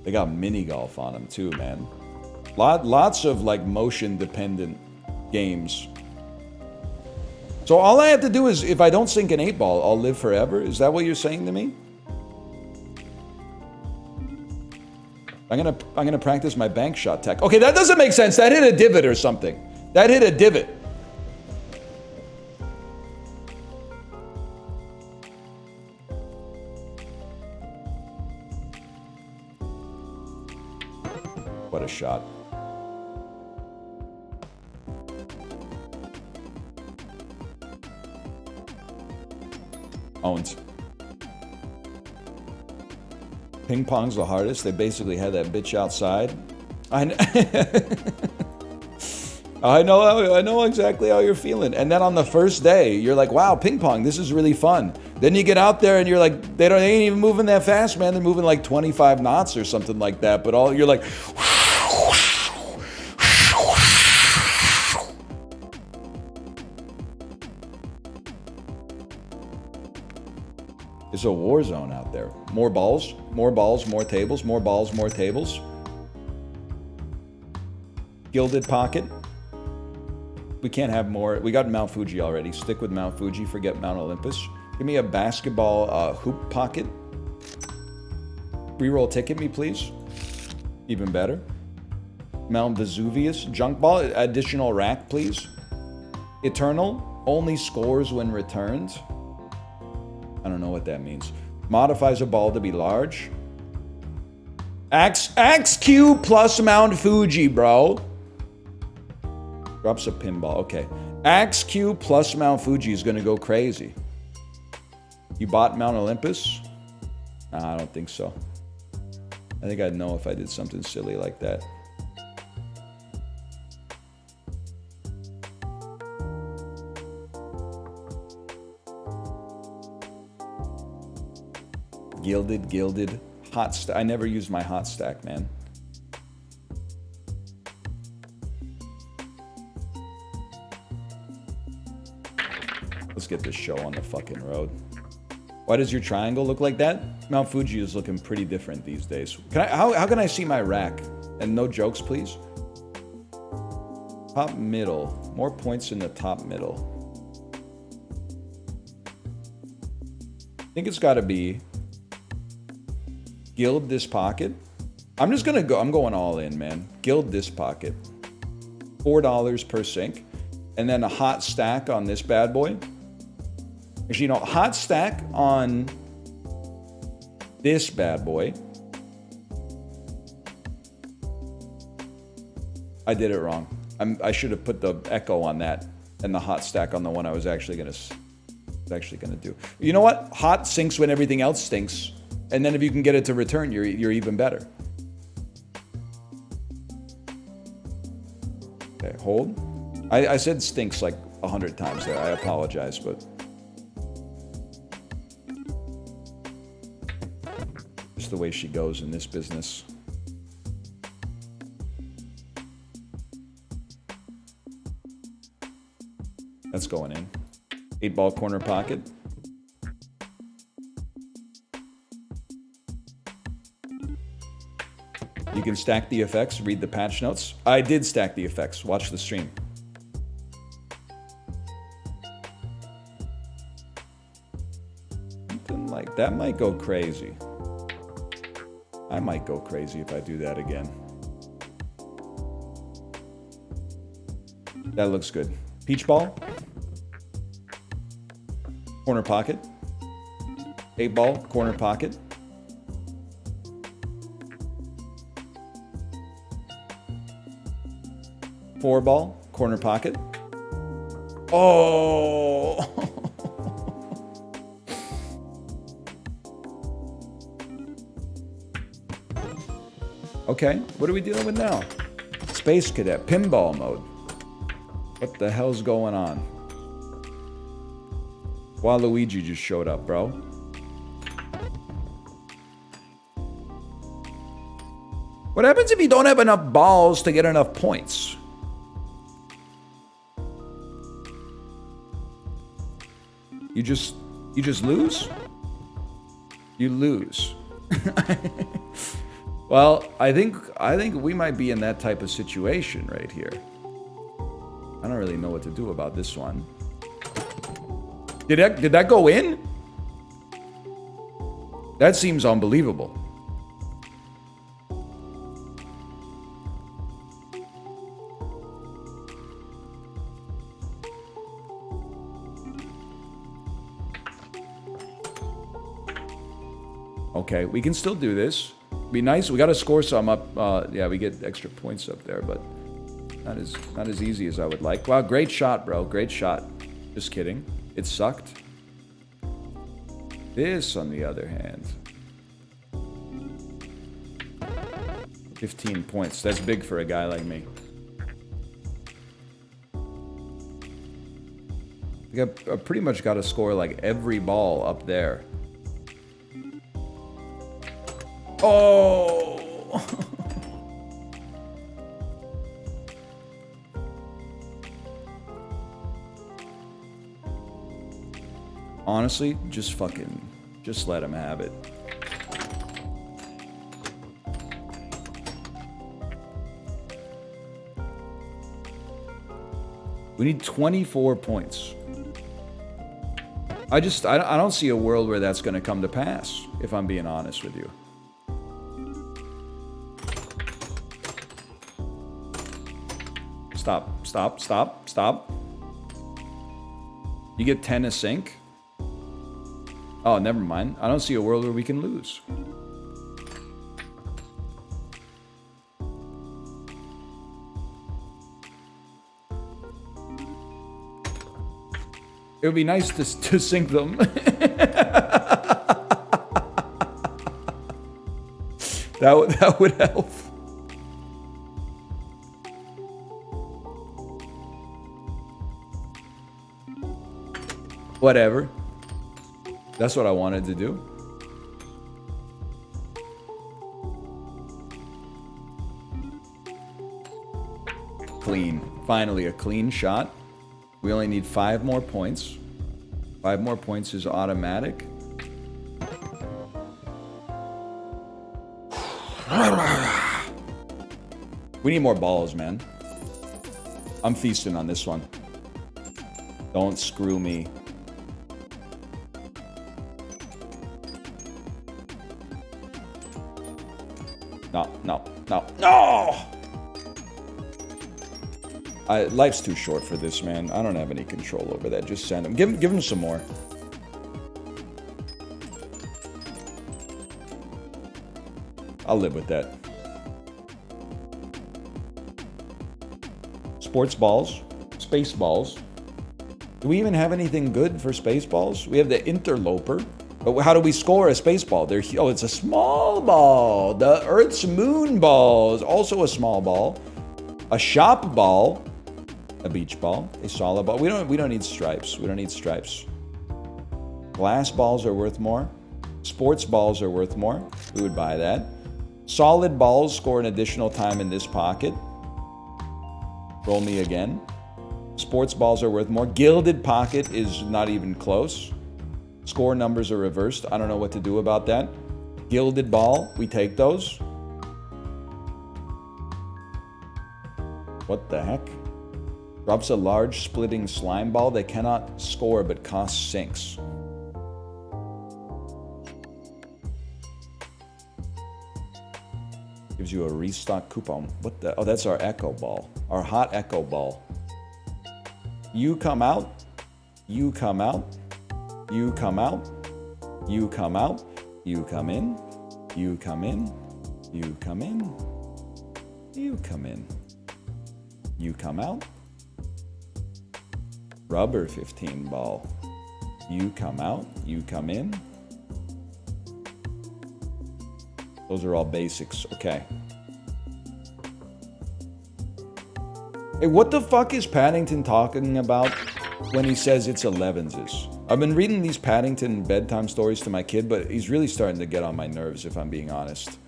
They got mini golf on them too, man. Lots of like motion dependent games. So all I have to do is, if I don't sink an 8-ball, I'll live forever? Is that what you're saying to me? I'm gonna practice my bank shot tech. Okay, that doesn't make sense. That hit a divot or something. That hit a divot. What a shot. Owns. Ping pong's the hardest. They basically had that bitch outside. I know exactly how you're feeling. And then on the first day, you're like, wow, ping pong, this is really fun. Then you get out there and you're like, they ain't even moving that fast, man. They're moving like 25 knots or something like that. But you're like, it's a war zone out there. More balls, more tables, more balls, more tables. Gilded pocket. We can't have more. We got Mount Fuji already. Stick with Mount Fuji, forget Mount Olympus. Give me a basketball hoop pocket. Reroll ticket me, please. Even better. Mount Vesuvius, junk ball, additional rack, please. Eternal, only scores when returned. I don't know what that means. Modifies a ball to be large. Axe Q plus Mount Fuji, bro. Drops a pinball. Okay. Axe Q plus Mount Fuji is going to go crazy. You bought Mount Olympus? Nah, I don't think so. I think I'd know if I did something silly like that. Gilded, hot stack. I never used my hot stack, man. Let's get this show on the fucking road. Why does your triangle look like that? Mount Fuji is looking pretty different these days. How can I see my rack? And no jokes, please. Top middle. More points in the top middle. I think it's got to be gild this pocket. I'm just gonna go. I'm going all in, man. Gild this pocket. $4 per sync. And then a hot stack on this bad boy. Actually, you know, hot stack on this bad boy. I did it wrong. I should have put the echo on that and the hot stack on the one I was actually gonna do. You know what? Hot sinks when everything else stinks, and then if you can get it to return, you're even better. Okay, hold. I said stinks like 100 times there. I apologize, but just the way she goes in this business. That's going in. 8-ball corner pocket. You can stack the effects, read the patch notes. I did stack the effects. Watch the stream. Something like that might go crazy. I might go crazy if I do that again. That looks good. Peach ball. Corner pocket. 8-ball, corner pocket. Four-ball, corner pocket. Oh! Okay, what are we dealing with now? Space Cadet, pinball mode. What the hell's going on? Waluigi just showed up, bro. What happens if you don't have enough balls to get enough points? You just lose? You lose. Well, I think we might be in that type of situation right here. I don't really know what to do about this one. Did that go in? That seems unbelievable. Okay, we can still do this. Be nice. We got to score some up. Yeah, we get extra points up there, but not as easy as I would like. Wow, great shot, bro. Great shot. Just kidding. It sucked. This, on the other hand. 15 points. That's big for a guy like me. I pretty much got to score like every ball up there. Oh! Honestly, just let him have it. We need 24 points. I don't see a world where that's going to come to pass, if I'm being honest with you. Stop, stop, stop, stop. You get 10 a sync? Oh, never mind. I don't see a world where we can lose. It would be nice to sync them. That would help. Whatever. That's what I wanted to do. Clean. Finally, a clean shot. We only need 5 more points. 5 more points is automatic. We need more balls, man. I'm feasting on this one. Don't screw me. No, no, no, no! Life's too short for this, man. I don't have any control over that. Just send him. Give him some more. I'll live with that. Sports balls. Space balls. Do we even have anything good for space balls? We have the interloper. But how do we score a space ball? Oh, it's a small ball. The Earth's moon ball is also a small ball. A shop ball. A beach ball. A solid ball. We don't need stripes. We don't need stripes. Glass balls are worth more. Sports balls are worth more. We would buy that. Solid balls score an additional time in this pocket. Roll me again. Sports balls are worth more. Gilded pocket is not even close. Score numbers are reversed. I don't know what to do about that. Gilded ball, we take those. What the heck? Drops a large splitting slime ball. They cannot score but cost sinks. Gives you a restock coupon. What the? Oh, that's our echo ball. Our hot echo ball. You come out. You come out. You come out. You come out. You come in. You come in. You come in. You come in. You come out. Rubber 15 ball. You come out. You come in. Those are all basics. Okay. Hey, what the fuck is Paddington talking about when he says it's 11s? I've been reading these Paddington bedtime stories to my kid, but he's really starting to get on my nerves, if I'm being honest.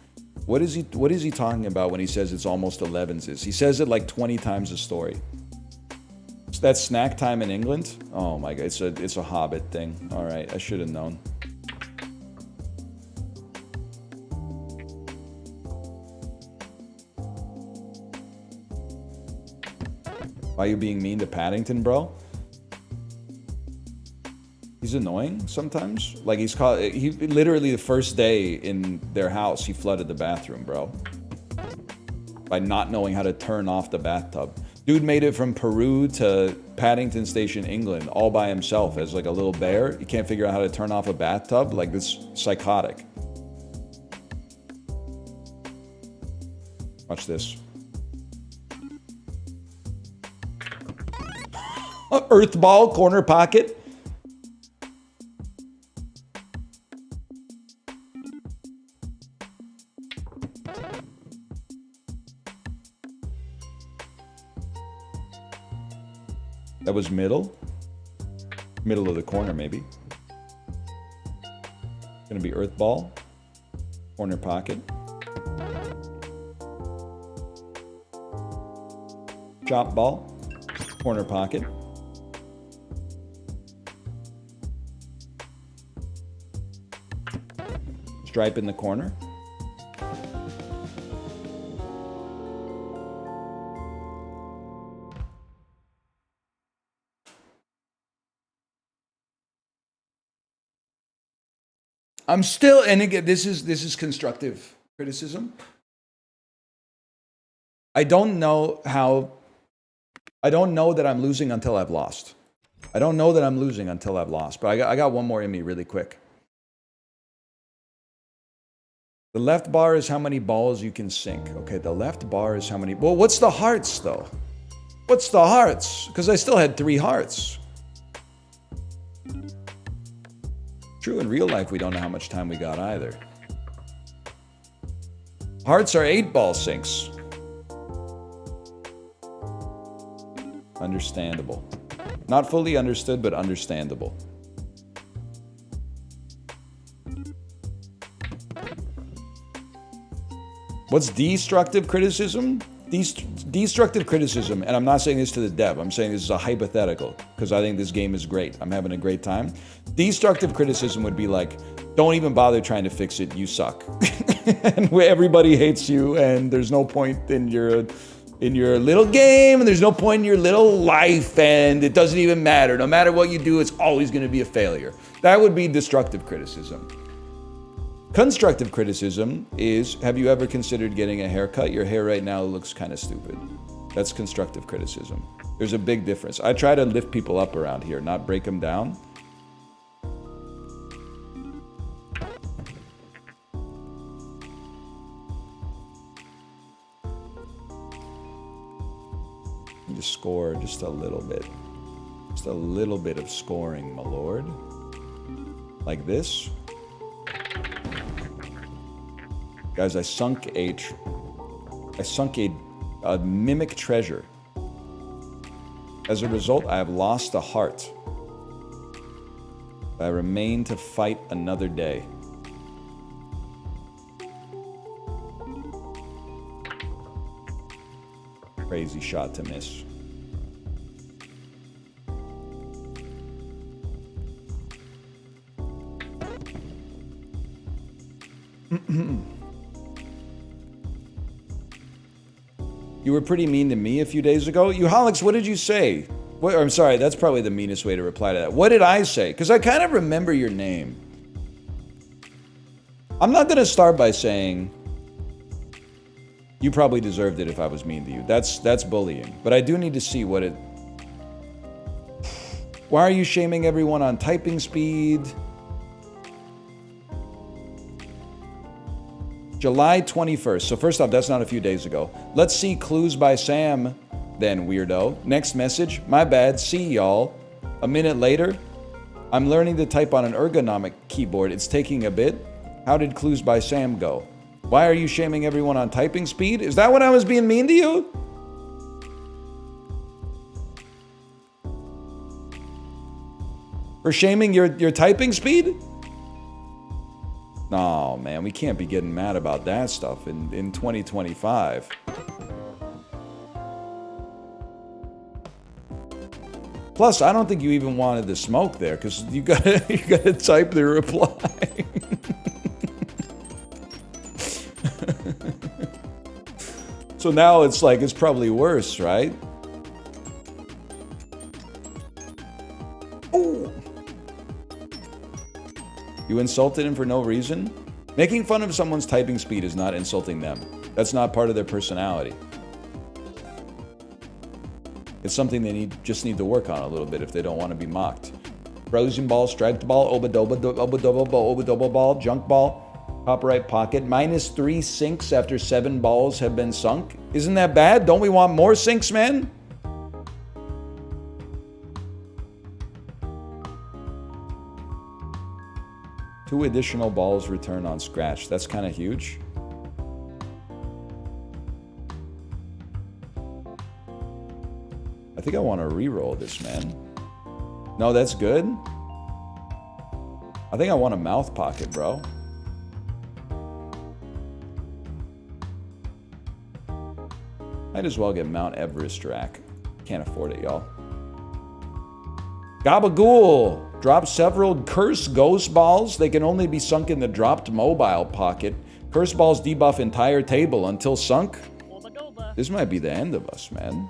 What is he talking about when he says it's almost 11s? He says it like 20 times a story. So that's snack time in England? Oh my god, it's a Hobbit thing. All right, I should have known. Why are you being mean to Paddington, bro? He's annoying sometimes. Like he literally the first day in their house, he flooded the bathroom, bro. By not knowing how to turn off the bathtub. Dude made it from Peru to Paddington Station, England, all by himself as like a little bear. He can't figure out how to turn off a bathtub. Like, this psychotic. Watch this. Earth ball, corner pocket. That was middle. Middle of the corner, maybe. Gonna be earth ball. Corner pocket. Chop ball. Corner pocket. Stripe in the corner. I'm still, and again, this is constructive criticism. I don't know that I'm losing until I've lost. I don't know that I'm losing until I've lost, but I got one more in me really quick. The left bar is how many balls you can sink. Okay, the left bar is how many... Well, what's the hearts, though? What's the hearts? Because I still had 3 hearts. True, in real life, we don't know how much time we got either. Hearts are 8-ball sinks. Understandable. Not fully understood, but understandable. What's destructive criticism? Destructive criticism, and I'm not saying this to the dev, I'm saying this is a hypothetical, because I think this game is great. I'm having a great time. Destructive criticism would be like, don't even bother trying to fix it, you suck. And everybody hates you, and there's no point in your little game, and there's no point in your little life, and it doesn't even matter. No matter what you do, it's always going to be a failure. That would be destructive criticism. Constructive criticism is, have you ever considered getting a haircut? Your hair right now looks kind of stupid. That's constructive criticism. There's a big difference. I try to lift people up around here, not break them down. Just score just a little bit. Just a little bit of scoring, my lord. Like this. Guys, I sunk a mimic treasure. As a result, I have lost a heart. I remain to fight another day. Crazy shot to miss. You were pretty mean to me a few days ago. Euholics, what did you say? What, I'm sorry, that's probably the meanest way to reply to that. What did I say? Because I kind of remember your name. I'm not going to start by saying you probably deserved it if I was mean to you. That's bullying. But I do need to see what it... Why are you shaming everyone on typing speed? July 21st. So first off, that's not a few days ago. Let's see clues by Sam, then, weirdo. Next message. My bad. See y'all. A minute later. I'm learning to type on an ergonomic keyboard. It's taking a bit. How did clues by Sam go? Why are you shaming everyone on typing speed? Is that when I was being mean to you? For shaming your typing speed? No, man, we can't be getting mad about that stuff in 2025. Plus, I don't think you even wanted the smoke there, because you gotta type the reply. So now it's like, it's probably worse, right? Ooh. You insulted him for no reason? Making fun of someone's typing speed is not insulting them. That's not part of their personality. It's something they just need to work on a little bit if they don't want to be mocked. Frozen ball, striped ball, obadoba ball, junk ball, top right pocket. -3 sinks after 7 balls have been sunk. Isn't that bad? Don't we want more sinks, man? Two additional balls return on scratch. That's kind of huge. I think I want to re-roll this, man. No, that's good. I think I want a mouth pocket, bro. Might as well get Mount Everest rack. Can't afford it, y'all. Gabagool! Drop several curse ghost balls. They can only be sunk in the dropped mobile pocket. Curse balls debuff entire table until sunk. This might be the end of us, man.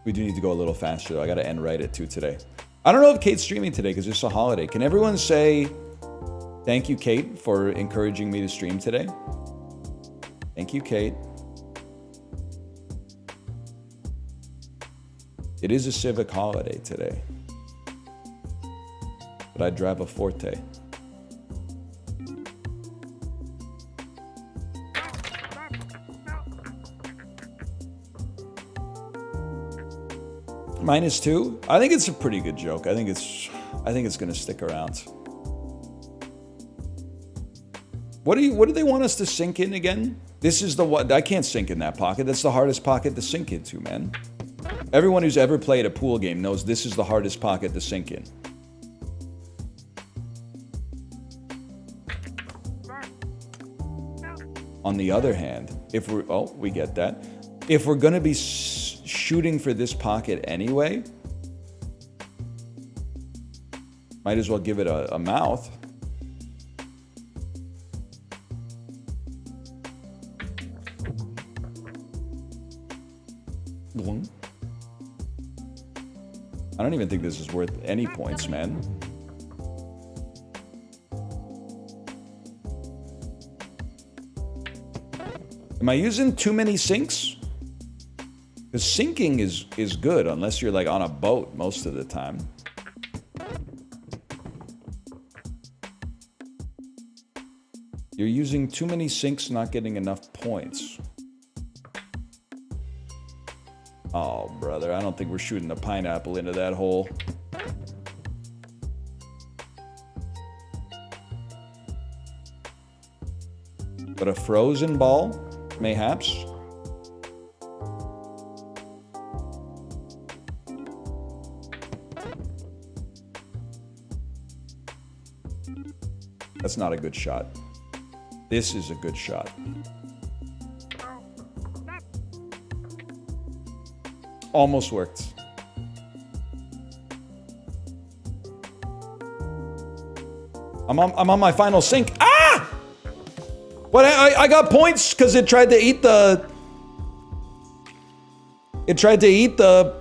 We do need to go a little faster, though. I gotta end right at 2 today. I don't know if Kate's streaming today because it's a holiday. Can everyone say thank you, Kate, for encouraging me to stream today? Thank you, Kate. It is a Civic holiday today. But I drive a Forte. -2? I think it's a pretty good joke. I think it's gonna stick around. What do they want us to sink in again? This is the one I can't sink in that pocket. That's the hardest pocket to sink into, man. Everyone who's ever played a pool game knows this is the hardest pocket to sink in. On the other hand, if we're we get that. If we're gonna be shooting for this pocket anyway, might as well give it a mouth. I don't even think this is worth any points, man. Am I using too many sinks? Because sinking is good, unless you're like on a boat most of the time. You're using too many sinks, not getting enough points. Oh, brother, I don't think we're shooting a pineapple into that hole. But a frozen ball, mayhaps. That's not a good shot. This is a good shot. Almost worked. I'm on my final sink. Ah! What? I got points because it tried to eat the... It tried to eat the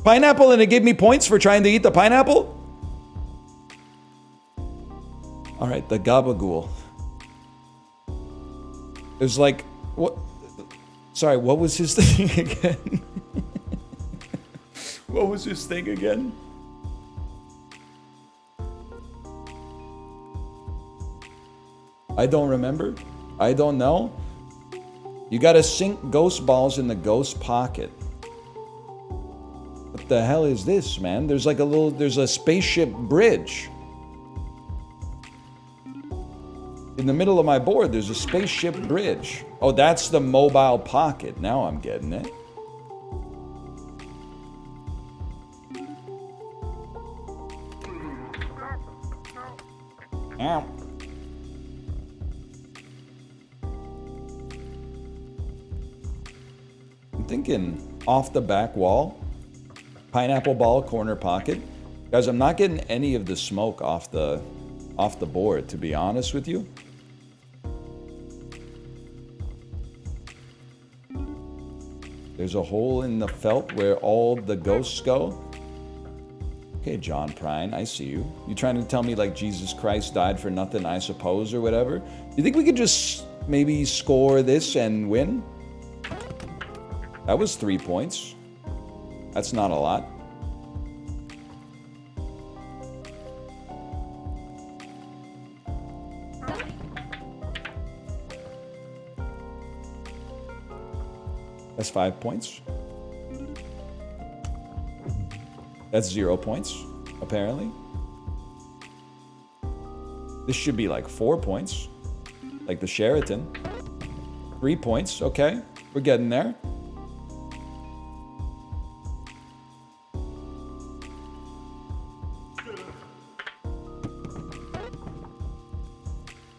pineapple and it gave me points for trying to eat the pineapple? Alright, the gabagool. It was like... What? Sorry, what was his thing again? What was his thing again? I don't remember. I don't know. You gotta sink ghost balls in the ghost pocket. What the hell is this, man? There's like a little... There's a spaceship bridge. In the middle of my board, there's a spaceship bridge. Oh, that's the mobile pocket. Now I'm getting it. Ow. I'm thinking off the back wall. Pineapple ball, corner pocket. Guys, I'm not getting any of the smoke off the board, to be honest with you. There's a hole in the felt where all the ghosts go. Okay, John Prine, I see you. You trying to tell me like Jesus Christ died for nothing, I suppose, or whatever? You think we could just maybe score this and win? That was 3 points. That's not a lot. That's 5 points. That's 0 points, apparently. This should be like 4 points. Like the Sheraton. 3 points, okay. We're getting there.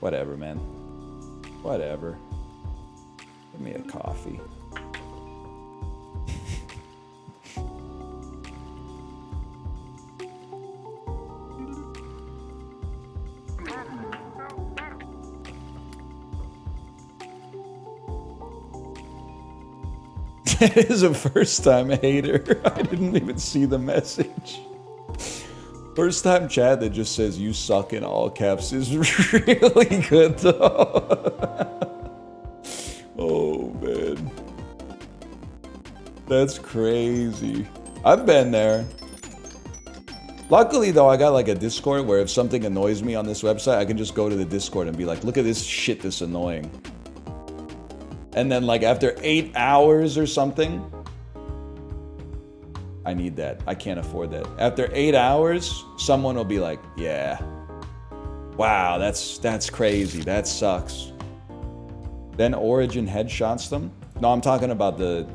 Whatever, man. Whatever. Give me a coffee. It is a first-time hater. I didn't even see the message. First-time chat that just says "you suck" in all caps is really good, though. Oh man, that's crazy. I've been there. Luckily, though, I got like a Discord where if something annoys me on this website, I can just go to the Discord and be like, "Look at this shit that's annoying." And then like after 8 hours or something, I need that. I can't afford that. After 8 hours, someone will be like, yeah, wow, that's crazy. That sucks. Then Origin headshots them. No, I'm talking about the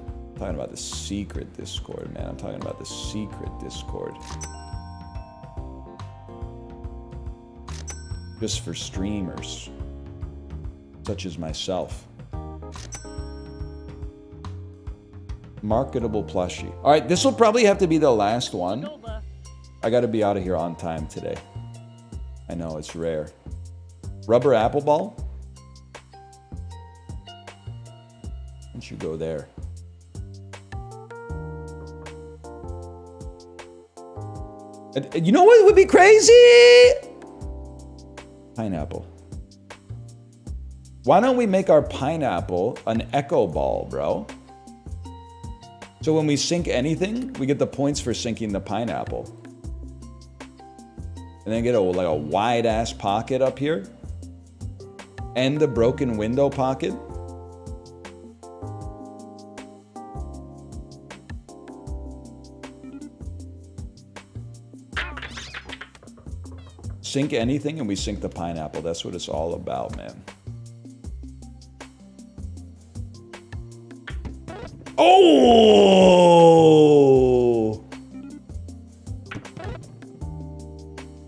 secret Discord, man. I'm talking about the secret Discord. Just for streamers, such as myself. Marketable plushie. All right, this will probably have to be the last one. I got to be out of here on time today. I know, it's rare. Rubber apple ball? Why don't you go there? You know what would be crazy? Pineapple. Why don't we make our pineapple an echo ball, bro? So when we sink anything, we get the points for sinking the pineapple. And then get like a wide ass pocket up here. And the broken window pocket. Sink anything and we sink the pineapple. That's what it's all about, man. Oh!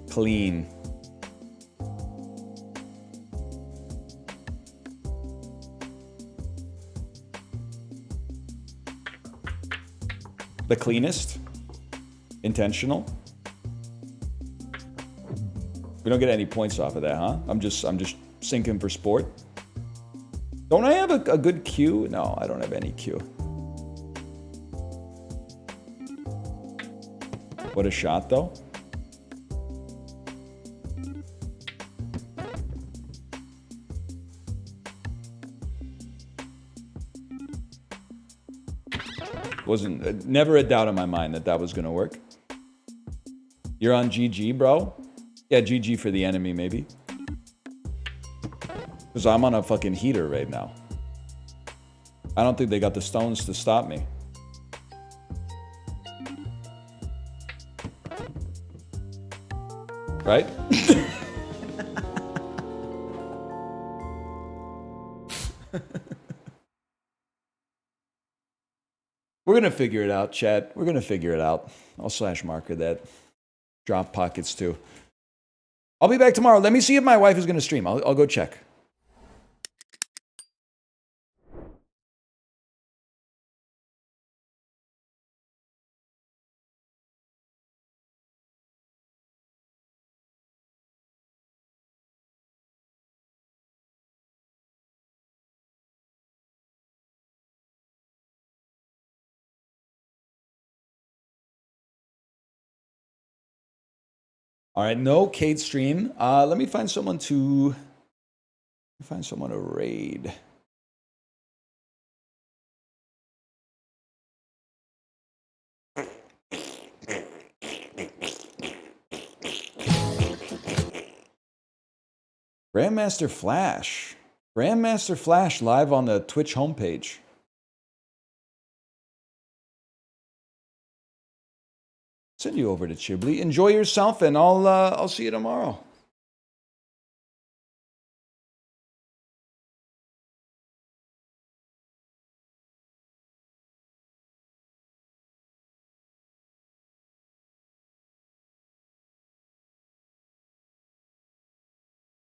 Clean. The cleanest. Intentional. We don't get any points off of that, huh? I'm just sinking for sport. Don't I have a good Q? No, I don't have any Q. What a shot, though. Wasn't never a doubt in my mind that that was gonna work. You're on GG, bro? Yeah, GG for the enemy, maybe. Because I'm on a fucking heater right now. I don't think they got the stones to stop me. Right? We're gonna figure it out, chat. We're gonna figure it out. I'll slash marker that. Drop pockets too. I'll be back tomorrow. Let me see if my wife is gonna stream. I'll go check. All right, no Kate stream. Let me find someone to raid. Grandmaster Flash. Grandmaster Flash live on the Twitch homepage. Send you over to Chiblee. Enjoy yourself, and I'll see you tomorrow.